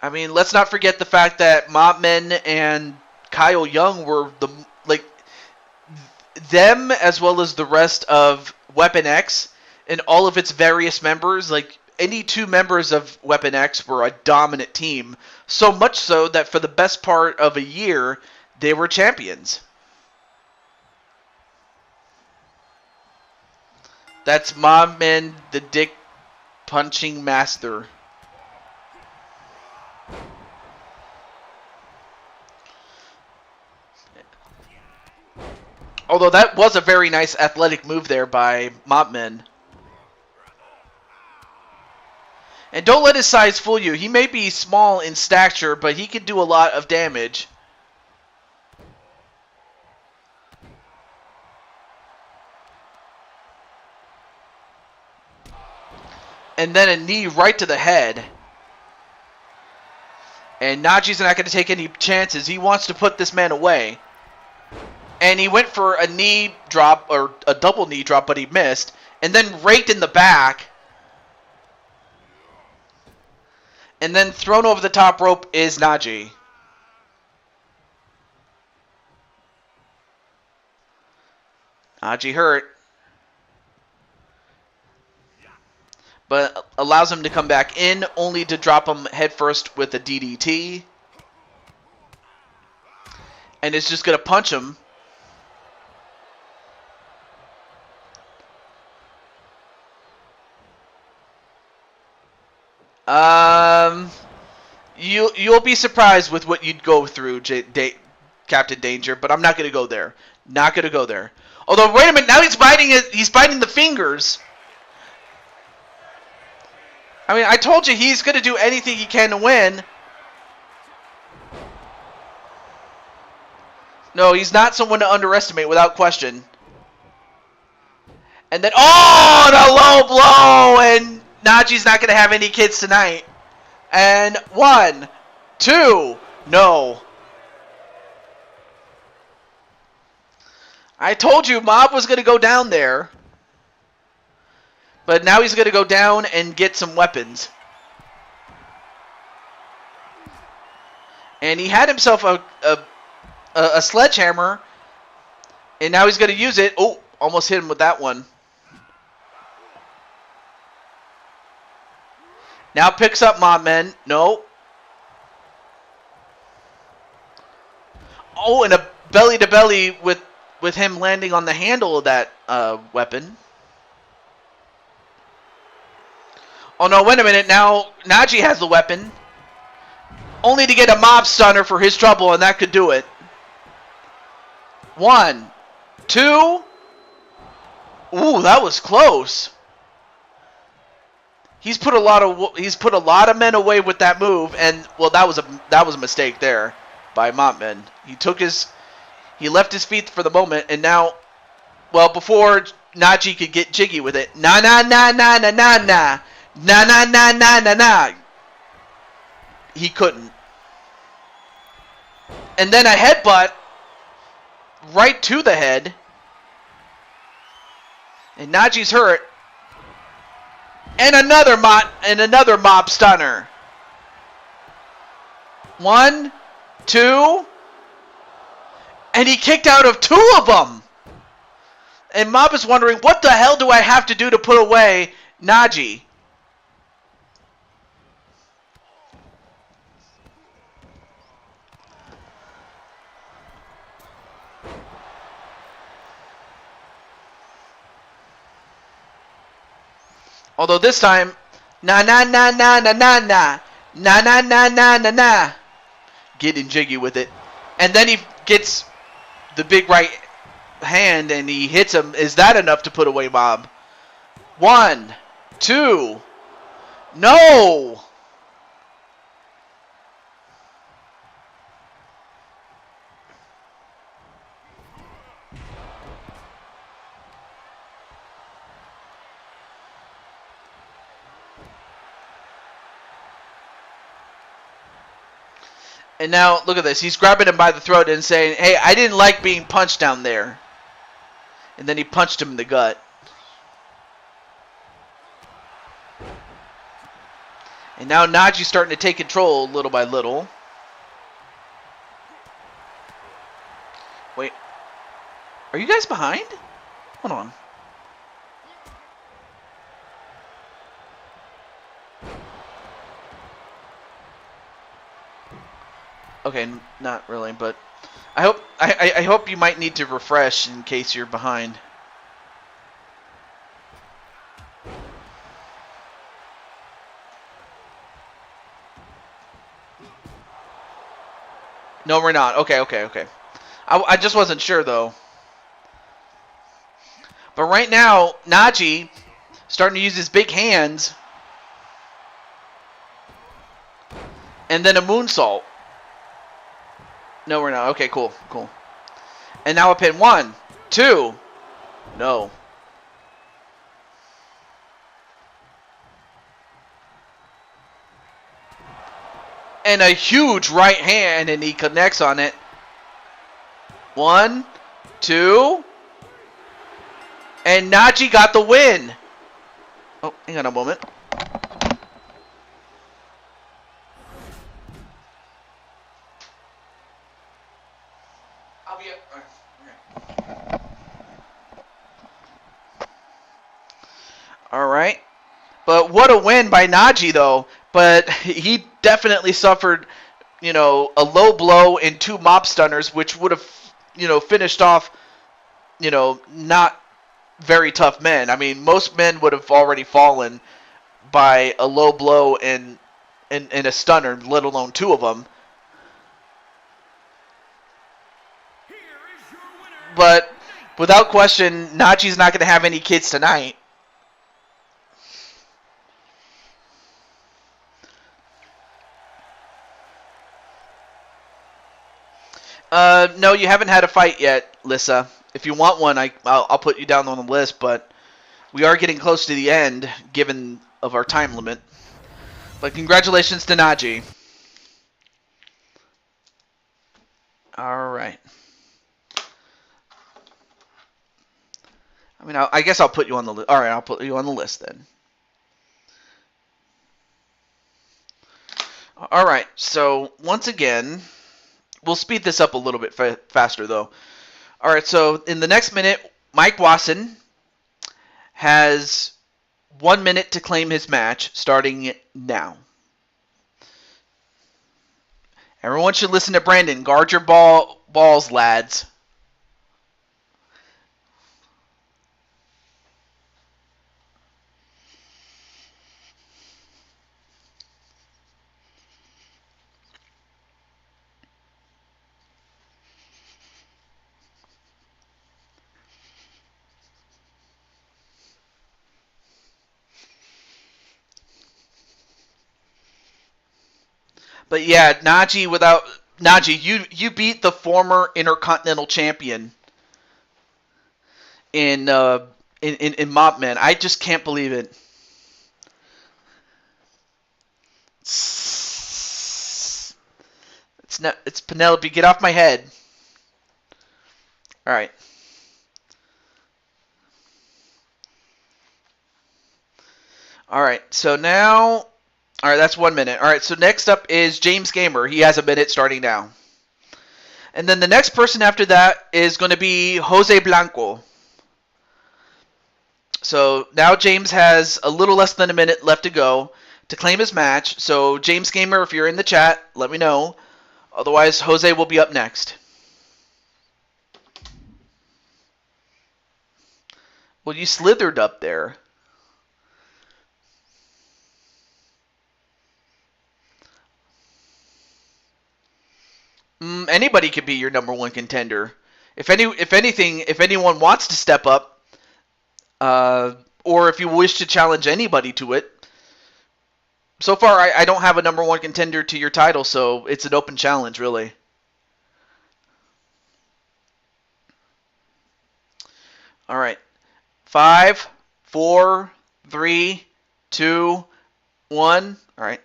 I mean, let's not forget the fact that Mobman and Kyle Young were them as well as the rest of Weapon X and all of its various members, like any two members of Weapon X were a dominant team, so much so that for the best part of a year, they were champions. That's Mobman, the dick punching master. Although that was a very nice athletic move there by Mobman. And don't let his size fool you. He may be small in stature, but he can do a lot of damage. And then a knee right to the head. And Najee's not going to take any chances. He wants to put this man away. And he went for a knee drop, or a double knee drop, but he missed. And then raked in the back. And then thrown over the top rope is Najee. Najee hurt. But allows him to come back in, only to drop him headfirst with a DDT. And is just going to punch him. You'll be surprised with what you'd go through, Captain Danger, but I'm not going to go there. Not going to go there. Although, wait a minute, now he's biting the fingers. I mean, I told you he's going to do anything he can to win. No, he's not someone to underestimate without question. And then, oh, the low blow, and Najee's not going to have any kids tonight. And 1, 2, no. I told you Mob was going to go down there. But now he's going to go down and get some weapons. And he had himself a sledgehammer. And now he's going to use it. Oh, almost hit him with that one. Now picks up Mobman. No. Oh, and a belly-to-belly with him landing on the handle of that weapon. Oh, no, wait a minute. Now Najee has the weapon. only to get a mob stunner for his trouble, and that could do it. 1, 2. Ooh, that was close. He's put a lot of men away with that move, and well, that was a mistake there by Montman. He left his feet for the moment, and now, well, before Najee could get jiggy with it, na na na na na na na na na na na na na, he couldn't. And then a headbutt right to the head, and Najee's hurt. And another mob stunner. 1, 2, and he kicked out of 2 of them. And Mob is wondering, what the hell do I have to do to put away Najee? Although this time, na na na na na na na na na na na na na, getting jiggy with it, and then he gets the big right hand and he hits him. Is that enough to put away Mob? 1, 2, no. And now, look at this. He's grabbing him by the throat and saying, hey, I didn't like being punched down there. And then he punched him in the gut. And now Najee's starting to take control little by little. Wait. Are you guys behind? Hold on. Okay, not really, but I hope you might need to refresh in case you're behind. No, we're not. Okay. I just wasn't sure though. But right now, Najee starting to use his big hands, and then a moonsault. No, we're not. Okay, cool. And now a pin. 1, 2. No. And a huge right hand, and he connects on it. 1, 2. And Najee got the win. Oh, hang on a moment. I'll be up. All right. But what a win by Najee, though. But he definitely suffered, a low blow and 2 mob stunners, which would have, finished off, not very tough men. I mean, most men would have already fallen by a low blow and a stunner, let alone 2 of them. But without question, Najee's not going to have any kids tonight. No, you haven't had a fight yet, Lissa. If you want one, I'll put you down on the list, but we are getting close to the end, given of our time limit. But congratulations to Najee. All right. I mean, I guess I'll put you on the list. All right, I'll put you on the list then. All right, so once again, we'll speed this up a little bit faster, though. All right, so in the next minute, Mike Wasson has 1 minute to claim his match, starting now. Everyone should listen to Brandon. Guard your balls, lads. But yeah, Najee, you beat the former Intercontinental Champion in Mopman. I just can't believe it. It's Penelope. Get off my head. All right. All right. So now, all right, that's 1 minute. All right. So next up is James Gamer. He has a minute starting now. And then the next person after that is going to be Jose Blanco. So now James has a little less than a minute left to go to claim his match. So James Gamer, if you're in the chat, let me know. Otherwise, Jose will be up next. Well, you slithered up there. Anybody could be your number one contender. If anyone wants to step up, or if you wish to challenge anybody to it. So far, I don't have a number one contender to your title, so it's an open challenge, really. All right. 5, 4, 3, 2, 1. All right.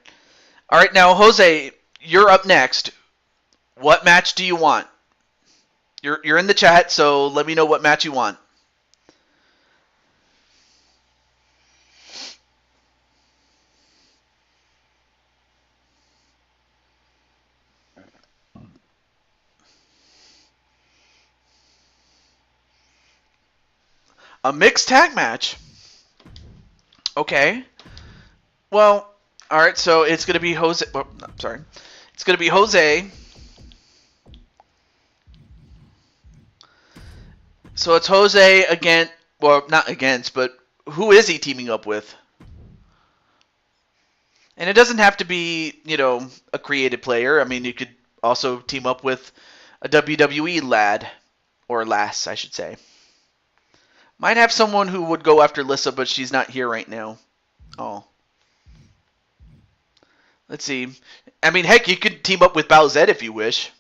All right, now, Jose, you're up next. What match do you want? You're in the chat, so let me know what match you want. A mixed tag match. Okay. Well, all right. So it's gonna be Jose. Oh, no, sorry. It's gonna be Jose. So it's Jose against. Well, not against, but who is he teaming up with? And it doesn't have to be, a created player. I mean, you could also team up with a WWE lad or lass, I should say. Might have someone who would go after Lissa, but she's not here right now. Oh. Let's see. I mean, heck, you could team up with Bowsette if you wish.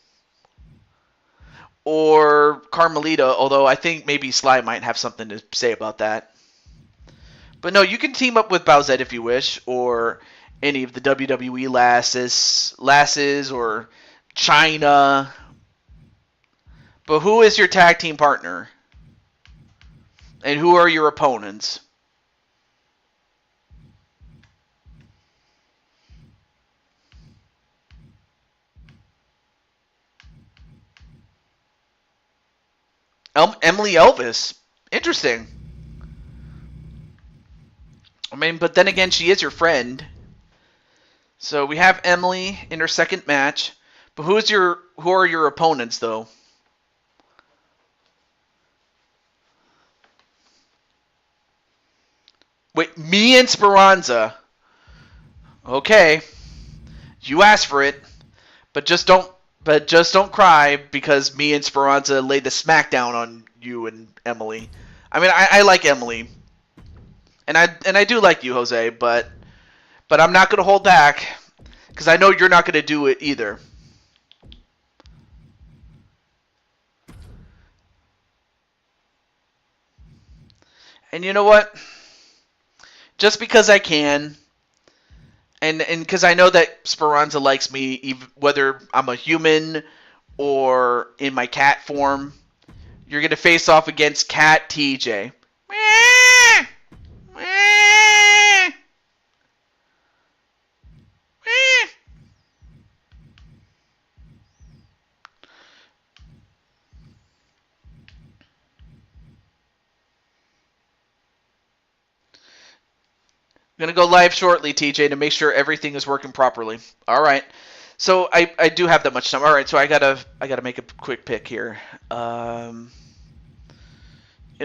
Or Carmelita, although I think maybe Sly might have something to say about that. But no, you can team up with Bowsette if you wish, or any of the WWE lasses, or China. But who is your tag team partner? And who are your opponents? Emily Elvis. Interesting. I mean, but then again, she is your friend. So we have Emily in her second match. But who are your opponents, though? Wait, me and Speranza. Okay. You asked for it. But just don't cry because me and Speranza laid the smackdown on you and Emily. I mean, I like Emily. And I do like you, Jose, but I'm not going to hold back because I know you're not going to do it either. And you know what? Just because I can, and because I know that Speranza likes me, even whether I'm a human or in my cat form, you're going to face off against Cat TJ. I'm going to go live shortly, TJ, to make sure everything is working properly. All right. So I do have that much time. All right, so I gotta make a quick pick here. You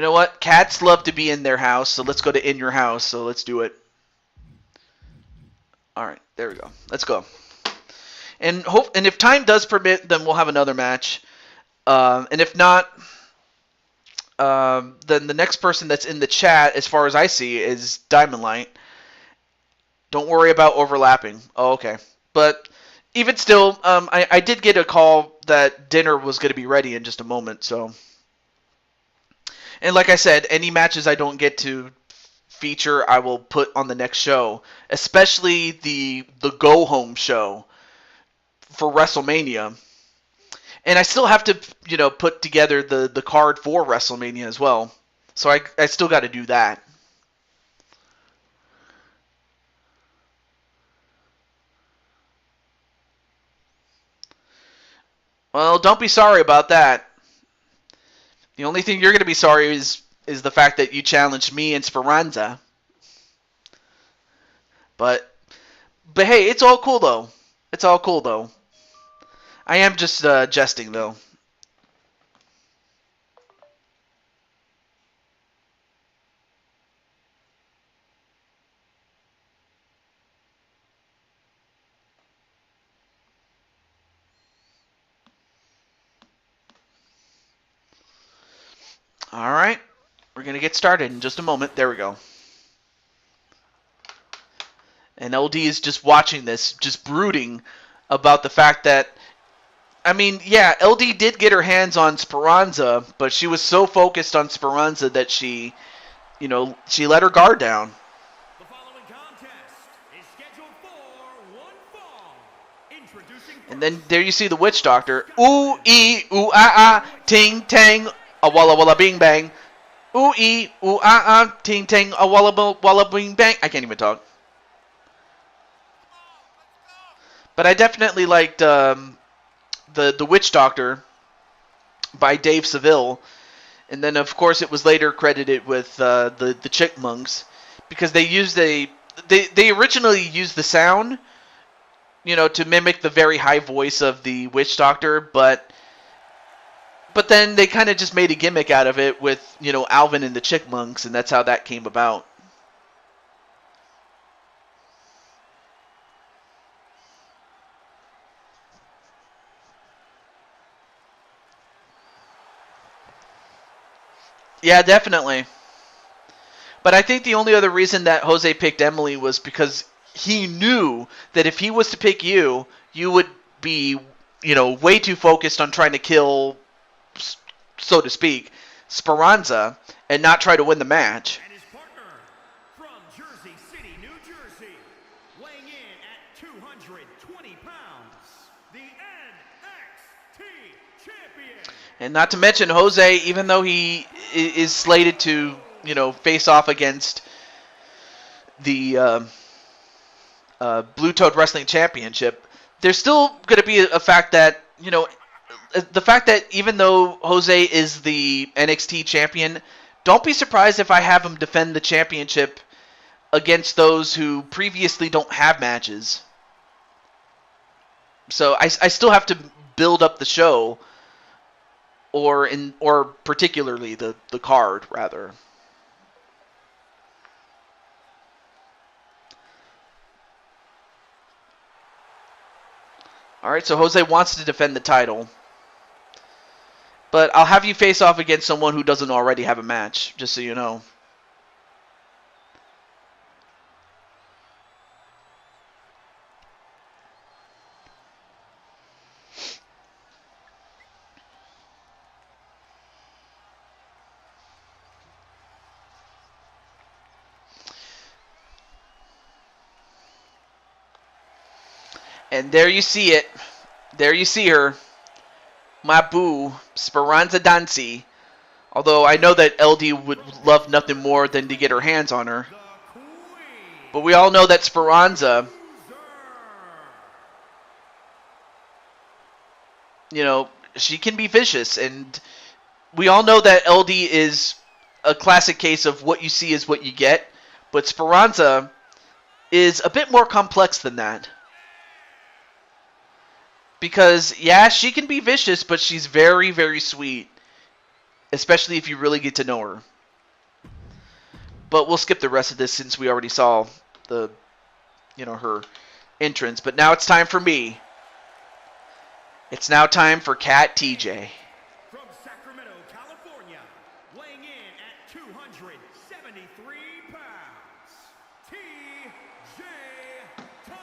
know what? Cats love to be in their house, so let's go to in your house. So let's do it. All right, there we go. Let's go. And if time does permit, then we'll have another match. And if not, then the next person that's in the chat, as far as I see, is Diamond Light. Don't worry about overlapping. Oh, okay. But even still, I did get a call that dinner was going to be ready in just a moment. So, and like I said, any matches I don't get to feature, I will put on the next show, especially the go home show for WrestleMania. And I still have to, put together the card for WrestleMania as well. So I still got to do that. Well, don't be sorry about that. The only thing you're going to be sorry is the fact that you challenged me and Speranza. But hey, it's all cool though. It's all cool though. I am just jesting though. All right. We're going to get started in just a moment. There we go. And LD is just watching this, just brooding about the fact that, I mean, yeah, LD did get her hands on Speranza, but she was so focused on Speranza that she let her guard down. The following contest is scheduled for one fall. Introducing And then there you see the witch doctor. Ooh, ee, ooh, ah, ah, ting, tang, a walla walla bing bang. Ooh, ee, ooh, ah, ah, ting, tang, a walla walla bing bang. I can't even talk. But I definitely liked the Witch Doctor by Dave Seville, and then of course it was later credited with the Chickmunks because they originally used the sound, to mimic the very high voice of the Witch Doctor, but then they kind of just made a gimmick out of it with Alvin and the Chickmunks, and that's how that came about. Yeah, definitely. But I think the only other reason that Jose picked Emily was because he knew that if he was to pick you, you would be, way too focused on trying to kill, so to speak, Speranza and not try to win the match. and his partner from Jersey City, New Jersey, weighing in at 220 pounds, the NXT champion. And not to mention Jose, even though he is slated to, face off against the Blue Toad Wrestling Championship, there's still going to be a fact that, the fact that even though Jose is the NXT champion, don't be surprised if I have him defend the championship against those who previously don't have matches. So I still have to build up the show, or particularly the card rather. All right, so Jose wants to defend the title. But I'll have you face off against someone who doesn't already have a match, just so you know. And there you see it. There you see her. My boo, Speranza Dancy. Although I know that LD would love nothing more than to get her hands on her. But we all know that Speranza, she can be vicious. And we all know that LD is a classic case of what you see is what you get. But Speranza is a bit more complex than that. Because, yeah, she can be vicious, but she's very, very sweet. Especially if you really get to know her. But we'll skip the rest of this since we already saw her entrance. But now it's time for me. It's now time for Cat TJ. From Sacramento, California, weighing in at 273 pounds, TJ Todd.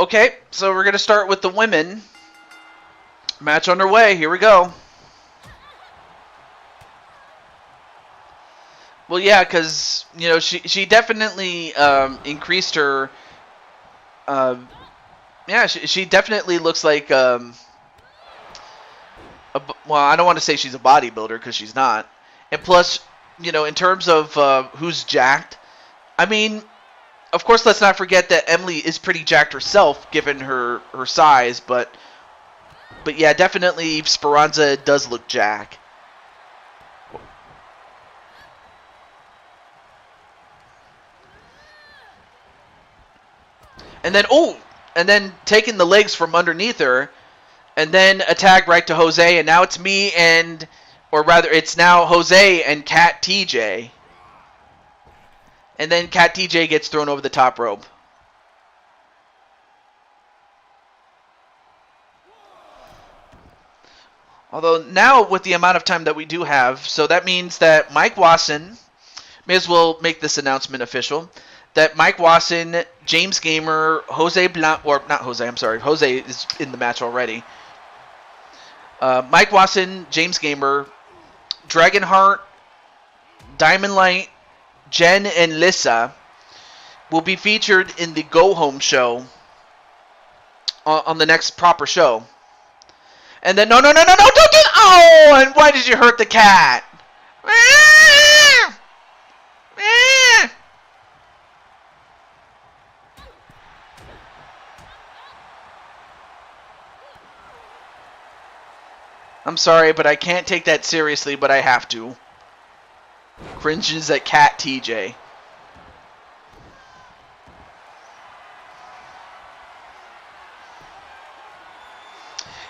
Okay, so we're going to start with the women. Match underway. Here we go. Well, yeah, because, you know, she definitely increased her... yeah, she definitely looks like... well, I don't want to say she's a bodybuilder, because she's not. And plus, you know, in terms of who's jacked, I mean... Of course, let's not forget that Emily is pretty jacked herself, given her size, but yeah, definitely Speranza does look jacked. And then taking the legs from underneath her, and then a tag right to Jose, and now it's me and, or rather, it's now Jose and Cat TJ. And then Cat TJ gets thrown over the top rope. Although now with the amount of time that we do have, so that means that Mike Wasson, may as well make this announcement official, that Mike Wasson, James Gamer, Jose Blanc, or not Jose, I'm sorry, Jose is in the match already. Mike Wasson, James Gamer, Dragonheart, Diamond Light, Jen, and Lissa will be featured in the Go Home show on the next proper show. And then, no, don't do oh, and why did you hurt the cat? I'm sorry, but I can't take that seriously, but I have to. Cringes at Cat TJ.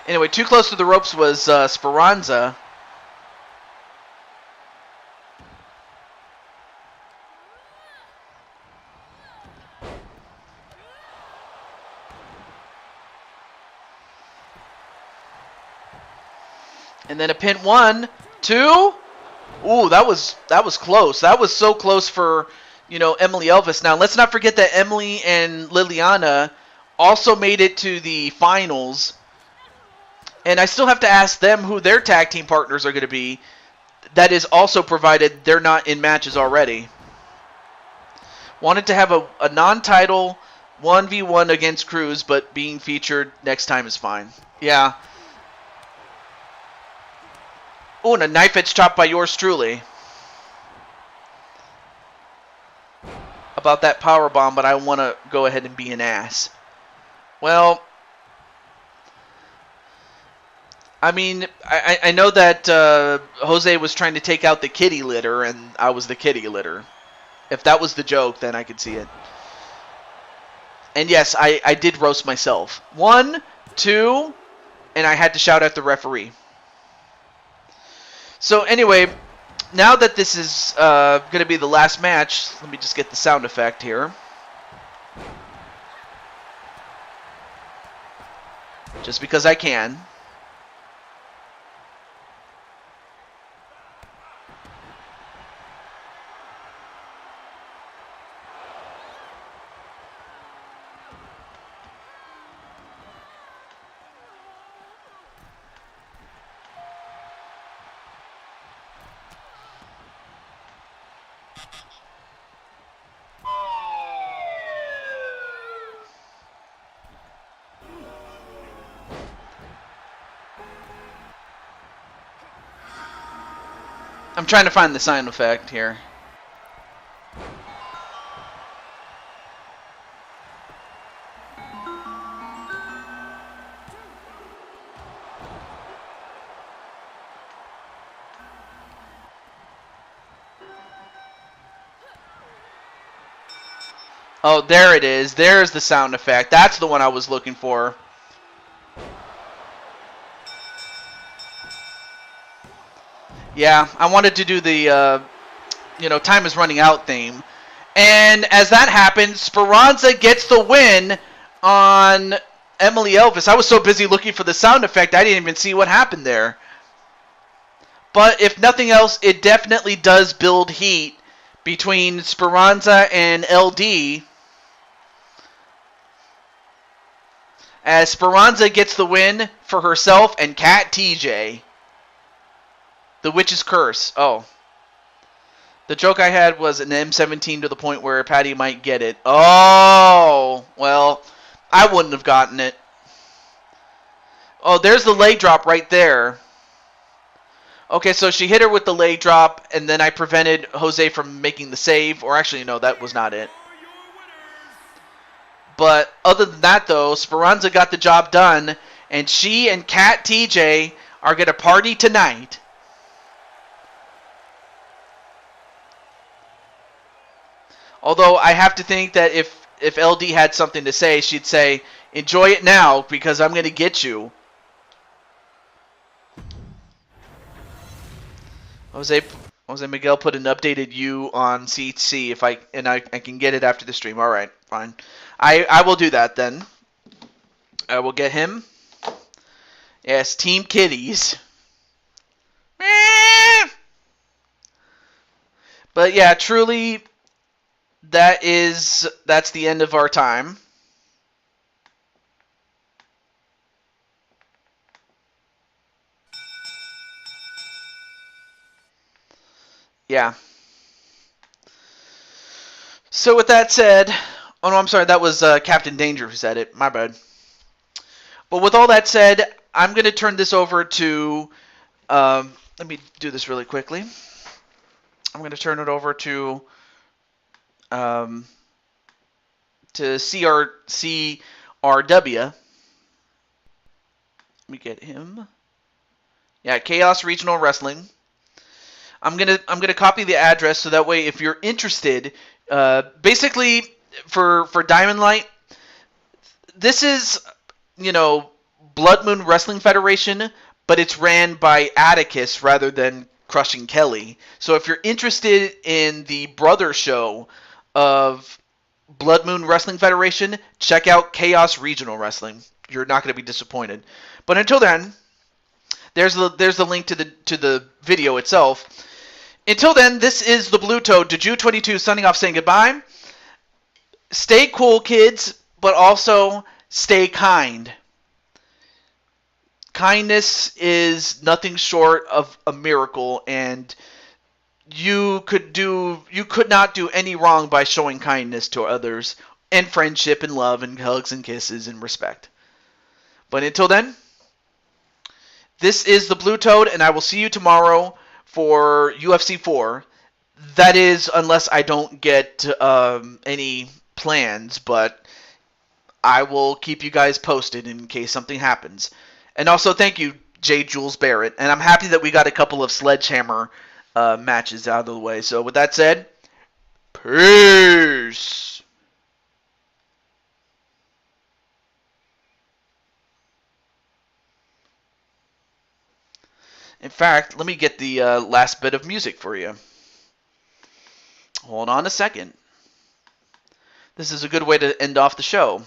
Anyway, too close to the ropes was Speranza. And then a pin 1, 2. Ooh, that was close. That was so close for, you know, Emily Elvis. Now, let's not forget that Emily and Liliana also made it to the finals. And I still have to ask them who their tag team partners are going to be. That is also provided they're not in matches already. Wanted to have a non-title 1v1 against Cruz, but being featured next time is fine. Yeah. Oh, and a knife edge chop by yours truly. About that powerbomb, but I want to go ahead and be an ass. Well, I mean, I know that Jose was trying to take out the kitty litter, and I was the kitty litter. If that was the joke, then I could see it. And yes, I did roast myself. 1, 2, and I had to shout at the referee. So anyway, now that this is going to be the last match, let me just get the sound effect here. Just because I can. I'm trying to find the sound effect here. Oh, there it is. There's the sound effect. That's the one I was looking for. Yeah, I wanted to do the, time is running out theme. And as that happens, Speranza gets the win on Emily Elvis. I was so busy looking for the sound effect, I didn't even see what happened there. But if nothing else, it definitely does build heat between Speranza and LD. as Speranza gets the win for herself and Cat TJ. The Witch's Curse. Oh. The joke I had was an M17 to the point where Patty might get it. Oh, well, I wouldn't have gotten it. Oh, there's the leg drop right there. Okay, so she hit her with the leg drop, and then I prevented Jose from making the save. Or actually, no, that was not it. But other than that, though, Speranza got the job done, and she and Cat TJ are going to party tonight. Although I have to think that if LD had something to say, she'd say, enjoy it now, because I'm going to get you. Jose Miguel put an updated U on CC if I can get it after the stream. All right, fine. I will do that then. I will get him. Yes, Team Kitties. But yeah, truly, that's the end of our time. Yeah. So with that said, oh no, I'm sorry, that was Captain Danger who said it. My bad. But with all that said, I'm going to turn this over to, let me do this really quickly. I'm going to turn it over to CRW. Let me get him. Yeah, Chaos Regional Wrestling. I'm gonna copy the address so that way if you're interested, basically for Diamond Light, this is Blood Moon Wrestling Federation, but it's ran by Atticus rather than Crushing Kelly. So if you're interested in the brother show of Blood Moon Wrestling Federation, check out Chaos Regional Wrestling. You're not going to be disappointed. But until then, there's the link to the video itself. Until then, this is the Blue Toad, Deju22 signing off, saying goodbye. Stay cool, kids, but also stay kind. Kindness is nothing short of a miracle, and you could not do any wrong by showing kindness to others, and friendship and love and hugs and kisses and respect. But until then, this is the Blue Toad, and I will see you tomorrow for UFC 4. That is, unless I don't get any plans, but I will keep you guys posted in case something happens. And also, thank you, J. Jules Barrett. And I'm happy that we got a couple of Sledgehammer matches out of the way. So with that said, peace! In fact, let me get the last bit of music for you. Hold on a second. This is a good way to end off the show.